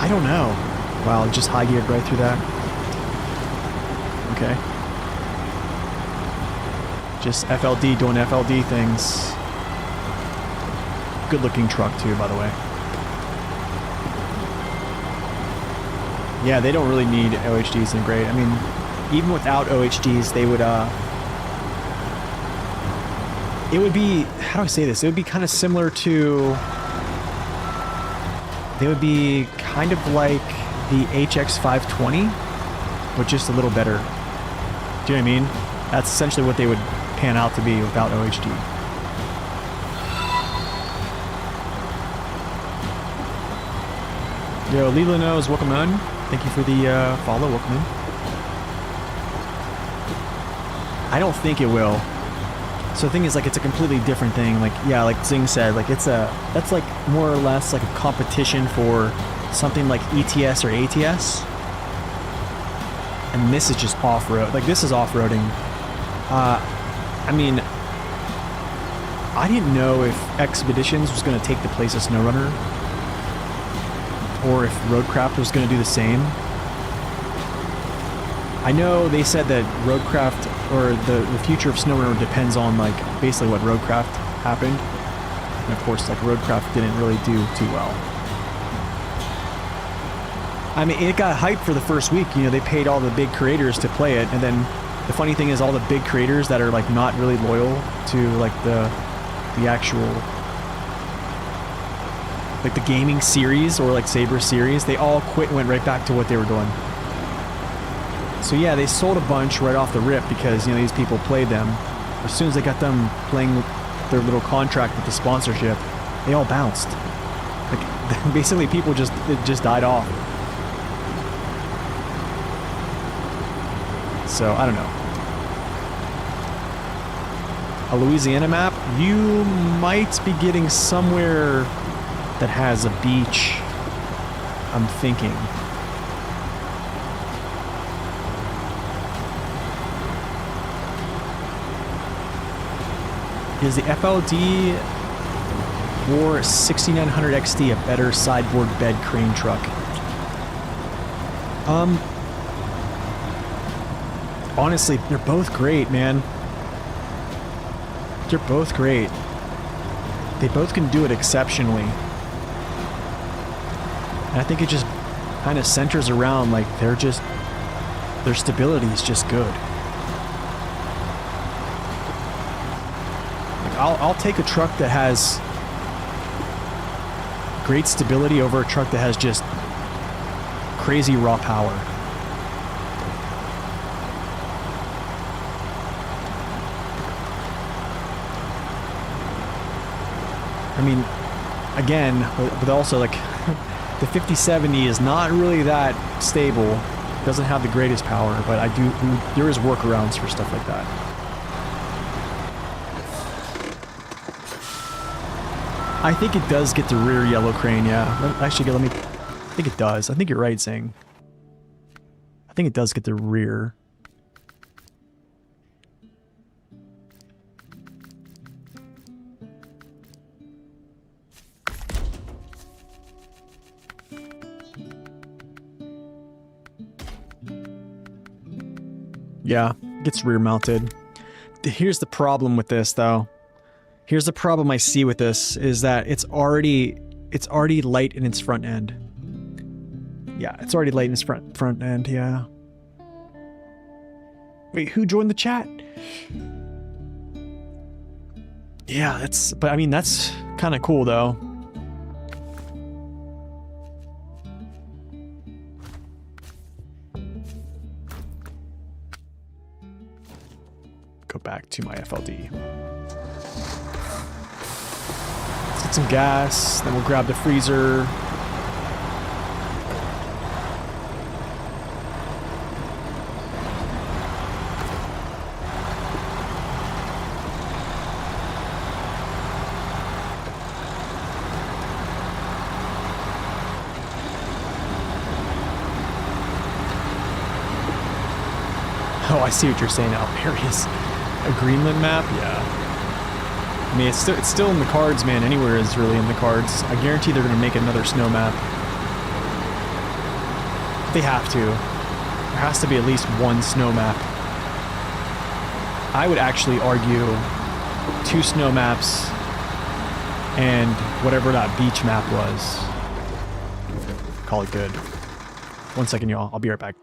don't know. Wow, just high geared right through that. Okay. Just FLD doing FLD things. Good looking truck too, by the way. Yeah, they don't really need OHDs in Great. I mean, even without OHDs, they would, it would be, how do I say this? It would be kind of similar to, they would be kind of like the HX520, but just a little better. Do you know what I mean? That's essentially what they would pan out to be without OHD. Yo, Lila knows, welcome on. Thank you for the follow, welcome in. I don't think it will. So the thing is, like, it's a completely different thing. Like, yeah, like Zing said, like, that's like more or less like a competition for something like ETS or ATS. And this is just off-road. Like, this is off-roading. I mean, I didn't know if Expeditions was going to take the place of SnowRunner, or if Roadcraft was going to do the same. I know they said that Roadcraft, or the future of SnowRunner depends on, like, basically what Roadcraft happened. And of course, like, Roadcraft didn't really do too well. I mean, it got hyped for the first week. You know, they paid all the big creators to play it, and then the funny thing is all the big creators that are, like, not really loyal to, like, the actual, like, the gaming series or, like, Saber series, they all quit and went right back to what they were doing. So yeah, they sold a bunch right off the rip because, you know, these people played them. As soon as they got them playing their little contract with the sponsorship, they all bounced. Like, basically people just died off. So, I don't know. A Louisiana map? You might be getting somewhere that has a beach, I'm thinking. Is the FLD or 6900 XD a better sideboard bed crane truck? Honestly, they're both great, man. They're both great. They both can do it exceptionally. And I think it just kind of centers around, like, their stability is just good. Like, I'll take a truck that has great stability over a truck that has just crazy raw power. I mean, again, but also, like, the 5070 is not really that stable. Doesn't have the greatest power, but there is workarounds for stuff like that. I think it does get the rear yellow crane, yeah. Actually, I think it does. I think you're right, Zing. I think it does get the rear. Yeah, it gets rear mounted. Here's the problem with this, though. Here's the problem I see with this, is that it's already light in its front end. Yeah, it's already light in its front end, yeah. Wait, who joined the chat? Yeah, but I mean, that's kind of cool, though. Go back to my FLD. Let's get some gas, then we'll grab the freezer. Oh, I see what you're saying, Alperius. A Greenland map? Yeah. I mean, it's still in the cards, man. Anywhere is really in the cards. I guarantee they're going to make another snow map. They have to. There has to be at least one snow map. I would actually argue 2 snow maps and whatever that beach map was. Call it good. 1 second, y'all. I'll be right back.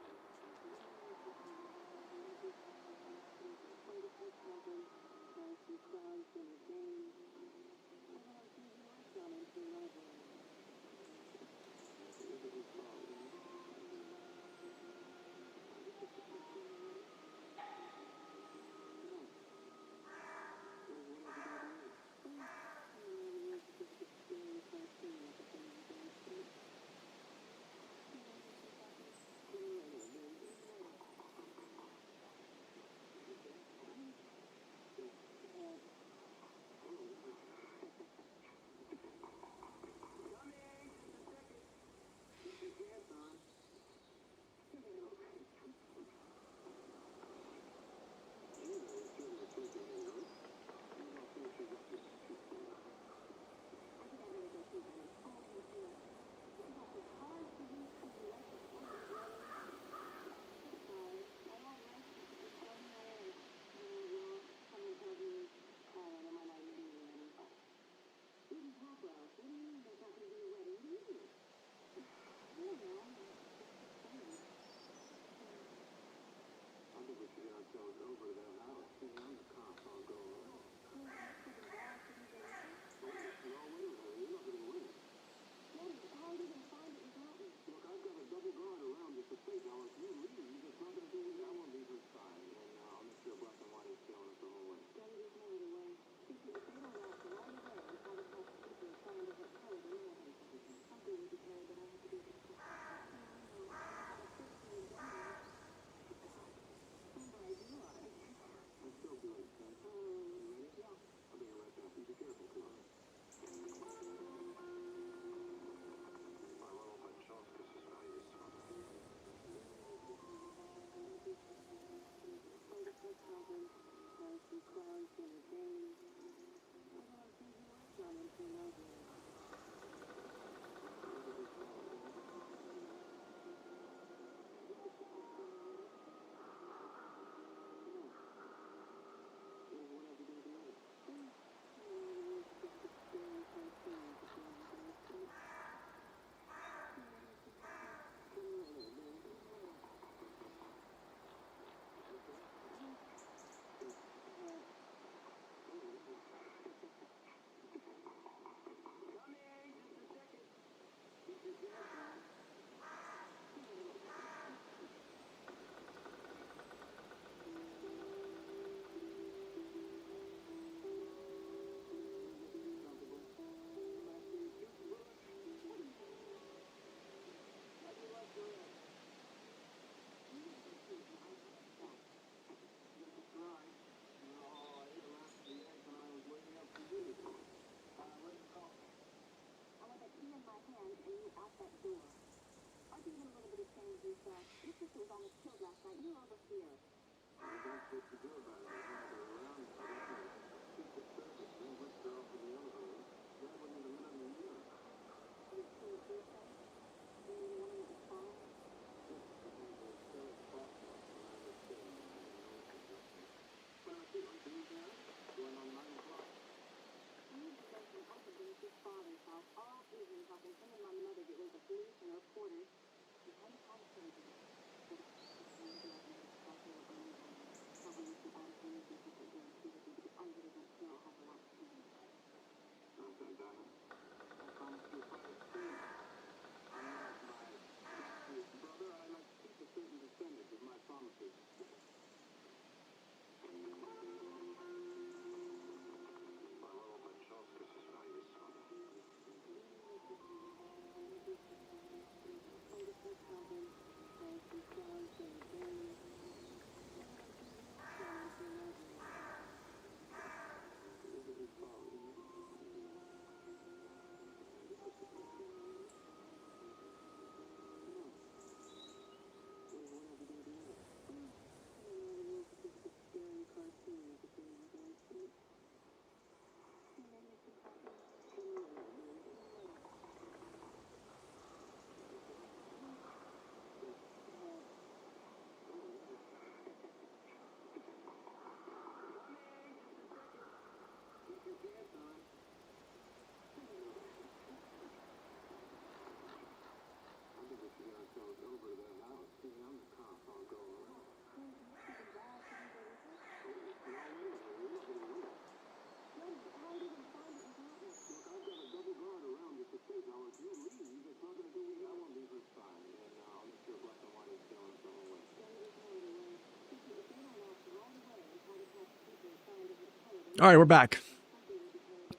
All right, we're back.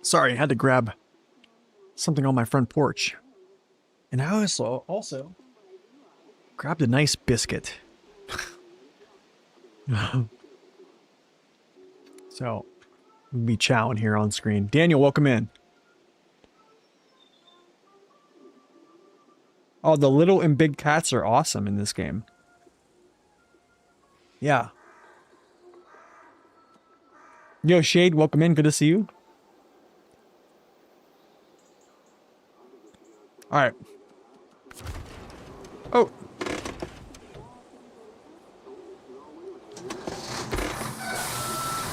Sorry, I had to grab something on my front porch. And I also grabbed a nice biscuit. So, we'll be chowing here on screen. Daniel, welcome in. Oh, the little and big cats are awesome in this game. Yeah. Yo, Shade, welcome in. Good to see you. All right. Oh.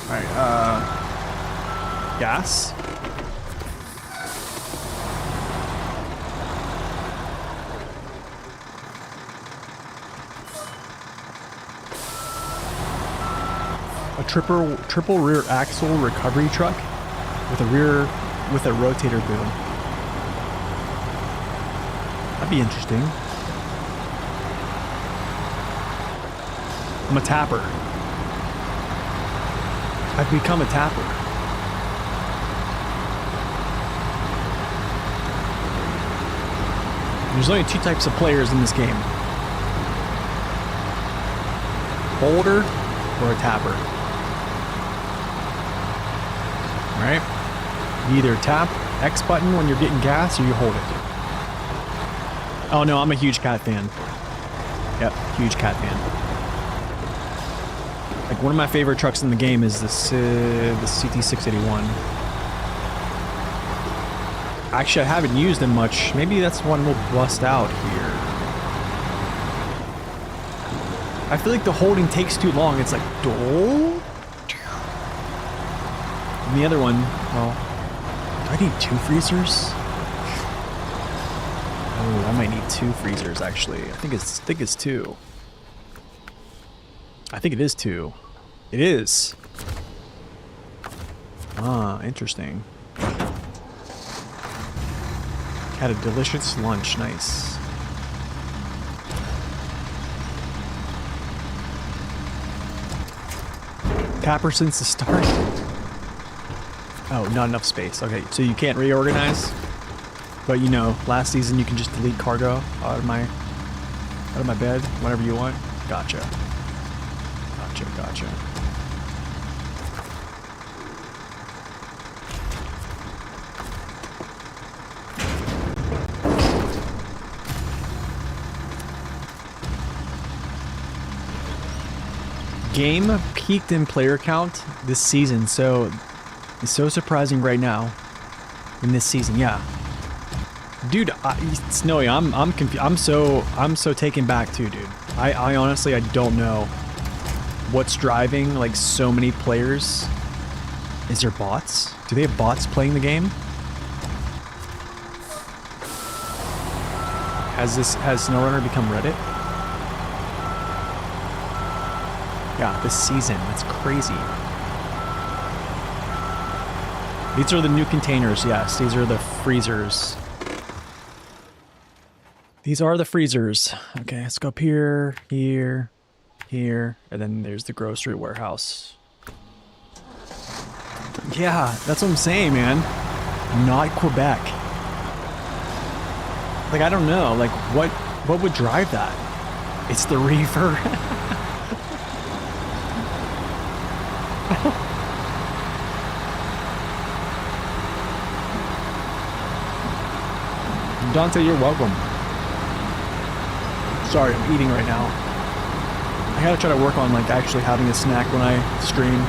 All right, gas. A triple rear axle recovery truck with a rotator boom. That'd be interesting. I'm a tapper. I've become a tapper. There's only two types of players in this game. Holder or a tapper. Right? You either tap X button when you're getting gas or you hold it. Oh no, I'm a huge cat fan. Yep, huge cat fan. Like one of my favorite trucks in the game is this the CT681. Actually, I haven't used them much. Maybe that's one we'll bust out here. I feel like the holding takes too long. It's like, and the other one, well, do I need two freezers? Oh, I might need two freezers actually. I think it's two. I think it is two. It is. Ah, interesting. Had a delicious lunch. Nice. Tapper since the start. Oh, not enough space. Okay, so you can't reorganize. But you know, last season you can just delete cargo out of my bed whenever you want. Gotcha. Gotcha. Game peaked in player count this season, so it's so surprising right now in this season. Yeah, dude, Snowy, I'm confused. I'm so taken back too, dude. I honestly I don't know what's driving like so many players. Is there bots? Do they have bots playing the game? Has SnowRunner become Reddit? Yeah, this season. That's crazy. These are the new containers, yes. These are the freezers. These are the freezers. Okay, let's go up here, here, and then there's the grocery warehouse. Yeah, that's what I'm saying, man. Not Quebec. Like, I don't know. Like, what would drive that? It's the reefer. Dante, you're welcome. Sorry, I'm eating right now. I gotta try to work on like actually having a snack when I stream.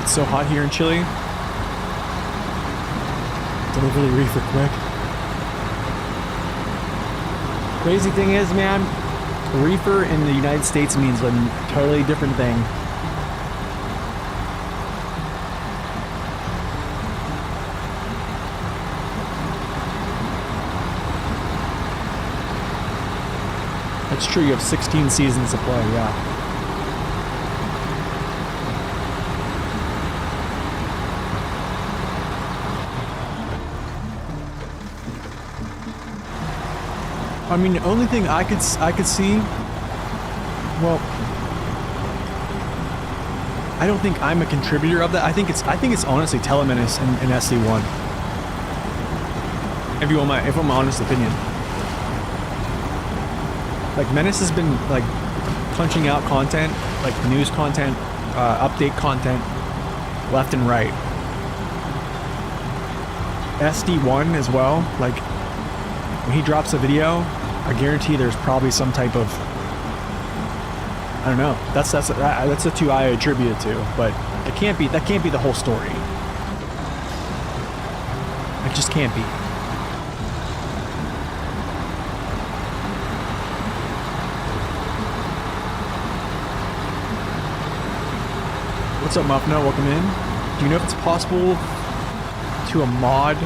It's so hot here in Chile. Deliver the reefer quick. Crazy thing is, man, reefer in the United States means a totally different thing. That's true, you have 16 seasons to play, yeah. I mean, the only thing I could see, well, I don't think I'm a contributor of that. I think it's honestly Telemenace and SD1. If I'm my honest opinion. Like Menace has been like punching out content, like news content, update content, left and right. SD1 as well, like when he drops a video, I guarantee there's probably some type of, I don't know. That's the two I attribute it to, but that can't be the whole story. It just can't be. What's up, Muffno? Welcome in. Do you know if it's possible to mod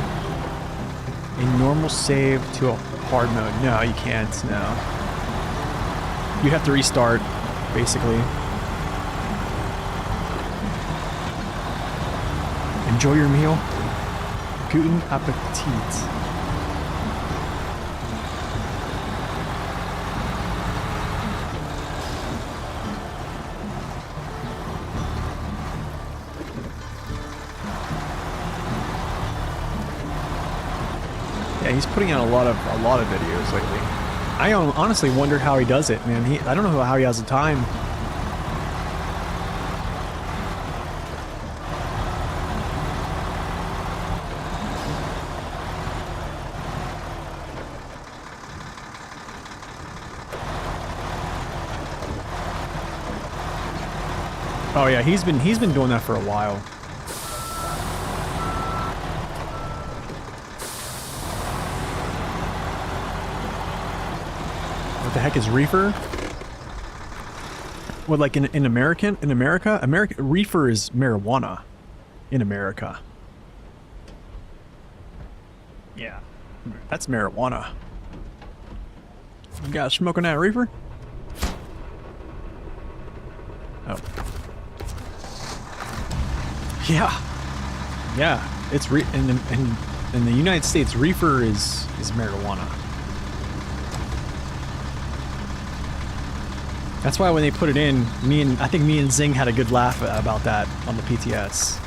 a normal save to a hard mode? No, you can't. No. You have to restart, basically. Enjoy your meal. Guten Appetit. Yeah, he's putting out a lot of videos lately. I honestly wonder how he does it, man. I don't know how he has the time. Oh yeah, he's been doing that for a while. What the heck is reefer? What, like in America? Reefer is marijuana in America. Yeah, that's marijuana. You guys smoking that reefer? Oh. Yeah, it's in the United States, reefer is marijuana. That's why when they put it in, I think me and Zing had a good laugh about that on the PTS.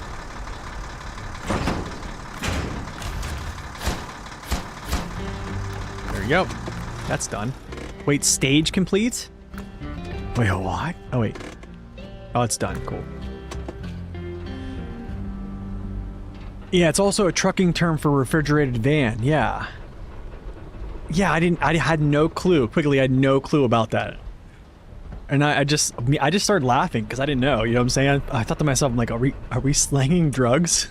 There you go. That's done. Wait, stage complete? Wait, what? Oh wait. Oh, it's done. Cool. Yeah, it's also a trucking term for refrigerated van. Yeah. Yeah, I had no clue. Quickly, I had no clue about that. And I just started laughing because I didn't know. You know what I'm saying? I thought to myself, I'm like, are we slanging drugs?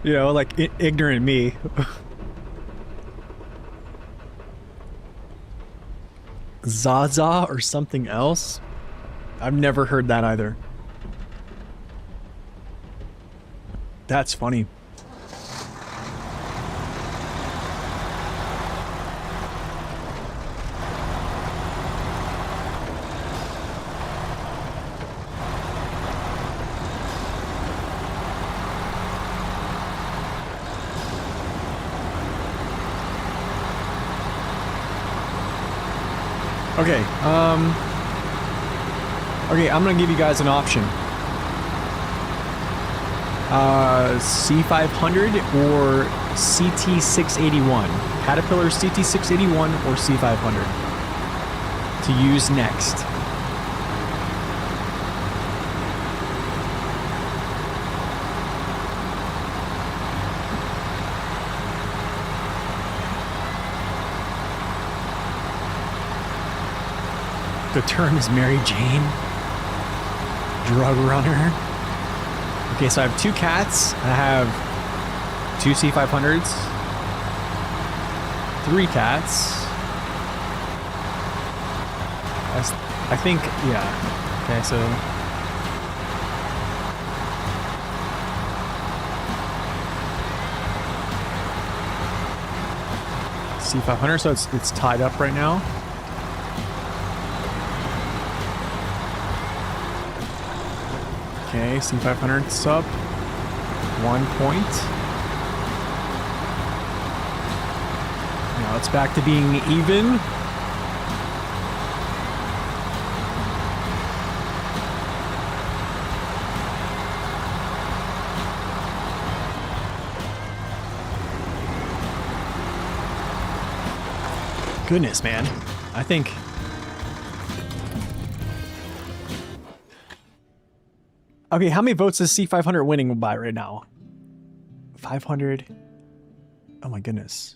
You know, like ignorant me. Zaza or something else? I've never heard that either. That's funny. Okay, okay, I'm gonna give you guys an option. C500 or CT681. Caterpillar CT681 or C500 to use next. The term is Mary Jane. Drug runner. Okay, so I have 2 cats. I have 2 C500s. 3 cats. I think, yeah. Okay, so... C500, so it's tied up right now. Okay, C500 sub. 1 point. Yeah, Now it's back to being even. Goodness, man. I think... Okay, how many votes is C500 winning by right now? 500. Oh my goodness.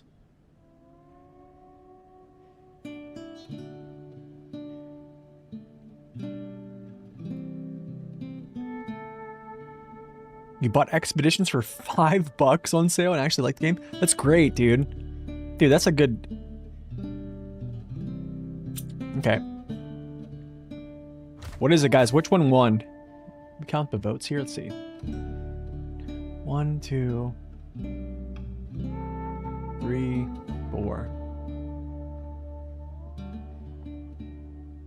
You bought Expeditions for $5 on sale and actually like the game? That's great, dude. Dude, that's a good... Okay. What is it, guys? Which one won? We count the votes here. Let's see. 1, 2, 3, 4,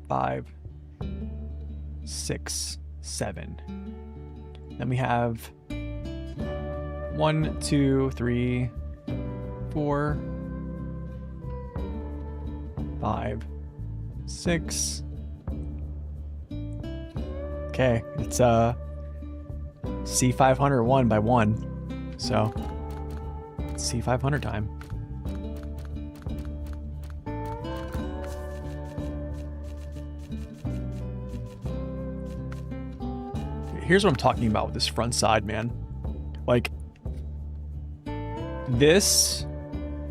5, 6, 7. Then we have 1, 2, 3, 4, 5, 6. Okay, it's C500 won by 1. So it's C500 time. Here's what I'm talking about with this front side, man. Like, this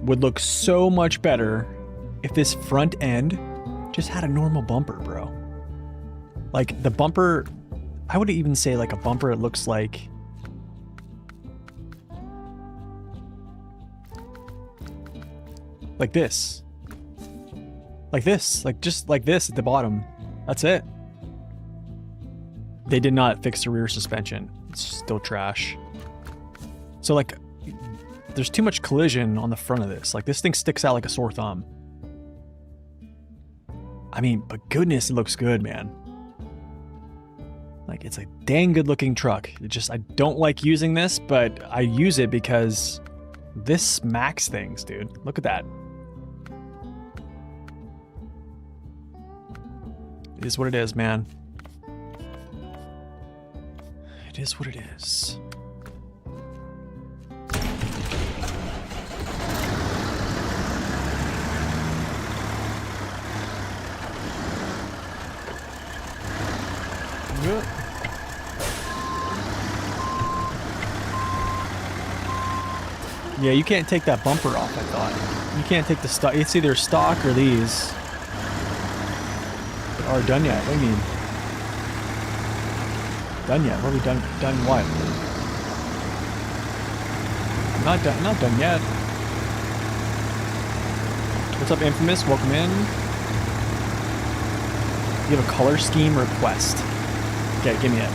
would look so much better if this front end just had a normal bumper, bro. Like, the bumper, I would even say like a bumper it looks like this. Like this. Like, just like this at the bottom. That's it. They did not fix the rear suspension. It's still trash. So, like, there's too much collision on the front of this. Like, this thing sticks out like a sore thumb. I mean, but goodness, it looks good, man. Like, it's a dang good looking truck. It just, I don't like using this, but I use it because this smacks things, dude. Look at that. It is what it is, man. It is what it is. Good. Yeah, you can't take that bumper off, I thought. You can't take the stock. It's either stock or these. Or done yet. What do you mean? Done yet? What are we done? Done what? Not done. Not done yet. What's up, Infamous? Welcome in. You have a color scheme request. Okay, give me it.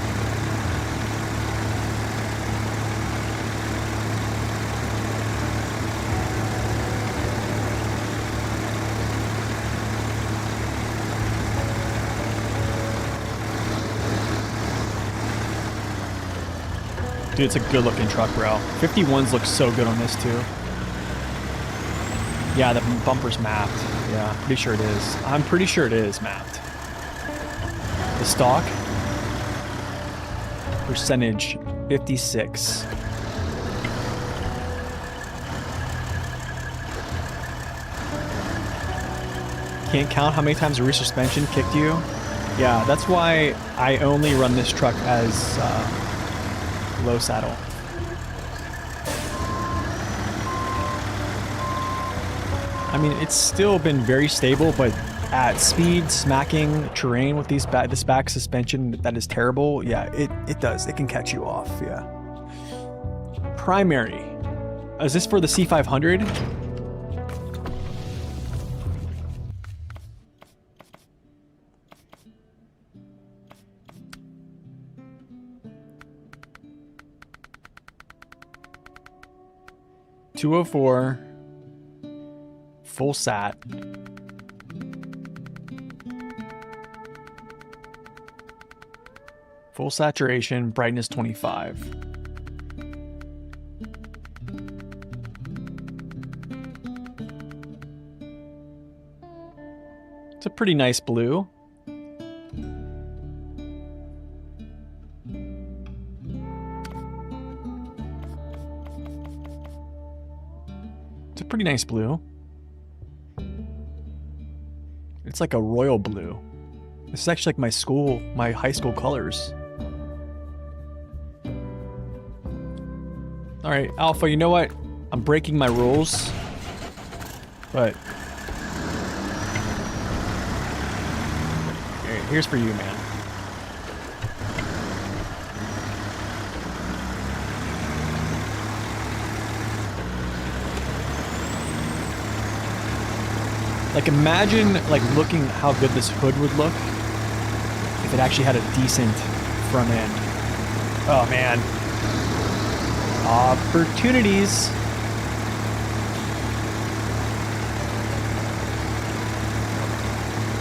Dude, it's a good looking truck, bro. 51s look so good on this too. Yeah, the bumper's mapped. Yeah, pretty sure it is. I'm pretty sure it is mapped. The stock percentage 56. Can't count how many times the rear suspension kicked you. Yeah, that's why I only run this truck as low saddle. I mean, it's still been very stable, but at speed, smacking terrain with these this back suspension that is terrible. Yeah, it does. It can catch you off. Yeah. Primary. Is this for the C500? $204. Full sat. Full saturation, brightness 25. It's a pretty nice blue. It's a pretty nice blue. It's like a royal blue. This is actually like my high school colors. All right, Alpha, you know what? I'm breaking my rules, but here's for you, man. Like, imagine, like, looking how good this hood would look if it actually had a decent front end. Oh, man. Opportunities.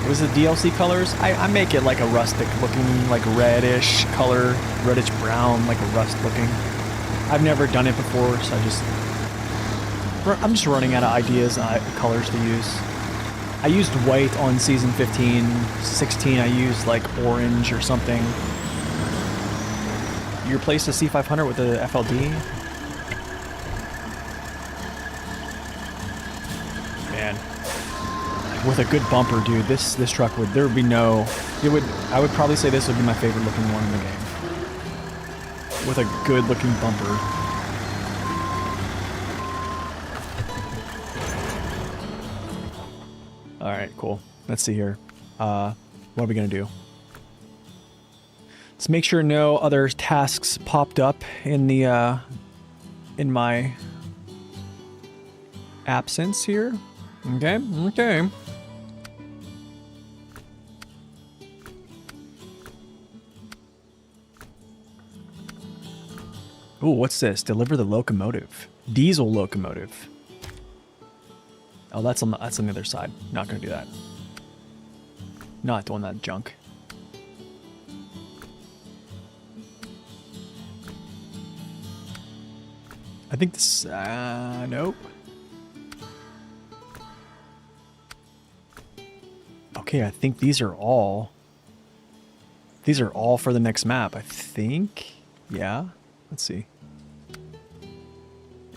What was the DLC colors? I make it like a rustic looking, like reddish color, reddish brown, like a rust looking. I've never done it before, so I'm just running out of ideas on colors to use. I used white on season 15, 16 I used like orange or something. You replaced the C500 with the FLD? Man. With a good bumper, dude, this truck would, there would be no, I would probably say this would be my favorite looking one in the game. With a good looking bumper. Alright, cool. Let's see here. What are we gonna do? Let's make sure no other tasks popped up in the, in my absence here. Okay, okay. Ooh, what's this? Deliver the locomotive. Diesel locomotive. Oh, that's on the other side. Not gonna do that. Not doing that junk. I think this, nope. Okay, I think these are all for the next map, I think. Yeah, let's see.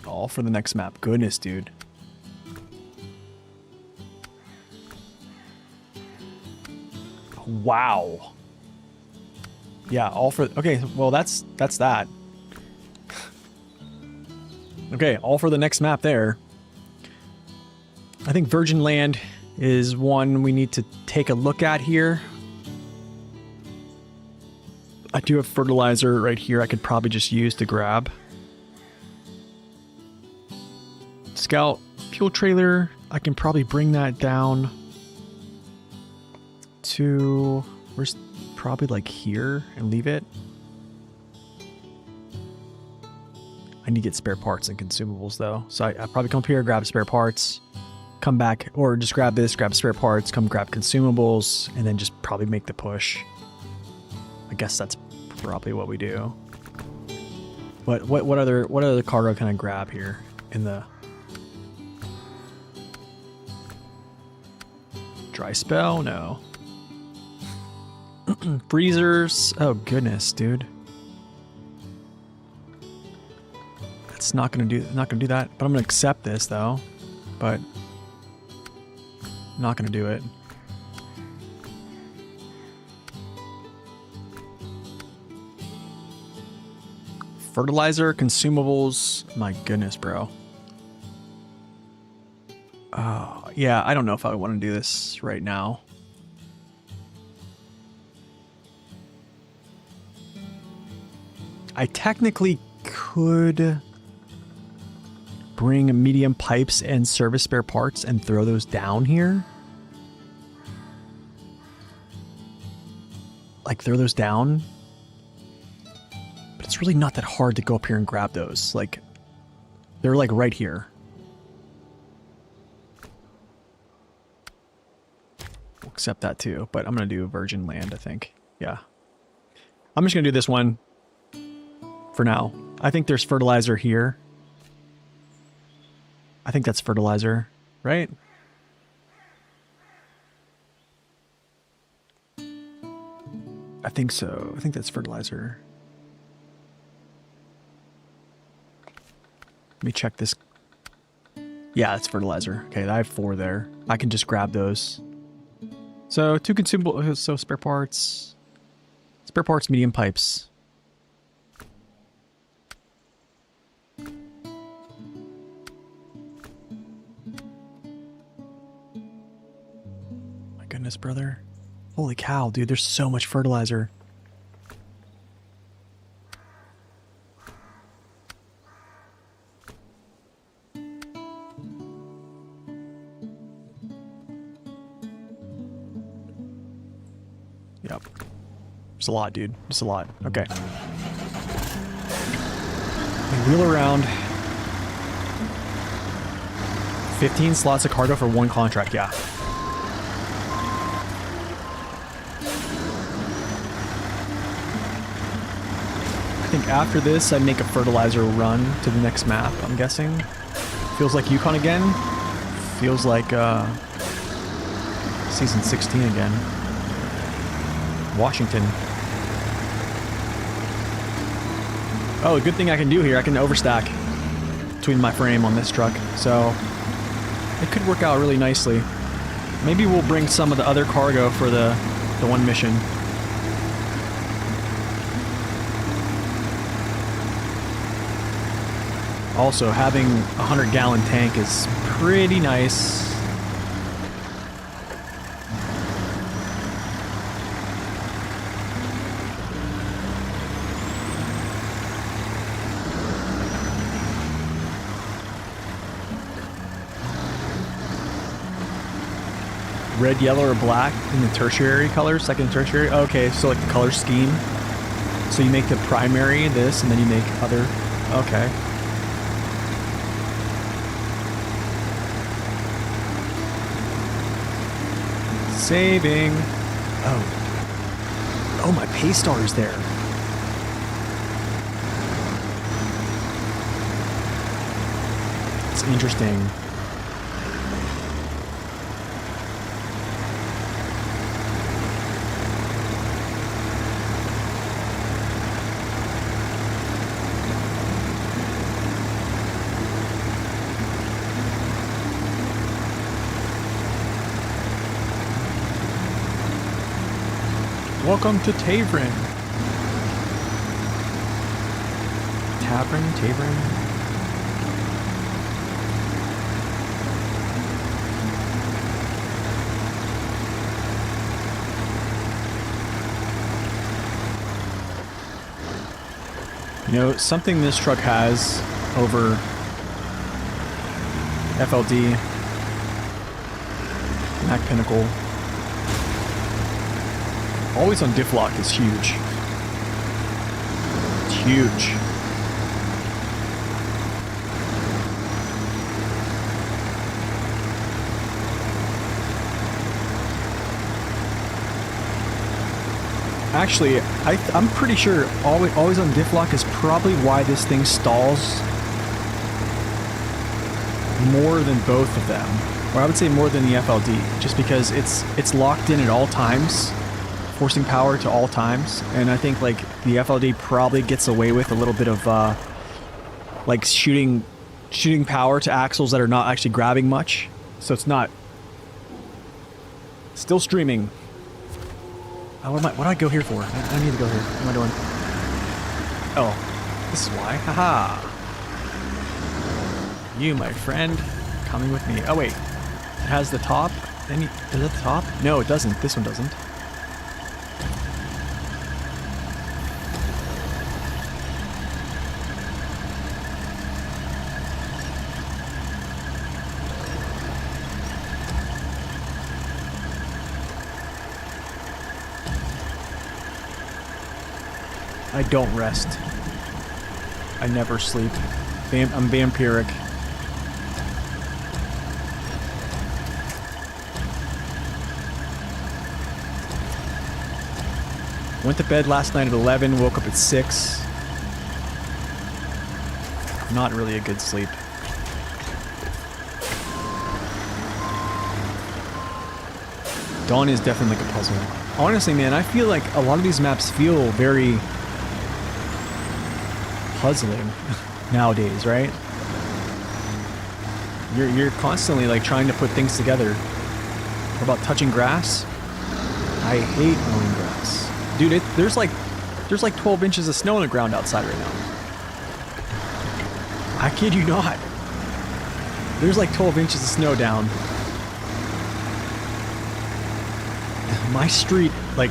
All for the next map. Goodness, dude. Wow. Yeah, all for, okay, well that's that. Okay, all for the next map there. I think Virgin Land is one we need to take a look at here. I do have fertilizer right here I could probably just use to grab. Scout fuel trailer, I can probably bring that down to, where's, probably like here and leave it. I need to get spare parts and consumables though. So I probably come up here, grab spare parts, come back, or just grab this, grab spare parts, come grab consumables, and then just probably make the push. I guess that's probably what we do. But what other cargo can I grab here in the dry spell? No. Freezers. Oh goodness, dude. That's not gonna do that. But I'm gonna accept this though. But not gonna do it. Fertilizer, consumables. My goodness, bro. Oh, yeah, I don't know if I want to do this right now. I technically could bring medium pipes and service spare parts and throw those down here. Like, throw those down. But it's really not that hard to go up here and grab those. Like, they're like right here. We'll accept that too, but I'm going to do Virgin Land, I think. Yeah. I'm just going to do this one for now. I think there's fertilizer here. I think that's fertilizer, right? I think so. I think that's fertilizer. Let me check this. Yeah, it's fertilizer. Okay, I have 4 there. I can just grab those. So 2 consumable, so spare parts, medium pipes. My goodness, brother. Holy cow, dude, there's so much fertilizer. Yep. There's a lot, dude. Just a lot. Okay. We wheel around. 15 slots of cargo for 1 contract, yeah. I think after this, I make a fertilizer run to the next map, I'm guessing. Feels like Yukon again. Feels like, Season 16 again. Washington. Oh, a good thing I can do here, I can overstack between my frame on this truck, so it could work out really nicely. Maybe we'll bring some of the other cargo for the one mission. Also, having a 100-gallon tank is pretty nice. Red, yellow, or black in the tertiary colors, second and tertiary. Okay, so like the color scheme. So you make the primary this, and then you make other. Okay. Saving. Oh. Oh, my Paystar is there. It's interesting. Welcome to Tavern. Tavern. You know, something this truck has over FLD, Mac Pinnacle, always on diff lock is huge. It's huge. Actually, I'm pretty sure always on diff lock is probably why this thing stalls more than both of them. Or I would say more than the FLD, just because it's locked in at all times, forcing power to all times, and I think like the FLD probably gets away with a little bit of like shooting power to axles that are not actually grabbing much, so it's not still streaming. What do I go here for? I need to go here. What am I doing? Oh, this is why. Haha. You, my friend, coming with me. Oh wait, it has the top. Does it the top? No, it doesn't. This one doesn't. I don't rest. I never sleep. I'm vampiric. Went to bed last night at 11, woke up at 6. Not really a good sleep. Dawn is definitely like a puzzle. Honestly, man, I feel like a lot of these maps feel very puzzling nowadays, right? You're constantly like trying to put things together. What about touching grass? I hate mowing grass. Dude, there's like 12 inches of snow on the ground outside right now. I kid you not. There's like 12 inches of snow down. My street, like,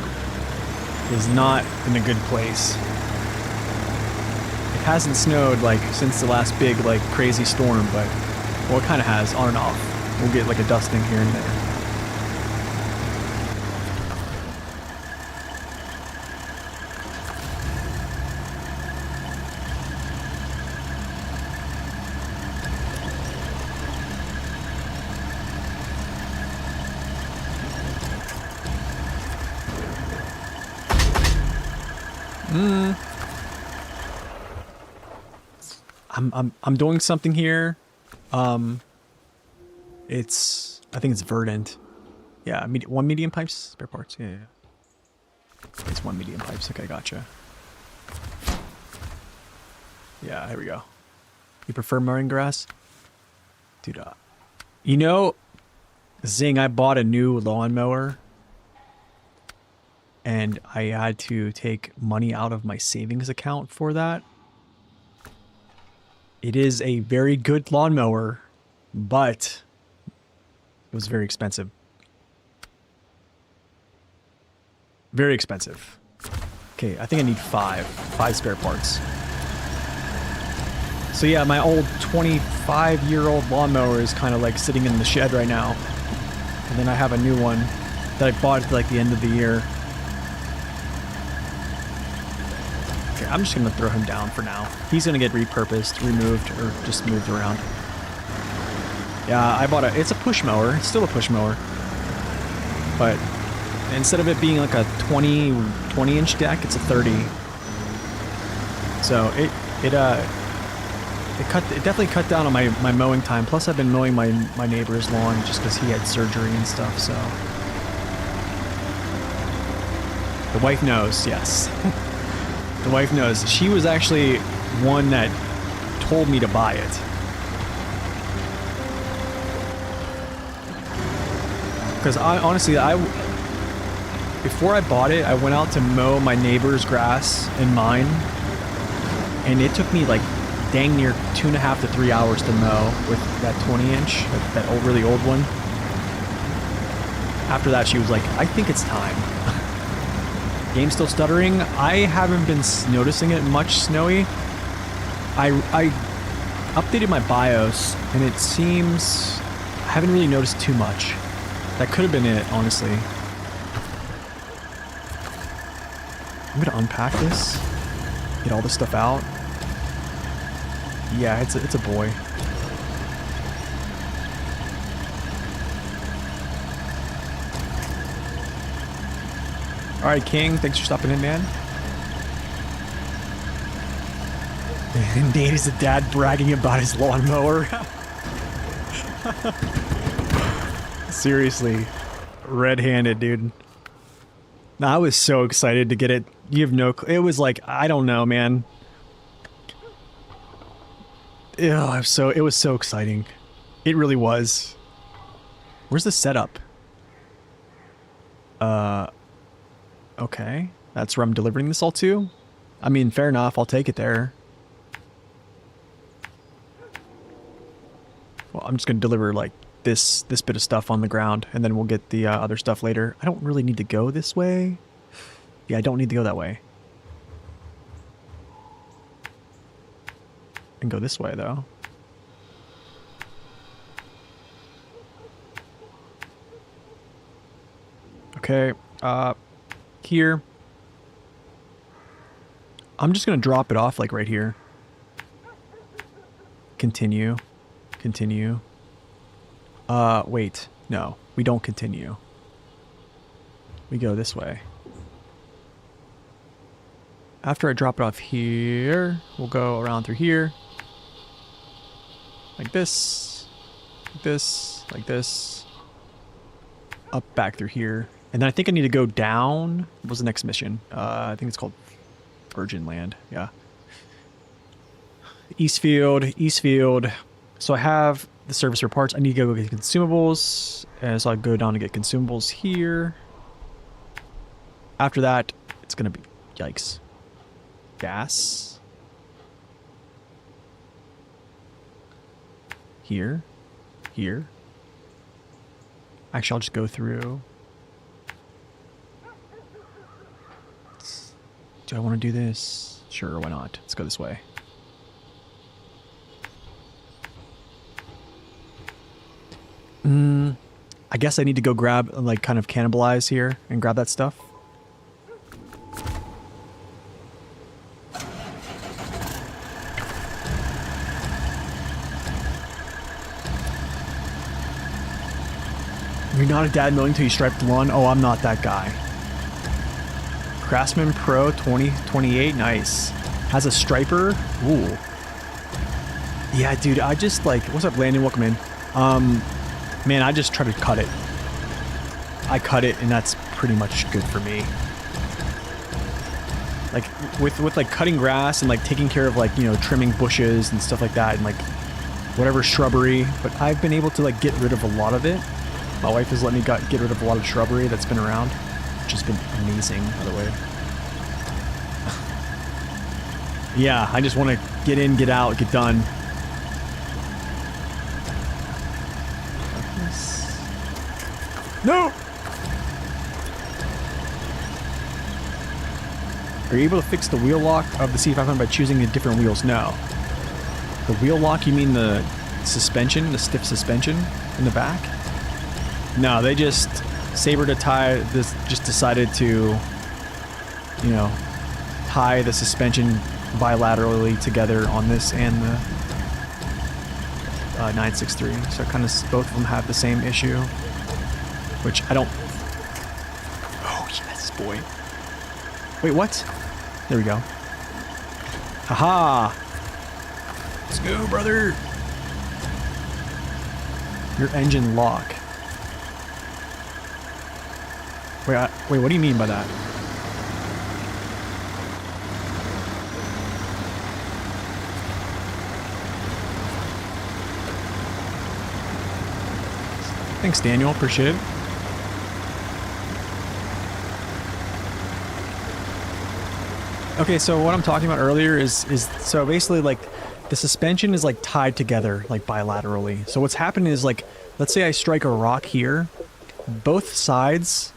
is not in a good place. It hasn't snowed, like, since the last big, like, crazy storm, but, well, it kind of has, on and off. We'll get, like, a dusting here and there. I'm doing something here. I think it's verdant. Yeah, one medium pipes, spare parts. Yeah. It's one medium pipes. Okay, gotcha. Yeah, here we go. You prefer mowing grass? Dude, you know, Zing, I bought a new lawnmower. And I had to take money out of my savings account for that. It is a very good lawnmower, but it was very expensive. Very expensive. Okay, I think I need five spare parts. So yeah, my old 25-year-old lawnmower is kind of like sitting in the shed right now. And then I have a new one that I bought at like the end of the year. Okay, I'm just gonna throw him down for now. He's gonna get repurposed, removed, or just moved around. Yeah, I bought it's a push mower. It's still a push mower. But instead of it being like a 20-inch deck, it's a 30. So it definitely cut down on my mowing time. Plus I've been mowing my neighbor's lawn just because he had surgery and stuff, so. The wife knows, yes. The wife knows. She was actually one that told me to buy it. Because honestly, before I bought it, I went out to mow my neighbor's grass and mine. And it took me like dang near 2.5 to 3 hours to mow with that 20-inch, that old, really old one. After that, she was like, I think it's time. Game still stuttering. I haven't been noticing it much snowy. I updated my BIOS and it seems I haven't really noticed too much. That could have been it, honestly. I'm gonna unpack this, get all this stuff out. Yeah, it's a boy. Alright, King, thanks for stopping in, man. Nate is a dad bragging about his lawnmower. Seriously. Red-handed, dude. No, I was so excited to get it. You have no it was like, I don't know, man. Ew, it was so exciting. It really was. Where's the setup? Okay. That's where I'm delivering this all to? I mean, fair enough, I'll take it there. Well, I'm just gonna deliver, like, this bit of stuff on the ground, and then we'll get the other stuff later. I don't really need to go this way. Yeah, I don't need to go that way. And go this way, though. Okay, here. I'm just gonna drop it off, like, right here. Continue. Continue. Wait. No, we don't continue. We go this way. After I drop it off here, we'll go around through here. Like this. Like this. Like this. up back through here. And then I think I need to go down. What was the next mission? I think it's called Virgin Land. Yeah. Eastfield. So I have the service for parts. I need to go get consumables. And so I'll go down and get consumables here. After that, it's going to be, yikes. Gas. Here. Actually, I'll just go through. Do I want to do this? Sure, why not? Let's go this way. I guess I need to go grab, like, kind of cannibalize here and grab that stuff. You're not a dad milling till you stripe the lawn? Oh, I'm not that guy. Craftsman Pro 2028, nice. Has a striper? Ooh. Yeah, dude, I just like, what's up, Landon? Welcome in. Man, I just try to cut it. I cut it, and that's pretty much good for me. Like, with like cutting grass and like taking care of like, you know, trimming bushes and stuff like that and like whatever shrubbery, but I've been able to like get rid of a lot of it. My wife has let me get rid of a lot of shrubbery that's been around, which has been amazing, by the way. Yeah, I just want to get in, get out, get done. No! Are you able to fix the wheel lock of the C500 by choosing the different wheels? No. The wheel lock, you mean the suspension, the stiff suspension in the back? No, they just, Saber to tie this, just decided to, you know, tie the suspension bilaterally together on this and the 963. So kind of both of them have the same issue, which I don't. Oh yes, boy. Wait, what? There we go. Haha. Let's go, brother. Your engine lock. Wait, what do you mean by that? Thanks, Daniel. Appreciate it. Okay, so what I'm talking about earlier is so basically like the suspension is like tied together like bilaterally. So what's happening is like, let's say I strike a rock here, both sides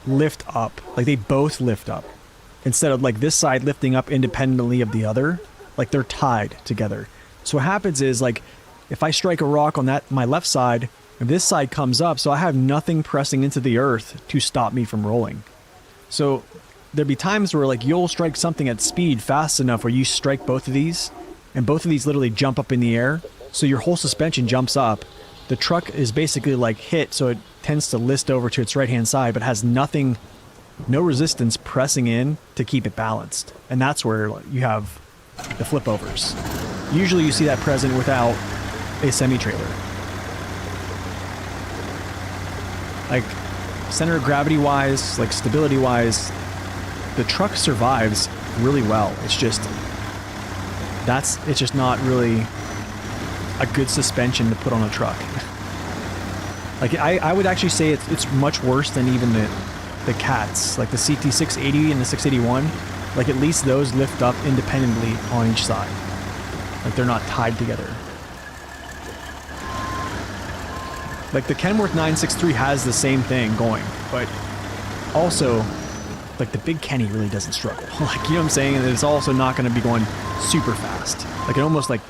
lift up, like they both lift up instead of like this side lifting up independently of the other, like they're tied together. So what happens is like if I strike a rock on that my left side, this side comes up, so I have nothing pressing into the earth to stop me from rolling. So there'd be times where like you'll strike something at speed fast enough where you strike both of these and both of these literally jump up in the air, so your whole suspension jumps up. The truck is basically like hit, so it tends to list over to its right hand side, but has nothing, no resistance pressing in to keep it balanced. And that's where you have the flip overs. Usually you see that present without a semi-trailer. Like center of gravity wise, like stability wise, the truck survives really well. It's just not really a good suspension to put on a truck. Like I would actually say it's much worse than even the cats, like the CT680 and the 681. Like at least those lift up independently on each side. Like they're not tied together. Like the Kenworth 963 has the same thing going, but also like the big Kenny really doesn't struggle. Like, you know what I'm saying? And it's also not going to be going super fast. Like it almost like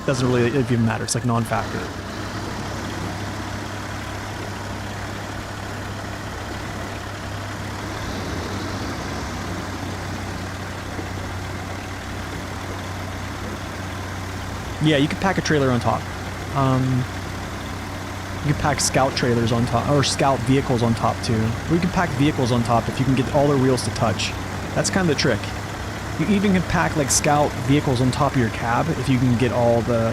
doesn't really even matter. It's like non-factor. Yeah, you could pack a trailer on top. You can pack scout trailers on top, or scout vehicles on top too. Or you can pack vehicles on top if you can get all their wheels to touch. That's kind of the trick. You even can pack like scout vehicles on top of your cab if you can get all the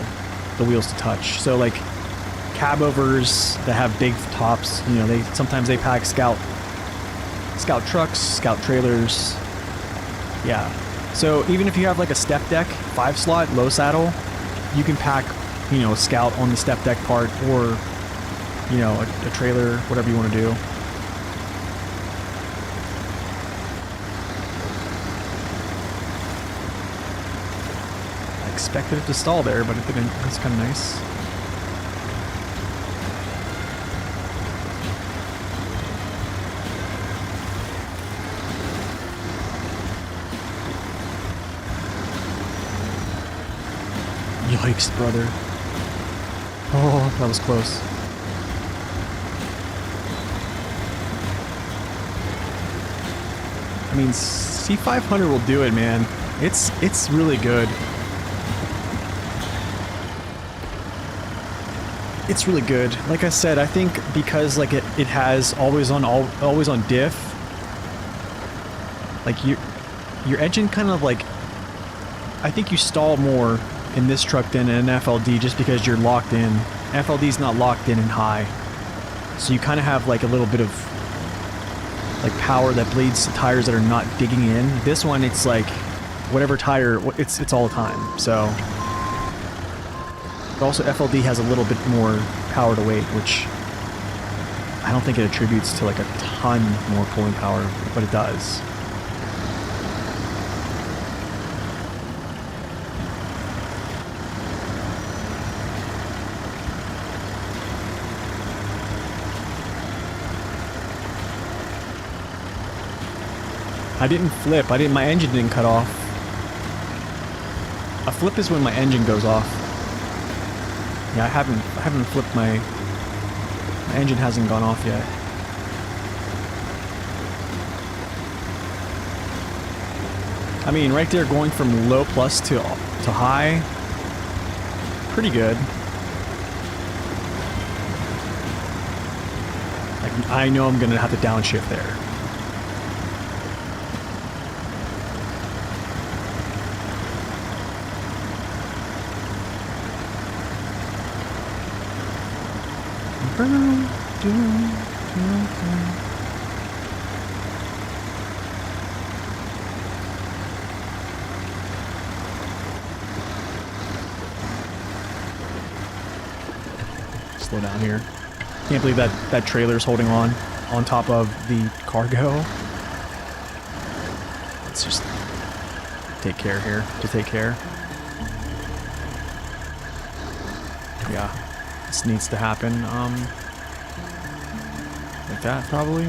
wheels to touch. So like cab overs that have big tops. You know, they sometimes pack scout trucks, scout trailers. Yeah. So even if you have like a step deck, 5-slot, low saddle, you can pack, you know, a scout on the step deck part, or, you know, a trailer, whatever you want to do. I expected it to stall there, but it didn't. That's kind of nice. Yikes, brother. Oh, that was close. I mean, C500 will do it, man. It's really good. It's really good. Like I said, I think because like it has always on diff. Like your engine kind of like, I think you stall more in this truck than an FLD just because you're locked in. FLD's not locked in high. So you kind of have like a little bit of like power that bleeds to tires that are not digging in. This one, it's like whatever tire, it's all the time. So, but also FLD has a little bit more power to weight, which I don't think it attributes to like a ton more pulling power, but it does. I didn't flip. My engine didn't cut off. A flip is when my engine goes off. Yeah, I haven't flipped my engine hasn't gone off yet. I mean, right there going from low plus to high, pretty good. Like, I know I'm gonna have to downshift there. Slow down here. Can't believe that trailer's holding on top of the cargo. Let's just take care here. Just take care. Yeah. This needs to happen, like that, probably.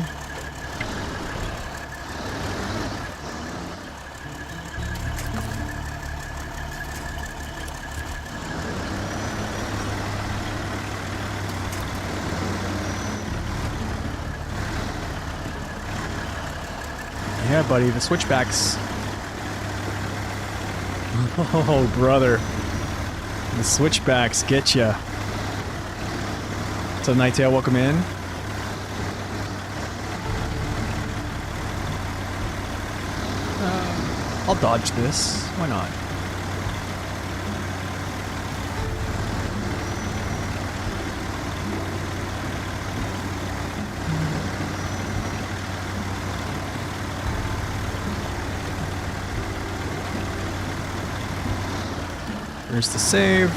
Yeah, buddy, the switchbacks. Oh, brother. The switchbacks get ya. So Nighttail, welcome in. I'll dodge this. Why not? There's the save.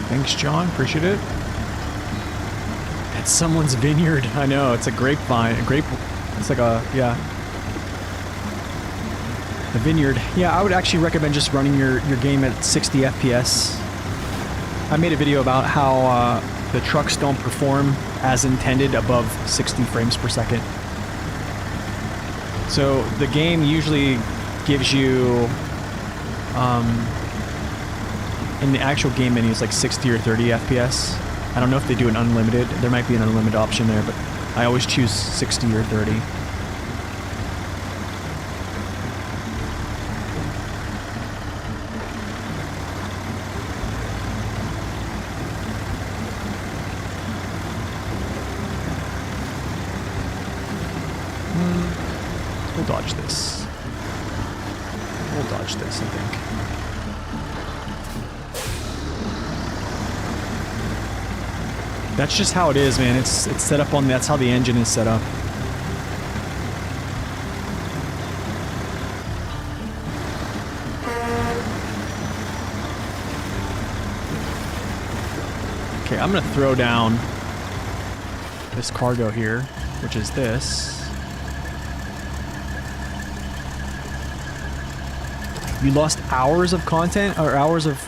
Thanks, John. Appreciate it. It's someone's vineyard. I know. It's a grapevine. It's like a, yeah. A vineyard. Yeah, I would actually recommend just running your game at 60 FPS. I made a video about how the trucks don't perform as intended above 60 frames per second. So the game usually gives you, in the actual game menu, it's like 60 or 30 FPS. I don't know if they do an unlimited. There might be an unlimited option there, but I always choose 60 or 30. dodge this. We'll dodge this, I think. That's just how it is, man. It's set up on, that's how the engine is set up. Okay, I'm gonna throw down this cargo here, which is this. You lost hours of content, or hours of,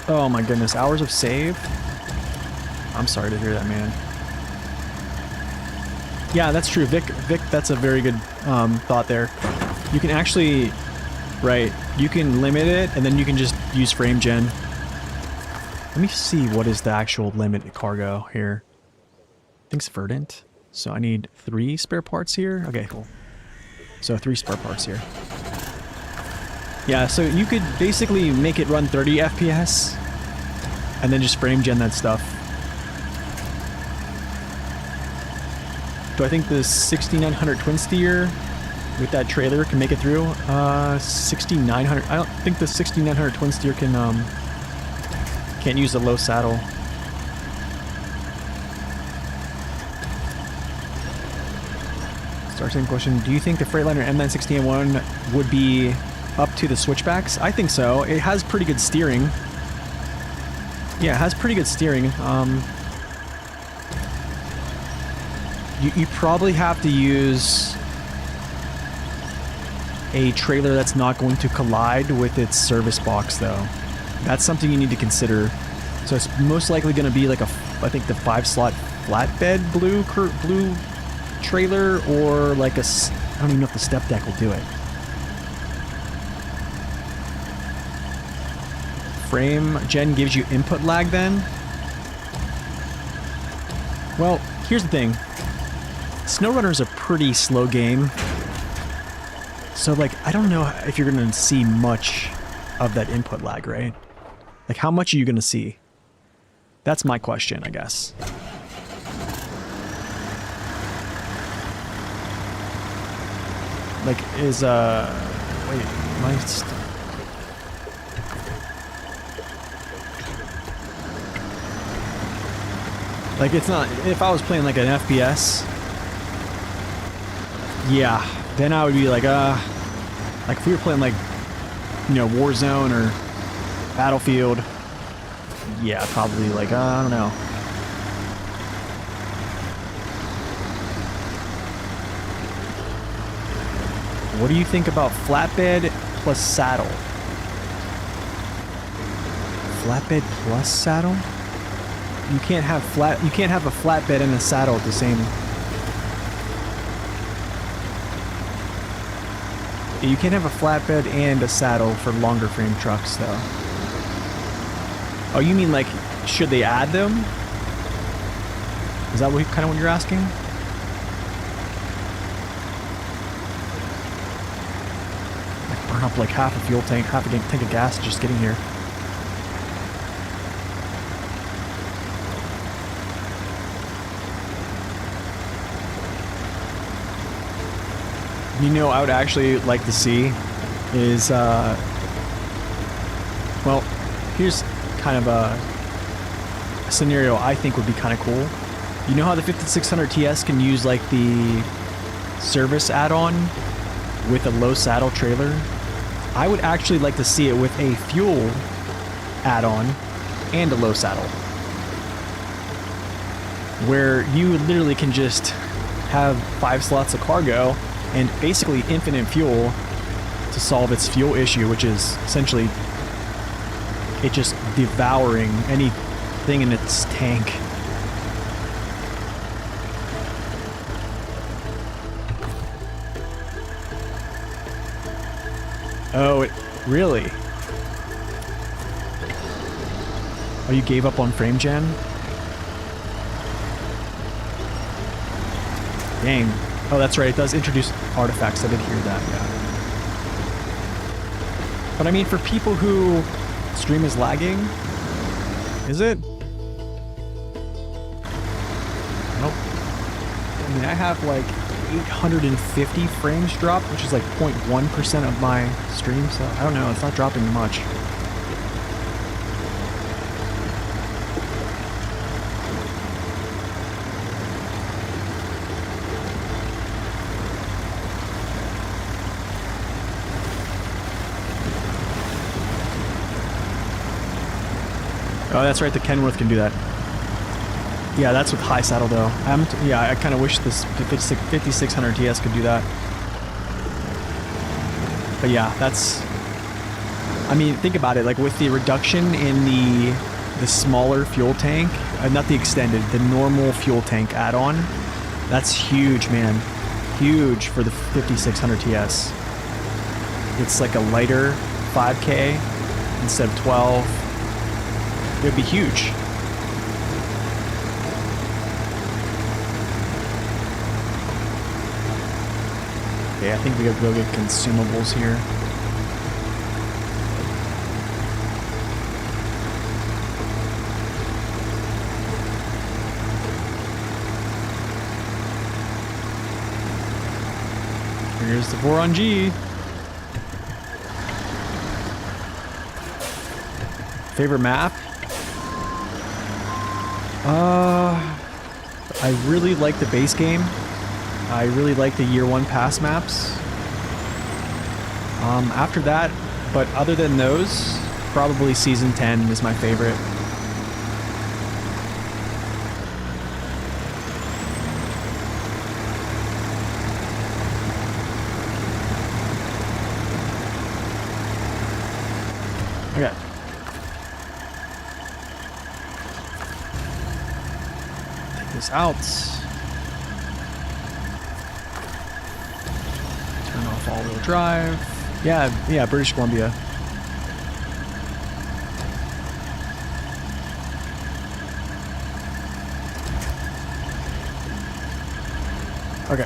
oh my goodness, hours of save? I'm sorry to hear that, man. Yeah, that's true. Vic, that's a very good thought there. You can actually, right, you can limit it, and then you can just use frame gen. Let me see what is the actual limit cargo here. I think it's verdant. So I need 3 spare parts here. Okay, cool. So 3 spare parts here. Yeah, so you could basically make it run 30 FPS and then just frame gen that stuff. Do I think the 6900 twin steer with that trailer can make it through? 6900. I don't think the 6900 twin steer can can't use a low saddle. Starting question, do you think the Freightliner M916A1 would be up to the switchbacks? I think so. It has pretty good steering. Yeah, it has pretty good steering. You probably have to use a trailer that's not going to collide with its service box, though. That's something you need to consider. So it's most likely going to be like I think the 5-slot flatbed blue trailer, or like I don't even know if the step deck will do it. Frame gen gives you input lag then? Well, here's the thing. SnowRunner is a pretty slow game. So like, I don't know if you're going to see much of that input lag, right? Like, how much are you going to see? That's my question, I guess. Like, is, wait, my... Like, it's not... If I was playing, like, an FPS... Yeah, then I would be like, like, if we were playing, like, you know, Warzone or Battlefield... Yeah, probably, like, I don't know. What do you think about flatbed plus saddle? Flatbed plus saddle? You can't have a flatbed and a saddle at the same. You can't have a flatbed and a saddle for longer frame trucks, though. Oh, you mean like, should they add them? Is that kind of what you're asking? Like burn up like half a fuel tank, half a tank of gas just getting here. You know, I would actually like to see is, well, here's kind of a scenario I think would be kind of cool. You know how the 5600 TS can use like the service add-on with a low saddle trailer? I would actually like to see it with a fuel add-on and a low saddle, where you literally can just have 5 slots of cargo and basically infinite fuel to solve its fuel issue, which is essentially it just devouring anything in its tank. Oh, it really? Oh, you gave up on frame gen? Dang. Oh, that's right. It does introduce artifacts. I did hear that, yeah. But I mean, for people who stream is lagging, is it? Nope. I mean, I have like 850 frames dropped, which is like 0.1% of my stream. So I don't know. It's not dropping much. Oh, that's right. The Kenworth can do that. Yeah, that's with high saddle though. I kind of wish this 5600 TS could do that. But yeah, that's. I mean, think about it. Like with the reduction in the smaller fuel tank, not the extended, the normal fuel tank add-on, that's huge, man. Huge for the 5600 TS. It's like a lighter 5K instead of 12. It would be huge. Okay, I think we gotta go get consumables here. Here's the Voron G. Favorite map? I really like the base game. I really like the year one pass maps. After that, but other than those, probably season 10 is my favorite. Okay. Take this out. Turn off all-wheel drive. Yeah, British Columbia. Okay.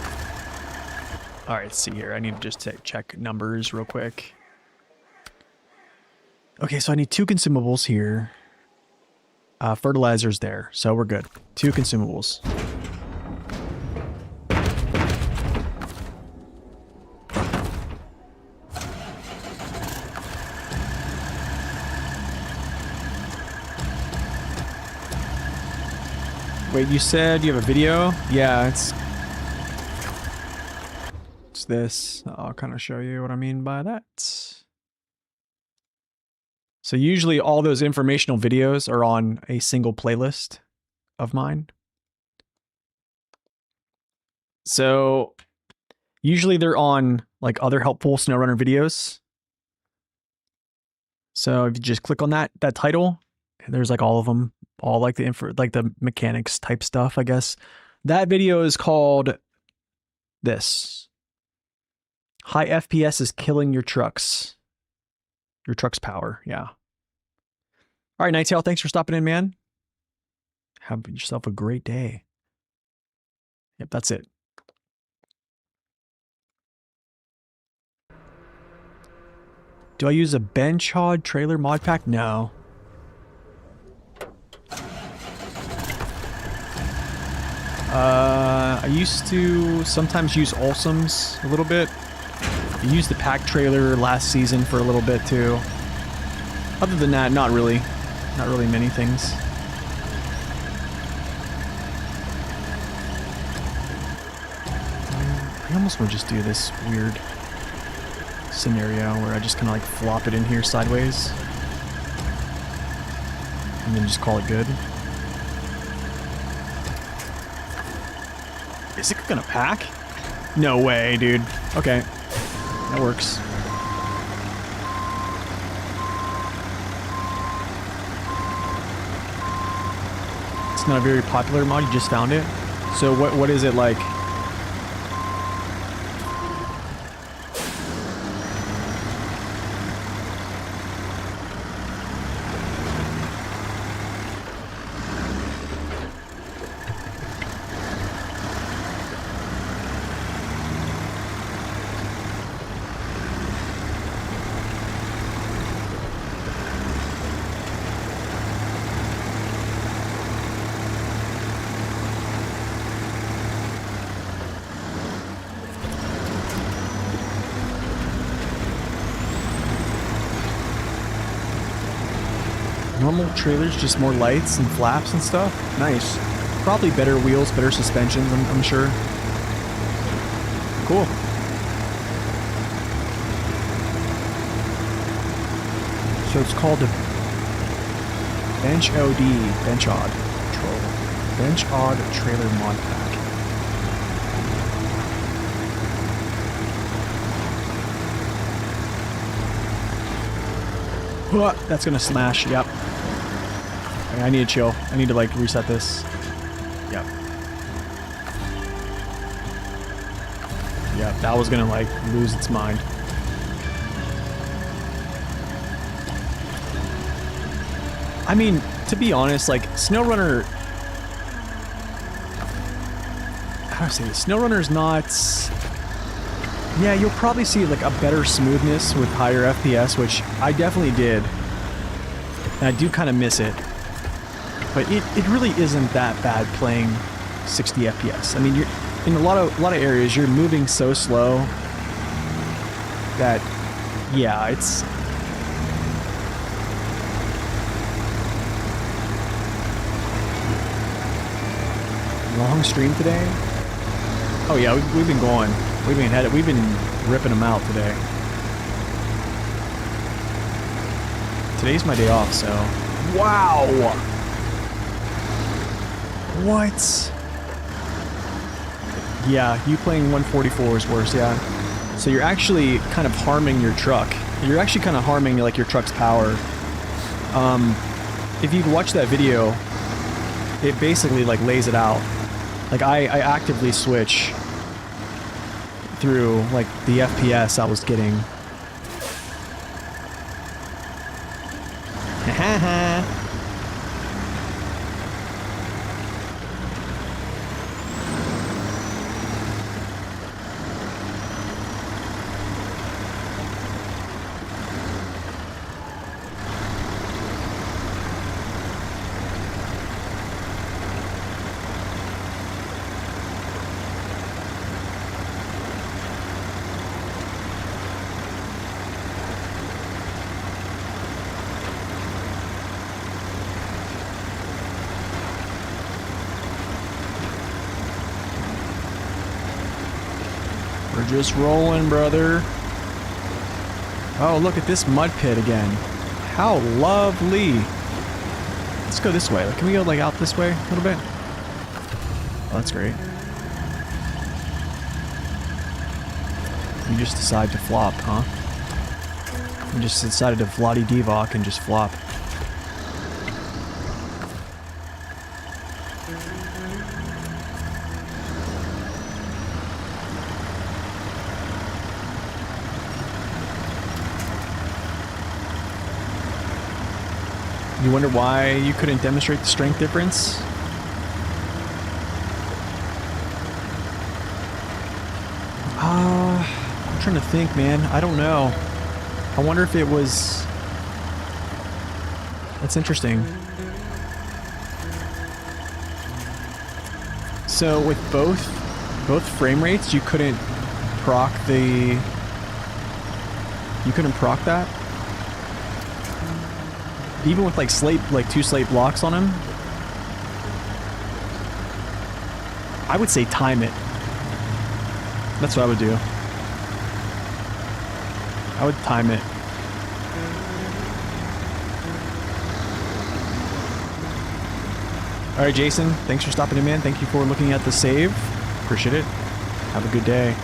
All right, let's see here. I need to just check numbers real quick. Okay, so I need 2 consumables here. Fertilizer's there, so we're good. 2 consumables. Wait, you said you have a video? Yeah, it's this. I'll kind of show you what I mean by that. So usually all those informational videos are on a single playlist of mine. So usually they're on like other helpful SnowRunner videos. So if you just click on that title, there's like all of them, all like the the mechanics type stuff, I guess. That video is called this. High FPS is killing your trucks. Your truck's power, yeah. All right, Nighttail, thanks for stopping in, man. Have yourself a great day. Yep, that's it. Do I use a bench hod trailer mod pack? No. I used to sometimes use Olsum's a little bit. I used the pack trailer last season for a little bit too. Other than that, not really. Not really many things. I almost want to just do this weird scenario where I just kind of like flop it in here sideways. And then just call it good. Is it gonna pack? No way, dude. Okay. That works. It's not a very popular mod, you just found it. So what is it like? Normal trailers, just more lights and flaps and stuff. Nice. Probably better wheels, better suspensions, I'm sure. Cool. So it's called a Bench OD, Bench Odd Troll. Bench Odd Trailer Mod Pack. That's gonna smash, yep. Okay, I need to chill. I need to like reset this. Yep. Yep, that was gonna like lose its mind. I mean, to be honest, like SnowRunner, how do I say this? SnowRunner's not. Yeah, you'll probably see like a better smoothness with higher FPS, which I definitely did. And I do kind of miss it. But it really isn't that bad playing 60 FPS. I mean, you're in a lot of areas you're moving so slow that yeah, it's long stream today. Oh yeah, we've been going. We've been ripping them out today. Today's my day off, so. Wow! What? Yeah, you playing 144 is worse, yeah. So you're actually kind of harming your truck. You're actually kind of harming like your truck's power. If you watch that video, it basically like lays it out. Like I actively switch through like the FPS I was getting. We're just rolling, brother. Oh, look at this mud pit again. How lovely. Let's go this way. Like, can we go like out this way a little bit? Oh, that's great. You just decide to flop, huh? You just decided to Vladi-Divac and just flop. You wonder why you couldn't demonstrate the strength difference? I'm trying to think, man. I don't know. I wonder if it was... That's interesting. So with both frame rates, you couldn't proc the... You couldn't proc that? Even with like slate, like 2 slate blocks on him, I would say time it. That's what I would do. I would time it. Alright, Jason, thanks for stopping in, man. Thank you for looking at the save. Appreciate it. Have a good day.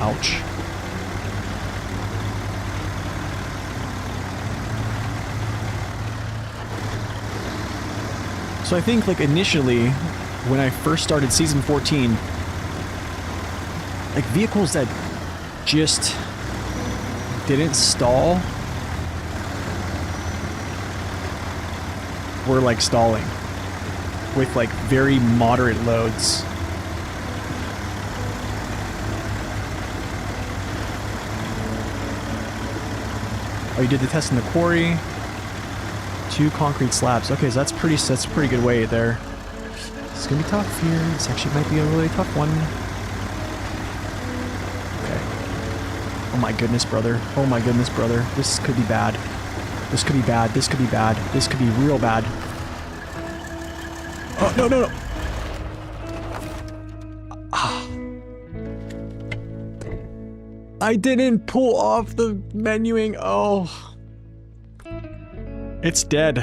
Ouch. So I think like initially, when I first started season 14, like vehicles that just didn't stall were like stalling with like very moderate loads. Oh, you did the test in the quarry. 2 concrete slabs. Okay, so that's a pretty good weight there. It's gonna be tough here. This actually might be a really tough one. Okay. Oh my goodness, brother. Oh my goodness, brother. This could be bad. This could be bad. This could be bad. This could be real bad. Oh, no, no, no. Ah. I didn't pull off the menuing. Oh. It's dead.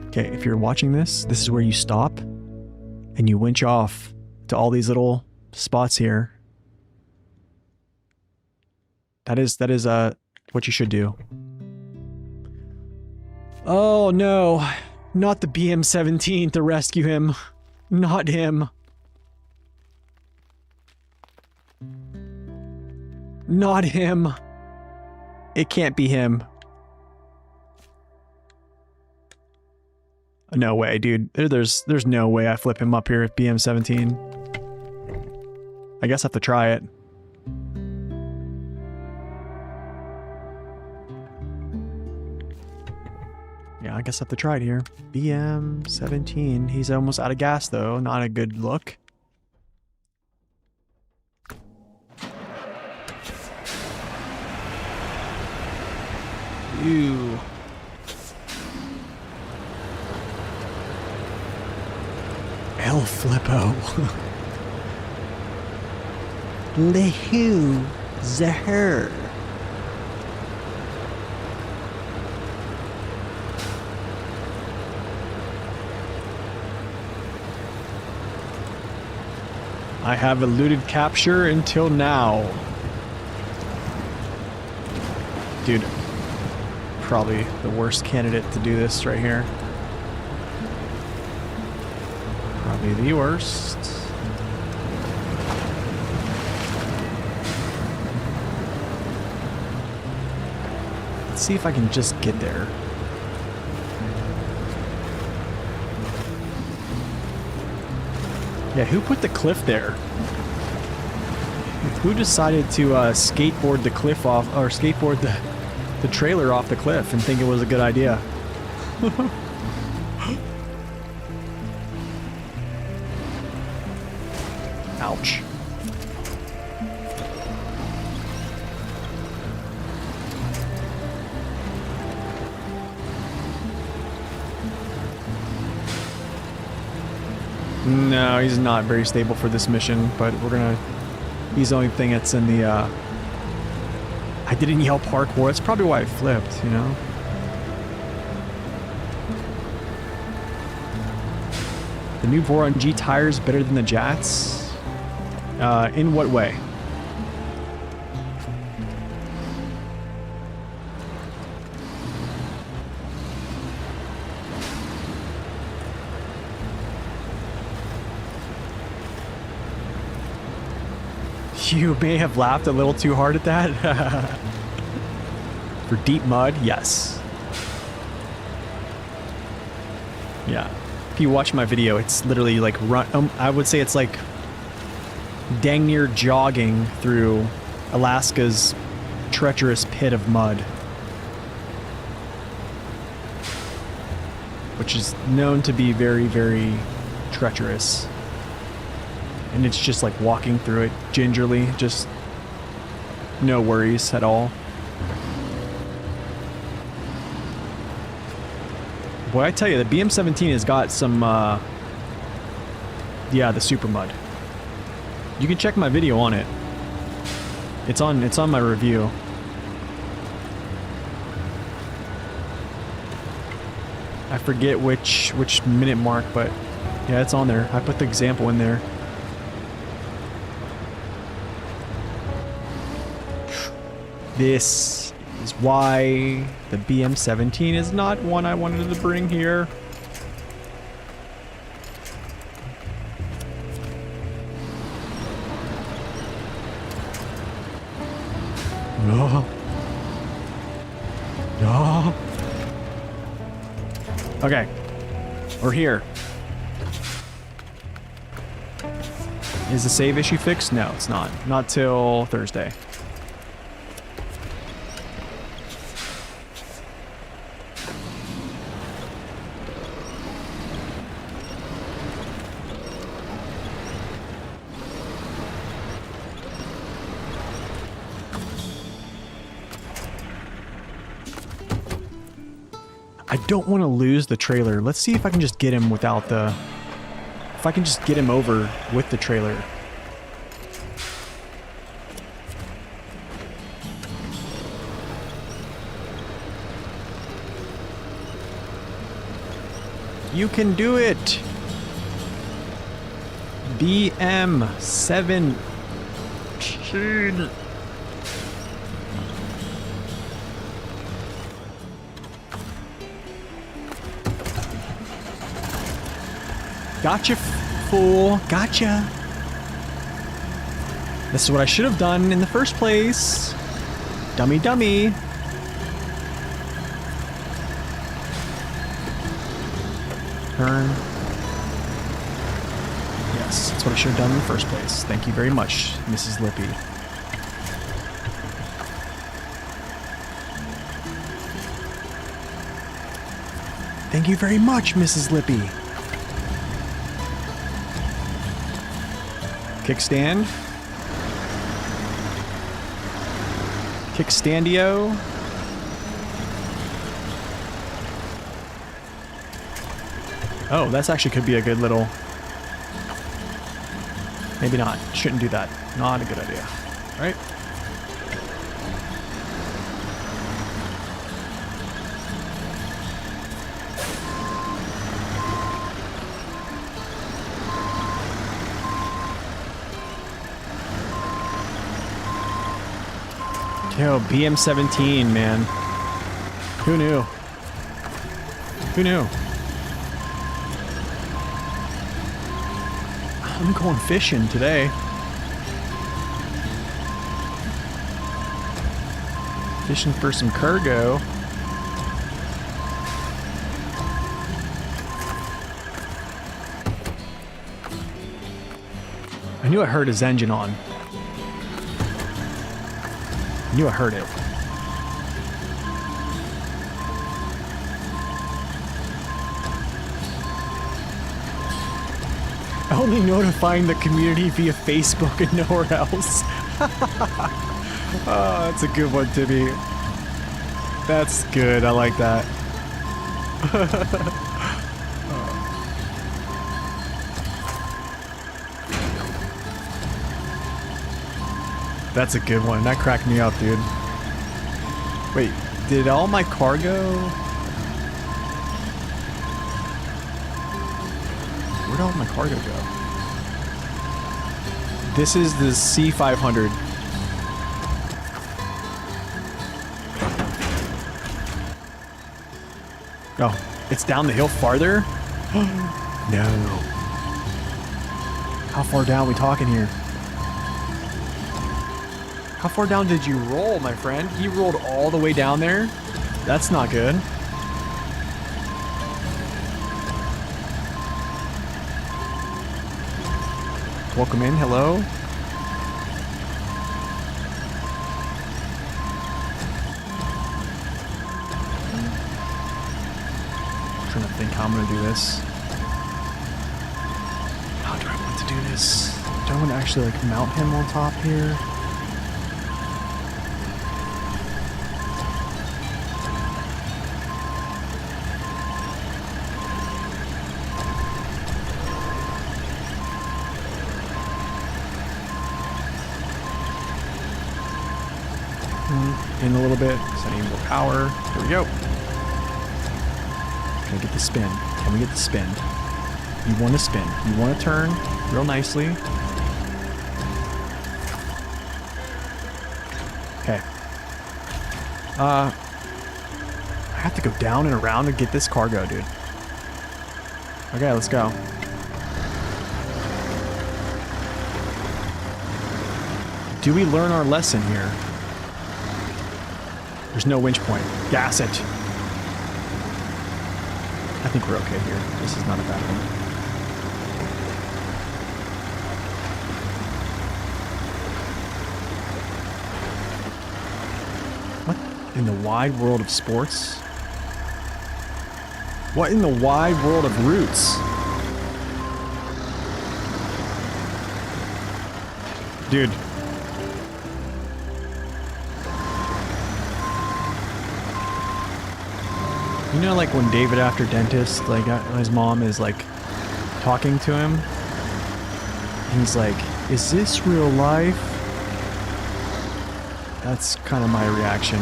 Okay, if you're watching this, this is where you stop and you winch off to all these little spots here. That is what you should do. Oh no, not the BM-17 to rescue him. Not him. Not him. It can't be him. No way, dude. There's no way I flip him up here at BM-17. I guess I have to try it. Yeah, I guess I have to try it here. BM-17. He's almost out of gas, though. Not a good look. Ew. El Flippo. Lehu Zahir. I have eluded capture until now. Dude, probably the worst candidate to do this right here. Probably the worst. Let's see if I can just get there. Yeah, who put the cliff there? Who decided to skateboard the cliff off, or skateboard the trailer off the cliff and think it was a good idea? Ouch. No, he's not very stable for this mission, but we're gonna... He's the only thing that's in the, I didn't yell parkour. That's probably why I flipped, you know? The new Voron G tires better than the Jats? In what way? You may have laughed a little too hard at that. For deep mud, yes. Yeah. If you watch my video, it's literally like run. I would say it's like dang near jogging through Alaska's treacherous pit of mud, which is known to be very, very treacherous. And it's just like walking through it gingerly, just no worries at all. Boy, I tell you, the BM-17 has got some, yeah, the super mud. You can check my video on it. It's on my review. I forget which minute mark, but yeah, it's on there. I put the example in there. This is why the BM-17 is not one I wanted to bring here. No. No. Okay. We're here. Is the save issue fixed? No, it's not. Not till Thursday. don't want to lose the trailer. Let's see if I can just get him without the... If I can just get him over with the trailer. You can do it! BM17. Gotcha, fool. Gotcha. This is what I should have done in the first place. Dummy, dummy. Turn. Yes, that's what I should have done in the first place. Thank you very much, Mrs. Lippy. Thank you very much, Mrs. Lippy. Kickstand. Kickstandio. Oh, that's actually could be a good little... Maybe not. Shouldn't do that. Not a good idea. Right? Yo, BM17, man. Who knew? Who knew? I'm going fishing today. Fishing for some cargo. I knew I heard his engine on. I knew I heard it. Only notifying the community via Facebook and nowhere else. Oh, that's a good one, Timmy. That's good. I like that. That's a good one. That cracked me up, dude. Wait, did all my cargo... Where'd all my cargo go? This is the C500. Oh, it's down the hill farther? No. How far down are we talking here? How far down did you roll, my friend? You rolled all the way down there? That's not good. Welcome in, hello. I'm trying to think how I'm gonna do this. How do I want to do this? Do I want to actually like mount him on top here? In a little bit, so I need more power. There we go. Can I get the spin? Can we get the spin? You want to spin. You want to turn real nicely. Okay. I have to go down and around to get this cargo, dude. Okay, let's go. Do we learn our lesson here? There's no winch point. Gas it. I think we're okay here. This is not a bad one. What in the wide world of sports? What in the wide world of roots? Dude. You know, like when David after dentist, like his mom is like talking to him. He's like, "Is this real life?" That's kind of my reaction.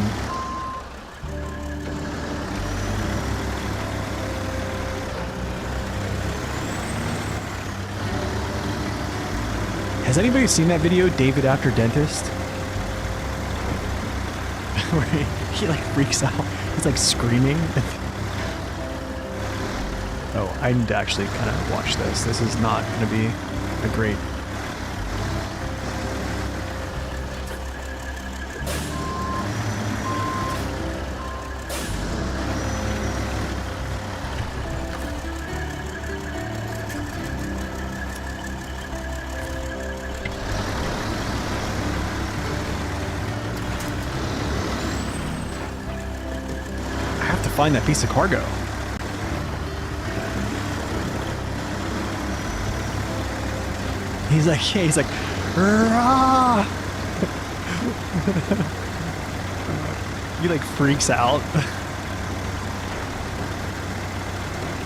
Has anybody seen that video, David after dentist? Where he like freaks out. He's like screaming. Oh, I need to actually kind of watch this. This is not going to be a great... I have to find that piece of cargo. He's like, yeah, he's like, "Rah!" He like freaks out.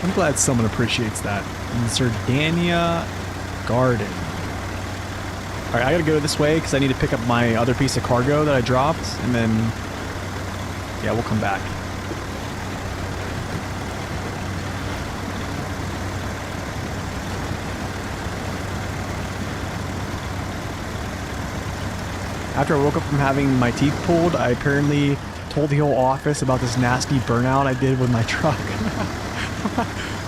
I'm glad someone appreciates that. In Zerdania Garden. Alright, I gotta go this way because I need to pick up my other piece of cargo that I dropped, and then, yeah, we'll come back. After I woke up from having my teeth pulled, I apparently told the whole office about this nasty burnout I did with my truck.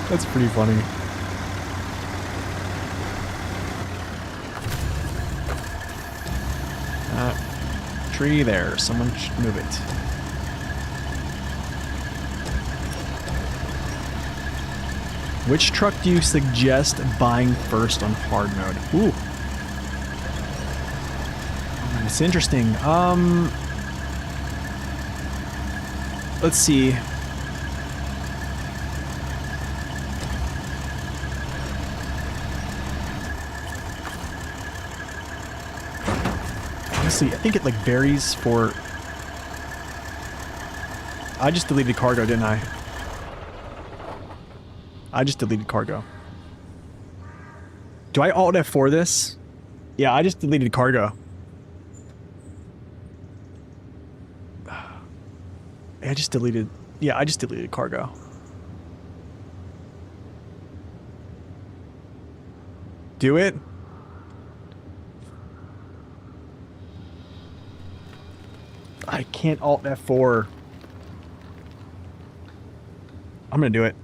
That's pretty funny. Tree there. Someone should move it. Which truck do you suggest buying first on hard mode? Ooh. It's interesting. Let's see. Honestly, I think it like varies for... I just deleted cargo, didn't I? I just deleted cargo. Do I Alt F4 this? Yeah, I just deleted cargo. I just deleted... Yeah, I just deleted cargo. Do it? I can't Alt F4. I'm gonna do it.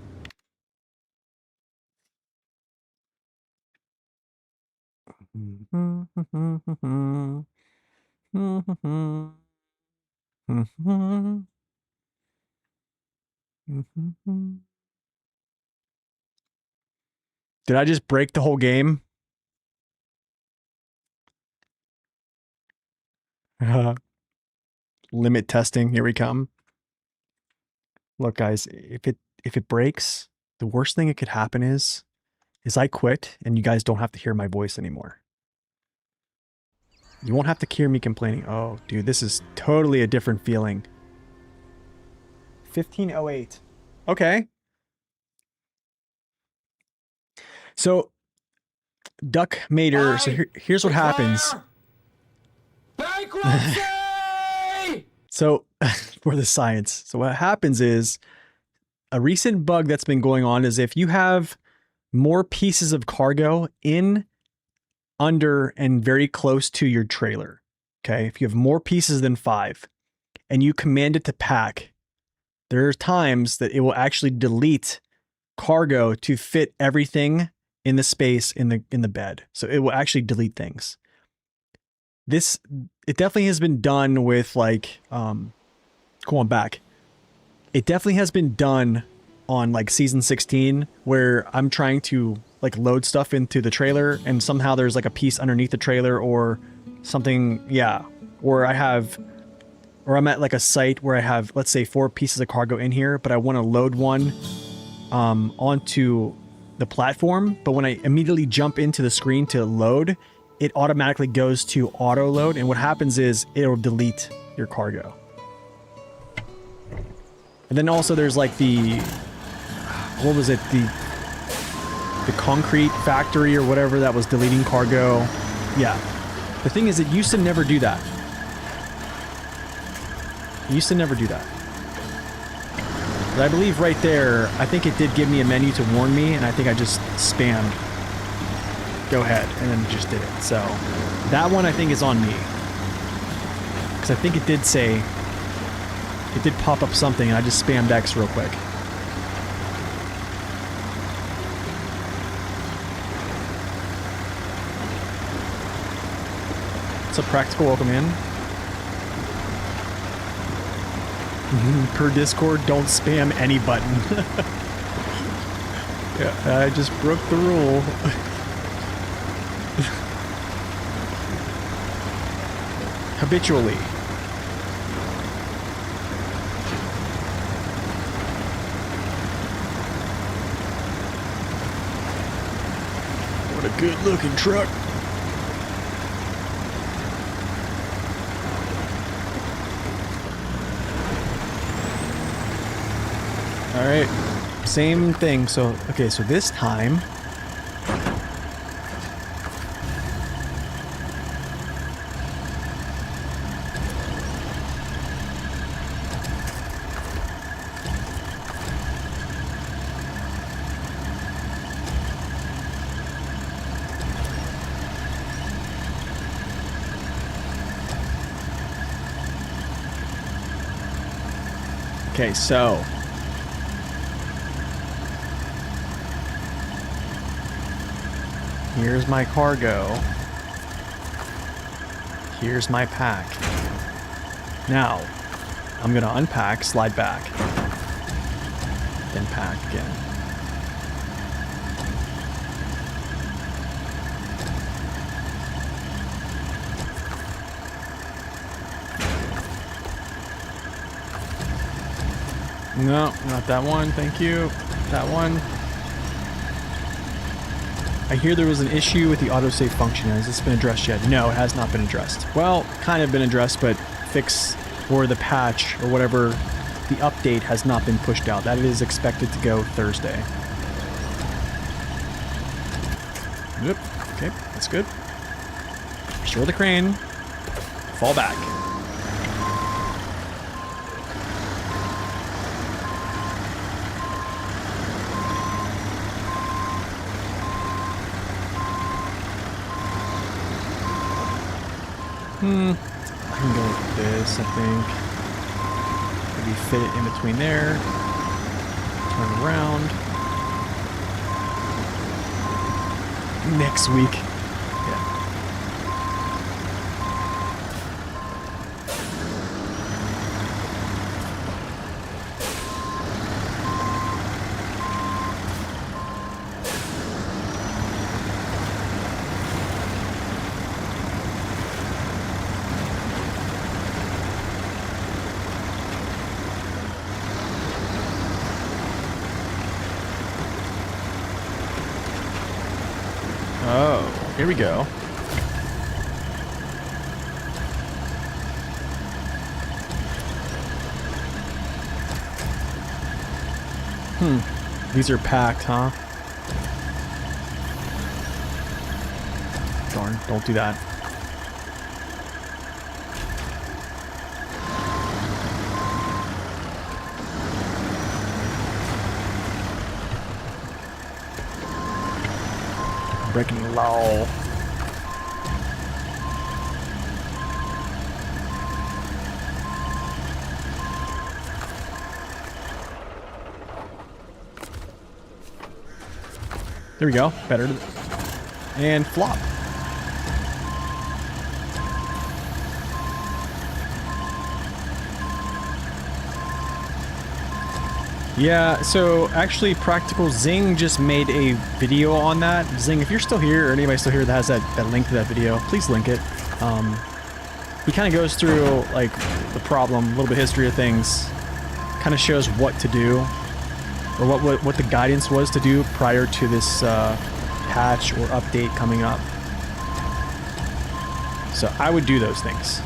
Did I just break the whole game? Limit testing, here we come. Look, guys, if it breaks, the worst thing that could happen is I quit and you guys don't have to hear my voice anymore. You won't have to hear me complaining. Oh, dude, this is totally a different feeling. 1508. Okay. So, Duck Mater, so here's what happens. Bankruptcy! So, for the science. So what happens is, a recent bug that's been going on is if you have more pieces of cargo in, under, and very close to your trailer, okay? If you have more pieces than 5, and you command it to pack, there are times that it will actually delete cargo to fit everything in the space in the bed. So it will actually delete things. It definitely has been done with like, going back. It definitely has been done on like season 16 where I'm trying to like load stuff into the trailer and somehow there's like a piece underneath the trailer or something. Yeah. Or I'm at like a site where I have, let's say 4 pieces of cargo in here, but I want to load one, onto the platform. But when I immediately jump into the screen to load, it automatically goes to auto load. And what happens is it'll delete your cargo. And then also there's like the, what was it? The concrete factory or whatever that was deleting cargo. Yeah. The thing is, it used to never do that. It used to never do that. But I believe right there, I think it did give me a menu to warn me, and I think I just spammed go ahead, and then just did it. So that one I think is on me. Because I think it did say, it did pop up something, and I just spammed X real quick. What's up, Practical? Welcome in. Per Discord, don't spam any button. Yeah, I just broke the rule. Habitually. What a good looking truck. All right, same thing. So, okay, so this time, okay, so here's my cargo. Here's my pack. Now, I'm gonna unpack, slide back, then pack again. No, not that one, thank you. That one. I hear there was an issue with the autosave function. Has this been addressed yet? No, it has not been addressed. Well, kind of been addressed, but fix or the patch or whatever, the update has not been pushed out. That is expected to go Thursday. Yep. Okay, that's good. Restore the crane. Fall back. I can go with this, I think. Maybe fit it in between there. Turn around. Next week. Yeah. Oh, here we go. These are packed, huh? Darn, don't do that. Breaking the law. There we go. Better. And flop. Yeah, so actually Practical Zing just made a video on that. Zing, if you're still here, or anybody still here that has that link to that video, please link it. He kind of goes through, like, the problem, a little bit of history of things, kind of shows what to do, or what the guidance was to do prior to this patch or update coming up. So I would do those things.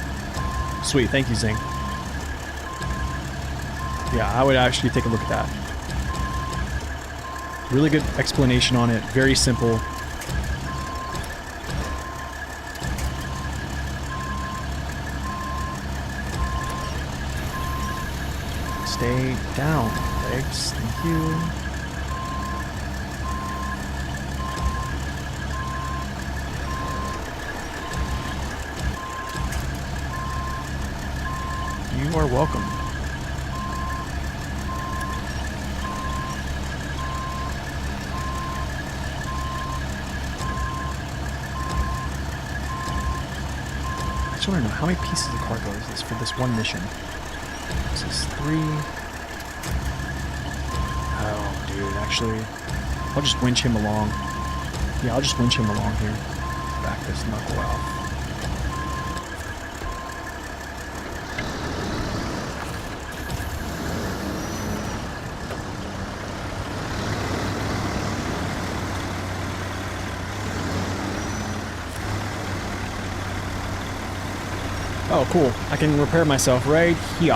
Sweet, thank you, Zing. Yeah, I would actually take a look at that. Really good explanation on it. Very simple. Stay down, legs. Thank you. You are welcome. I just want to know how many pieces of cargo is this for this one mission? This is 3. Oh, dude, actually, I'll just winch him along. Yeah, I'll just winch him along here. Back this knuckle out. Oh, cool. I can repair myself right here.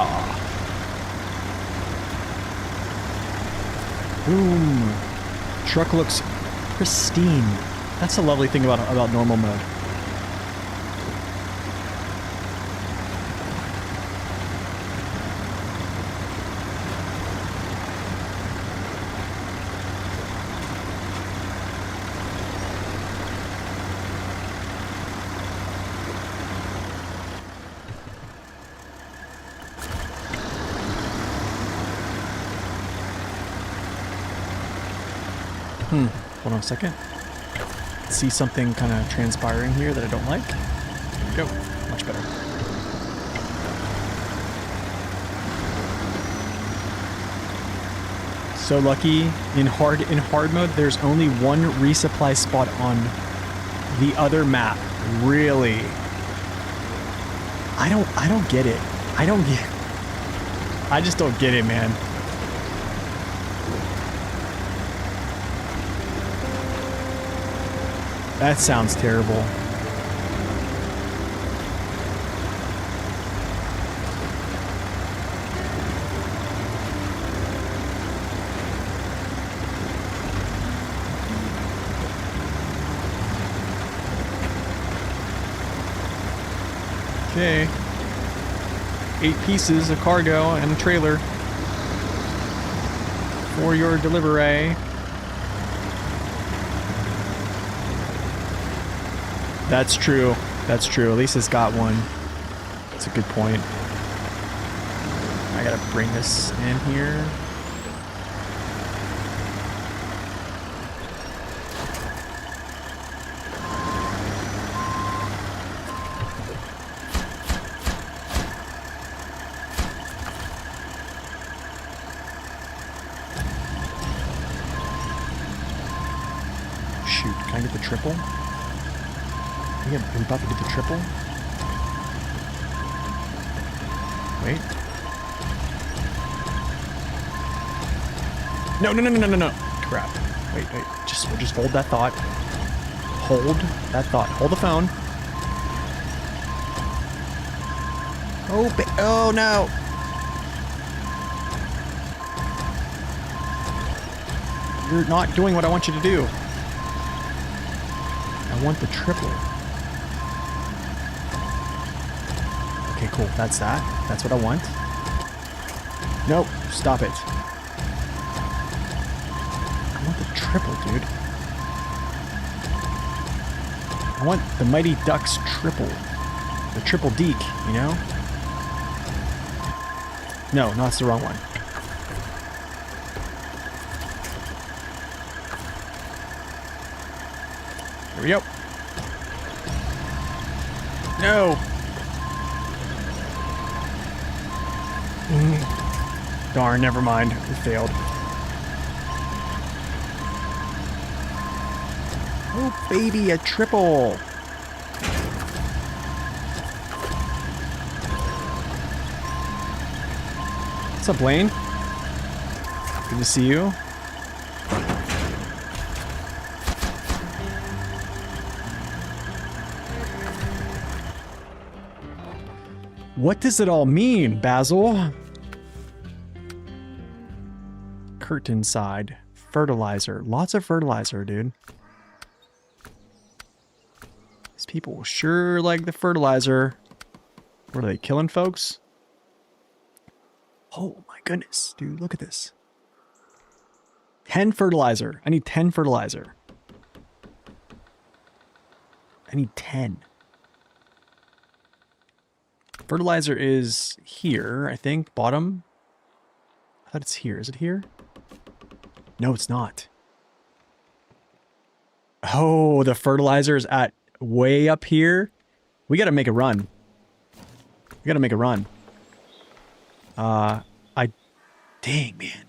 Boom. Truck looks pristine. That's the lovely thing about normal mode. Hold on a second. See something kind of transpiring here that I don't like. There we go. Much better. So lucky in hard mode. There's only one resupply spot on the other map. Really? I don't get it. I just don't get it, man. That sounds terrible. Okay. 8 pieces of cargo and a trailer for your delivery. That's true. That's true. At least it's got one. That's a good point. I gotta bring this in here. Shoot, can I get the triple? I'm about to get the triple. Wait. No. Crap. Wait. We'll just hold that thought. Hold that thought. Hold the phone. Oh no. You're not doing what I want you to do. I want the triple. Okay, cool. That's that. That's what I want. Nope. Stop it. I want the triple, dude. I want the Mighty Ducks triple. The triple deke, you know? No, that's the wrong one. Here we go. No! Darn, never mind. We failed. Oh, baby, a triple! What's up, Blaine? Good to see you. What does it all mean, Basil? curtain side. Fertilizer. Lots of fertilizer, dude. These people sure like the fertilizer. What are they, killing folks? Oh my goodness, dude, look at this. 10 fertilizer. I need 10 fertilizer. I need 10. Fertilizer is here, I think. Bottom. I thought it's here. Is it here? No, it's not. Oh, the fertilizer is at way up here. We gotta make a run. We gotta make a run. Dang, man.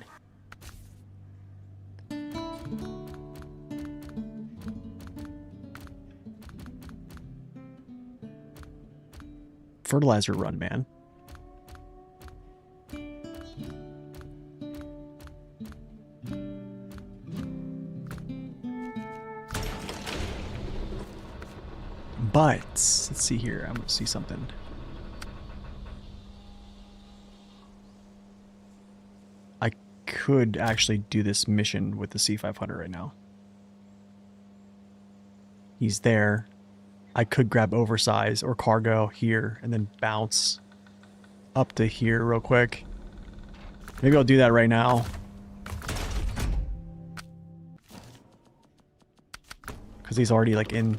Fertilizer run, man. But let's see here. I'm gonna see something. I could actually do this mission with the C500 right now. He's there. I could grab oversize or cargo here and then bounce up to here real quick. Maybe I'll do that right now. Because he's already like in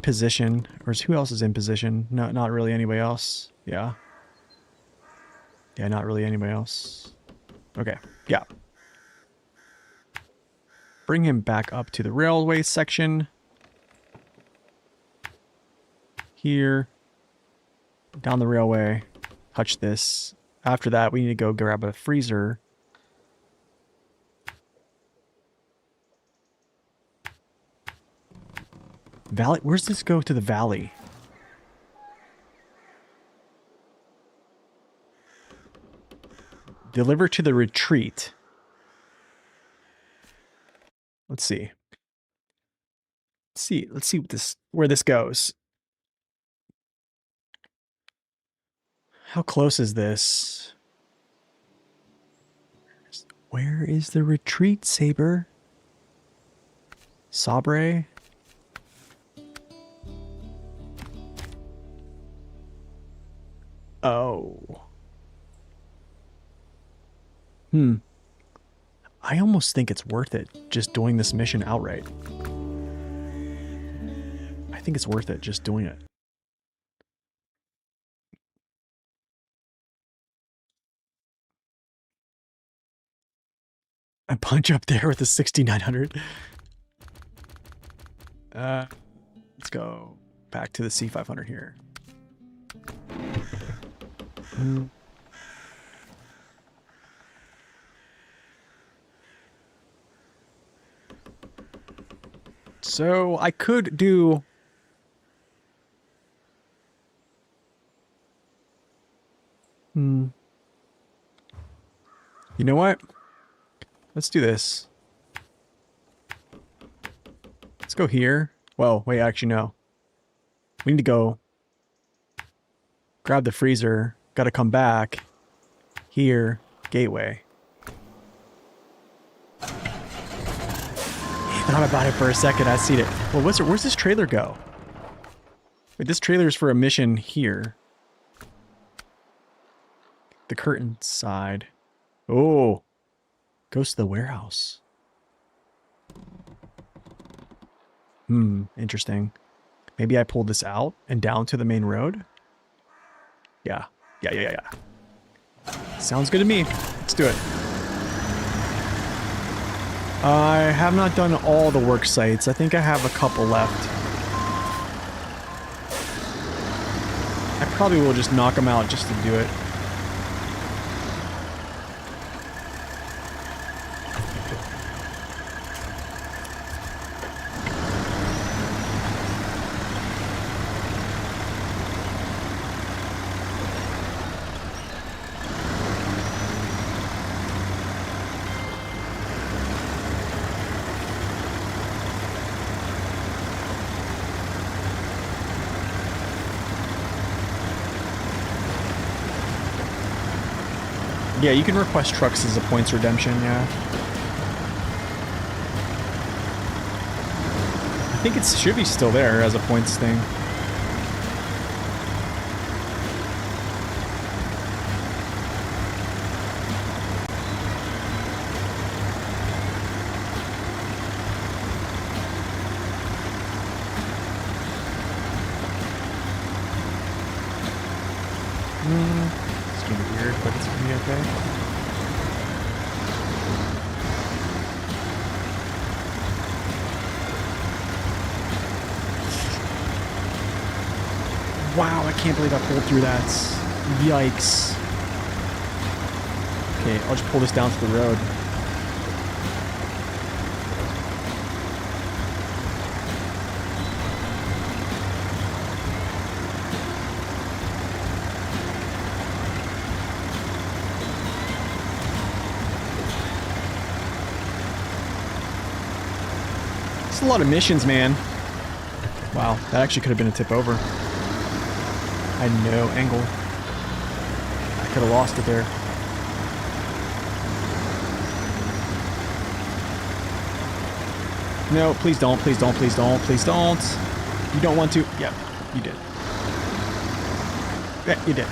position. Or who else is in position? No, not really anybody else. Yeah. Yeah, not really anybody else. Okay, yeah. Bring him back up to the railway section. Here. Down the railway. Touch this. After that, we need to go grab a freezer. Valley? Where's this go to the valley? Deliver to the retreat. Let's see. Let's see where this goes. How close is this? Where is the retreat, Saber? Sabre? Oh. I almost think it's worth it just doing this mission outright. I think it's worth it just doing it. I punch up there with a 6900. Let's go back to the C500 here. So I could do... You know what? Let's do this. Let's go here. Well, wait, actually, no. We need to go grab the freezer. Gotta come back. Here. Gateway. He thought about it for a second. I see it. Well, where's this trailer go? Wait, this trailer's for a mission here. The curtain side. Oh. Goes to the warehouse. Interesting. Maybe I pull this out and down to the main road? Yeah. Yeah. Sounds good to me. Let's do it. I have not done all the work sites. I think I have a couple left. I probably will just knock them out just to do it. Yeah, you can request trucks as a points redemption, yeah. I think it should be still there as a points thing. It's gonna be weird, but it's gonna be okay. Wow, I can't believe I pulled through that. Yikes. Okay, I'll just pull this down to the road. It's a lot of missions, man. Wow, that actually could have been a tip over. I had no angle. I could have lost it there. No, please don't, please don't, please don't, please don't. You don't want to. Yep, you did. Yeah, you did.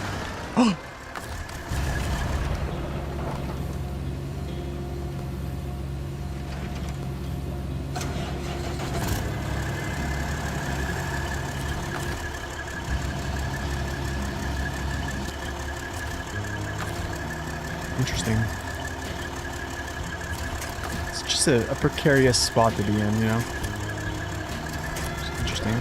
Oh! Interesting. It's just a precarious spot to be in, you know? It's interesting.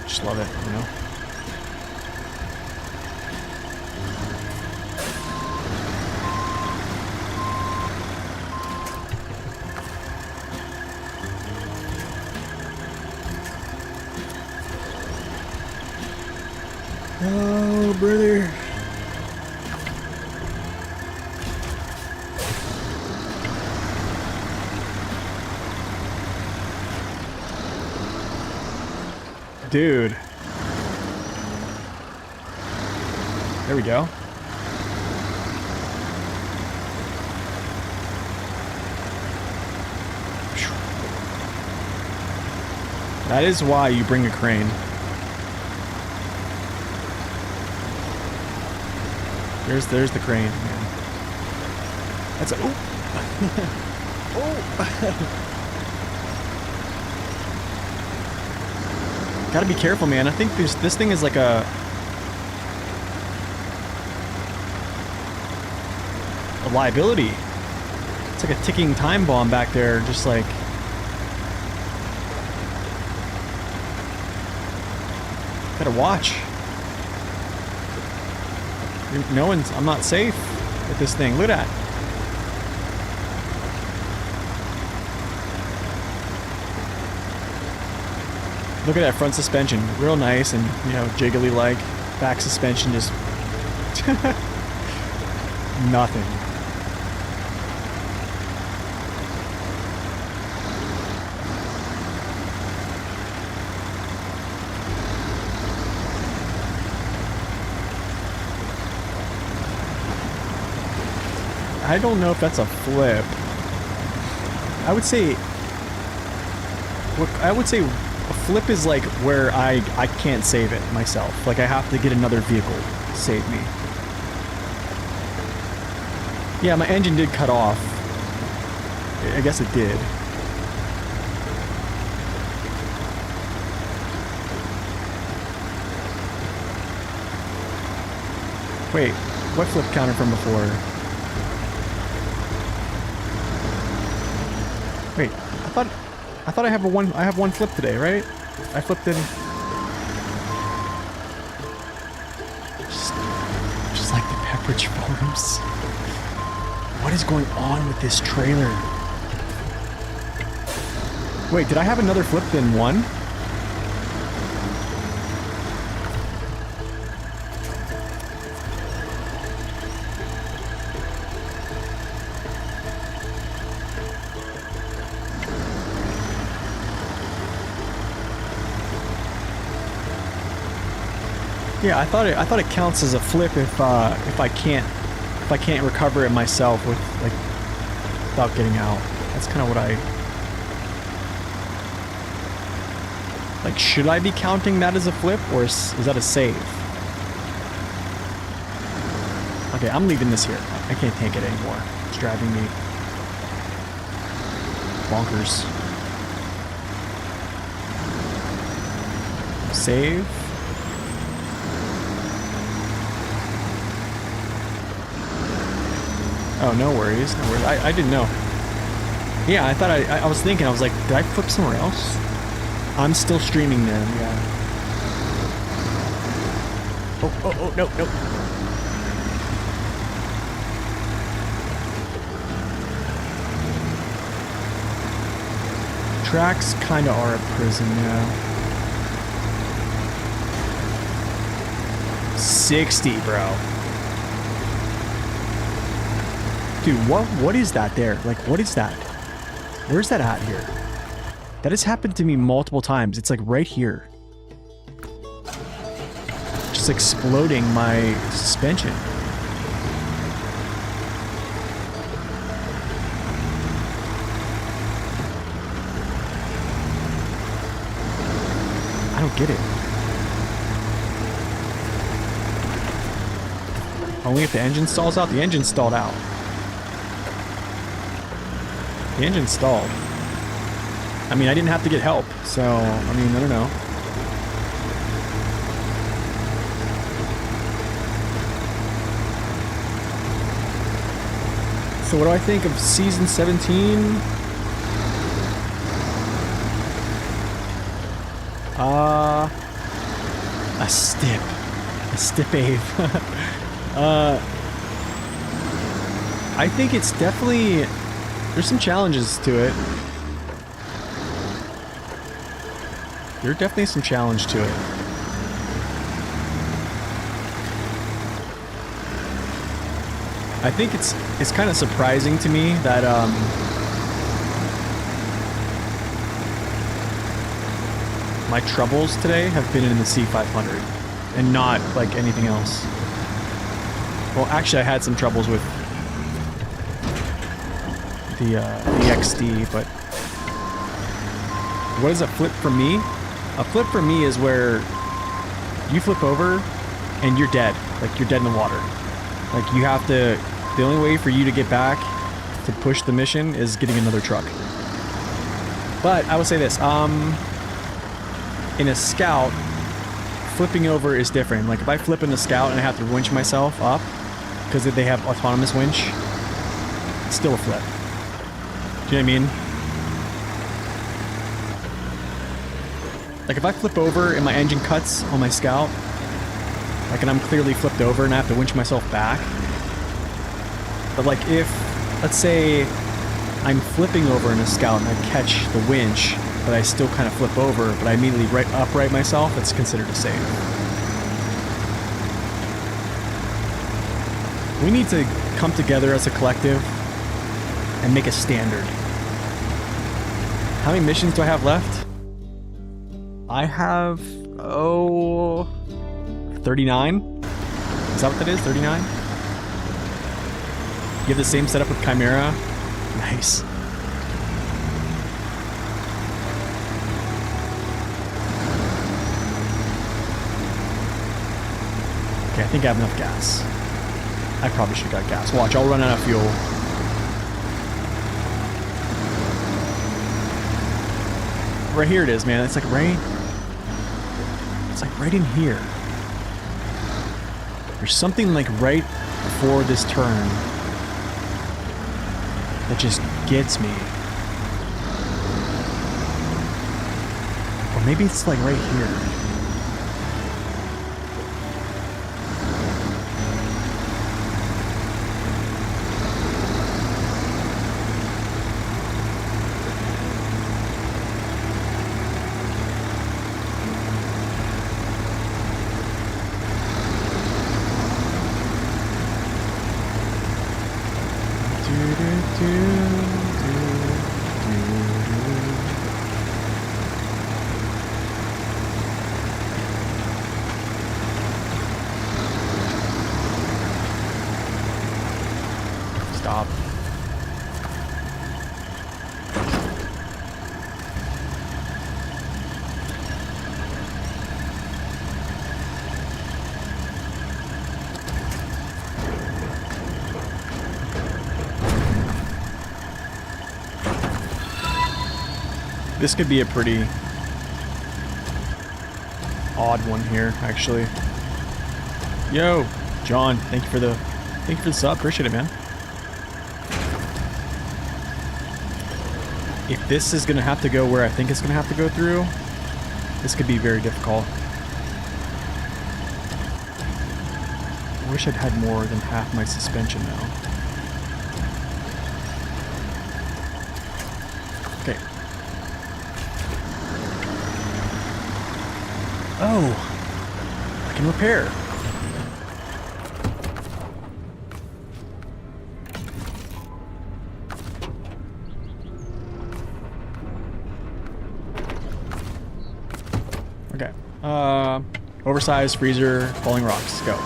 Just love it, you know? Oh, brother. Dude. There we go. That is why you bring a crane. There's the crane, man. That's a... Oh! Oh! Gotta be careful, man. I think this thing is like a liability. It's like a ticking time bomb back there, just like... Gotta watch. No one's... I'm not safe with this thing. Look at that. Look at that front suspension. Real nice and, you know, jiggly like. Back suspension just... nothing. I don't know if that's a flip. I would say a flip is like where I can't save it myself. Like I have to get another vehicle to save me. Yeah, my engine did cut off. I guess it did. Wait, what flip counter from before? Wait, I thought I have one flip today, right? I flipped in just like the Pepperidge Farms. What is going on with this trailer? Wait, did I have another flip than one? Yeah, I thought it counts as a flip if I can't recover it myself with like without getting out. That's kind of what I like. Should I be counting that as a flip, or is that a save? Okay, I'm leaving this here. I can't take it anymore. It's driving me bonkers. Save. Oh, no worries. No worries. I didn't know. Yeah, I thought I was thinking, I was like, did I flip somewhere else? I'm still streaming them, yeah. Oh, no. Tracks kind of are a prison now. 60, bro. Dude, what is that there? Like, what is that? Where's that at here? That has happened to me multiple times. It's like right here. Just exploding my suspension. I don't get it. Only if the engine stalls out? The engine stalled out. The engine stalled. I mean, I didn't have to get help, so, I mean, I don't know. So what do I think of season 17? A stip. A stip-ave. I think it's definitely... There's some challenges to it. There's definitely some challenge to it. I think it's kind of surprising to me that my troubles today have been in the C500 and not like anything else. Well, actually, I had some troubles with the XD, but what is a flip for me? A flip for me is where you flip over and you're dead. Like, you're dead in the water. Like, you have to... The only way for you to get back to push the mission is getting another truck. But I will say this. In a Scout, flipping over is different. Like, if I flip in the Scout and I have to winch myself up, because they have autonomous winch, it's still a flip. Do you know what I mean? Like, if I flip over and my engine cuts on my Scout, like, and I'm clearly flipped over and I have to winch myself back. But, like, if, let's say, I'm flipping over in a Scout and I catch the winch, but I still kind of flip over, but I immediately upright myself, it's considered a save. We need to come together as a collective and make a standard. How many missions do I have left? I have, 39? Is that what that is? 39? You have the same setup with Chimera? Nice. Okay, I think I have enough gas. I probably should have got gas. Watch, I'll run out of fuel. Right here it is, man. It's like right... It's like right in here. There's something like right before this turn that just gets me. Or maybe it's like right here. stop. This could be a pretty odd one here, actually. Yo, John, thank you for the sub. Appreciate it, man. If this is gonna have to go where I think it's gonna have to go through, this could be very difficult. I wish I'd had more than half my suspension now. Okay. Oh, I can repair. Okay. Oversized freezer, falling rocks. Go.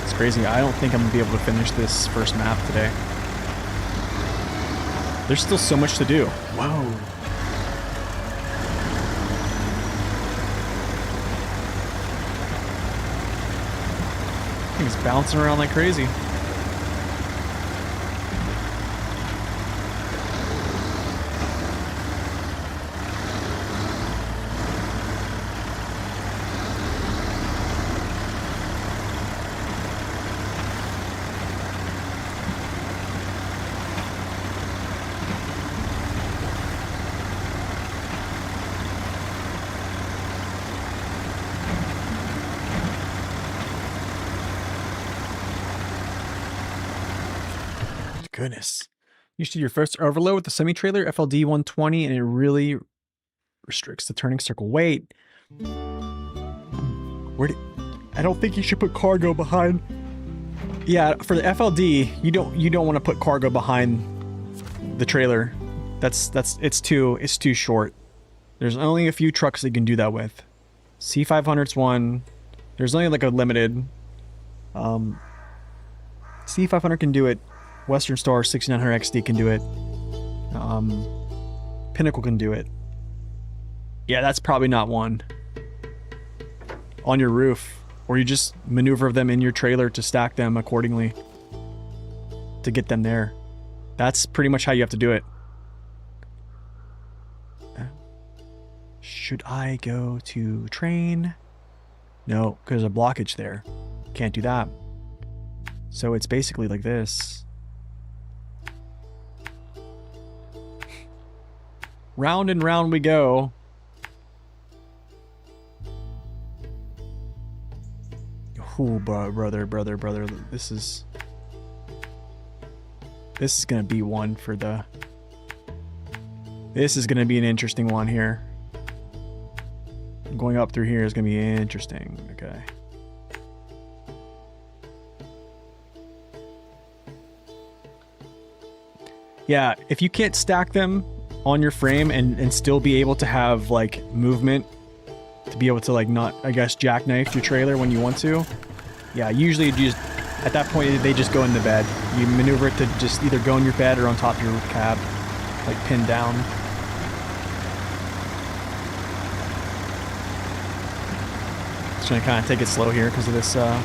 It's crazy. I don't think I'm gonna be able to finish this first map today. There's still so much to do. Whoa. Thing's bouncing around like crazy. Goodness. You should do your first overload with the semi-trailer FLD 120 and it really restricts the turning circle. Wait. I don't think you should put cargo behind. Yeah, for the FLD, you don't want to put cargo behind the trailer. It's too short. There's only a few trucks that you can do that with. C500's one. There's only like a limited. C500 can do it. Western Star 6900 XD can do it. Pinnacle can do it. Yeah, that's probably not one. On your roof. Or you just maneuver them in your trailer to stack them accordingly. To get them there. That's pretty much how you have to do it. Should I go to train? No, because there's a blockage there. Can't do that. So it's basically like this. Round and round we go. Ooh, brother. This is gonna be one for the... This is gonna be an interesting one here. Going up through here is gonna be interesting. Okay. Yeah, if you can't stack them on your frame and still be able to have like movement to be able to like not, I guess, jackknife your trailer when you want to. Yeah, usually you just, at that point they just go in the bed. You maneuver it to just either go in your bed or on top of your cab, like pinned down. Just gonna kind of take it slow here because of this. I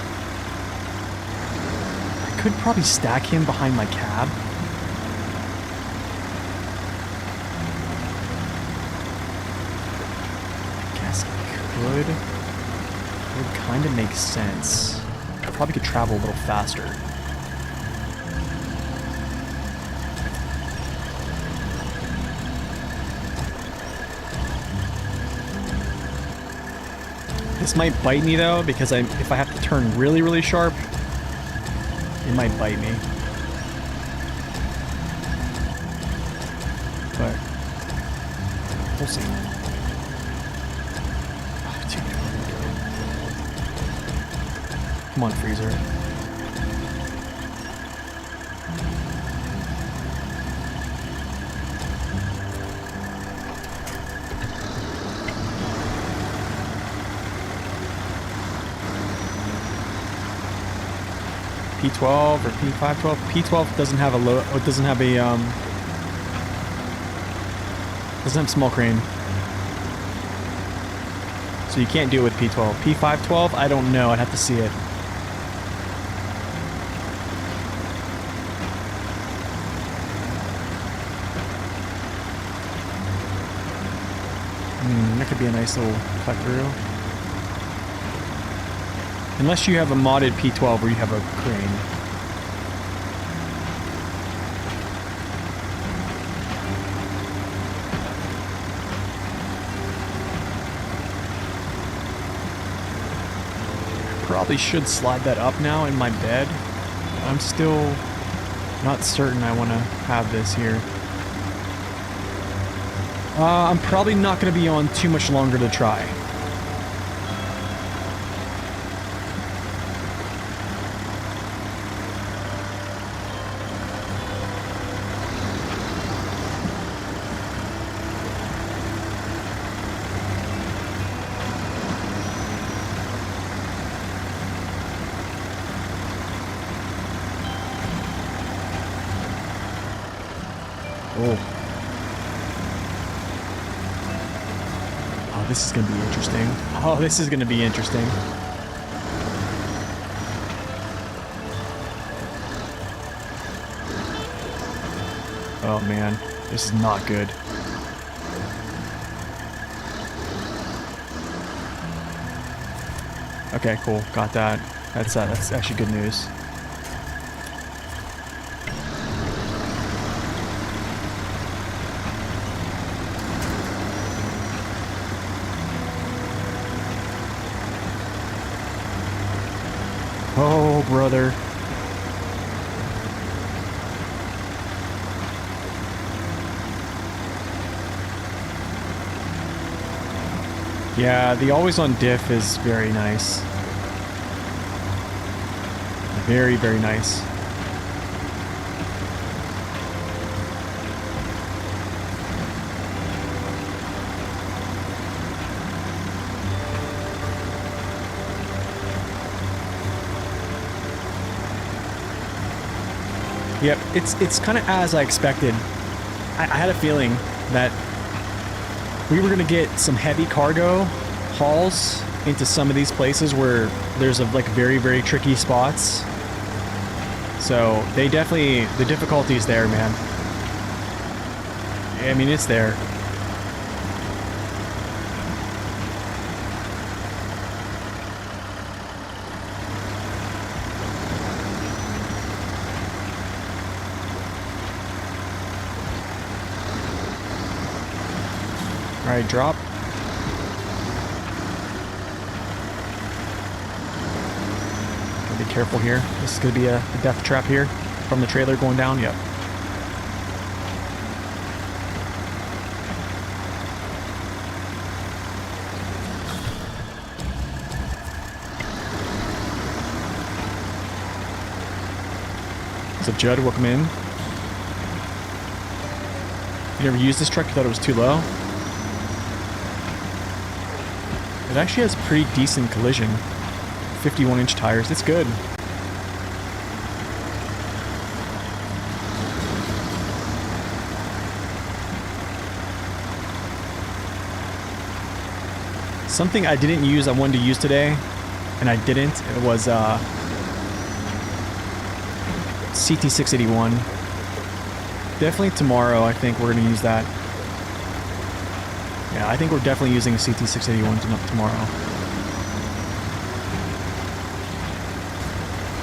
could probably stack him behind my cab. Would kind of make sense. I probably could travel a little faster. This might bite me though, because if I have to turn really, really sharp, it might bite me. But we'll see. Come on, Freezer. P12 or P512. P12 doesn't have a low. It doesn't have a doesn't have small crane. So you can't do it with P12. P512, I don't know. I'd have to see it. That could be a nice little cut through. Unless you have a modded P12 where you have a crane. Probably should slide that up now in my bed. I'm still not certain I want to have this here. I'm probably not going to be on too much longer to try. Oh, this is going to be interesting. Oh, this is going to be interesting. Oh, man. This is not good. Okay, cool. Got that. That's actually good news. Oh, brother. Yeah, the always on diff is very nice. Very, very nice. Yep, it's kind of as I expected. I had a feeling that we were going to get some heavy cargo hauls into some of these places where there's like very, very tricky spots. So they definitely, the difficulty is there, man. I mean, it's there. Alright, drop. Gotta be careful here. This is gonna be a death trap here from the trailer going down. Yep. What's up, Judd? Welcome in. You never used this truck? You thought it was too low? It actually has pretty decent collision. 51-inch tires. It's good. Something I didn't use, I wanted to use today, and I didn't. It was CT681. Definitely tomorrow, I think we're going to use that. Yeah, I think we're definitely using a CT681 tomorrow.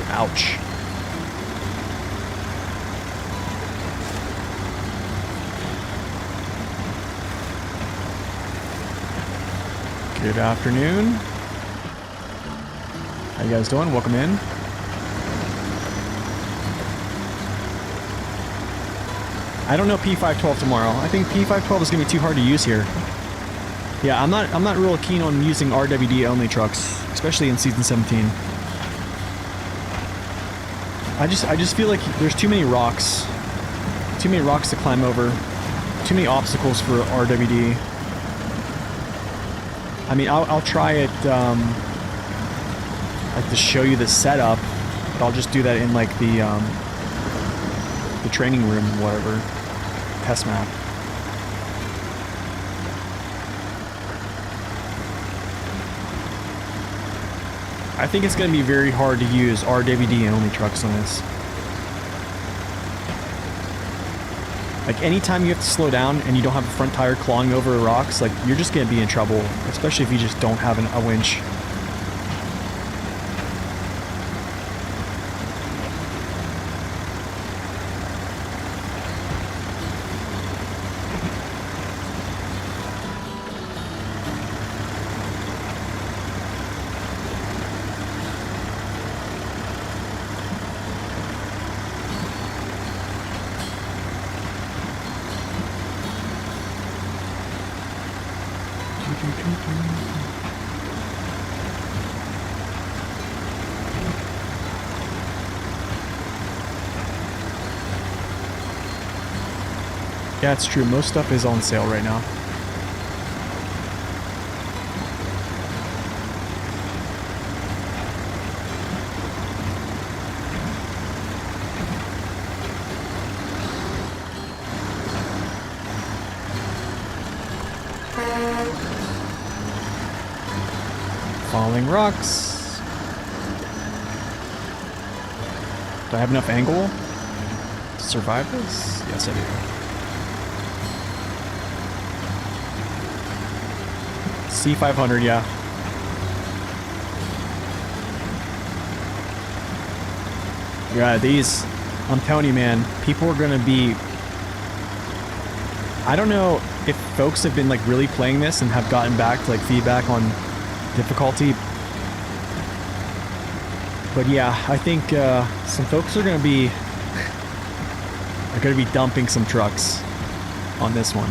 Ouch. Good afternoon. How you guys doing? Welcome in. I don't know P512 tomorrow. I think P512 is going to be too hard to use here. Yeah, I'm not real keen on using RWD only trucks, especially in season 17. I just feel like there's too many rocks. Too many rocks to climb over. Too many obstacles for RWD. I mean, I'll try it, like to show you the setup, but I'll just do that in like the training room, whatever, test map. I think it's going to be very hard to use RWD only trucks on this. Like anytime you have to slow down and you don't have a front tire clawing over rocks, like you're just going to be in trouble, especially if you just don't have a winch. Yeah, it's true. Most stuff is on sale right now. Falling rocks. Do I have enough angle to survive this? Yes, I do. C500, yeah. Yeah, these, I'm telling you, man, people are gonna be... I don't know if folks have been like really playing this and have gotten back to like feedback on difficulty. But yeah, I think some folks are gonna be dumping some trucks on this one.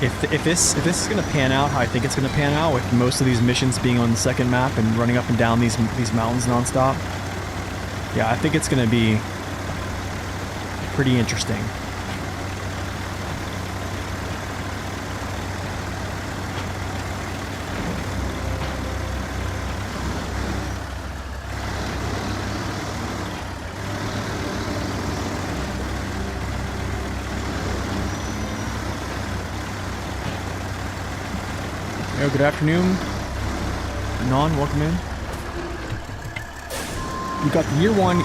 If this is gonna pan out how I think it's gonna pan out, with most of these missions being on the second map and running up and down these mountains nonstop, yeah, I think it's gonna be pretty interesting. Yo, good afternoon. Non, welcome in. You got the year 1,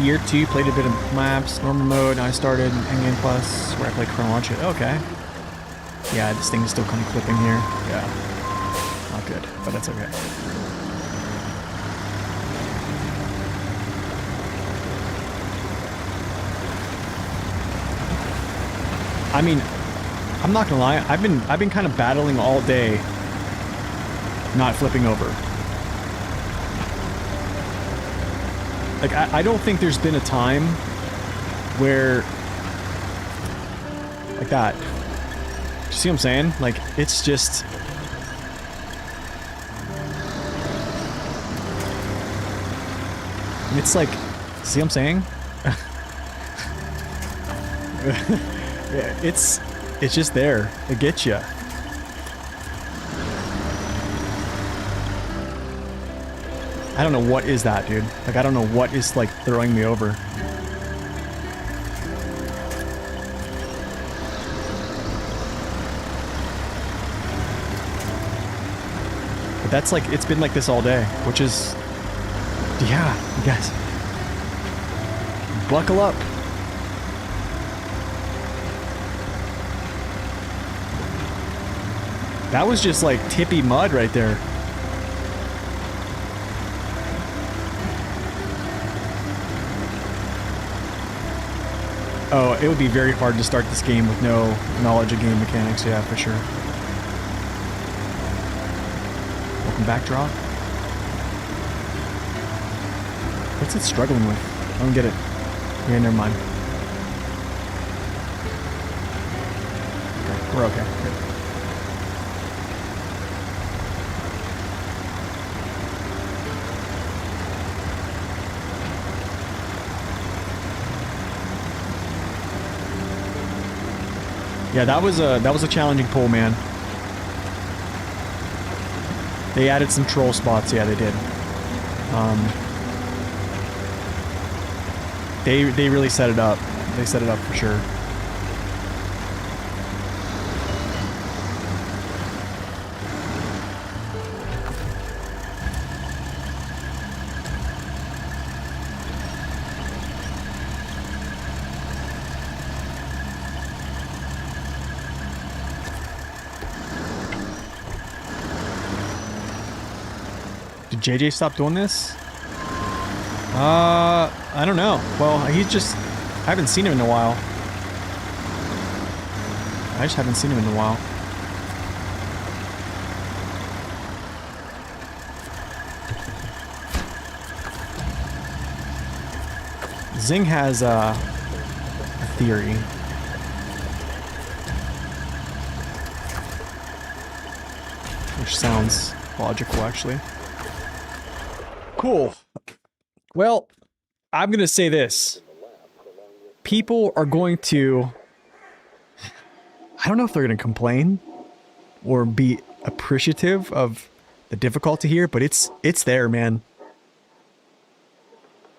year 2, played a bit of maps, normal mode, and I started Endgame Plus, where I played chronological. Okay. Yeah, this thing is still kind of clipping here. Yeah. Not good, but that's okay. I mean, I'm not gonna lie, I've been kind of battling all day not flipping over. Like, I don't think there's been a time where... like that. You see what I'm saying? Like, it's just... it's like... see what I'm saying? Yeah, it's just there. It gets you. I don't know what is that, dude. Like, I don't know what is, like, throwing me over. But that's, like, it's been like this all day, which is... yeah, you guys. Buckle up. That was just, like, tippy mud right there. Oh, it would be very hard to start this game with no knowledge of game mechanics, yeah, for sure. Welcome back, Draw. What's it struggling with? I don't get it. Yeah, never mind. Okay, we're okay. Good. Yeah, that was a challenging pull, man. They added some troll spots. Yeah, they did. They really set it up. They set it up for sure. Did JJ stop doing this? I don't know. Well, he's just... I haven't seen him in a while. I just haven't seen him in a while. Zing has a theory. Which sounds logical, actually. Cool. Well, I'm going to say this. People are going to... I don't know if they're going to complain or be appreciative of the difficulty here, but it's there, man.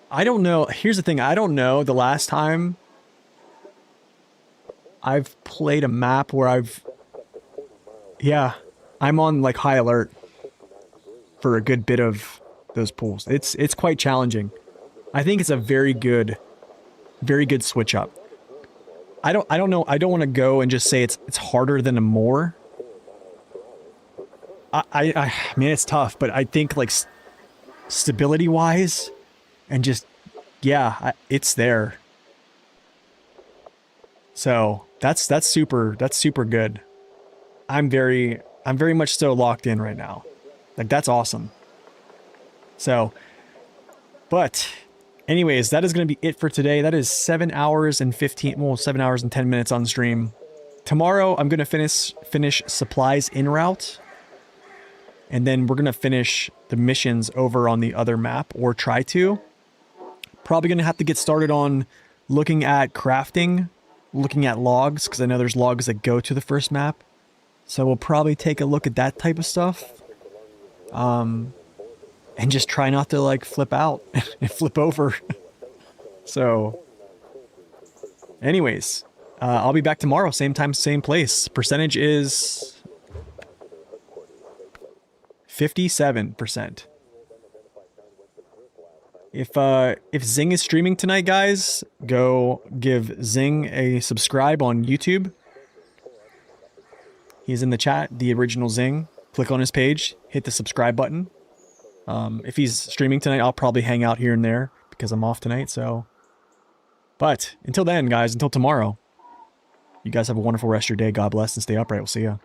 I don't know. Here's the thing. I don't know the last time I've played a map where I've... Yeah, I'm on like high alert for a good bit of those pools. It's quite challenging. I think it's a very good switch up. I don't know. I don't want to go and just say it's harder than a more. I mean, it's tough, but I think like stability wise and just, yeah, it's there. So that's super good. I'm very much so locked in right now. Like that's awesome. So, but anyways, that is going to be it for today. That is 7 hours and 10 minutes on stream. Tomorrow, I'm going to finish supplies en route. And then we're going to finish the missions over on the other map, or try to. Probably going to have to get started on looking at crafting, looking at logs, because I know there's logs that go to the first map. So we'll probably take a look at that type of stuff. And just try not to like flip out and flip over. So anyways, I'll be back tomorrow, same time, same place. Percentage is 57%. If Zing is streaming tonight, guys, go give Zing a subscribe on YouTube. He's in the chat, the original Zing. Click on his page, hit the subscribe button. If he's streaming tonight, I'll probably hang out here and there because I'm off tonight, so. But until then, guys, until tomorrow, you guys have a wonderful rest of your day. God bless and stay upright. We'll see ya.